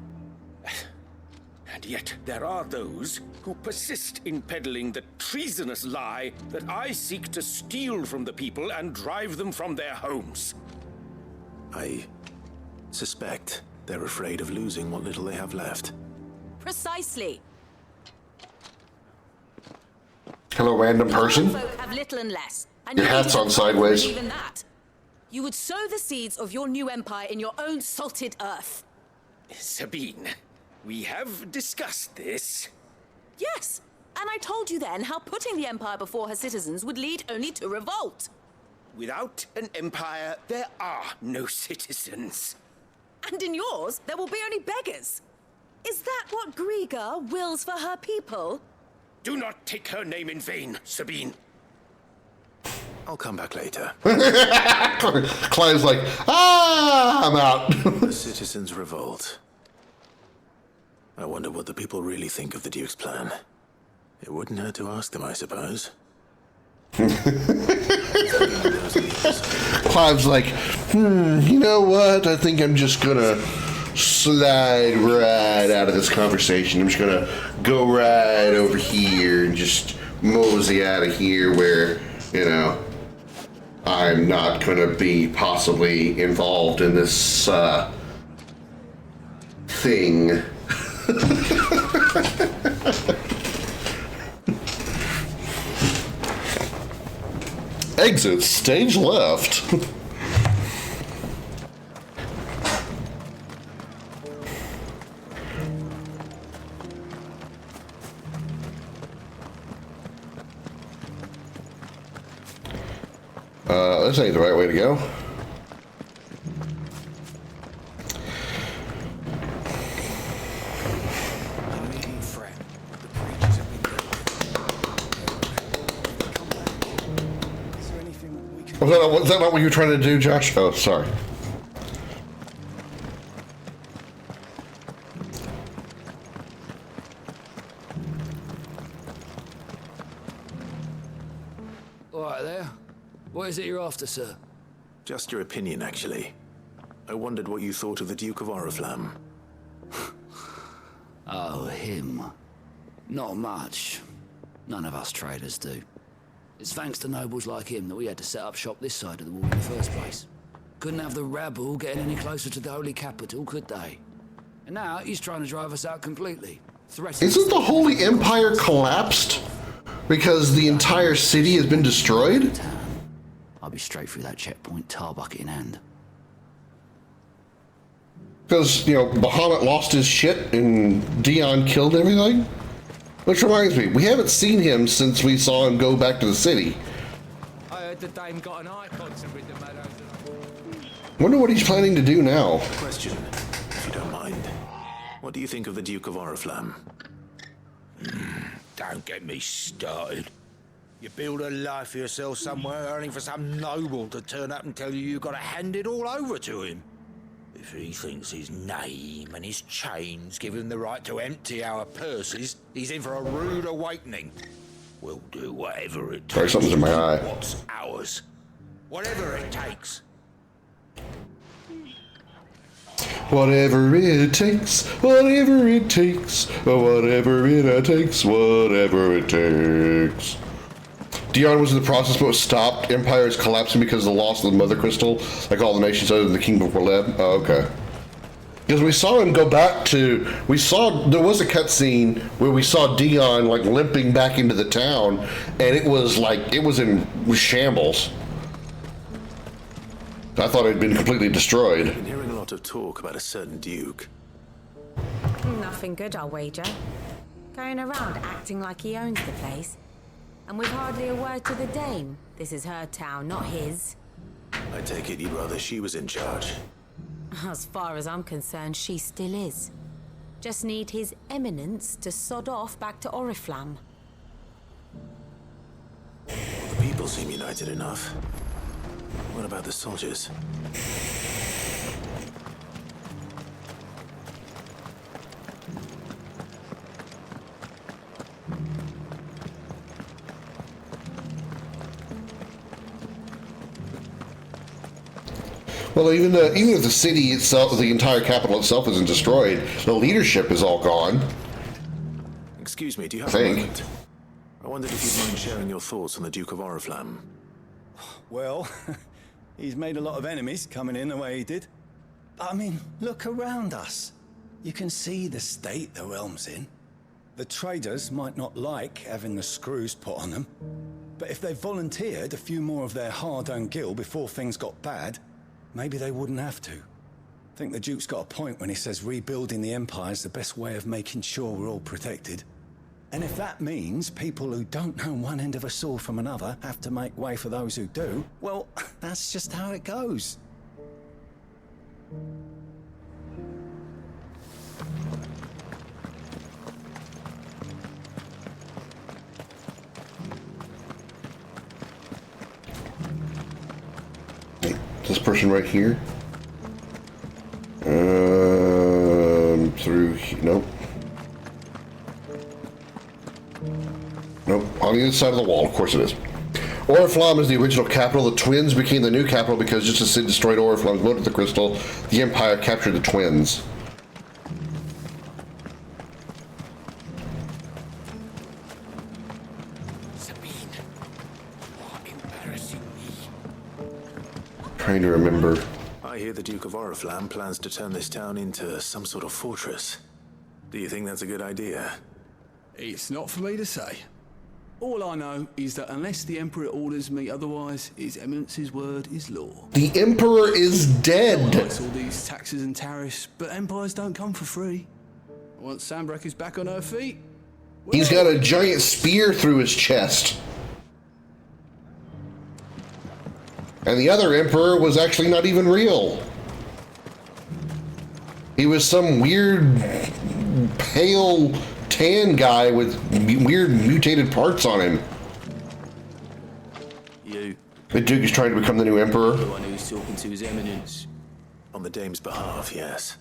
And yet there are those who persist in peddling the treasonous lie that I seek to steal from the people and drive them from their homes. I suspect they're afraid of losing what little they have left. Precisely. Hello, random person. Folk have little and less. And Your you hat's need on to sideways. Even that. You would sow the seeds of your new empire in your own salted earth. Sabine, we have discussed this. Yes, and I told you then how putting the empire before her citizens would lead only to revolt. Without an empire, there are no citizens. And in yours, there will be only beggars. Is that what Griga wills for her people? Do not take her name in vain, Sabine. I'll come back later. Clive's like, I'm out. The citizens revolt. I wonder what the people really think of the Duke's plan. It wouldn't hurt to ask them, I suppose. Clive's like, you know what? I think I'm just gonna slide right out of this conversation. I'm just gonna go right over here and just mosey out of here where, you know, I'm not gonna be possibly involved in this thing. Exit stage left. This ain't the right way to go. Was that not what you were trying to do, Josh? Oh, sorry. All right there. What is it you're after, sir? Just your opinion, actually. I wondered what you thought of the Duke of Oriflamme. Oh, him. Not much. None of us traders do. It's thanks to nobles like him that we had to set up shop this side of the wall in the first place. Couldn't have the rabble getting any closer to the holy capital, could they? And now he's trying to drive us out completely. Isn't the Holy Empire collapsed because the entire city has been destroyed? I'll be straight through that checkpoint, tar bucket in hand. Because, you know, Bahamut lost his shit and Dion killed everything? Which reminds me, we haven't seen him since we saw him go back to the city. I heard the dame got an icon to rid the meadows. Wonder what he's planning to do now. Question, if you don't mind. What do you think of the Duke of Oriflamme? Don't get me started. You build a life for yourself somewhere, only for some noble to turn up and tell you you've got to hand it all over to him. If he thinks his name and his chains give him the right to empty our purses, he's in for a rude awakening. We'll do whatever it takes. Sorry, something's in my eye. What's ours? Whatever it takes. Whatever it takes, whatever it takes, whatever it takes, whatever it takes. Dion was in the process but was stopped. Empire is collapsing because of the loss of the Mother Crystal, like all the nations other than the Kingdom of Orleb. Oh, okay. Because we saw him go back to, there was a cutscene where we saw Dion like limping back into the town, and it was in shambles. I thought it had been completely destroyed. I've been hearing a lot of talk about a certain Duke. Nothing good, I'll wager. Going around acting like he owns the place. And with hardly a word to the dame. This is her town, not his. I take it you'd rather she was in charge. As far as I'm concerned, she still is. Just need his eminence to sod off back to Oriflamme. Well, the people seem united enough. What about the soldiers? Well, even if the city itself, the entire capital itself isn't destroyed, the leadership is all gone. Excuse me, do you have a moment? I wondered if you'd mind sharing your thoughts on the Duke of Oriflamme. Well, he's made a lot of enemies coming in the way he did. But I mean, look around us. You can see the state the realm's in. The traders might not like having the screws put on them, but if they volunteered a few more of their hard-earned gil before things got bad, maybe they wouldn't have to. I think the Duke's got a point when he says rebuilding the Empire is the best way of making sure we're all protected. And if that means people who don't know one end of a sword from another have to make way for those who do, well, that's just how it goes. This person right here. Through nope. Nope. On the other side of the wall, of course it is. Oriflamme is the original capital. The twins became the new capital because just as Sid destroyed Oriflamme, loaded the crystal, the Empire captured the twins. Trying to remember. I hear the Duke of Oriflamme plans to turn this town into some sort of fortress. Do you think that's a good idea? It's not for me to say. All I know is that unless the Emperor orders me otherwise, His Eminence's word is law. The Emperor is dead. It's all these taxes and tariffs, but empires don't come for free. Once Sanbreque is back on her feet... He's got a giant spear through his chest. And the other Emperor was actually not even real. He was some weird, pale, tan guy with weird mutated parts on him. You. The Duke is trying to become the new Emperor. The one who's talking to His Eminence. On the Dame's behalf, yes.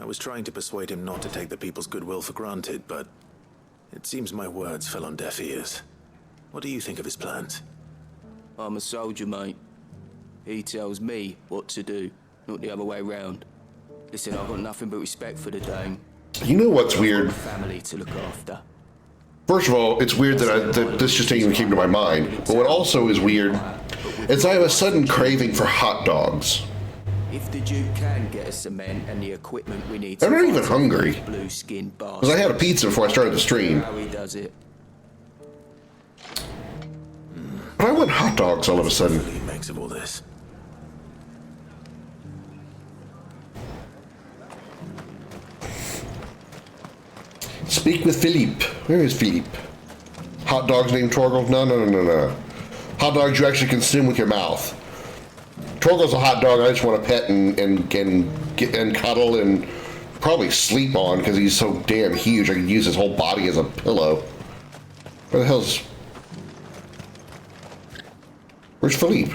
I was trying to persuade him not to take the people's goodwill for granted, but it seems my words fell on deaf ears. What do you think of his plans? I'm a soldier, mate. He tells me what to do, not the other way round. Listen, I've got nothing but respect for the Dame. You know what's weird? Family to look after. First of all, it's weird that this just didn't even came to my mind. But what also is weird is I have a sudden craving for hot dogs. If the Duke can get us cement and the equipment we need, I'm not even hungry. Blue skin Because I had a pizza before I started the stream. How he does it. But I want hot dogs all of a sudden. What do you make of all this? Speak with Philippe. Where is Philippe? Hot dogs named Torgal? No. Hot dogs you actually consume with your mouth. Torgal's a hot dog I just want to pet and cuddle and probably sleep on because he's so damn huge. I could use his whole body as a pillow. Where the hell's... Where's Philippe?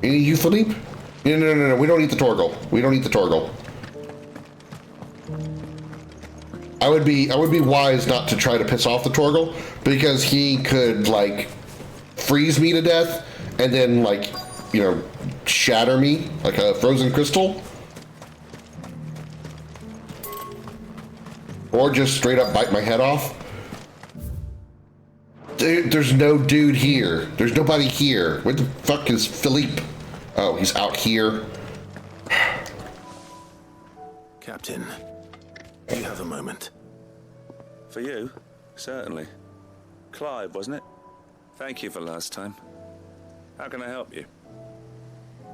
Any of you, Philippe? No. We don't eat the Torgal. We don't eat the Torgal. I would be wise not to try to piss off the Torgal because he could like freeze me to death and then like, you know, shatter me like a frozen crystal. Or just straight up bite my head off. There's no dude here. There's nobody here. Where the fuck is Philippe? Oh, he's out here. Captain, do you have a moment? For you? Certainly. Clive, wasn't it? Thank you for last time. How can I help you?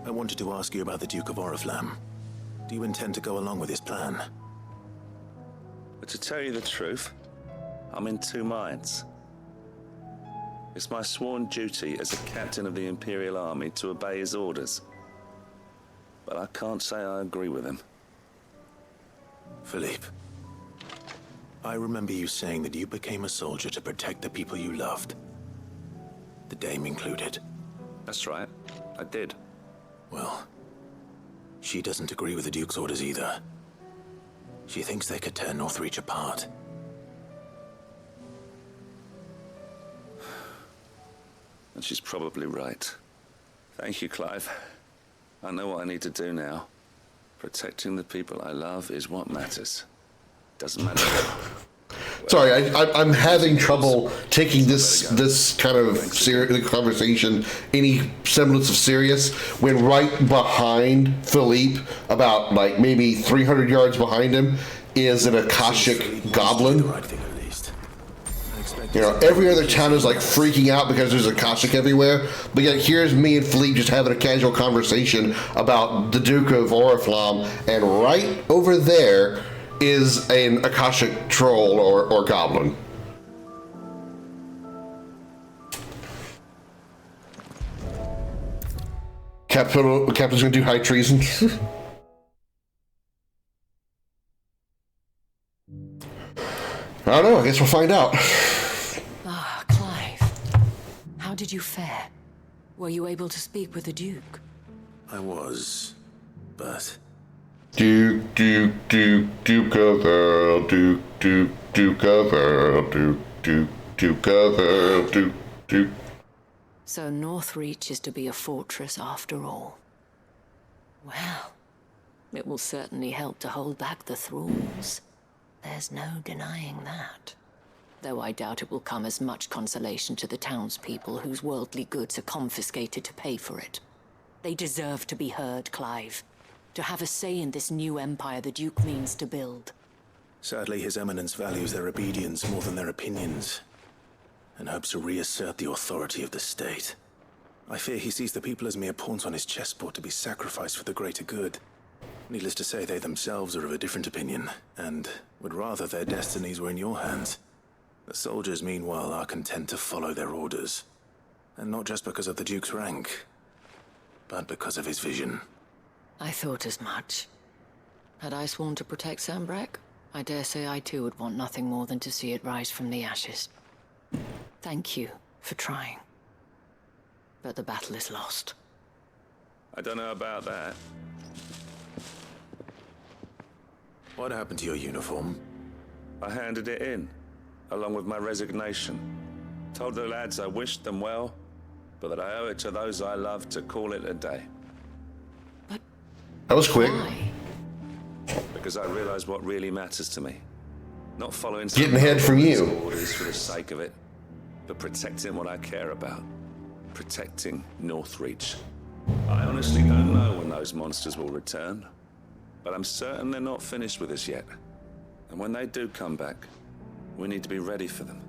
I wanted to ask you about the Duke of Oriflamme. Do you intend to go along with his plan? But to tell you the truth, I'm in two minds. It's my sworn duty as a captain of the Imperial Army to obey his orders. But I can't say I agree with him. Philippe, I remember you saying that you became a soldier to protect the people you loved. The Dame included. That's right, I did. Well, she doesn't agree with the Duke's orders either. She thinks they could tear Northreach apart. And she's probably right. Thank you, Clive. I know what I need to do now. Protecting the people I love is what matters. Doesn't matter. Sorry, I'm having trouble taking this kind of conversation any semblance of serious when right behind Philippe, about like maybe 300 yards behind him, is an Akashic goblin. You know, every other town is like freaking out because there's Akashic everywhere, but yet here's me and Philippe just having a casual conversation about the Duke of Oriflamme, and right over there is an Akashic troll or goblin. Captain's gonna do high treason. I don't know, I guess we'll find out. Ah, Clive. did you fare? Were you able to speak with the Duke? I was, but... Duke of Earl, Duke of Earl, Duke of Earl, Duke. So Northreach is to be a fortress after all. Well, it will certainly help to hold back the thralls. There's no denying that. Though I doubt it will come as much consolation to the townspeople whose worldly goods are confiscated to pay for it. They deserve to be heard, Clive. To have a say in this new empire the Duke means to build. Sadly, His Eminence values their obedience more than their opinions, and hopes to reassert the authority of the state. I fear he sees the people as mere pawns on his chessboard to be sacrificed for the greater good. Needless to say, they themselves are of a different opinion, and would rather their destinies were in your hands. The soldiers, meanwhile, are content to follow their orders. And not just because of the Duke's rank, but because of his vision. I thought as much. Had I sworn to protect Sanbreque, I dare say I too would want nothing more than to see it rise from the ashes. Thank you for trying. But the battle is lost. I don't know about that. What happened to your uniform? I handed it in, along with my resignation. Told the lads I wished them well, but that I owe it to those I love to call it a day. That was quick. Because I realize what really matters to me. Not following Getting ahead from you. orders for the sake of it, but protecting what I care about. Protecting Northreach. I honestly don't know when those monsters will return, but I'm certain they're not finished with us yet. And when they do come back, we need to be ready for them.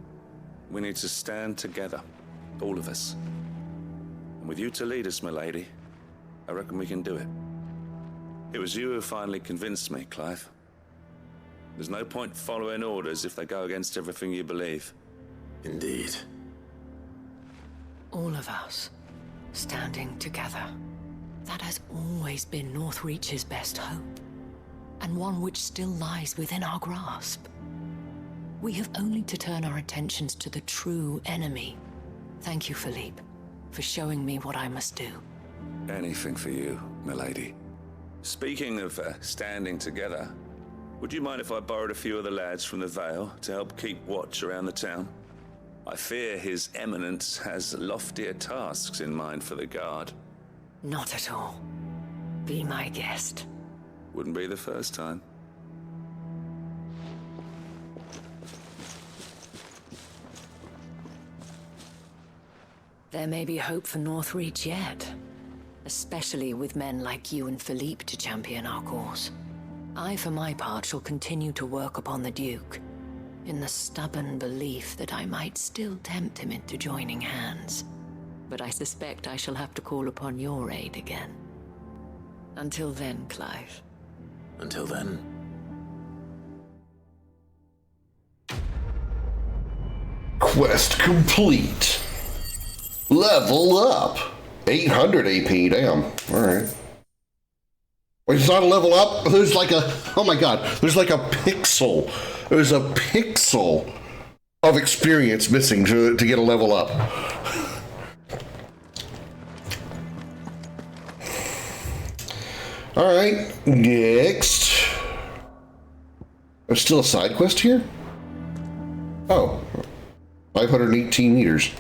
We need to stand together, all of us. And with you to lead us, my lady, I reckon we can do it. It was you who finally convinced me, Clive. There's no point following orders if they go against everything you believe. Indeed. All of us, standing together. That has always been Northreach's best hope, and one which still lies within our grasp. We have only to turn our attentions to the true enemy. Thank you, Philippe, for showing me what I must do. Anything for you, milady. Speaking of standing together, would you mind if I borrowed a few of the lads from the Vale to help keep watch around the town? I fear His Eminence has loftier tasks in mind for the guard. Not at all. Be my guest. Wouldn't be the first time. There may be hope for Northreach yet. Especially with men like you and Philippe to champion our cause. I, for my part, shall continue to work upon the Duke, in the stubborn belief that I might still tempt him into joining hands. But I suspect I shall have to call upon your aid again. Until then, Clive. Until then. Quest complete. Level up. 800 AP, damn. Alright. Wait, it's not a level up? There's like a, oh my god, there's like a pixel. There's a pixel of experience missing to get a level up. Alright, next. There's still a side quest here? Oh. 518 meters.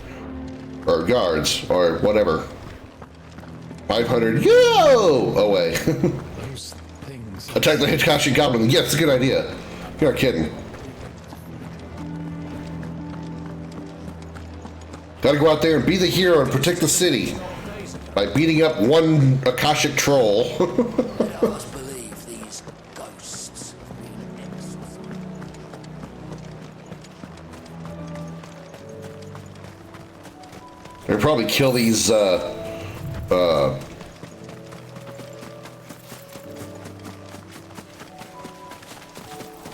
Or yards, or whatever. 500 away. Attack the Hitachi Goblin. Yeah, it's a good idea. You're not kidding. Gotta go out there and be the hero and protect the city by beating up one Akashic troll. They'll probably kill these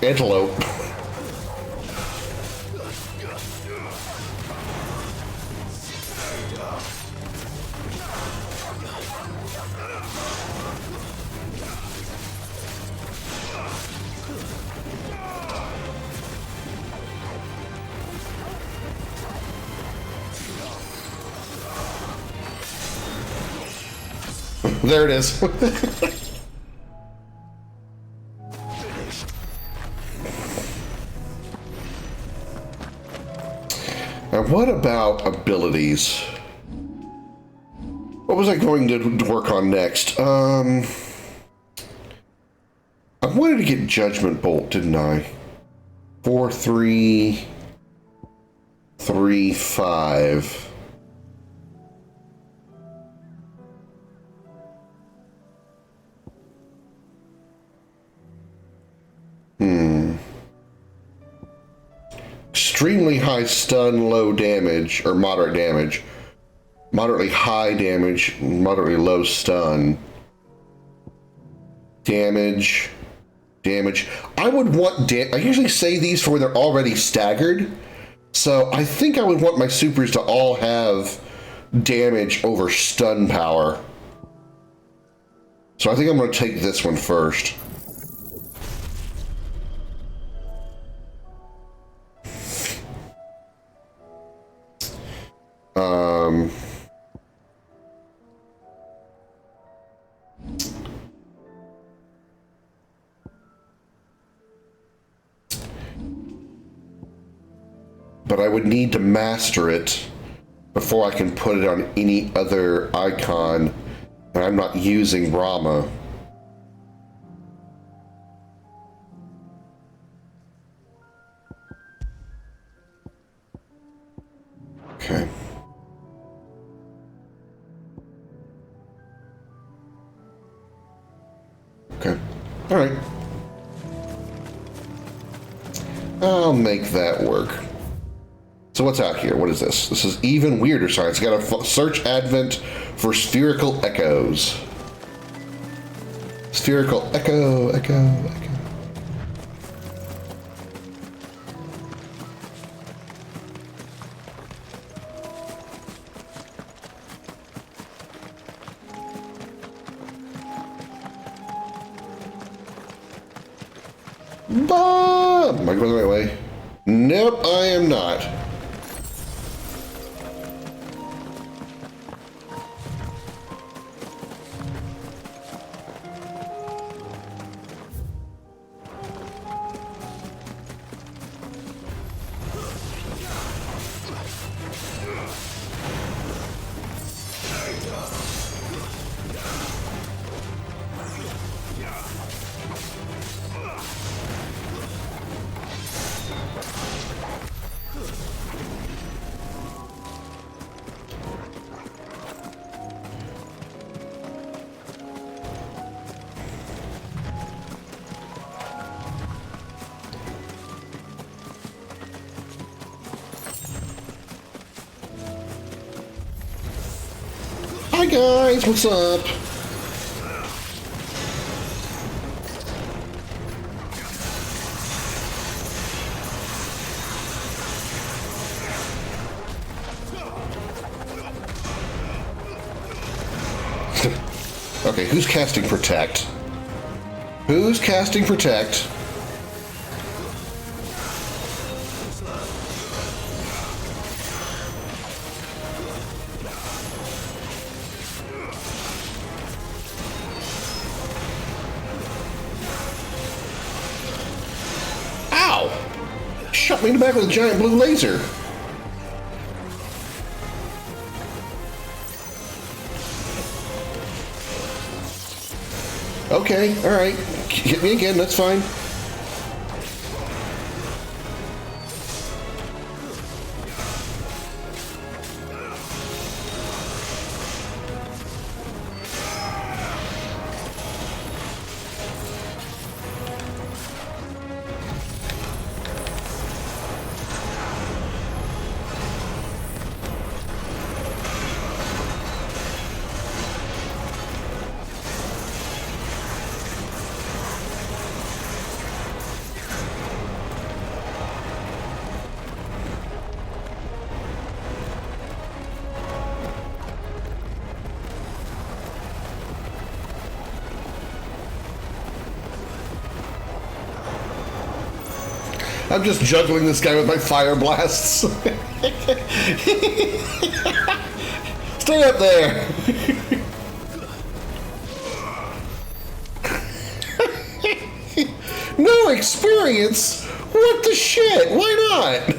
antelope. There it is. Now, what about abilities? What was I going to work on next? I wanted to get Judgment Bolt, didn't I? 4, 3, 3, 5. Extremely high stun, low damage, or moderate damage. Moderately high damage, moderately low stun. Damage. I would want I usually say these for when they're already staggered. So I think I would want my supers to all have damage over stun power. So I think I'm going to take this one first. But I would need to master it before I can put it on any other icon, and I'm not using Brahma. Okay. Okay. All right. I'll make that work. So what's out here? What is this? This is even weirder science. Got to search Advent for spherical echoes. Spherical echo. Am I going the right way? Nope, I am not. Hi guys, what's up? Okay, who's casting Protect? Who's casting Protect? Ow! Shot me in the back with a giant blue laser. Okay, alright. Hit me again, that's fine. I'm just juggling this guy with my fire blasts. Stay up there. more experience? What the shit? Why not?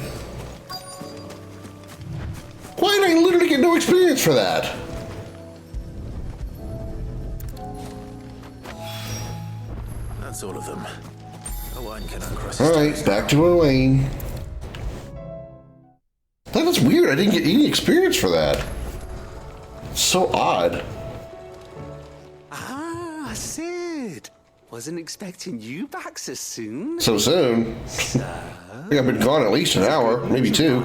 Why did I literally get no experience for that? That's all of them. Owain cannot cross. Alright, back to Owain. That was weird. I didn't get any experience for that. So odd. Ah, Sid. Wasn't expecting you back so soon. So soon? So? I think I've been gone at least an hour, maybe 2.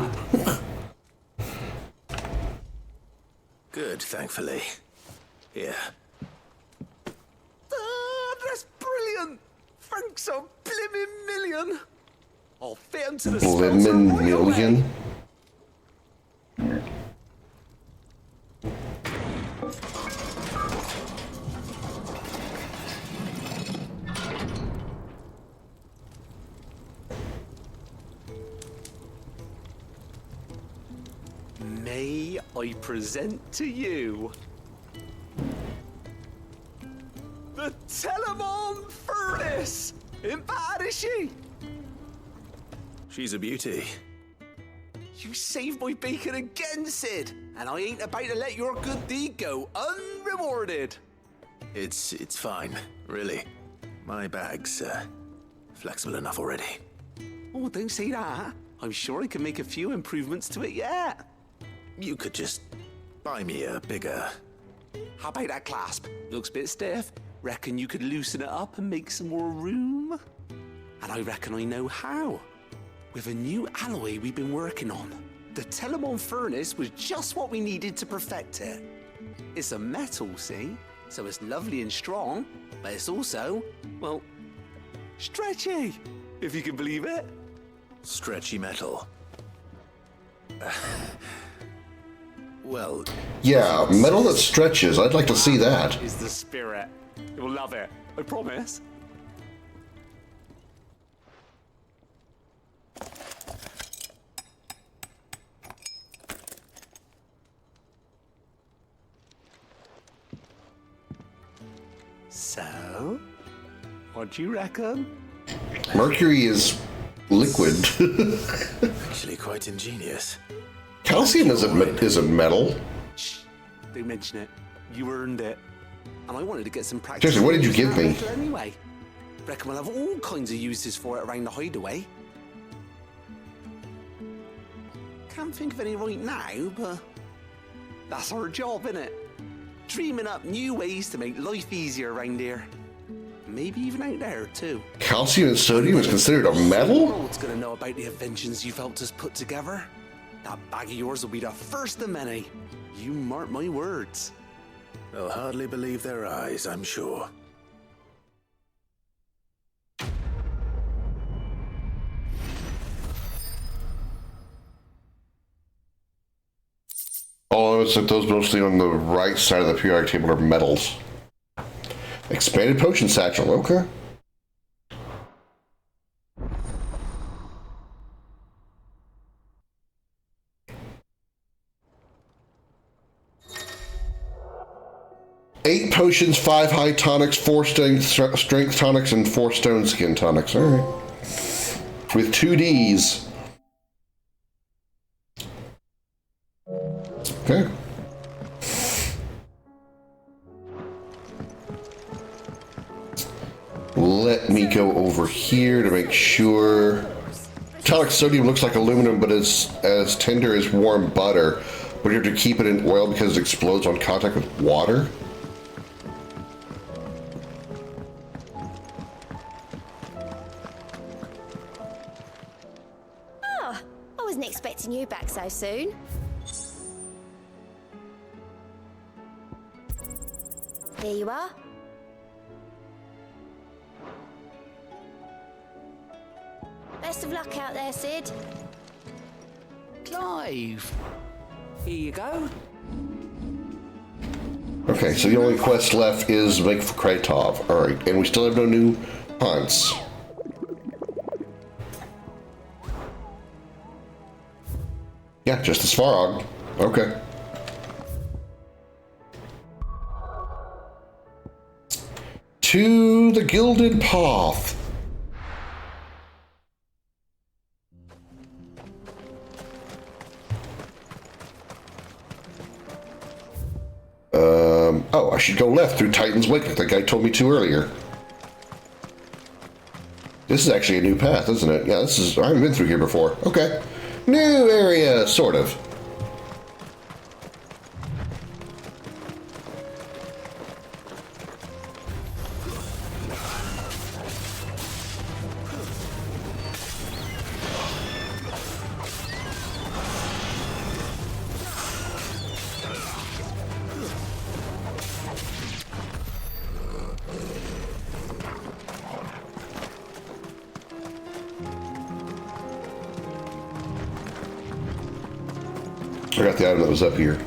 Good, thankfully. Here. Ah, that's brilliant. Thanks a blimmin' million. I'll fit him to the Blimmin' million? May I present to you the Telemon Furnace? Ain't bad, is she? She's a beauty. You saved my bacon again, Sid, and I ain't about to let your good deed go unrewarded. It's fine, really. My bag's flexible enough already. Oh, don't say that. I'm sure I can make a few improvements to it yet. You could just buy me a bigger... How about that clasp? Looks a bit stiff. Reckon you could loosen it up and make some more room? And I reckon I know how. With a new alloy we've been working on. The Telemon Furnace was just what we needed to perfect it. It's a metal, see? So it's lovely and strong, but it's also, well, stretchy, if you can believe it. Stretchy metal. Well... Yeah, metal that stretches. I'd like to see that. Is the spirit. You'll love it. I promise. So, what do you reckon? Mercury is liquid. Actually quite ingenious. Calcium isn't metal. Shh, don't mention it. You earned it. And I wanted to get some practice. Seriously, what did you give me? Anyway, reckon we'll have all kinds of uses for it around the hideaway. Can't think of any right now, but that's our job, innit? Dreaming up new ways to make life easier around here. Maybe even out there, too. Calcium and sodium is considered a metal? The world's gonna know about the inventions you've helped us put together. That bag of yours will be the first of many. You mark my words. They'll hardly believe their eyes, I'm sure. Oh, it's like those mostly on the right side of the periodic table are metals. Expanded potion satchel, okay. Eight potions, 5 high tonics, 4 strength tonics, and 4 stone skin tonics. All right. With 2 Ds. Okay. Let me go over here to make sure. Metallic sodium looks like aluminum, but is as tender as warm butter. But you have to keep it in oil because it explodes on contact with water. Oh, I wasn't expecting you back so soon. Here you are. Best of luck out there, Sid. Clive, here you go. Okay, so the only quest left is make for Kratov. Alright, and we still have no new hunts. Yeah, just the Svarog. Okay. To the Gilded Path. Oh, I should go left through Titan's Wake like the guy told me to earlier. This is actually a new path, isn't it? Yeah, I haven't been through here before. Okay. New area, sort of. I got the item that was up here.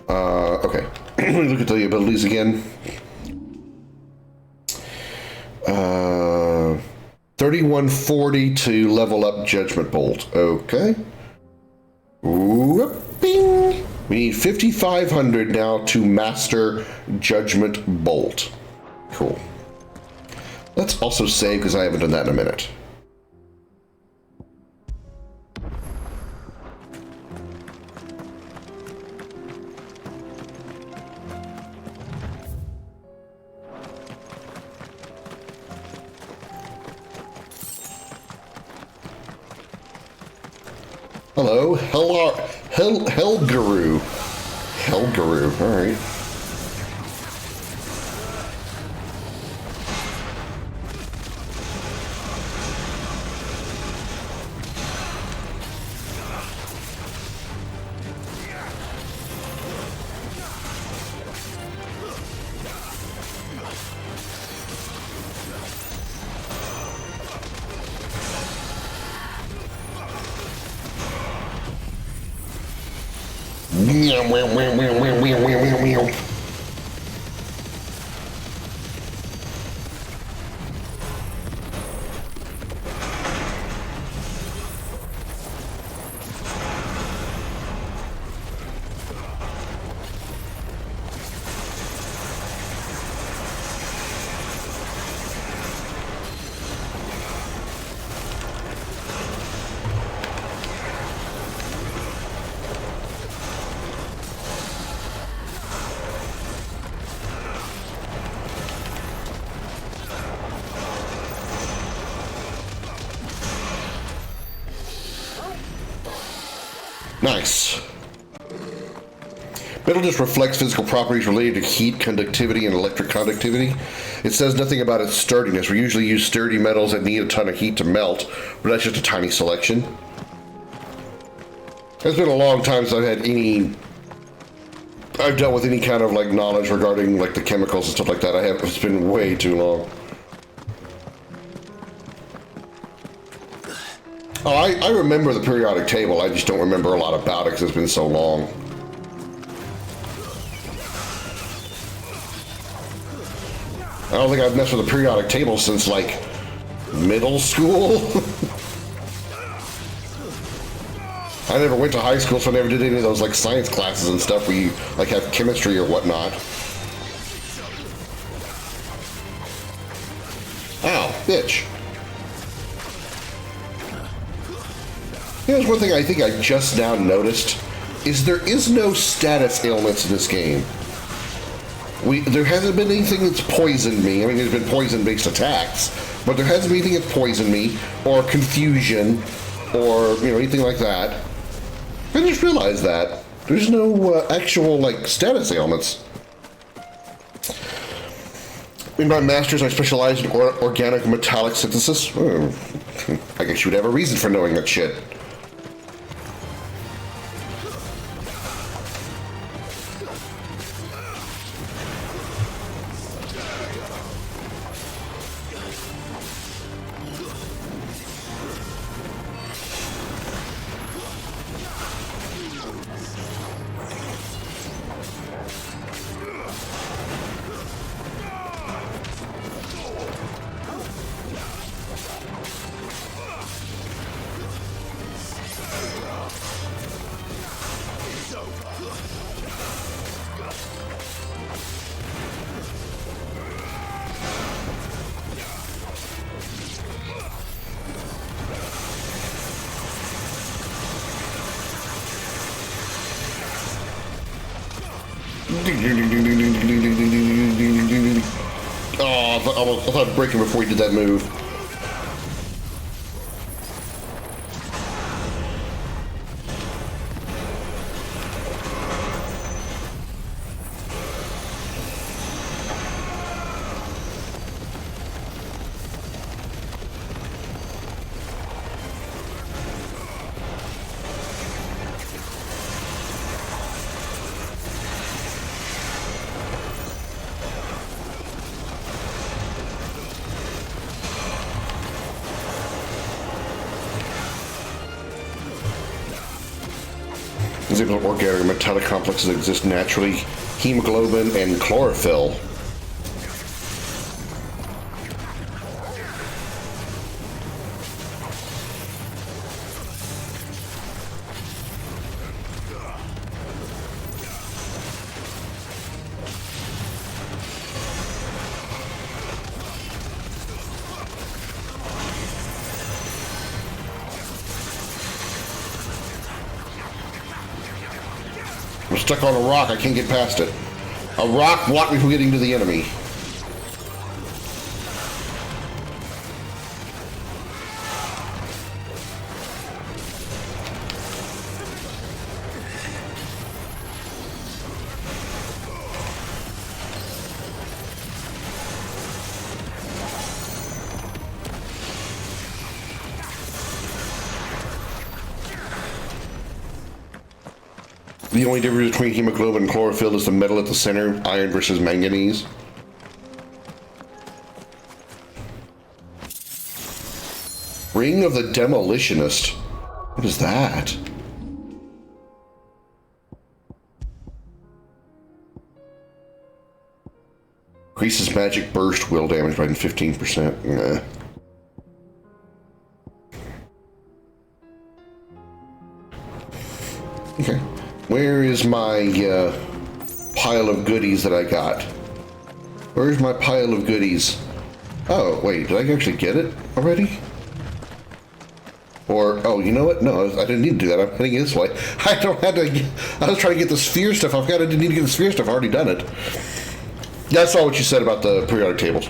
Okay. Look at the abilities again. 3140 to level up Judgment Bolt. Okay. Whooping. We need 5,500 now to master Judgment Bolt. Cool. Let's also save because I haven't done that in a minute. Hello, Helguru. Helguru, all right. Nice. Metal just reflects physical properties related to heat, conductivity, and electric conductivity. It says nothing about its sturdiness. We usually use sturdy metals that need a ton of heat to melt, but that's just a tiny selection. It's been a long time since I've dealt with any kind of like knowledge regarding like the chemicals and stuff like that. It's been way too long. Oh, I remember the periodic table. I just don't remember a lot about it because it's been so long. I don't think I've messed with the periodic table since like middle school. I never went to high school, so I never did any of those like science classes and stuff where you like have chemistry or whatnot. Ow, bitch. Here's one thing I think I just now noticed, is there is no status ailments in this game. There hasn't been anything that's poisoned me. I mean, there's been poison-based attacks, but there hasn't been anything that's poisoned me, or confusion, or, you know, anything like that. I just realized that. There's no actual, like, status ailments. In my master's, I specialize in organic metallic synthesis. I guess you would have a reason for knowing that shit. Oh, I thought I'd break him before he did that move. Is able to work area metallic complexes that exist naturally, hemoglobin and chlorophyll. I'm stuck on a rock. I can't get past it. A rock blocked me from getting to the enemy. The only difference between hemoglobin and chlorophyll is the metal at the center, iron versus manganese. Ring of the Demolitionist. What is that? Increases magic burst will damage by 15%. Nah. Okay. Where is my pile of goodies that I got? Where's my pile of goodies? Oh, wait, did I actually get it already? Or, oh, you know what? No, I didn't need to do that. I'm heading this way. I don't have to, I was trying to get the sphere stuff. I didn't need to get the sphere stuff. I've already done it. Yeah, I saw what you said about the periodic tables.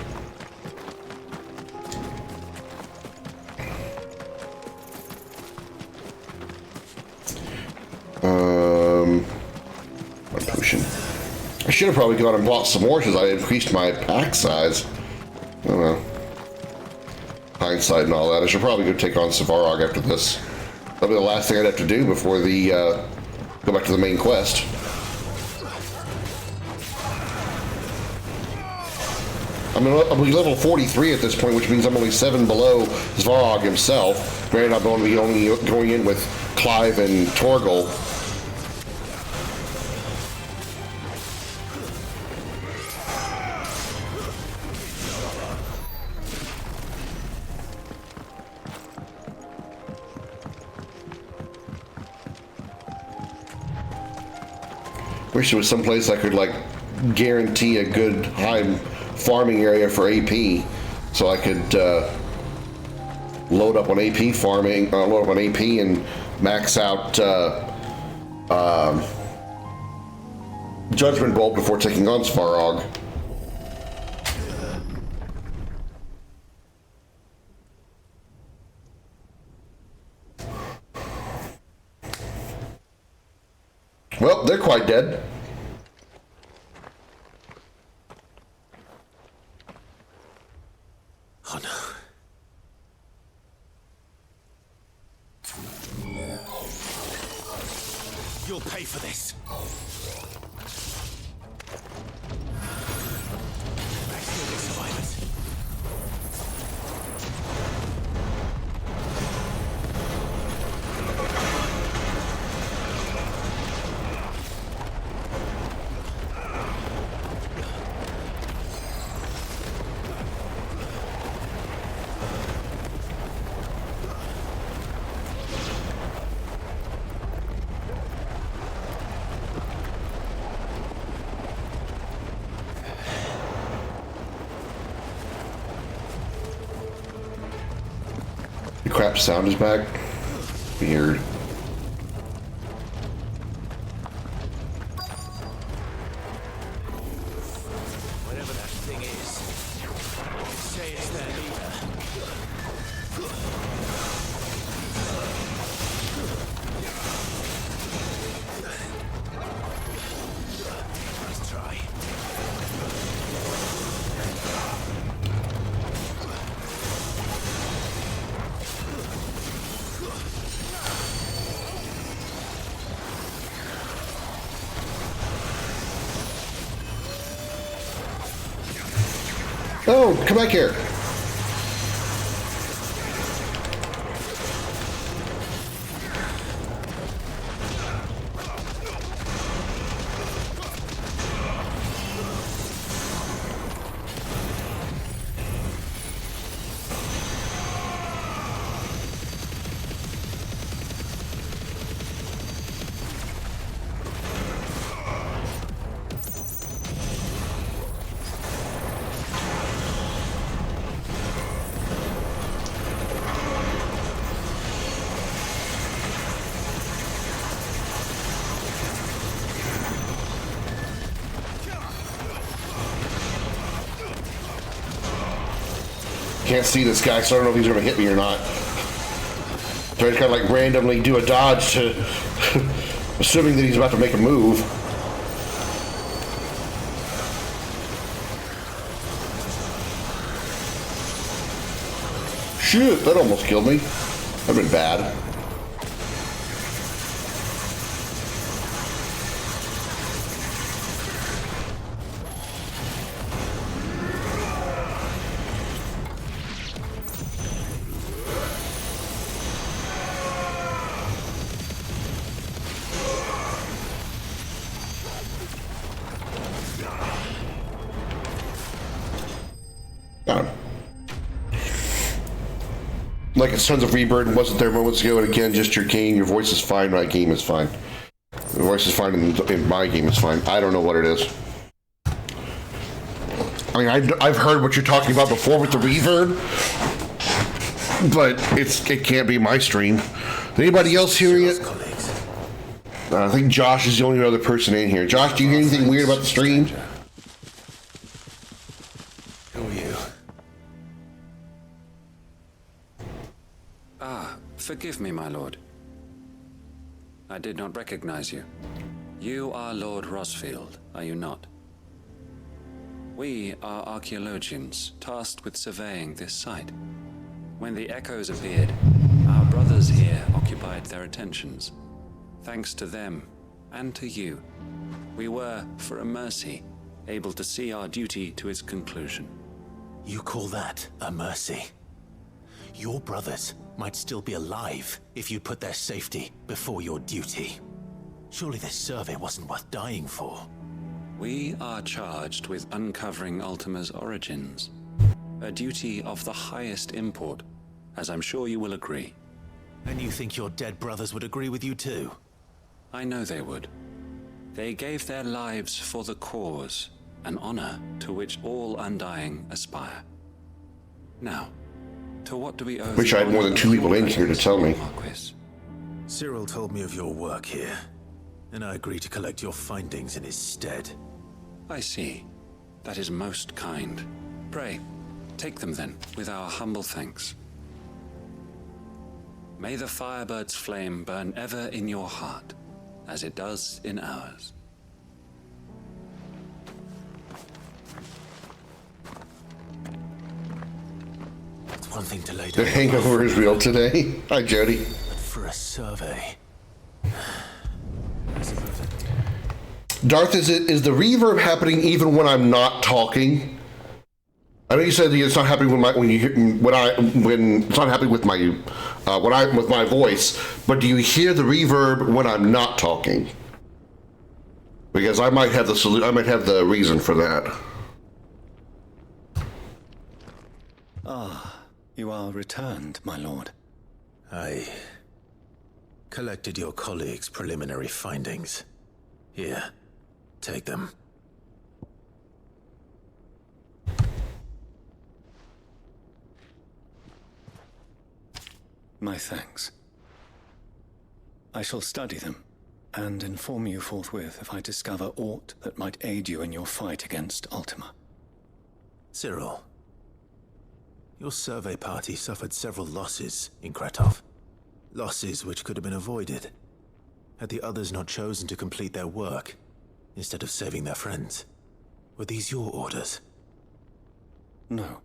My potion. I should have probably gone and bought some more because I increased my pack size. I don't know. Hindsight and all that. I should probably go take on Svarog after this. That'll be the last thing I'd have to do before the go back to the main quest. I'm level 43 at this point, which means I'm only 7 below Svarog himself. Granted, I'm only going in with Clive and Torgal. Wish there was someplace I could, like, guarantee a good high farming area for AP, so I could load up on AP farming, load up on AP and max out Judgment Bolt before taking on Svarog. Well, they're quite dead. Oh no. You'll pay for this. Rescue the survivors. The crap sound is back. Weird. Oh, come back here. Can't see this guy, so I don't know if he's gonna hit me or not. So I just kind of like randomly do a dodge to, assuming that he's about to make a move. Shit, that almost killed me. That'd been bad. Like it's Sons of Rebirth wasn't there moments ago, and again, just your game, your voice is fine, my game is fine. Your voice is fine, in my game is fine. I don't know what it is. I mean, I've heard what you're talking about before with the reverb, but it can't be my stream. Anybody else hearing it? I think Josh is the only other person in here. Josh, do you hear anything weird about the stream? Who are you? Forgive me, my lord. I did not recognize you. You are Lord Rosfield, are you not? We are archaeologians tasked with surveying this site. When the echoes appeared, our brothers here occupied their attentions. Thanks to them, and to you, we were, for a mercy, able to see our duty to its conclusion. You call that a mercy? Your brothers might still be alive if you put their safety before your duty. Surely this survey wasn't worth dying for. We are charged with uncovering Ultima's origins. A duty of the highest import, as I'm sure you will agree. And you think your dead brothers would agree with you too? I know they would. They gave their lives for the cause, an honor to which all Undying aspire. Now, to what do we owe? Wish I had more than 2 people in here to tell me. Cyril told me of your work here, and I agreed to collect your findings in his stead. I see. That is most kind. Pray, take them then, with our humble thanks. May the Firebird's flame burn ever in your heart, as it does in ours. It's one thing to lay The down hangover is real today. Hi, Jody. but for a survey. Darth, is the reverb happening even when I'm not talking? I know you said it's not happening when it's not happening with my with my voice, but do you hear the reverb when I'm not talking? Because I might have the reason for that. Ah, you are returned, my lord. I collected your colleagues' preliminary findings. Here, take them. My thanks. I shall study them, and inform you forthwith if I discover aught that might aid you in your fight against Ultima. Cyril, your survey party suffered several losses in Kratov. Losses which could have been avoided, had the others not chosen to complete their work, instead of saving their friends. Were these your orders? No.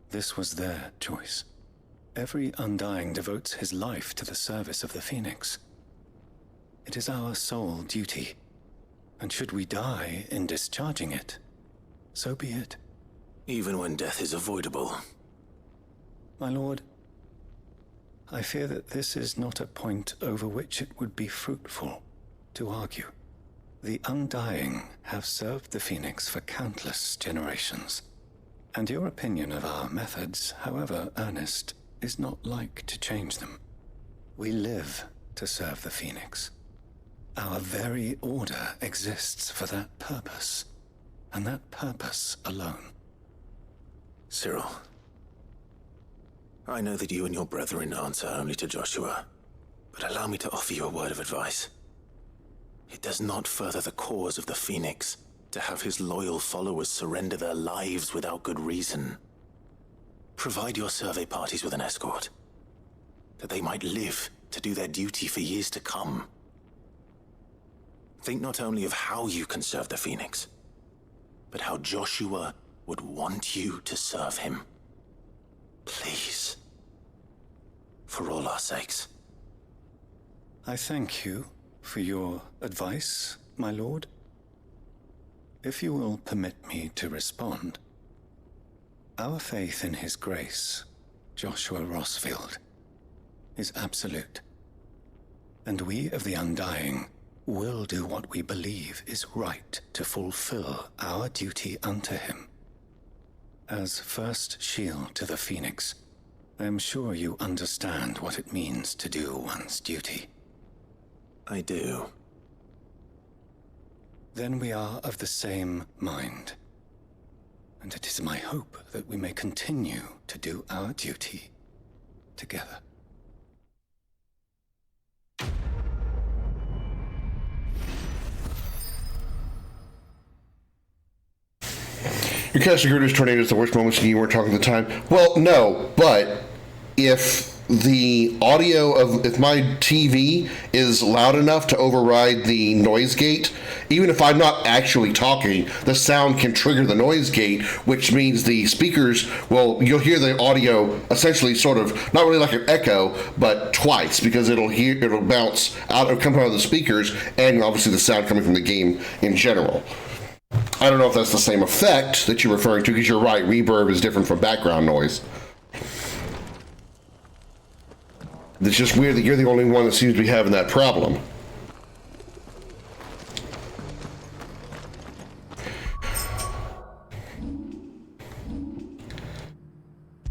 This was their choice. Every Undying devotes his life to the service of the Phoenix. It is our sole duty, and should we die in discharging it, so be it. even when death is avoidable. My lord, I fear that this is not a point over which it would be fruitful to argue. The Undying have served the Phoenix for countless generations, and your opinion of our methods, however earnest, is not like to change them. We live to serve the Phoenix. Our very order exists for that purpose, and that purpose alone. Cyril, I know that you and your brethren answer only to Joshua, but allow me to offer you a word of advice. It does not further the cause of the Phoenix to have his loyal followers surrender their lives without good reason. Provide your survey parties with an escort, that they might live to do their duty for years to come. Think not only of how you can serve the Phoenix, but how Joshua would want you to serve him. Please. For all our sakes. I thank you for your advice, my lord. If you will permit me to respond, our faith in his grace, Joshua Rossfield, is absolute. And we of the Undying will do what we believe is right to fulfill our duty unto him. As first shield to the Phoenix, I am sure you understand what it means to do one's duty. I do. Then we are of the same mind. And it is my hope that we may continue to do our duty together. Your casting Gertrude's tornado is the worst moments you weren't talking at the time. Well, no, but if the audio of, if my TV is loud enough to override the noise gate, even if I'm not actually talking, the sound can trigger the noise gate, which means the speakers you'll hear the audio essentially sort of, not really like an echo, but twice, because it'll bounce out, it'll come out of the speakers, and obviously the sound coming from the game in general. I don't know if that's the same effect that you're referring to, because you're right, reverb is different from background noise. It's just weird that you're the only one that seems to be having that problem.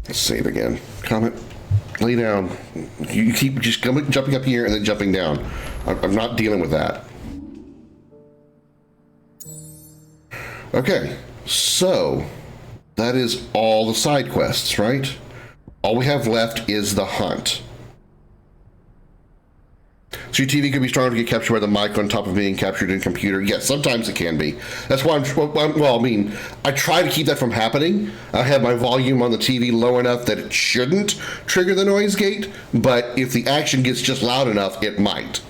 Let's save again. Comment. Lay down. You keep just jumping up here and then jumping down. I'm not dealing with that. Okay, so that is all the side quests, right? All we have left is the hunt. So your TV could be strong to get captured by the mic on top of being captured in a computer. Yes, sometimes it can be. That's why I try to keep that from happening. I have my volume on the TV low enough that it shouldn't trigger the noise gate, but if the action gets just loud enough, it might.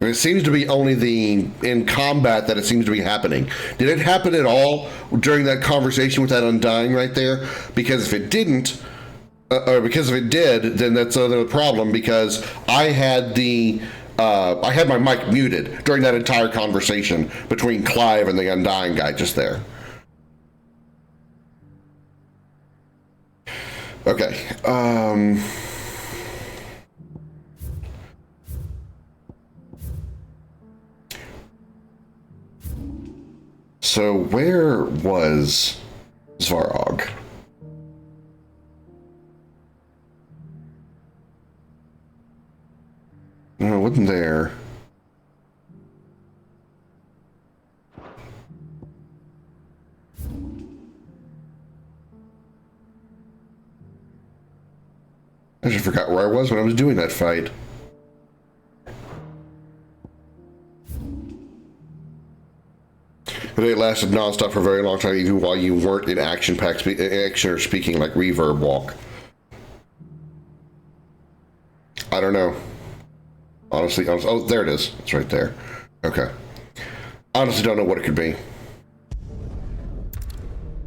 And it seems to be only in combat that it seems to be happening. Did it happen at all during that conversation with that Undying right there? Because if it didn't, or because if it did, then that's another problem, because I had my mic muted during that entire conversation between Clive and the Undying guy just there. Okay. So where was Svarog? No, it wasn't there. I just forgot where I was when I was doing that fight. But it lasted nonstop for a very long time, even while you weren't in action or speaking, like reverb walk. I don't know. Honestly, oh, there it is. It's right there. Okay. Honestly, don't know what it could be.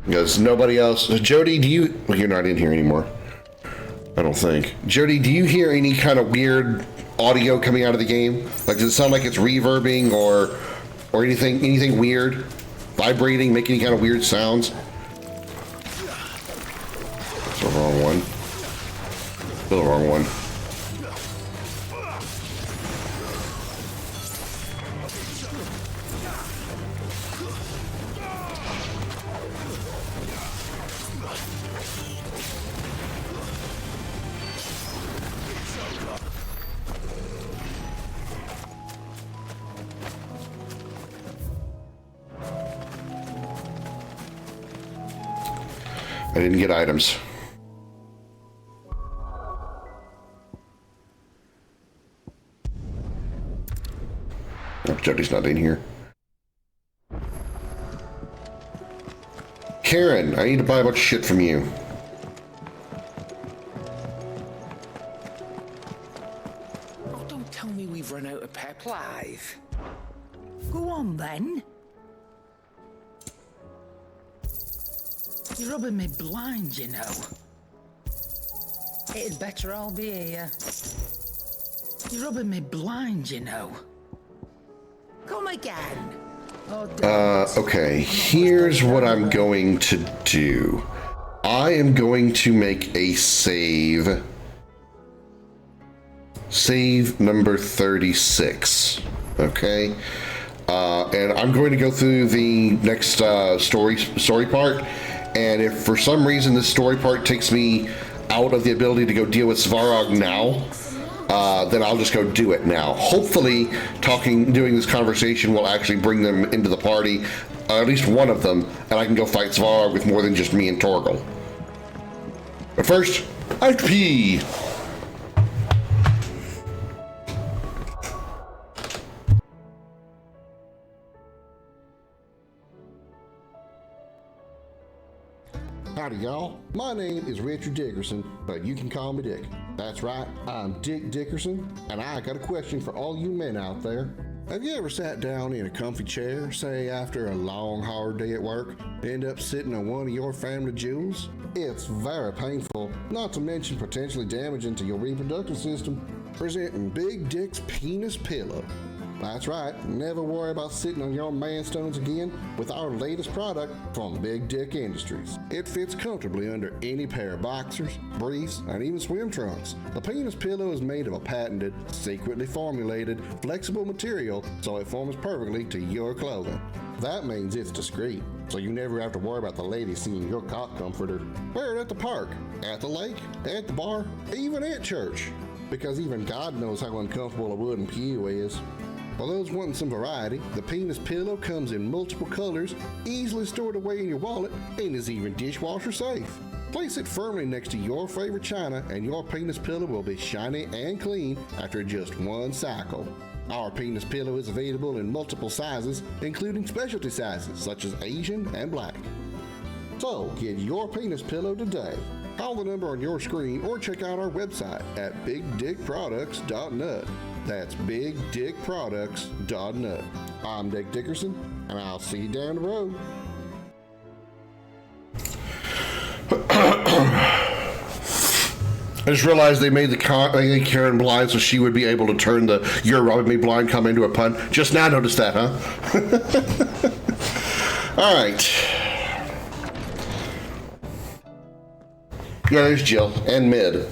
Because nobody else... Jody, do you... Well, you're not in here anymore. I don't think. Jody, do you hear any kind of weird audio coming out of the game? Like, does it sound like it's reverbing or anything weird? Vibrating, making any kind of weird sounds? The wrong one. I didn't get items. Oh, Jody's not in here. Karen, I need to buy a bunch of shit from you. Oh, don't tell me we've run out of pep. Clive. Go on then. You're rubbing me blind, you know. It'd better all be here. You're rubbing me blind, you know. Come again. Okay, here's what I'm going to do. I am going to make a save. Save number 36. Okay? And I'm going to go through the next story part. And if for some reason this story part takes me out of the ability to go deal with Svarog now, then I'll just go do it now. Hopefully, doing this conversation will actually bring them into the party, at least one of them, and I can go fight Svarog with more than just me and Torgal. But first, I have to pee. Howdy, y'all. My name is Richard Dickerson, but you can call me Dick. That's right, I'm Dick Dickerson, and I got a question for all you men out there. Have you ever sat down in a comfy chair, say after a long, hard day at work, end up sitting on one of your family jewels? It's very painful, not to mention potentially damaging to your reproductive system. Presenting Big Dick's Penis Pillow. That's right, never worry about sitting on your man-stones again with our latest product from Big Dick Industries. It fits comfortably under any pair of boxers, briefs, and even swim trunks. The Penis Pillow is made of a patented, secretly formulated, flexible material so it forms perfectly to your clothing. That means it's discreet, so you never have to worry about the ladies seeing your cock comforter. Wear it at the park, at the lake, at the bar, even at church. Because even God knows how uncomfortable a wooden pew is. For those wanting some variety, the Penis Pillow comes in multiple colors, easily stored away in your wallet, and is even dishwasher safe. Place it firmly next to your favorite china, and your Penis Pillow will be shiny and clean after just one cycle. Our Penis Pillow is available in multiple sizes, including specialty sizes such as Asian and Black. So get your Penis Pillow today. Call the number on your screen or check out our website at bigdickproducts.net. That's bigdickproducts.net. I'm Dick Dickerson, and I'll see you down the road. I just realized they made Karen blind so she would be able to turn the "you're rubbing me blind" comment into a pun. Just now noticed that, huh? All right. Yeah, there's Jill and Mid.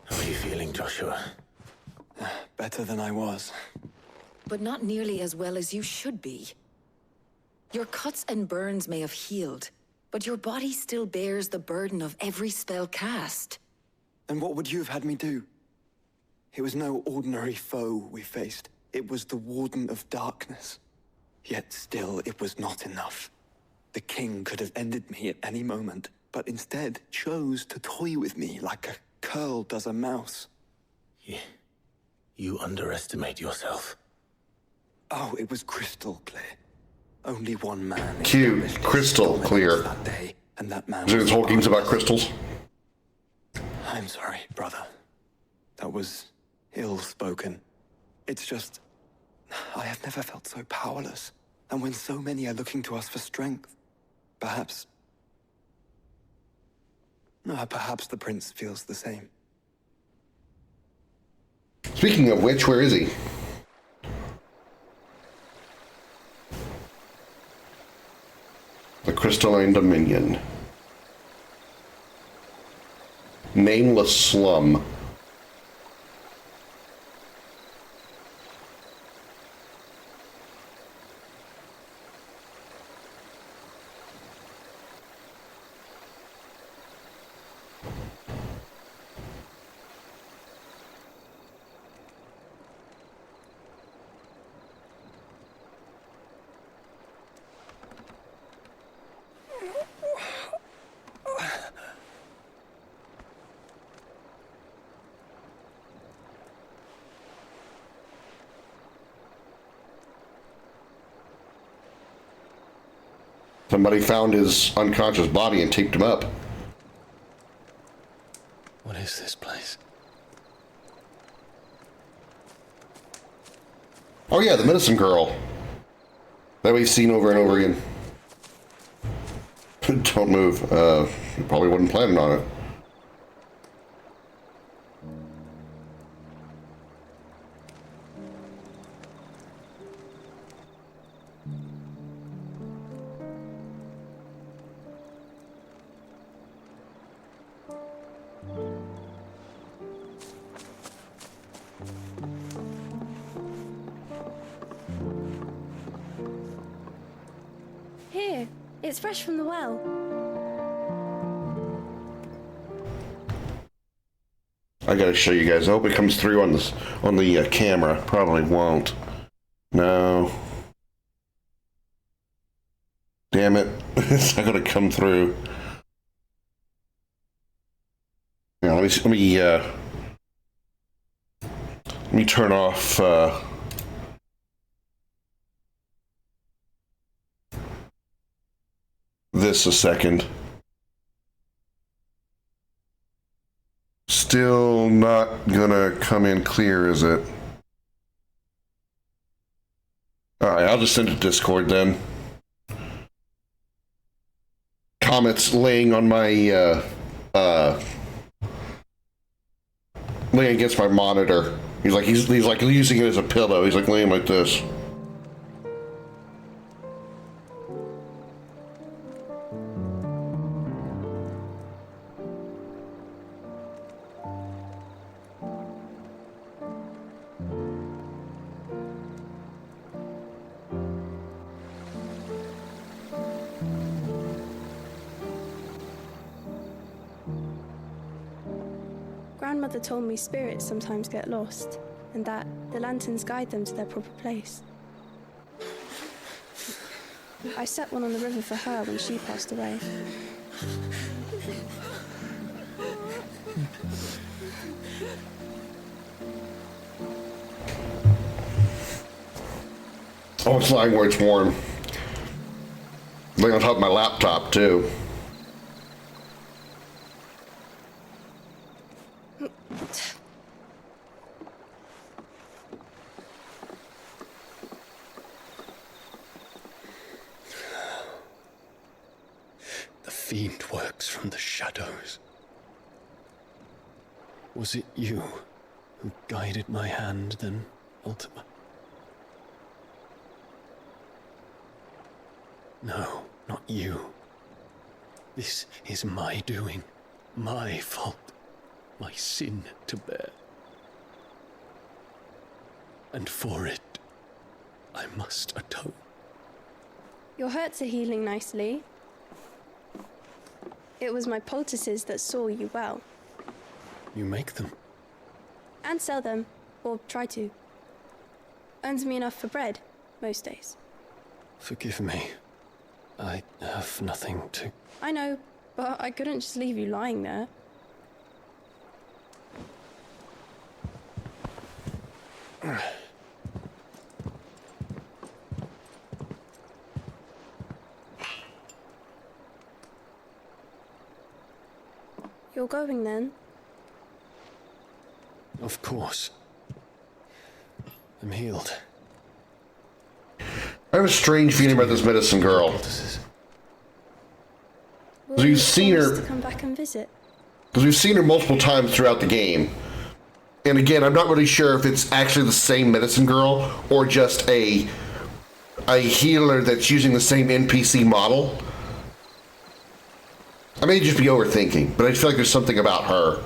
How are you feeling, Joshua? Better than I was. But not nearly as well as you should be. Your cuts and burns may have healed, but your body still bears the burden of every spell cast. Then what would you have had me do? It was no ordinary foe we faced. It was the Warden of Darkness. Yet still, it was not enough. The king could have ended me at any moment, but instead chose to toy with me like a curl does a mouse. Yeah. You underestimate yourself. Oh, it was crystal clear. Only one man. Cute. Crystal clear. That day, and that man. This whole game's about crystals. I'm sorry, brother. That was ill-spoken. It's just, I have never felt so powerless. And when so many are looking to us for strength, perhaps the prince feels the same. Speaking of which, where is he? The Crystalline Dominion. Nameless slum. Somebody found his unconscious body and taped him up. What is this place? Oh yeah, the medicine girl that we've seen over and over again. Don't move. Probably wasn't planning on it. Here, it's fresh from the well. I gotta show you guys. I hope it comes through on this on the camera. Probably won't. No. Damn it! It's not gonna come through. Yeah, let me turn off. This a second. Still not gonna come in clear, is it? Alright, I'll just send it to Discord then. Comet's laying on my, laying against my monitor. He's like using it as a pillow. He's like laying like this. Grandmother told me spirits sometimes get lost, and that the lanterns guide them to their proper place. I set one on the river for her when she passed away. Oh, it's lying where it's warm. Laying on top of my laptop, too. The fiend works from the shadows. Was it you who guided my hand then, Ultima? No, not you. This is my doing, my fault, my sin to bear. And for it, I must atone. Your hurts are healing nicely. It was my poultices that saw you well. You make them? And sell them, or try to. Earns me enough for bread, most days. Forgive me. I have nothing to... I know, but I couldn't just leave you lying there. You're going then? Of course. I'm healed. I have a strange feeling about this medicine girl. Will We've seen her. To come back and visit? Because we've seen her multiple times throughout the game. And again, I'm not really sure if it's actually the same medicine girl or just a healer that's using the same NPC model. I may just be overthinking, but I feel like there's something about her.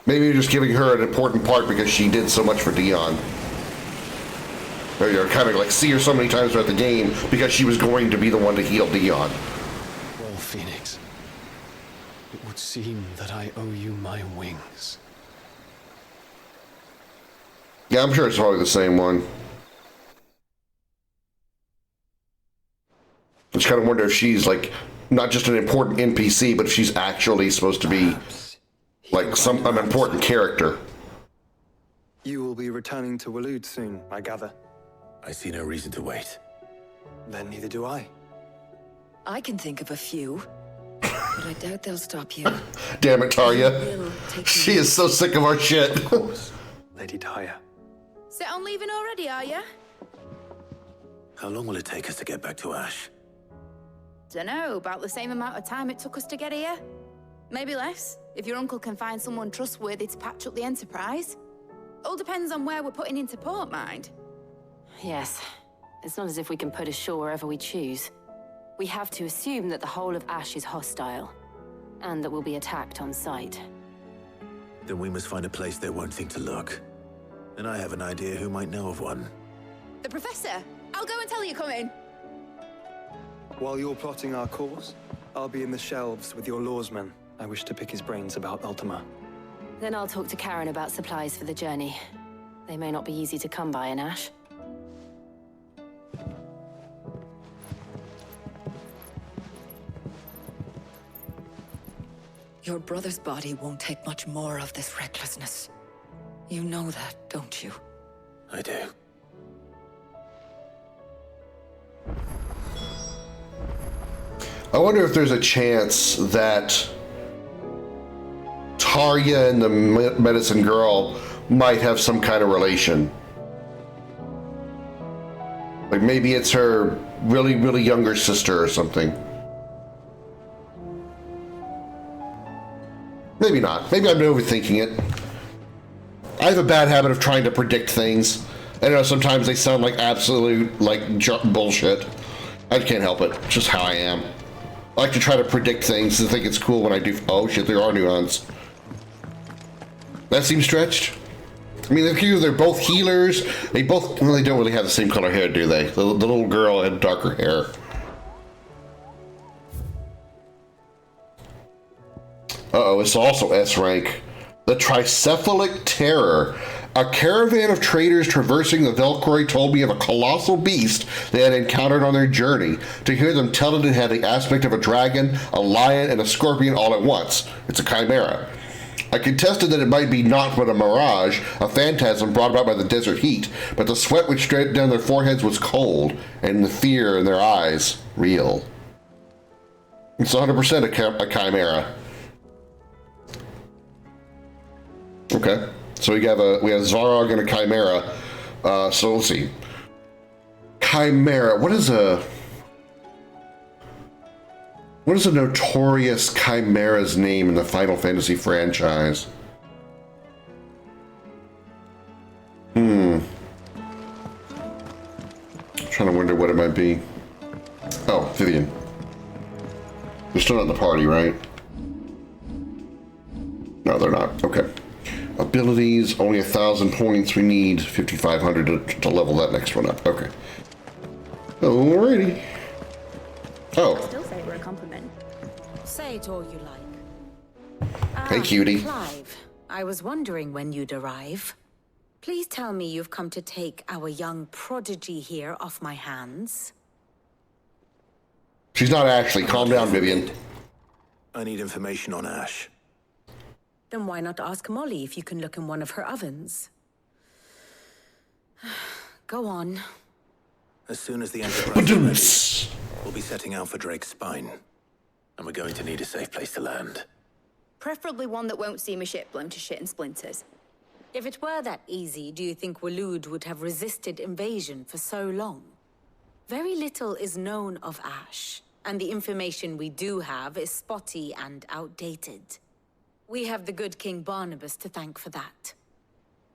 Maybe you're just giving her an important part because she did so much for Dion. Or you're kind of like see her so many times throughout the game because she was going to be the one to heal Dion. Well, Phoenix, it would seem that I owe you my wings. Yeah, I'm sure it's probably the same one. I just kind of wonder if she's like not just an important NPC, but if she's actually supposed to be like an important character. You will be returning to Waloed soon, I gather. I see no reason to wait. Then neither do I. I can think of a few, but I doubt they'll stop you. Damn it, Tarya. She is so sick of our shit. Lady Tarya. Set on leaving already, are you? How long will it take us to get back to Ash? Dunno, about the same amount of time it took us to get here. Maybe less, if your uncle can find someone trustworthy to patch up the Enterprise. All depends on where we're putting into port, mind. Yes. It's not as if we can put ashore wherever we choose. We have to assume that the whole of Ash is hostile, and that we'll be attacked on sight. Then we must find a place they won't think to look. And I have an idea who might know of one. The Professor! I'll go and tell you come in. While you're plotting our course, I'll be in the shelves with your lawsman. I wish to pick his brains about Ultima. Then I'll talk to Karen about supplies for the journey. They may not be easy to come by in Ash. Your brother's body won't take much more of this recklessness. You know that, don't you? I do. I wonder if there's a chance that Tarya and the medicine girl might have some kind of relation. Like maybe it's her really, really younger sister or something. Maybe not. Maybe I'm overthinking it. I have a bad habit of trying to predict things. I know sometimes they sound like absolute bullshit. I can't help it. It's just how I am. I like to try to predict things and think it's cool when I do. Oh shit, there are nuance. That seems stretched. I mean, they're both healers. They both, well, they don't really have the same color hair, do they? The little girl had darker hair. Uh-oh, it's also S rank. The Tricephalic Terror. A caravan of traders traversing the Velcroy told me of a colossal beast they had encountered on their journey. To hear them tell it had the aspect of a dragon, a lion, and a scorpion all at once. It's a chimera. I contested that it might be naught but a mirage, a phantasm brought about by the desert heat, but the sweat which dripped down their foreheads was cold, and the fear in their eyes real. It's 100% a chimera. Okay, so we have Zarog and a chimera. So let's see. Chimera. What is a notorious chimera's name in the Final Fantasy franchise? I'm trying to wonder what it might be. Oh, Vivian. They're still not in the party, right? No, they're not. Okay. Abilities, only 1,000 points. We need 5,500 to level that next one up. Okay. Alrighty. Oh. Still say we're a compliment. Say it all you like. Hey, cutie. Clive, I was wondering when you'd arrive. Please tell me you've come to take our young prodigy here off my hands. She's not actually. Calm down, Vivian. I need information on Ash. Then why not ask Molly if you can look in one of her ovens? Go on. As soon as the Enterprise is ready, we'll be setting out for Drake's Spine. And we're going to need a safe place to land. Preferably one that won't see my ship blown to shit and splinters. If it were that easy, do you think Waloed would have resisted invasion for so long? Very little is known of Ash, and the information we do have is spotty and outdated. We have the good King Barnabas to thank for that.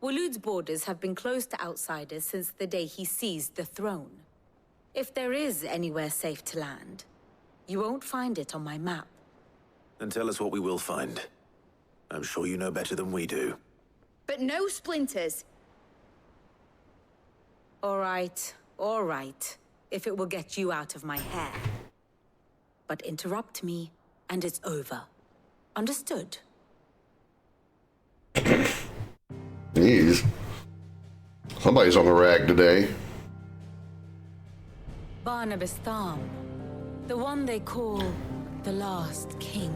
Waloed's borders have been closed to outsiders since the day he seized the throne. If there is anywhere safe to land, you won't find it on my map. Then tell us what we will find. I'm sure you know better than we do. But no splinters. All right, if it will get you out of my hair. But interrupt me, and it's over. Understood? Jeez. Somebody's on the rag today. Barnabas Thom, the one they call the last king.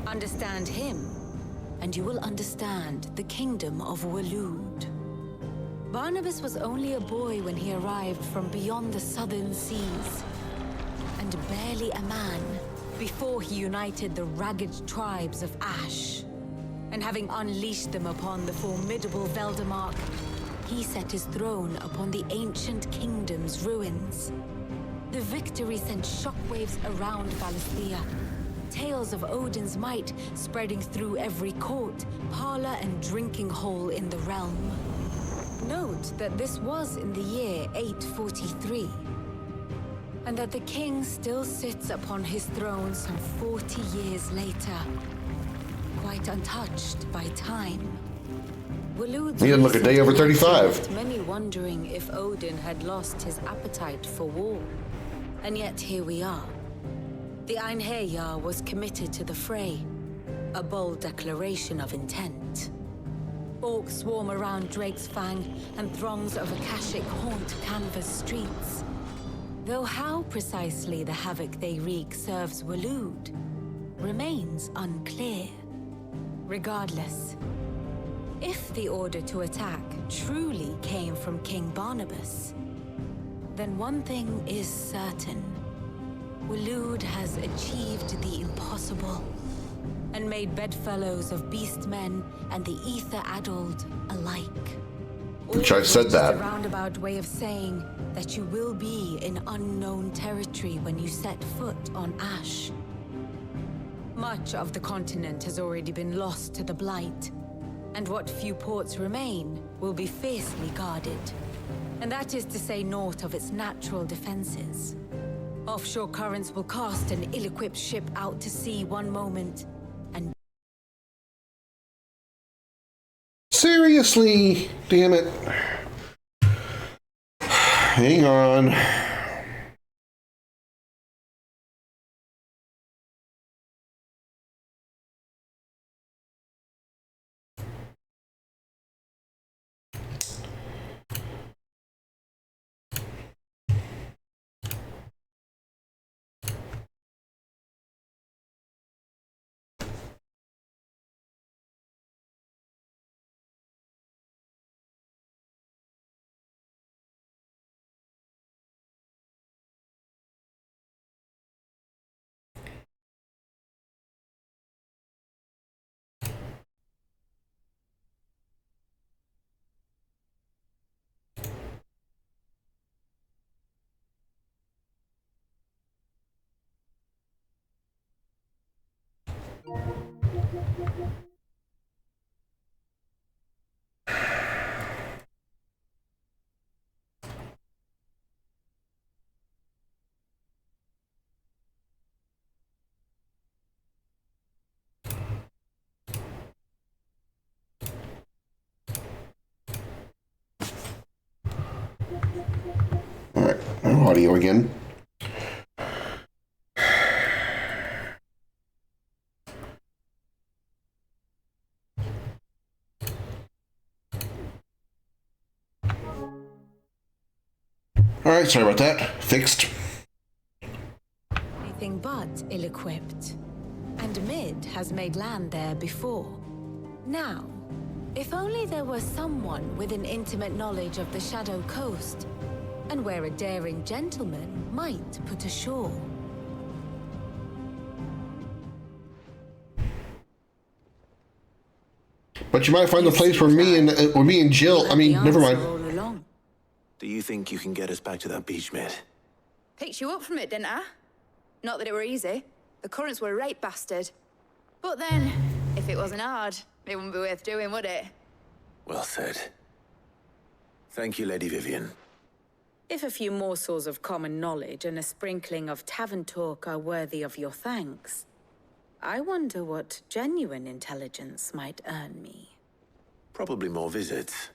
Understand him, and you will understand the kingdom of Waloed. Barnabas was only a boy when he arrived from beyond the southern seas, and barely a man before he united the ragged tribes of Ash. And having unleashed them upon the formidable Veldemark, he set his throne upon the ancient kingdom's ruins. The victory sent shockwaves around Valisthea, tales of Odin's might spreading through every court, parlor, and drinking hole in the realm. Note that this was in the year 843, and that the king still sits upon his throne some 40 years later, quite untouched by time. Waloed's He didn't look a day over 35. left many wondering if Odin had lost his appetite for war. And yet here we are. The Einherjar was committed to the fray, a bold declaration of intent. Orcs swarm around Drake's Fang, and throngs of Akashic haunt Canva's streets. Though how precisely the havoc they wreak serves Waloed remains unclear. Regardless, if the order to attack truly came from King Barnabas, then one thing is certain. Waloed has achieved the impossible, and made bedfellows of beastmen and the ether-addled alike. Which I said that. A roundabout way of saying that you will be in unknown territory when you set foot on Ash. Much of the continent has already been lost to the Blight, and what few ports remain will be fiercely guarded. And that is to say naught of its natural defenses. Offshore currents will cast an ill-equipped ship out to sea one moment, and... Seriously? Damn it. Hang on. Alright, audio again. Alright, sorry about that. Fixed. anything but ill-equipped. And Mid has made land there before. Now, if only there were someone with an intimate knowledge of the Shadow Coast, and where a daring gentleman might put ashore. But you might find the place where me and Jill, I mean, never mind. Do you think you can get us back to that beach, mate? Picked you up from it, didn't I? Not that it were easy. The currents were a right bastard. But then, if it wasn't hard, it wouldn't be worth doing, would it? Well said. Thank you, Lady Vivian. If a few morsels of common knowledge and a sprinkling of tavern talk are worthy of your thanks, I wonder what genuine intelligence might earn me. Probably more visits.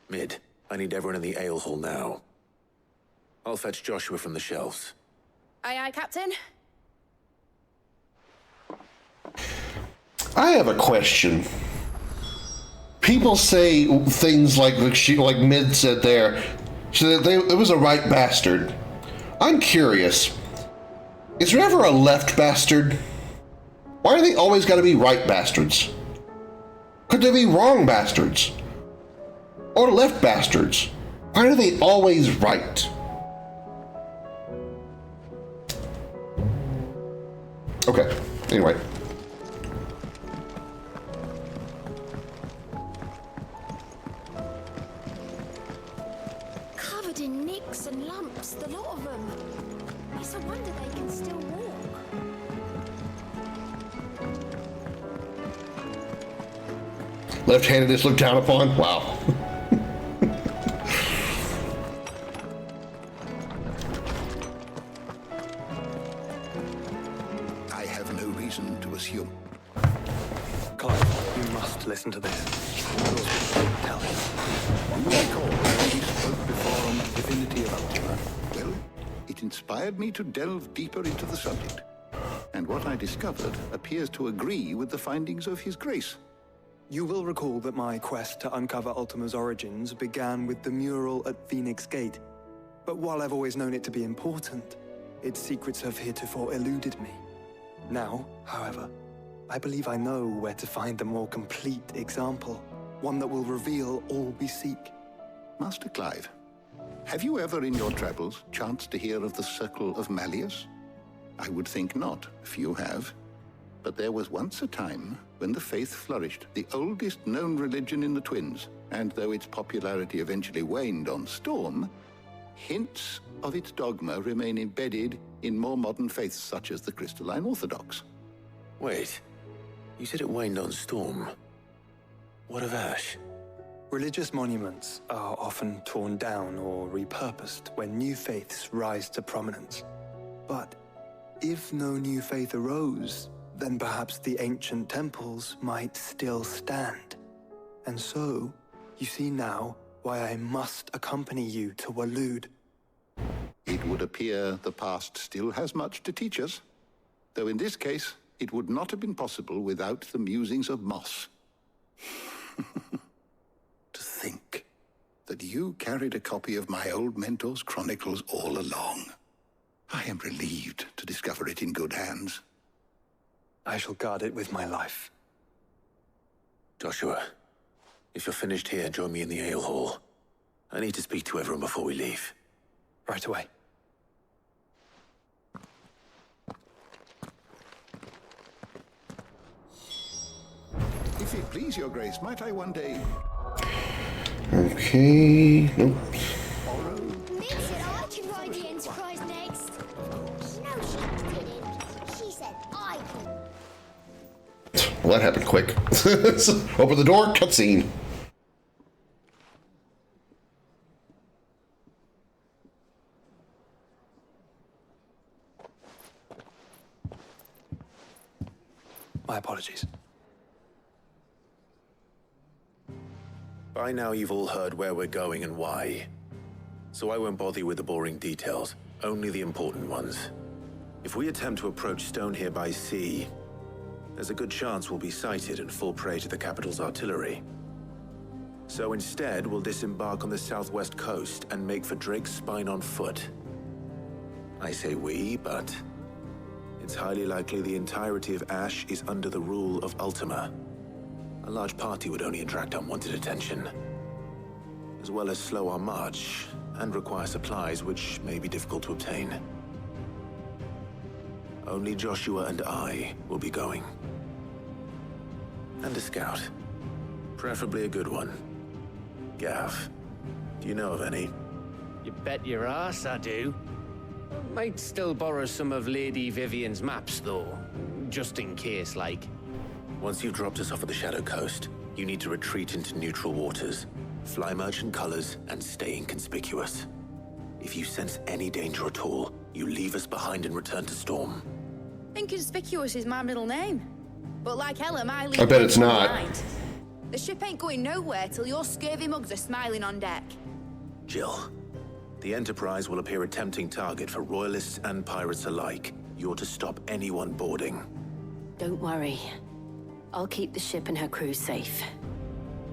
Mid, I need everyone in the ale hall now. I'll fetch Joshua from the shelves. Aye, aye, Captain. I have a question. People say things like Mid said there. She said it was a right bastard. I'm curious. Is there ever a left bastard? Why are they always got to be right bastards? Could there be wrong bastards? Or left bastards? Why are they always right? Okay, anyway. Covered in nicks and lumps, the lot of them. It's a wonder they can still walk. Left-handed is looked down upon? Wow. I have no reason to assume. Clive, you must listen to this. Tell him. You recall when we spoke before on the divinity of Ultima? Well, it inspired me to delve deeper into the subject. And what I discovered appears to agree with the findings of His Grace. You will recall that my quest to uncover Ultima's origins began with the mural at Phoenix Gate. But while I've always known it to be important, its secrets have heretofore eluded me. Now, however, I believe I know where to find the more complete example, one that will reveal all we seek. Master Clive, have you ever in your travels chanced to hear of the Circle of Malleus? I would think not, if you have. But there was once a time when the faith flourished, the oldest known religion in the Twins, and though its popularity eventually waned on Storm, hints of its dogma remain embedded in more modern faiths such as the Crystalline Orthodox. Wait, you said it waned on Storm. What of Ash? Religious monuments are often torn down or repurposed when new faiths rise to prominence. But if no new faith arose, then perhaps the ancient temples might still stand. And so, you see now why I must accompany you to Waloed. It would appear the past still has much to teach us, though in this case, it would not have been possible without the musings of Moss. To think that you carried a copy of my old mentor's chronicles all along. I am relieved to discover it in good hands. I shall guard it with my life. Joshua, if you're finished here, join me in the ale hall. I need to speak to everyone before we leave. Right away. If it please your grace, might I one day... Okay. Nope. Nick said I can ride the Enterprise next. No, she didn't. She said I could. Well, that happened quick. Open the door, cutscene. My apologies. By now you've all heard where we're going and why. So I won't bother you with the boring details, only the important ones. If we attempt to approach Stone here by sea, there's a good chance we'll be sighted and fall prey to the capital's artillery. So instead, we'll disembark on the southwest coast and make for Drake's Spine on foot. I say we, but it's highly likely the entirety of Ash is under the rule of Ultima. A large party would only attract unwanted attention, as well as slow our march and require supplies which may be difficult to obtain. Only Joshua and I will be going. And a scout. Preferably a good one. Gav, do you know of any? You bet your ass I do. Might still borrow some of Lady Vivian's maps, though. Just in case, like. Once you've dropped us off at the Shadow Coast, you need to retreat into neutral waters, fly merchant colors, and stay inconspicuous. If you sense any danger at all, you leave us behind and return to Storm. Inconspicuous is my middle name. But like Ella, my lead I bet it's not. behind. The ship ain't going nowhere till your scurvy mugs are smiling on deck. Jill, the Enterprise will appear a tempting target for royalists and pirates alike. You're to stop anyone boarding. Don't worry. I'll keep the ship and her crew safe.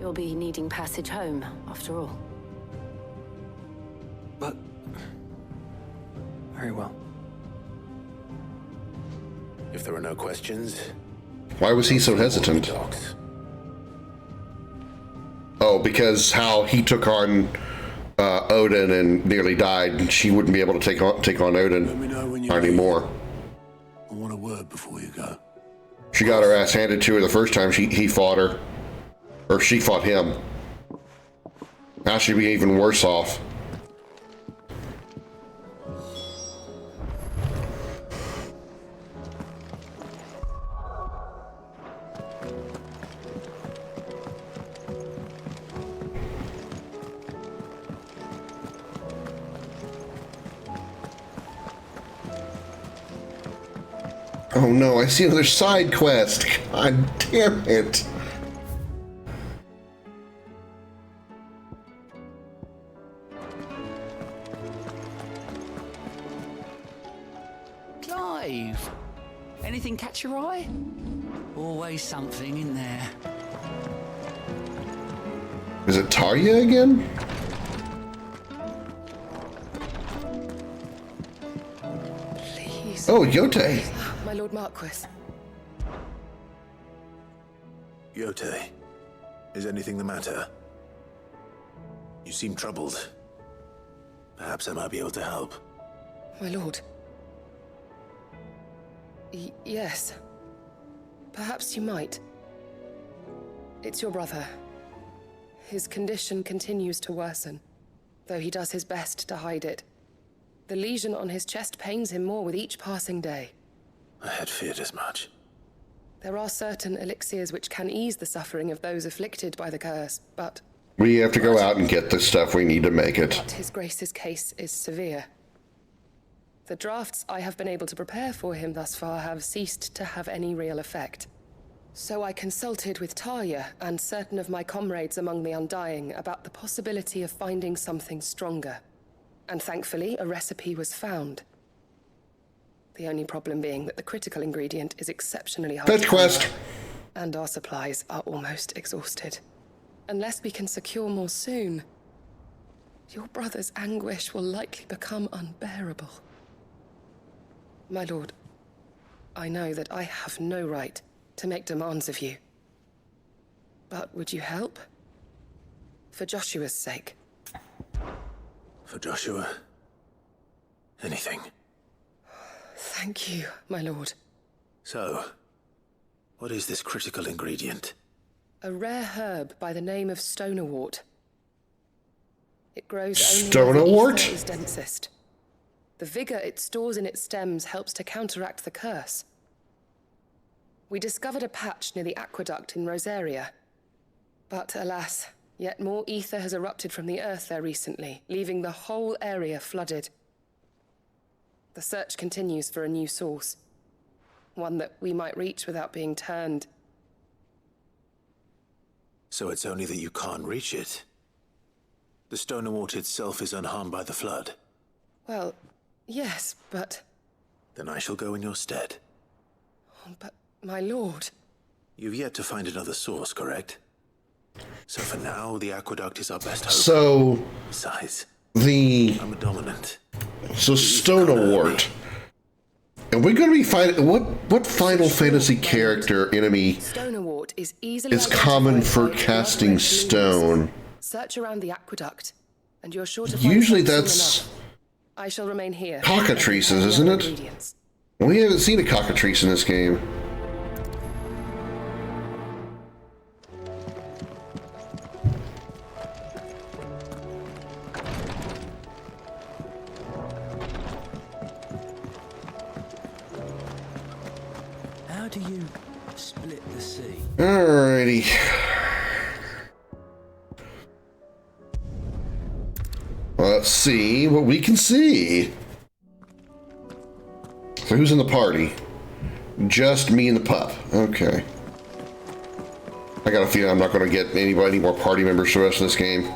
You'll be needing passage home, after all. But... very well. If there are no questions... Why was he so hesitant? Oh, Oh, because how he took on Odin and nearly died, and she wouldn't be able to take on Odin anymore. I want a word before you go. She got her ass handed to her the first time he fought her. Or she fought him. Now she'd be even worse off. Oh no, I see another side quest. God damn it. Clive, anything catch your eye? Always something in there. Is it Tarya again? Please. Oh, Yote. My Lord Marquis. Yote, is anything the matter? You seem troubled. Perhaps I might be able to help. My lord. Yes. Perhaps you might. It's your brother. His condition continues to worsen, though he does his best to hide it. The lesion on his chest pains him more with each passing day. I had feared as much. There are certain elixirs which can ease the suffering of those afflicted by the curse, but... We have to go out and get the stuff we need to make it. But His Grace's case is severe. The drafts I have been able to prepare for him thus far have ceased to have any real effect. So I consulted with Tarya and certain of my comrades among the Undying about the possibility of finding something stronger. And thankfully, a recipe was found. The only problem being that the critical ingredient is exceptionally hard to quest. and our supplies are almost exhausted. Unless we can secure more soon, your brother's anguish will likely become unbearable. My lord, I know that I have no right to make demands of you. But would you help? For Joshua's sake. For Joshua? Anything. Thank you, my lord. So, what is this critical ingredient? A rare herb by the name of stonerwort. It grows only Stonerwort? where the ether is densest. The vigor it stores in its stems helps to counteract the curse. We discovered a patch near the aqueduct in Rosaria. But alas, yet more ether has erupted from the earth there recently, leaving the whole area flooded. The search continues for a new source. One that we might reach without being turned. So it's only that you can't reach it. The Stonerwort itself is unharmed by the flood. Well, yes, but... Then I shall go in your stead. But, my lord... You've yet to find another source, correct? So for now, the aqueduct is our best hope. So... Besides, I'm a dominant. So Stonerwort. And we're going to be fighting... What Final Fantasy character, enemy, Stonerwort is easily is common for identified by casting blood-red stone? leaves. Search around the aqueduct, and you're sure to find Usually something that's enough. I shall remain here. cockatrices, isn't it? Ingredients. We haven't seen a cockatrice in this game. How do you split the sea? Alrighty. Let's see what we can see. So who's in the party? Just me and the pup. Okay. I got a feeling I'm not going to get any more party members for the rest of this game.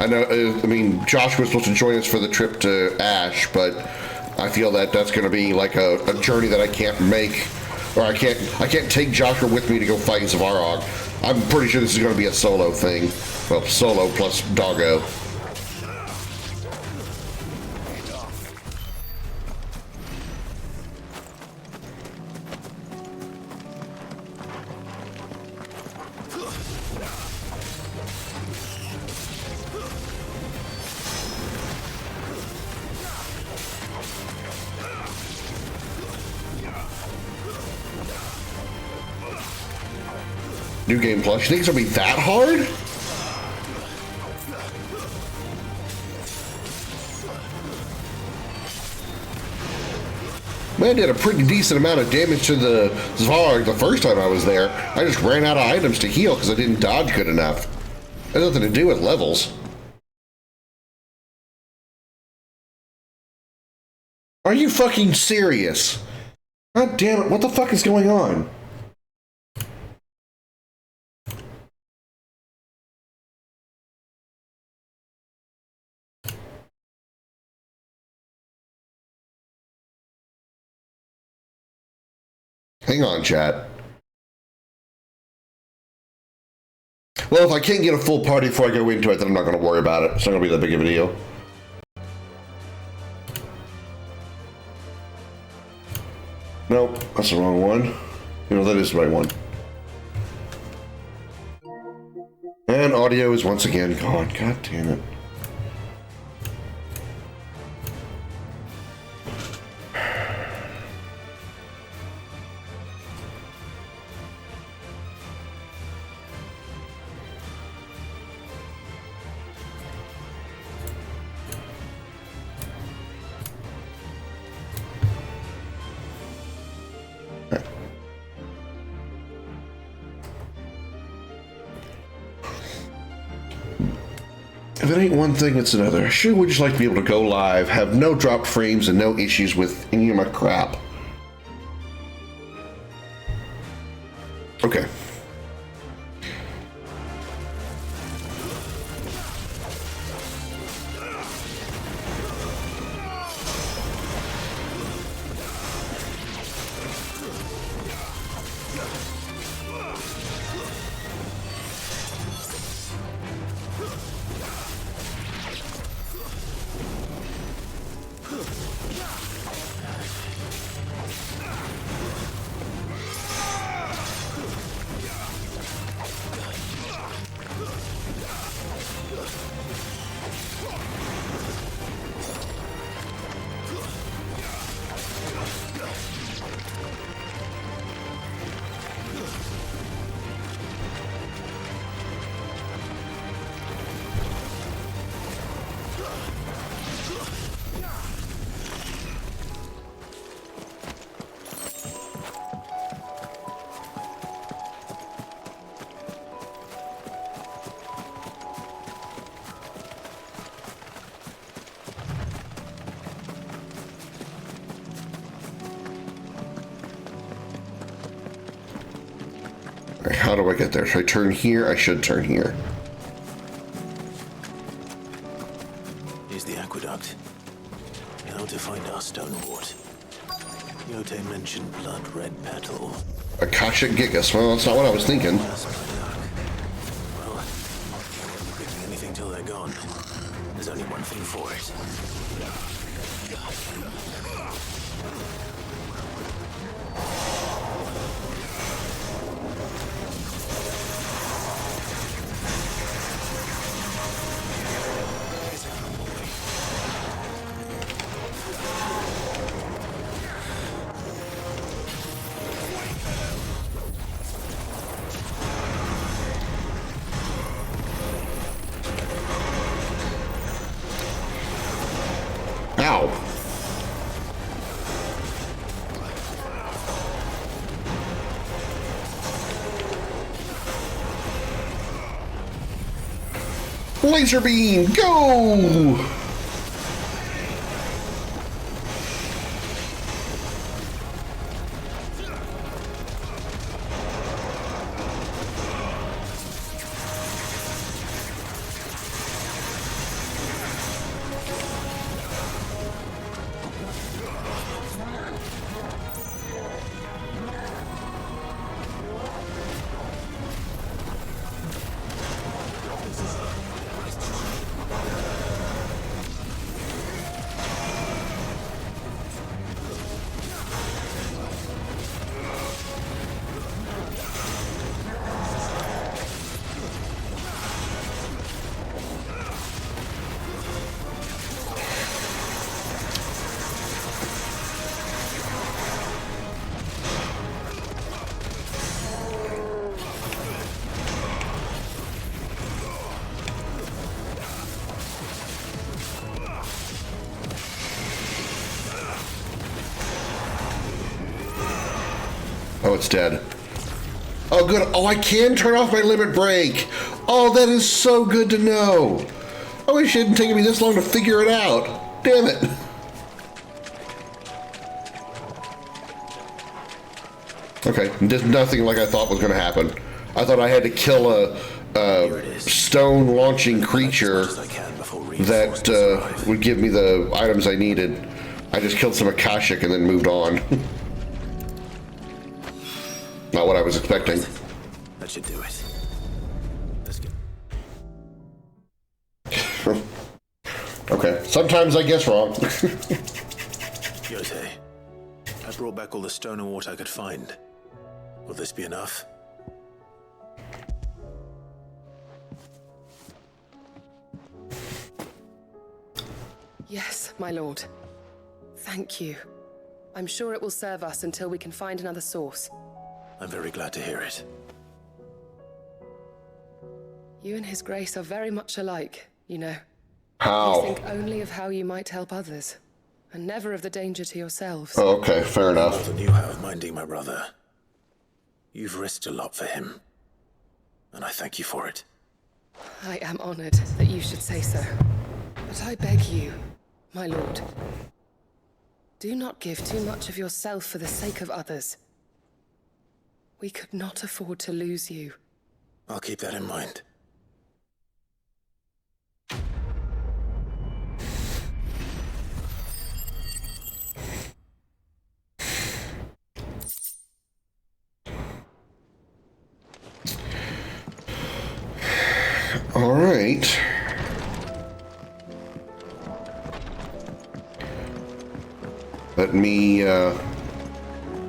I know, I mean, Josh was supposed to join us for the trip to Ash, but I feel that that's going to be like a journey that I can't make, or I can't take Joshua with me to go fight in Zavarog. I'm pretty sure this is going to be a solo thing. Well, solo plus doggo. New Game Plus. You think it's gonna be that hard? Man, did a pretty decent amount of damage to the Zvarg the first time I was there. I just ran out of items to heal because I didn't dodge good enough. It has nothing to do with levels. Are you fucking serious? God damn it, what the fuck is going on? Hang on, chat. Well, if I can't get a full party before I go into it, then I'm not going to worry about it. It's not going to be that big of a deal. Nope, that's the wrong one. You know, that is the right one. And audio is once again gone. God damn it. If it ain't one thing, it's another. I sure would just like to be able to go live, have no dropped frames and no issues with any of my crap. Okay. How do I get there? Should I turn here? I should turn here. Here's the aqueduct. Now to find our stone wart. Yote mentioned blood red petal. Akashic Gigas. Well, that's not what I was thinking. Well, can't be picking anything till they're gone. There's only one thing for it. Ow. Laser beam, go! Oh, it's dead. Oh, good. Oh, I can turn off my limit break. Oh, that is so good to know. I wish it hadn't taken me this long to figure it out. Damn it. Okay, just nothing like I thought was going to happen. I thought I had to kill a stone launching creature that would give me the items I needed. I just killed some Akashic and then moved on. Not what I was expecting. That should do it. Let's go. Okay, sometimes I guess wrong. Yotei, I brought back all the stone and water I could find. Will this be enough? Yes, my lord. Thank you. I'm sure it will serve us until we can find another source. I'm very glad to hear it. You and His Grace are very much alike, you know. How? You think only of how you might help others, and never of the danger to yourselves. Oh, okay, fair enough. More than you have minding my brother. You've risked a lot for him, and I thank you for it. I am honored that you should say so. But I beg you, my lord, do not give too much of yourself for the sake of others. We could not afford to lose you. I'll keep that in mind. All right. Let me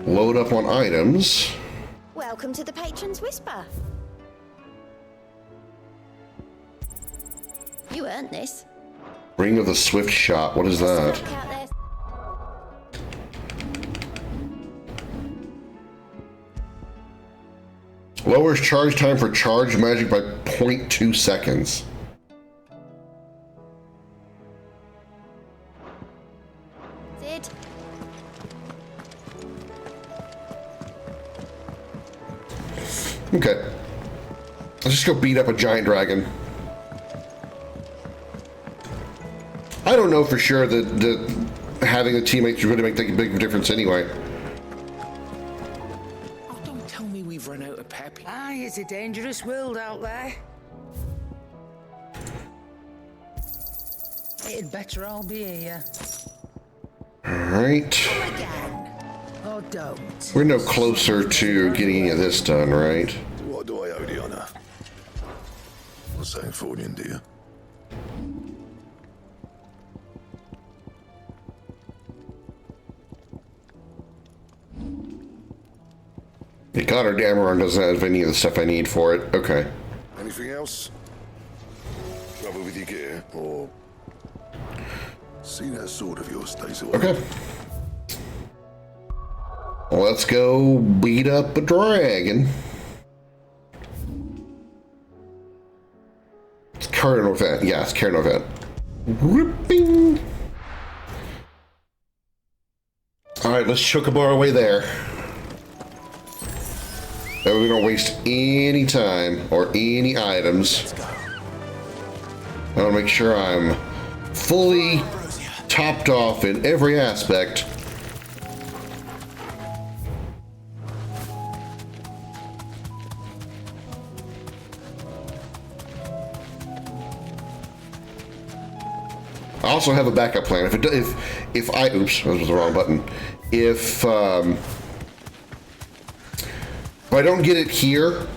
load up on items. Welcome to the Patron's Whisper. You earned this. Ring of the Swift Shot. What is that? Lowers charge time for charge magic by 0.2 seconds. Sid. Okay. Let's just go beat up a giant dragon. I don't know for sure that having a teammate is going to make a big difference anyway. Don't tell me we've run out of pep. Aye, it's a dangerous world out there. It'd better all be here. Alright. Come again. Oh, don't. We're no closer to getting any of this done, right? What do I owe the honor? What's that for you, dear? The Goddard Dameron doesn't have any of the stuff I need for it. Okay. Anything else? Trouble with your gear, or see that sword of yours stays away. Okay. Let's go beat up a dragon. It's Cardinal Event. Yeah, it's Cardinal Event. Whooping. Alright, let's chocobar away there. That way we don't waste any time or any items. I want to make sure I'm fully topped off in every aspect. I also have a backup plan. If I oops, that was the wrong button. If I don't get it here,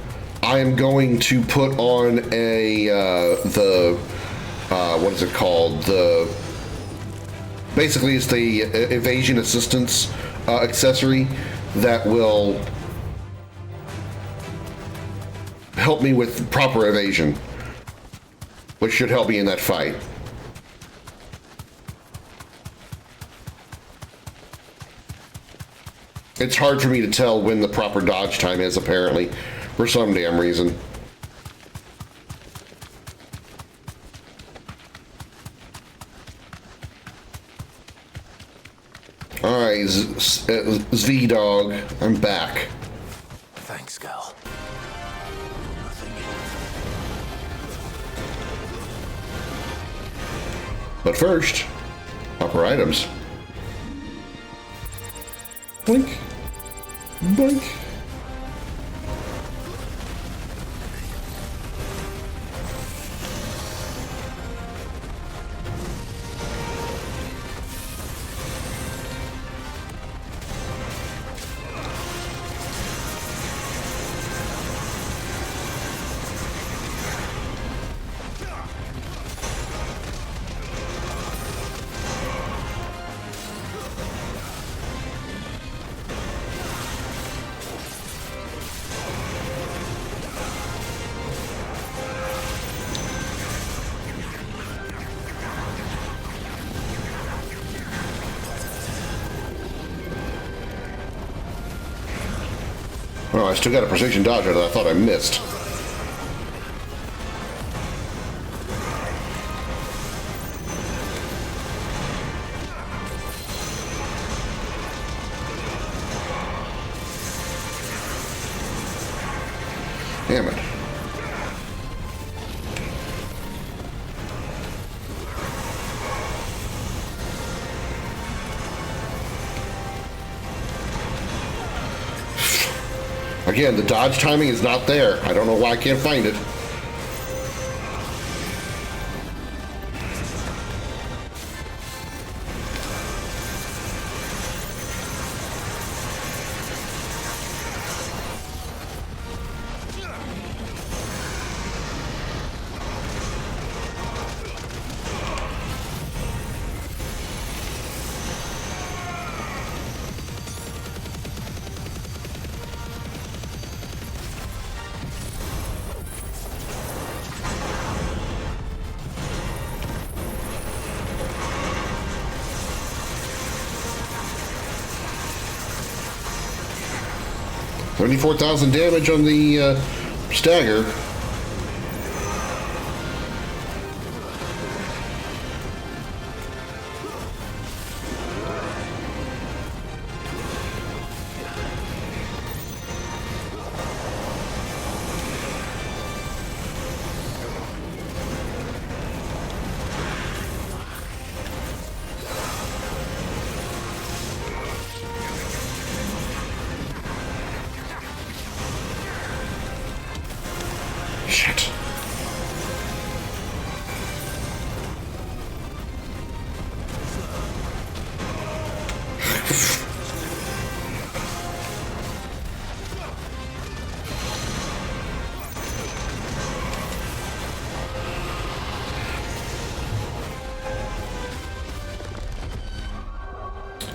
I am going to put on a what is it called? Basically it's the evasion assistance accessory that will help me with proper evasion, which should help me in that fight. It's hard for me to tell when the proper dodge time is, apparently, for some damn reason. Alright, Z-Dog, I'm back. But first, upper items. Blink. Blink. Oh, I still got a precision dodger that I thought I missed. Damn it. Again, the dodge timing is not there. I don't know why I can't find it. $34,000 damage on the stagger. Shit.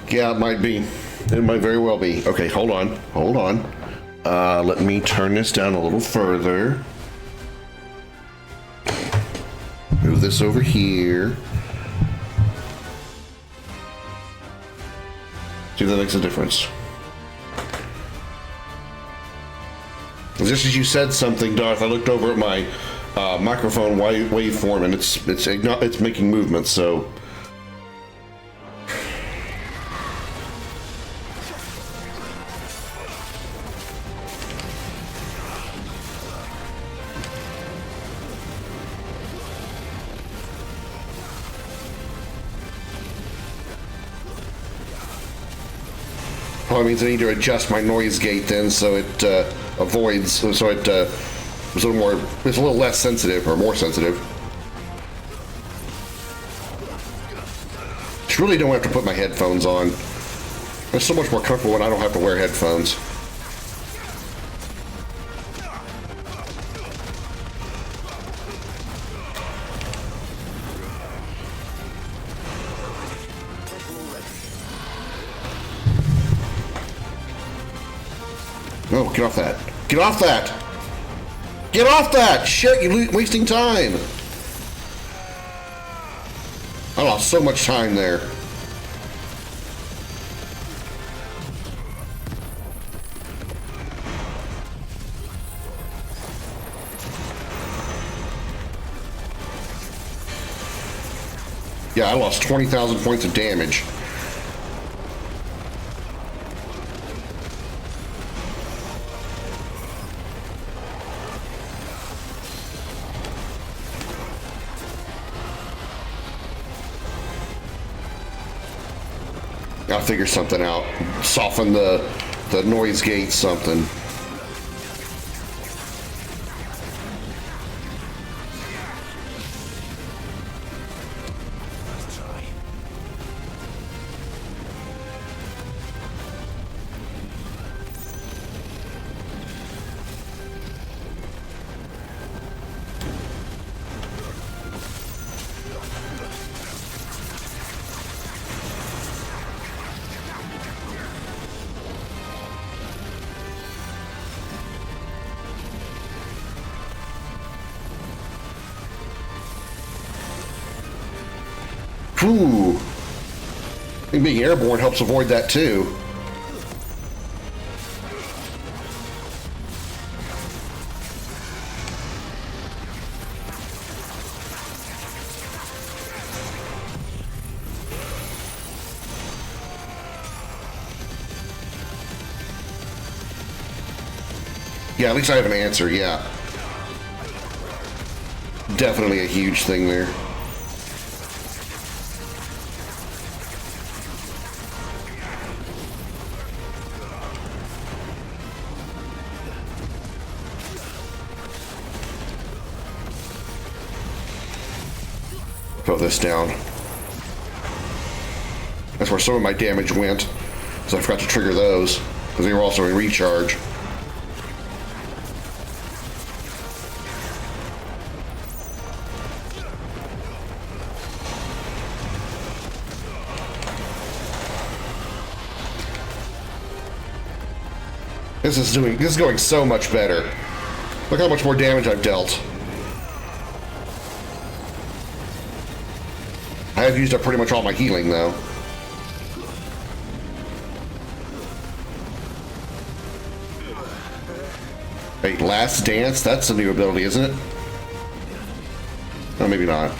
Yeah, it might be. It might very well be. Okay, hold on. Hold on. Let me turn this down a little further. Move this over here. See if that makes a difference. Just as you said something, Darth, I looked over at my microphone waveform, and it's making movements. So. Probably means I need to adjust my noise gate then, so it avoids, so it was a little more, it's a little less sensitive, or more sensitive. Just really don't have to put my headphones on. It's so much more comfortable when I don't have to wear headphones. No, get off that. Get off that! Get off that! Shit, you're wasting time! I lost so much time there. Yeah, I lost 20,000 points of damage. I'll figure something out. Soften the noise gate, something. Ooh. I think being airborne helps avoid that too. Yeah, at least I have an answer, yeah. Definitely a huge thing there. Put this down. That's where some of my damage went, because I forgot to trigger those, because they were also in recharge. This is going so much better. Look how much more damage I've dealt. I have used up pretty much all my healing though. Wait, Last Dance? That's a new ability, isn't it? Oh, maybe not.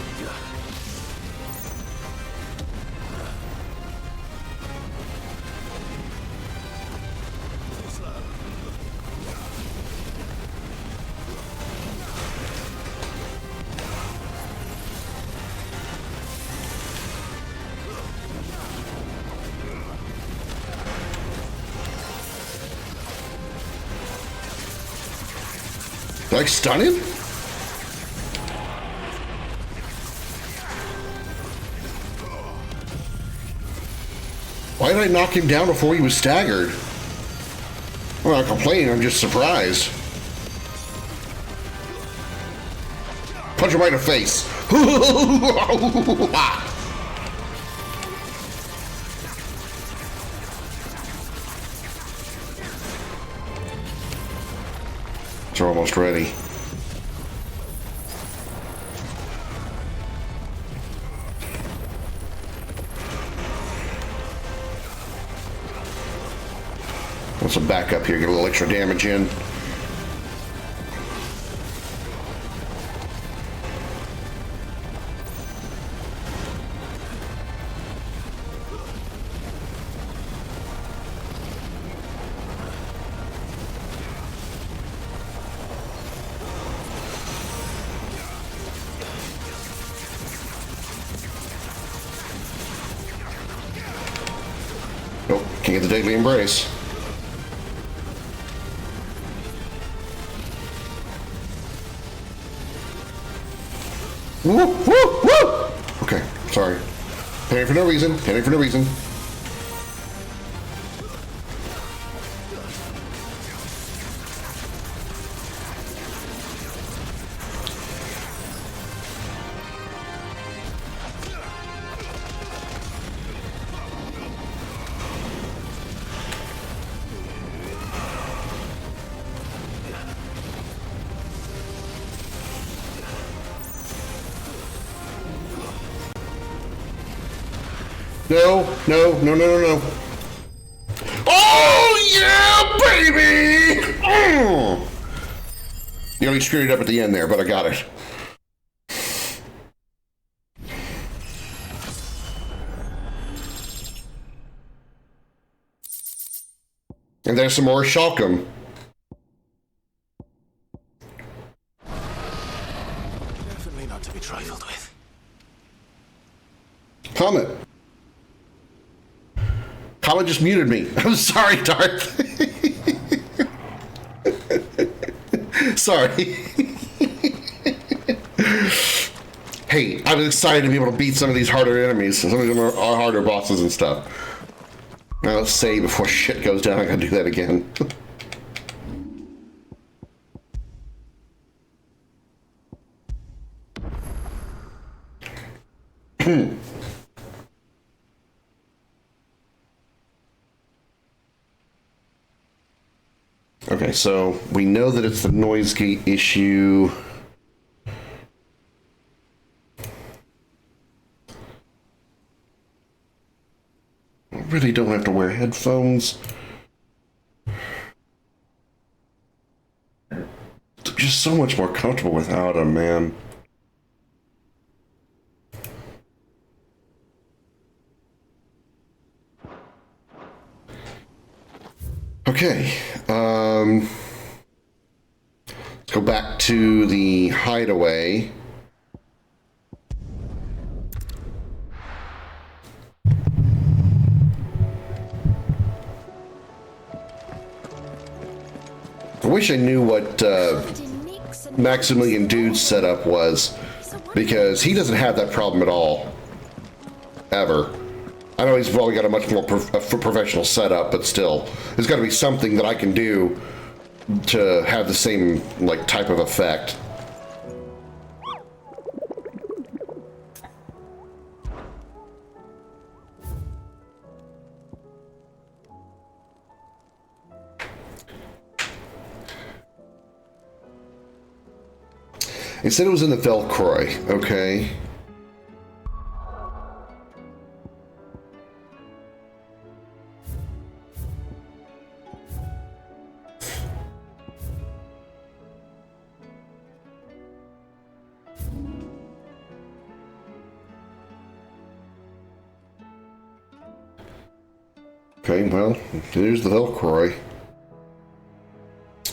Like stun him? Why did I knock him down before he was staggered? I'm not complaining, I'm just surprised. Punch him right in the face. They're almost ready. Let's back up here, get a little extra damage in. Nope, can't get the Deadly Embrace. Woo, woo, woo! Okay, sorry. Panic for no reason, panic for no reason. No, no, no, no, no, no. Oh, yeah, baby! Mm. You know, he screwed it up at the end there, but I got it. And there's some more Shulkum. Definitely not to be trifled with. Comet. Kama just muted me. I'm sorry, Darth. Sorry. Hey, I was excited to be able to beat some of these harder enemies. Some of them are harder bosses and stuff. Now let's save before shit goes down. I gotta do that again. Okay, so we know that it's the noise gate issue. I really don't have to wear headphones. Just so much more comfortable without them, man. Okay, let's go back to the hideaway. I wish I knew what Maximilian Dude's setup was, because he doesn't have that problem at all, ever. I know he's probably got a much more professional setup, but still, there's got to be something that I can do to have the same like type of effect. It said it was in the Velcroy, okay. Okay, well, there's the Velcroy.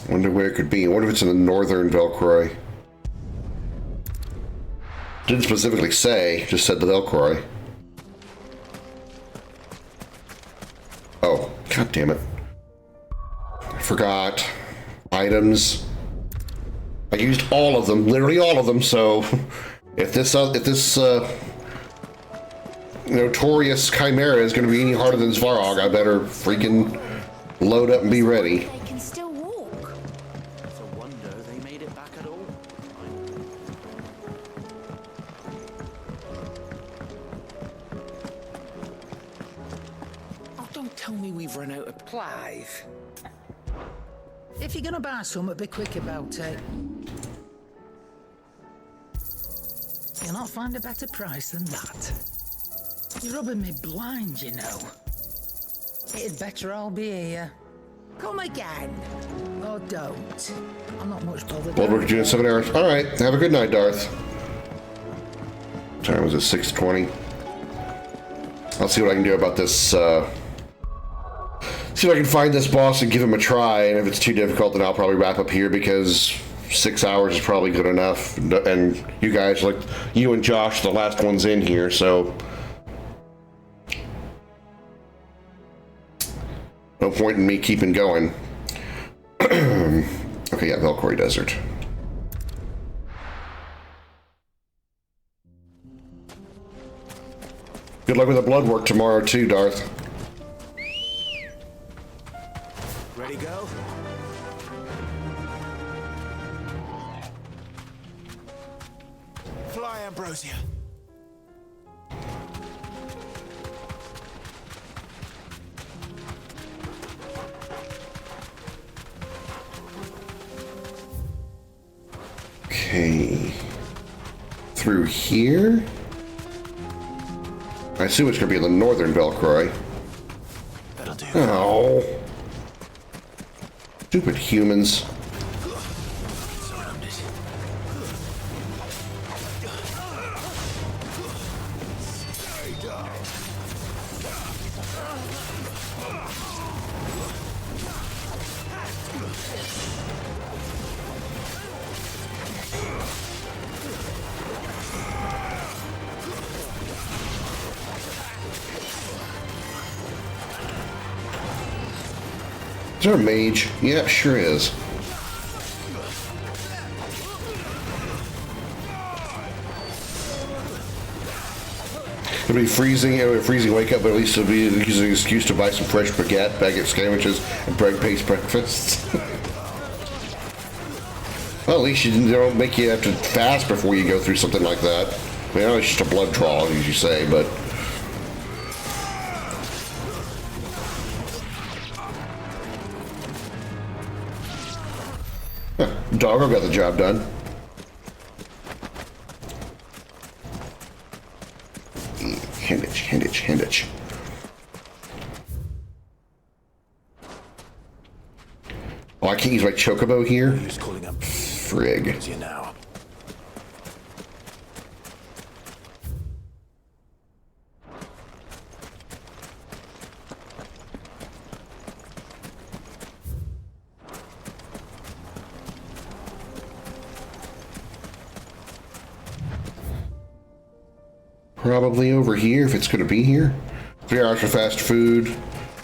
Wonder where it could be. I wonder if it's in the northern Velcroy. Didn't specifically say, just said the Velcroy. Oh, god damn it. I forgot. Items. I used all of them, literally all of them, so if this notorious Chimera is going to be any harder than Svarog, I better freaking load up and be ready. They can still walk. It's a wonder they made it back at all. Oh, don't tell me we've run out of Clive. If you're gonna buy something, be quick about it. You'll not find a better price than that. You're rubbing me blind, you know. It'd better I'll be here. Come again. Or don't. I'm not much bothered. World War II 7 hours. Alright, have a good night, Darth. What time was it? 6:20. I'll see what I can do about this, see if I can find this boss and give him a try, and if it's too difficult, then I'll probably wrap up here, because 6 hours is probably good enough, and you guys, like, you and Josh, the last ones in here, so no point in me keeping going. Okay, yeah, Velcroy Desert. Good luck with the blood work tomorrow too, Darth. Ready, go? Fly, Ambrosia. Okay. Through here? I assume it's going to be the northern Velcroy. That'll do. Oh. Stupid humans. there a mage? Yeah, sure is. It'll be freezing. It'll be a freezing wake up, but at least it'll be an excuse to buy some fresh baguette sandwiches, and bread-based breakfasts. Well, at least they don't make you have to fast before you go through something like that. I mean, it's just a blood draw, as you say, but. Huh, Doggo got the job done. Handage. Oh, I can't use my chocobo here? Frig. Probably over here, if it's going to be here. 3 hours for fast food.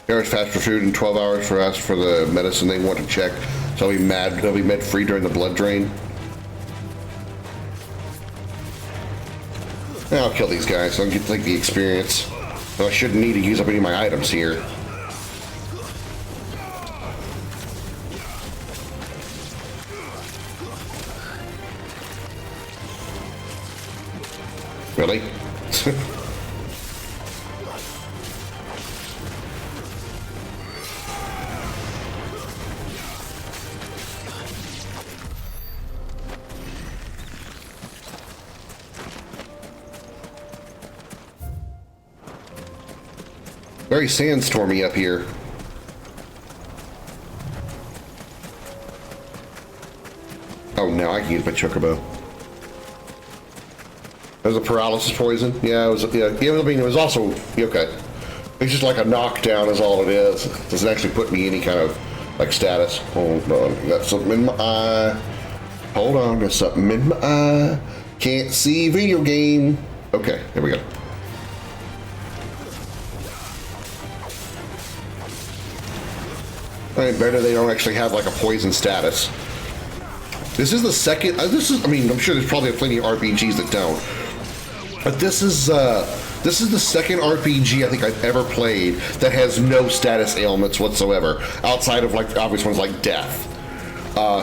3 hours fast for food and 12 hours for us for the medicine they want to check. So I'll be med free during the blood drain. Yeah, I'll kill these guys so I can take the experience. Though I shouldn't need to use up any of my items here. Really? Very sandstormy up here. Oh, now I can use my chocobo. It was a paralysis poison. Yeah, it was. Yeah, I mean, it was also okay. It's just like a knockdown, is all it is. It doesn't actually put me any kind of like status. Hold on, got something in my eye. Hold on, there's something in my eye. Can't see video game. Okay, there we go. All right, better they don't actually have like a poison status. This is the second. I mean, I'm sure there's probably plenty of RPGs that don't. But this is the second RPG I think I've ever played that has no status ailments whatsoever, outside of like obvious ones like death.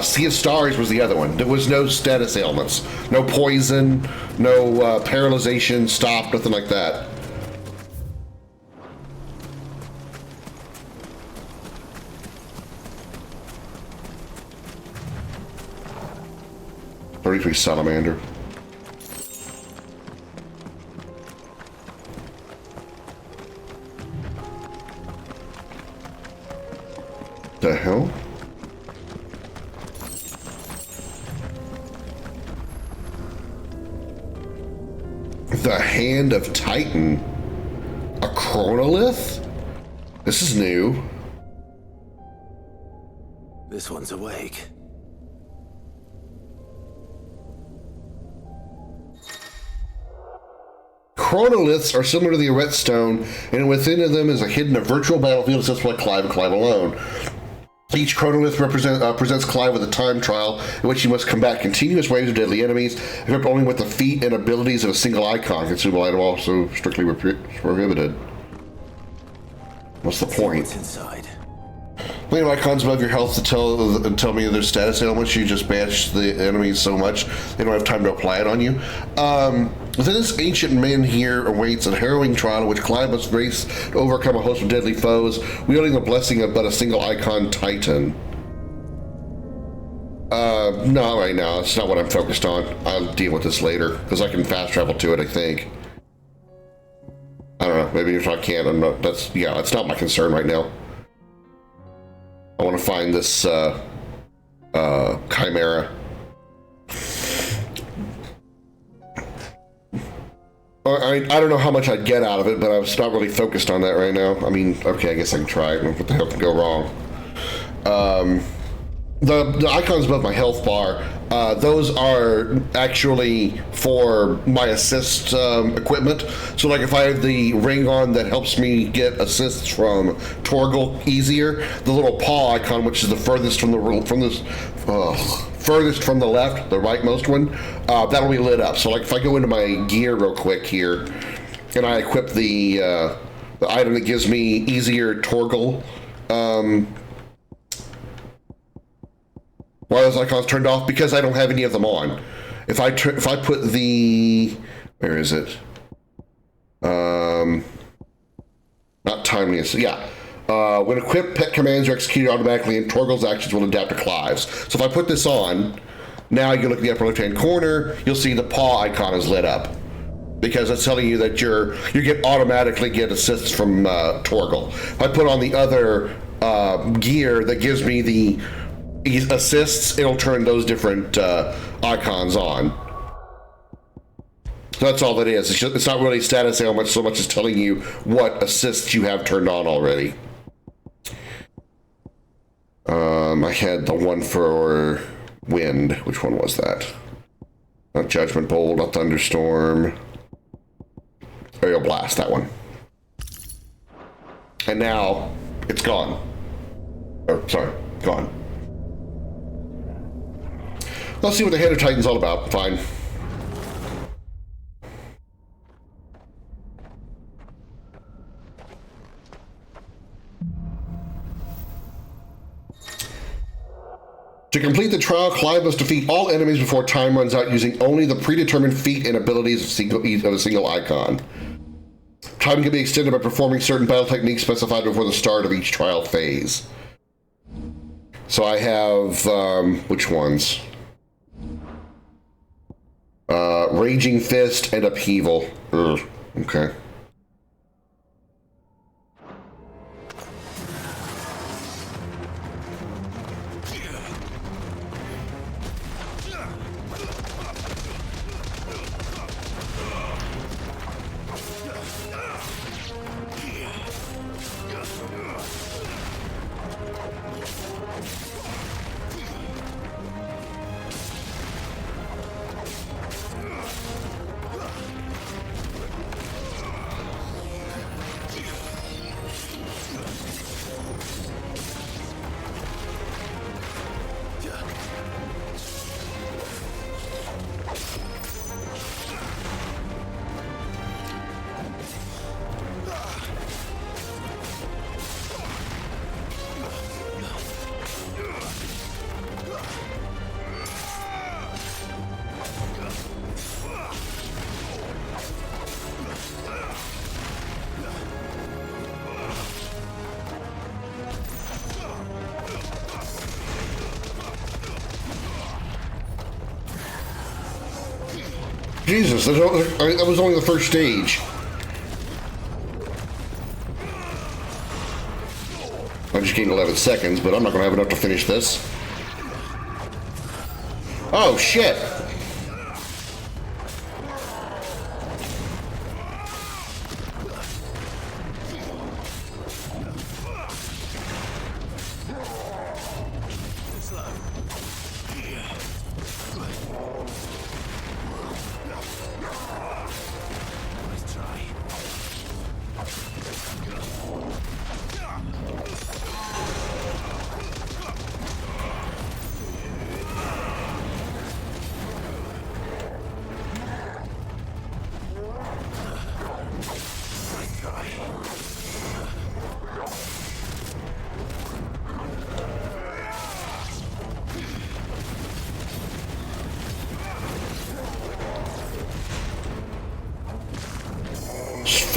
Sea of Stars was the other one. There was no status ailments, no poison, no paralyzation, stop, nothing like that. .33 salamander. The hell? The Hand of Titan. A chronolith? This is new. This one's awake. Chronoliths are similar to the Arret Stone, and within them is a hidden virtual battlefield just like Clive and Clive alone. Each chronolith presents Clive with a time trial in which he must combat continuous waves of deadly enemies, equipped only with the feat and abilities of a single icon. Consumable item also strictly prohibited. What's the point? What's inside? Plenty of icons above your health to tell me their status ailments. You just bash the enemies so much they don't have time to apply it on you. Within this ancient man here awaits a harrowing trial in which Clive must race to overcome a host of deadly foes, wielding the blessing of but a single icon Titan. No, right now, it's not what I'm focused on. I'll deal with this later, because I can fast travel to it, I think. I don't know, maybe if I can't, I'm not, that's not my concern right now. I want to find this, Chimera. I don't know how much I'd get out of it, but I'm not really focused on that right now. I mean, okay, I guess I can try it. What the hell can go wrong? The icons above my health bar, those are actually for my assist equipment. So like if I have the ring on that helps me get assists from Torgal easier, the little paw icon, which is the furthest from the left, the rightmost one, that'll be lit up. So like if I go into my gear real quick here, and I equip the item that gives me easier Torgal, why are those icons turned off? Because I don't have any of them on. If I put the, where is it? Not timeliness. Yeah. When equipped, pet commands are executed automatically, and Torgal's actions will adapt to Clive's. So if I put this on, now you look at the upper left-hand corner, you'll see the paw icon is lit up, because it's telling you that you automatically get assists from Torgal. If I put on the other gear that gives me the assists, it'll turn those different icons on. So that's all that is. It's not really status ailment so much as telling you what assists you have turned on already. I had the one for wind. Which one was that? Not Judgment Bolt, not Thunderstorm. Aerial Blast, that one. And now it's gone. Oh, sorry, gone. Let's see what the Head of Titan's all about. Fine. To complete the trial, Clive must defeat all enemies before time runs out using only the predetermined feat and abilities of a single icon. Time can be extended by performing certain battle techniques specified before the start of each trial phase. So I have, which ones? Raging Fist and Upheaval. Ugh, okay. Jesus, that was only the first stage. I just gained 11 seconds, but I'm not going to have enough to finish this. Oh, shit!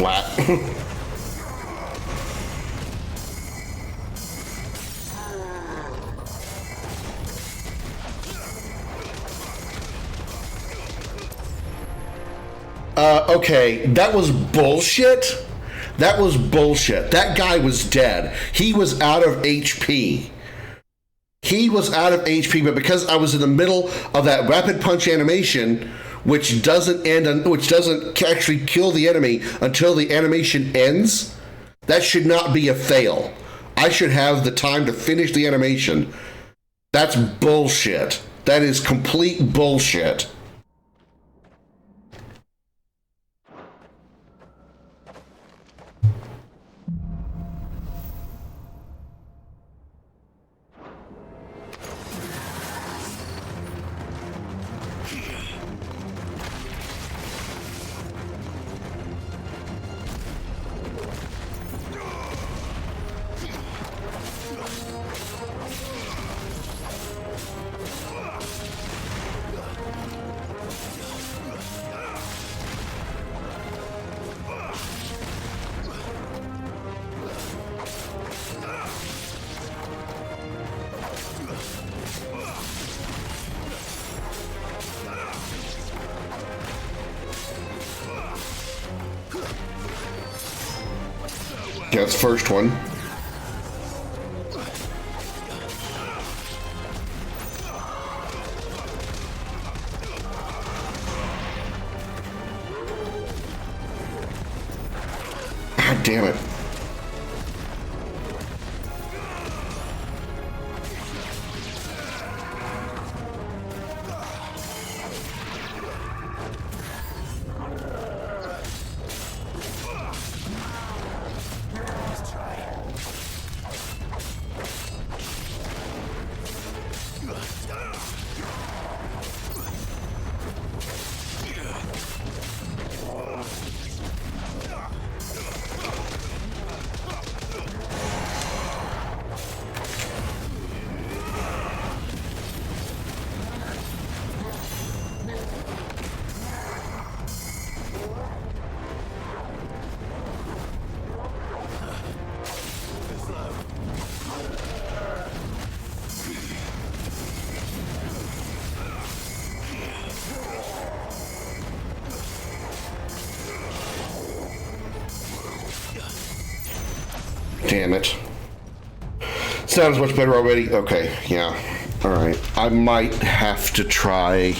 Flat. Okay, that was bullshit. That was bullshit. That guy was dead. He was out of HP. He was out of HP, but because I was in the middle of that rapid punch animation, which doesn't end, which doesn't actually kill the enemy until the animation ends, that should not be a fail. I should have the time to finish the animation That's bullshit. That is complete bullshit. Yeah, that's the first one. God damn it. Damn it. Sounds much better already. Okay, yeah. Alright. I might have to try.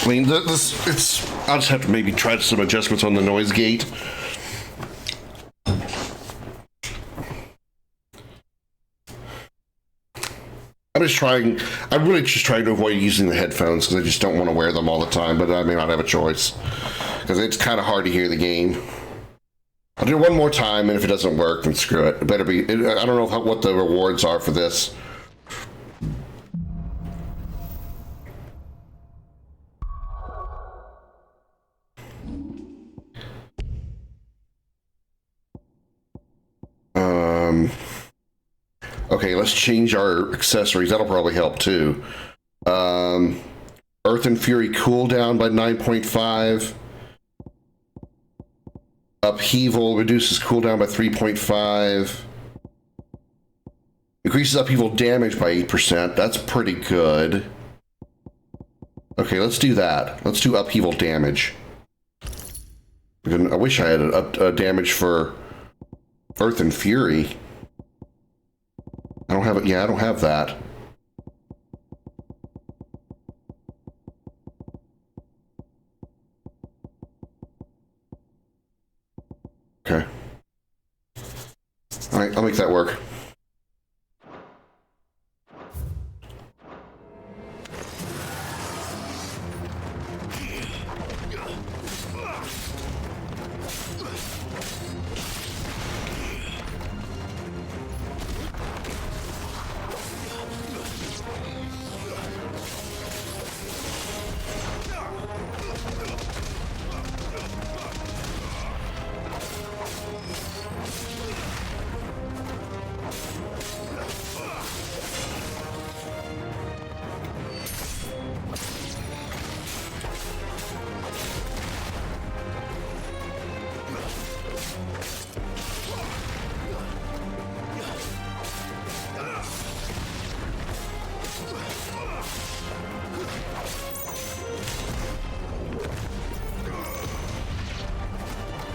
I mean, I'll just have to maybe try some adjustments on the noise gate. I'm really just trying to avoid using the headphones because I just don't want to wear them all the time, but I may not have a choice because it's kind of hard to hear the game. I'll do it one more time, and if it doesn't work, then screw it. It better be. I don't know what the rewards are for this. Okay, let's change our accessories. That'll probably help too. Earth and Fury cooldown by 9.5. Upheaval reduces cooldown by 3.5. Increases upheaval damage by 8%. That's pretty good. Okay, let's do that. Let's do upheaval damage. I wish I had a damage for Earth and Fury. I don't have it. Yeah, I don't have that. Okay. All right, I'll make that work.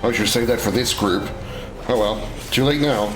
I should say that for this group. Oh well, too late now.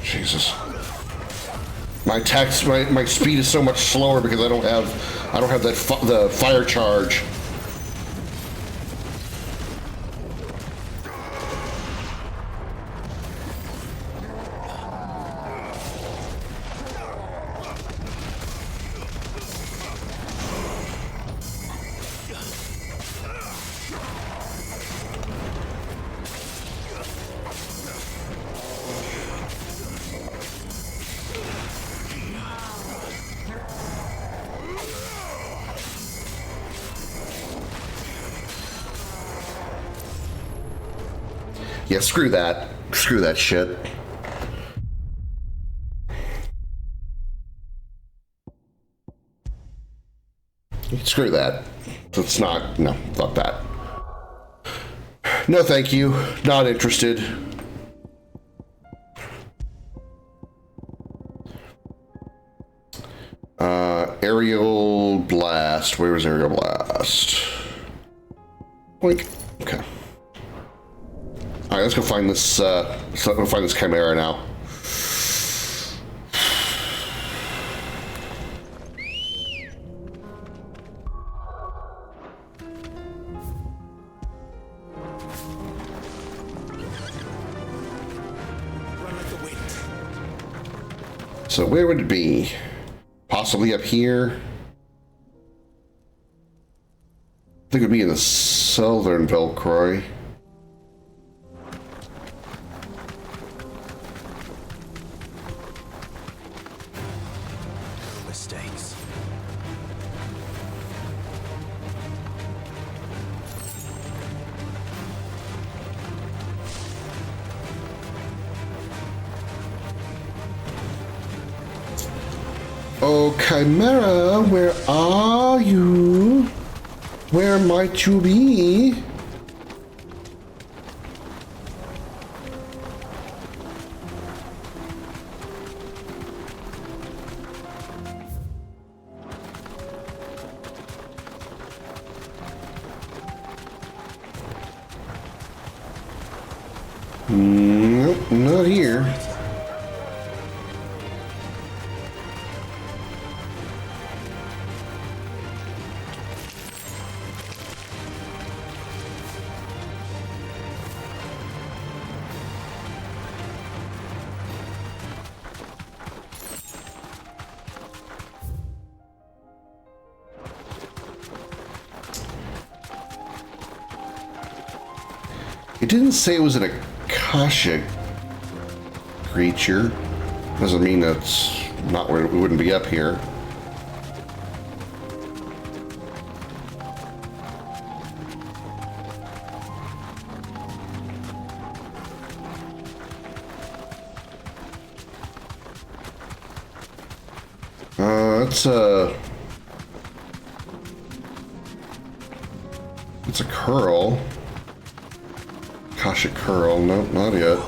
Jesus. My attacks, my speed is so much slower because I don't have that the fire charge. Yeah, screw that. Screw that shit. Screw that. It's not, no, fuck that. No, thank you. Not interested. Aerial blast. Where was aerial blast? Boink. Okay. All right, let's go find this. Let's go find this chimera now. So where would it be? Possibly up here. I think it would be in the southern Velcroy. Mistakes. Oh, Chimera, where are you? Where might you be? Nope, not here. It didn't say it was an Akashic creature. Doesn't mean that's not where we wouldn't be up here. It's a curl. Akashic curl. Nope, not it.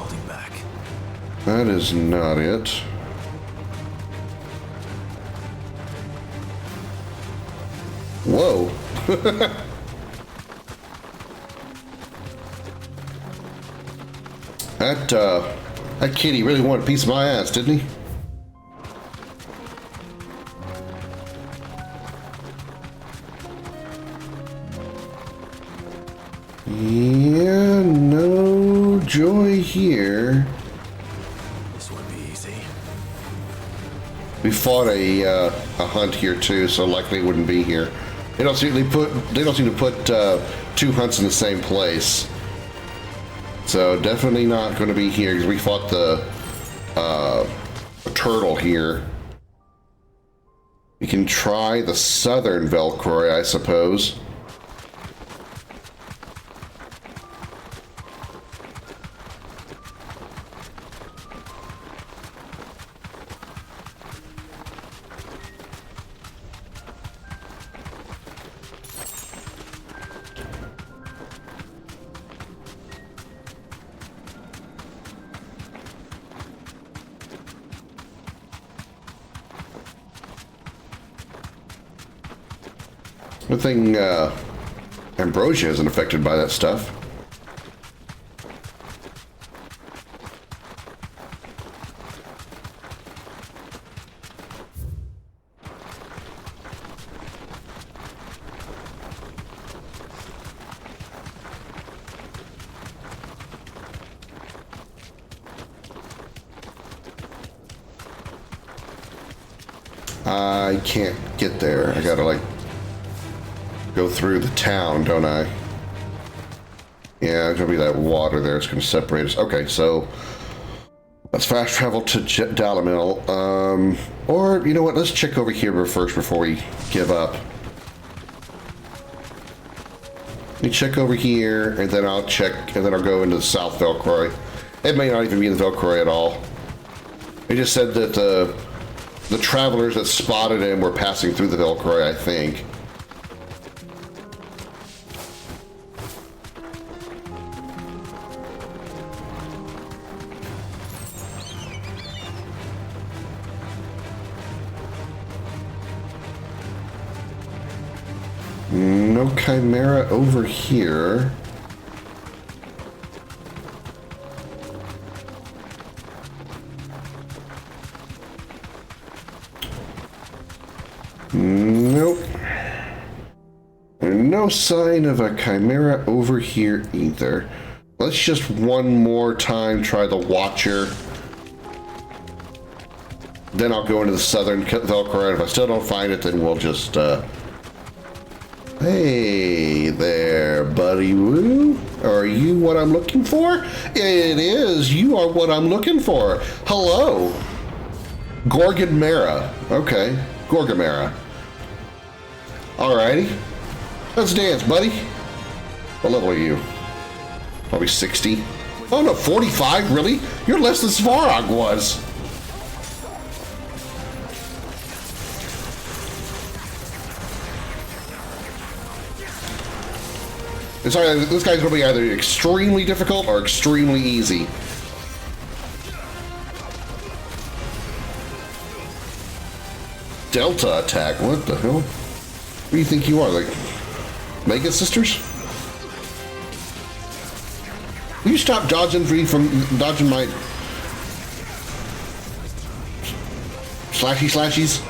That is not it. Whoa. That kitty really wanted a piece of my ass, didn't he? Yeah, no joy here. This won't be easy. We fought a hunt here too, so likely it wouldn't be here. They don't seem to put two hunts in the same place. So definitely not going to be here because we fought the turtle here. We can try the southern Velcroy, I suppose. Good thing Ambrosia isn't affected by that stuff. I can't get there. I gotta, like, go through the town, don't I? Yeah, there's gonna be that water there. It's gonna separate us. Okay, so let's fast travel to Dalamil. Or, you know what? Let's check over here first before we give up. Let me check over here, and then I'll check, and then I'll go into the South Velcroy. It may not even be in the Velcroy at all. They just said that the travelers that spotted him were passing through the Velcroy, I think. No Chimera over here. Nope. No sign of a Chimera over here either. Let's just one more time try the Watcher. Then I'll go into the Southern Velcro. If I still don't find it, then we'll just, Hey there, buddy woo. Are you what I'm looking for? It is. You are what I'm looking for. Hello. Gorgonmera. Okay. Gorgonmera. Alrighty. Let's dance, buddy. What level are you? Probably 60. Oh no, 45? Really? You're less than Svarog was. Sorry, this guy's gonna be either extremely difficult or extremely easy. Delta attack, what the hell? What do you think you are, like Mega Sisters? Will you stop dodging from dodging my slashies?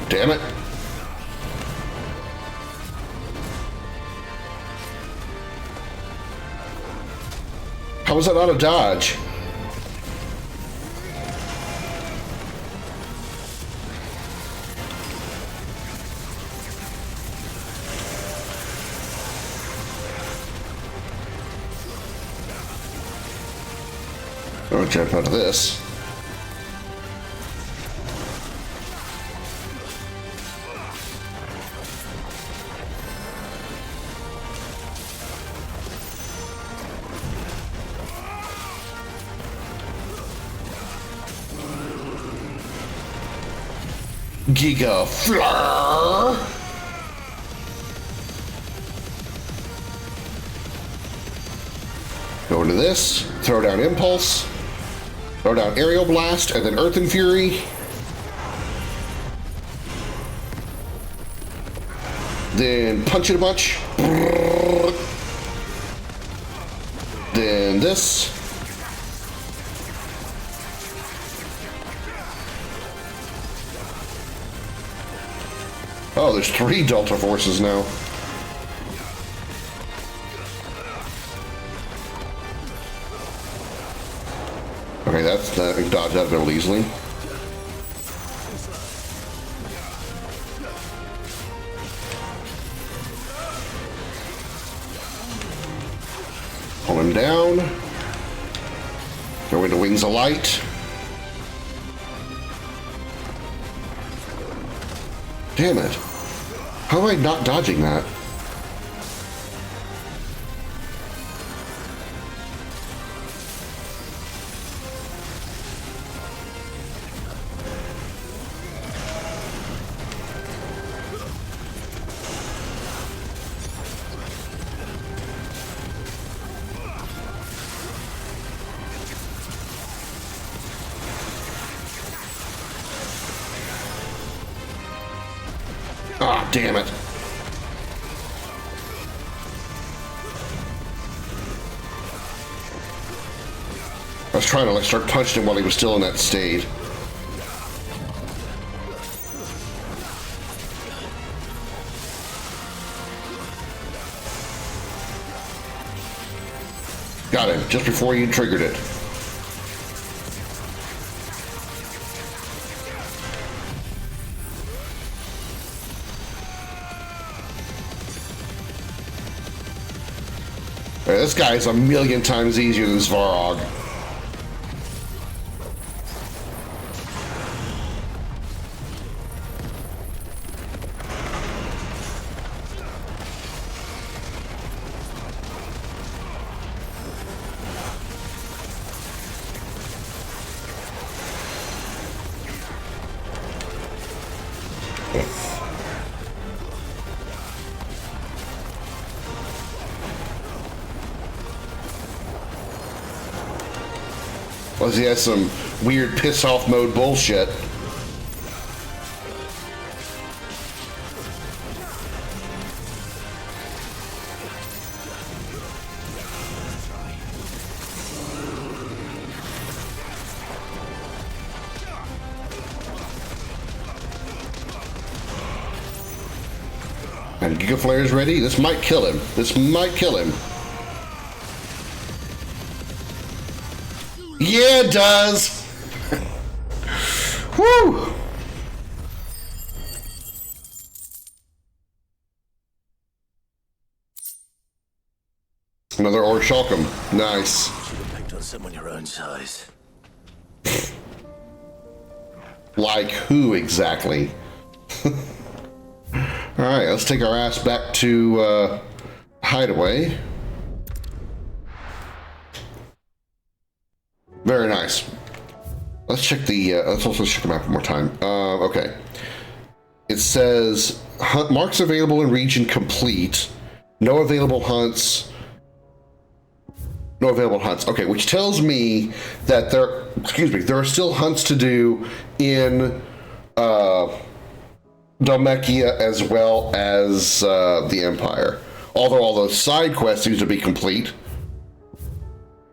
Damn it. How was that not a dodge? I'll jump out of this. Giga Flare. Go into this, throw down Impulse, throw down Aerial Blast, and then Earth and Fury. Then punch it a bunch. Then this. Oh, there's 3 Delta Forces now. Okay, that's that. We can dodge that a little easily. Pull him down. Throw into Wings of Light. Damn it. How am I not dodging that? Ah, damn it. was trying to like start punching him while he was still in that state. Got him, just before you triggered it. This guy is a million times easier than Svarog. Plus he has some weird piss-off mode bullshit. And Giga Flare's ready. This might kill him. This might kill him. Yeah, it does. Woo! Another Orshulkum. Nice. Should have picked on someone your own size. Like who exactly? Alright, let's take our ass back to Hideaway. Very nice. Let's check the, let's also check the map one more time. Okay. It says, hunt marks available in region complete. No available hunts. No available hunts. Okay, which tells me that there, excuse me, there are still hunts to do in Dhalmekia as well as the Empire. Although all those side quests seem to be complete.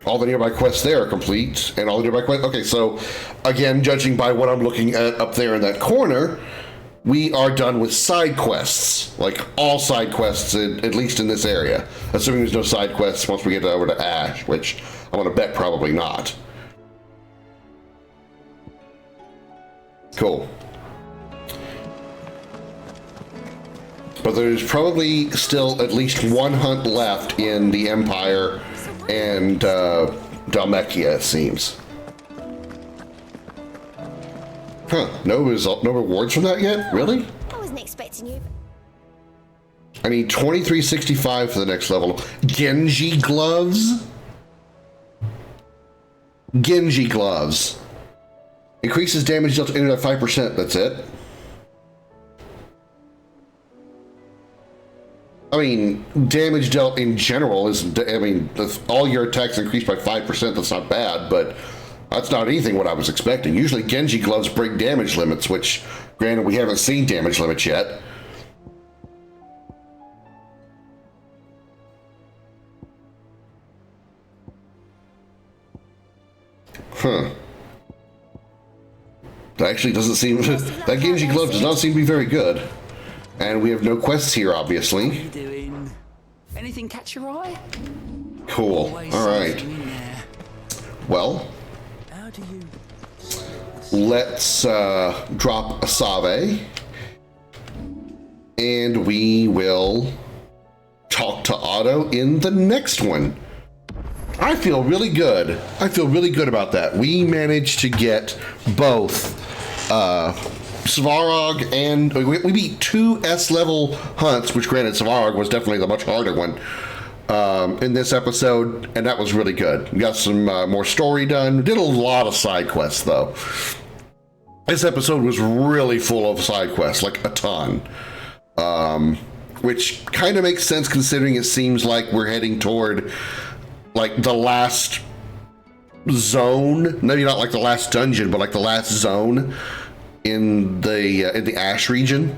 All the nearby quests there are complete, and all the nearby quests... Okay, so, again, judging by what I'm looking at up there in that corner, we are done with side quests. Like, all side quests, at least in this area. Assuming there's no side quests once we get over to Ash, which I'm going to bet probably not. Cool. But there's probably still at least one hunt left in the Empire and Dhalmekia, it seems. Huh, no rewards from that yet? Really? I wasn't expecting you. I need 2365 for the next level. Genji gloves? Genji gloves. Increases damage dealt to enemy by 5%, that's it. I mean, damage dealt in general isn't, I mean, all your attacks increased by 5%, that's not bad, but that's not anything what I was expecting. Usually Genji gloves break damage limits, which, granted, we haven't seen damage limits yet. Huh. That actually doesn't seem, that Genji glove does not seem to be very good. And we have no quests here, obviously. What are you doing? Anything catch your eye? Cool. All right. Well, let's drop a Save, and we will talk to Otto in the next one. I feel really good. I feel really good about that. We managed to get both Svarog, and we beat 2 S-level hunts, which granted Svarog was definitely the much harder one in this episode, and that was really good. We got some more story done. We did a lot of side quests, though. This episode was really full of side quests, like a ton, which kind of makes sense considering it seems like we're heading toward like the last zone, maybe not like the last dungeon, but like the last zone in the Ash region.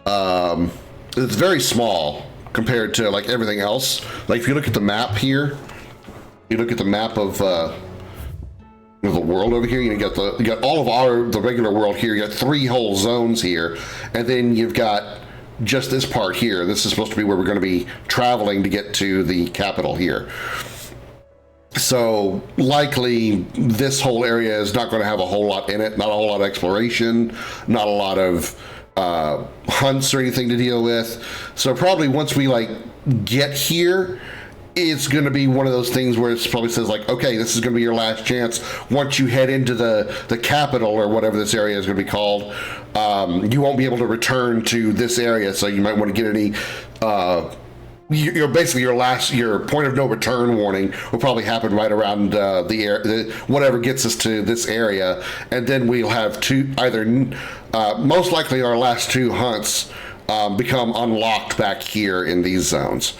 It's very small compared to like everything else. Like if you look at the map here, you look at the map of the world over here. You got all of the regular world here. You got 3 whole zones here, and then you've got just this part here. This is supposed to be where we're going to be traveling to get to the capital here. So likely this whole area is not going to have a whole lot in it. Not a whole lot of exploration, not a lot of hunts or anything to deal with. So probably once we like get here, it's going to be one of those things where it probably says like, okay, this is going to be your last chance. Once you head into the capital or whatever this area is going to be called, you won't be able to return to this area. So you might want to get any, you're basically your point of no return warning will probably happen right around whatever gets us to this area. And then we'll have most likely our last 2 hunts become unlocked back here in these zones.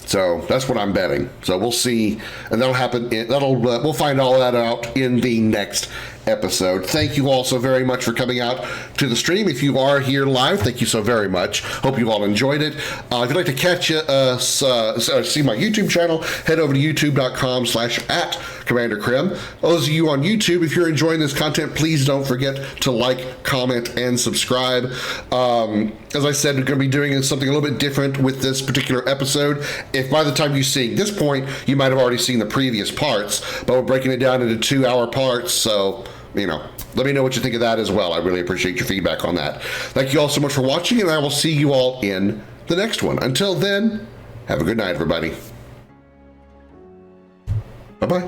So that's what I'm betting. So we'll see, and that'll happen. We'll find all that out in the next episode. Thank you all so very much for coming out to the stream. If you are here live, thank you so very much. Hope you all enjoyed it. If you'd like to catch us, see my YouTube channel, head over to youtube.com/@Commander Krim. Those of you on YouTube, if you're enjoying this content, please don't forget to like, comment, and subscribe. As I said, we're going to be doing something a little bit different with this particular episode. If by the time you see this point, you might have already seen the previous parts, but we're breaking it down into 2-hour parts, so let me know what you think of that as well. I really appreciate your feedback on that. Thank you all so much for watching, and I will see you all in the next one. Until then, have a good night, everybody. Bye-bye.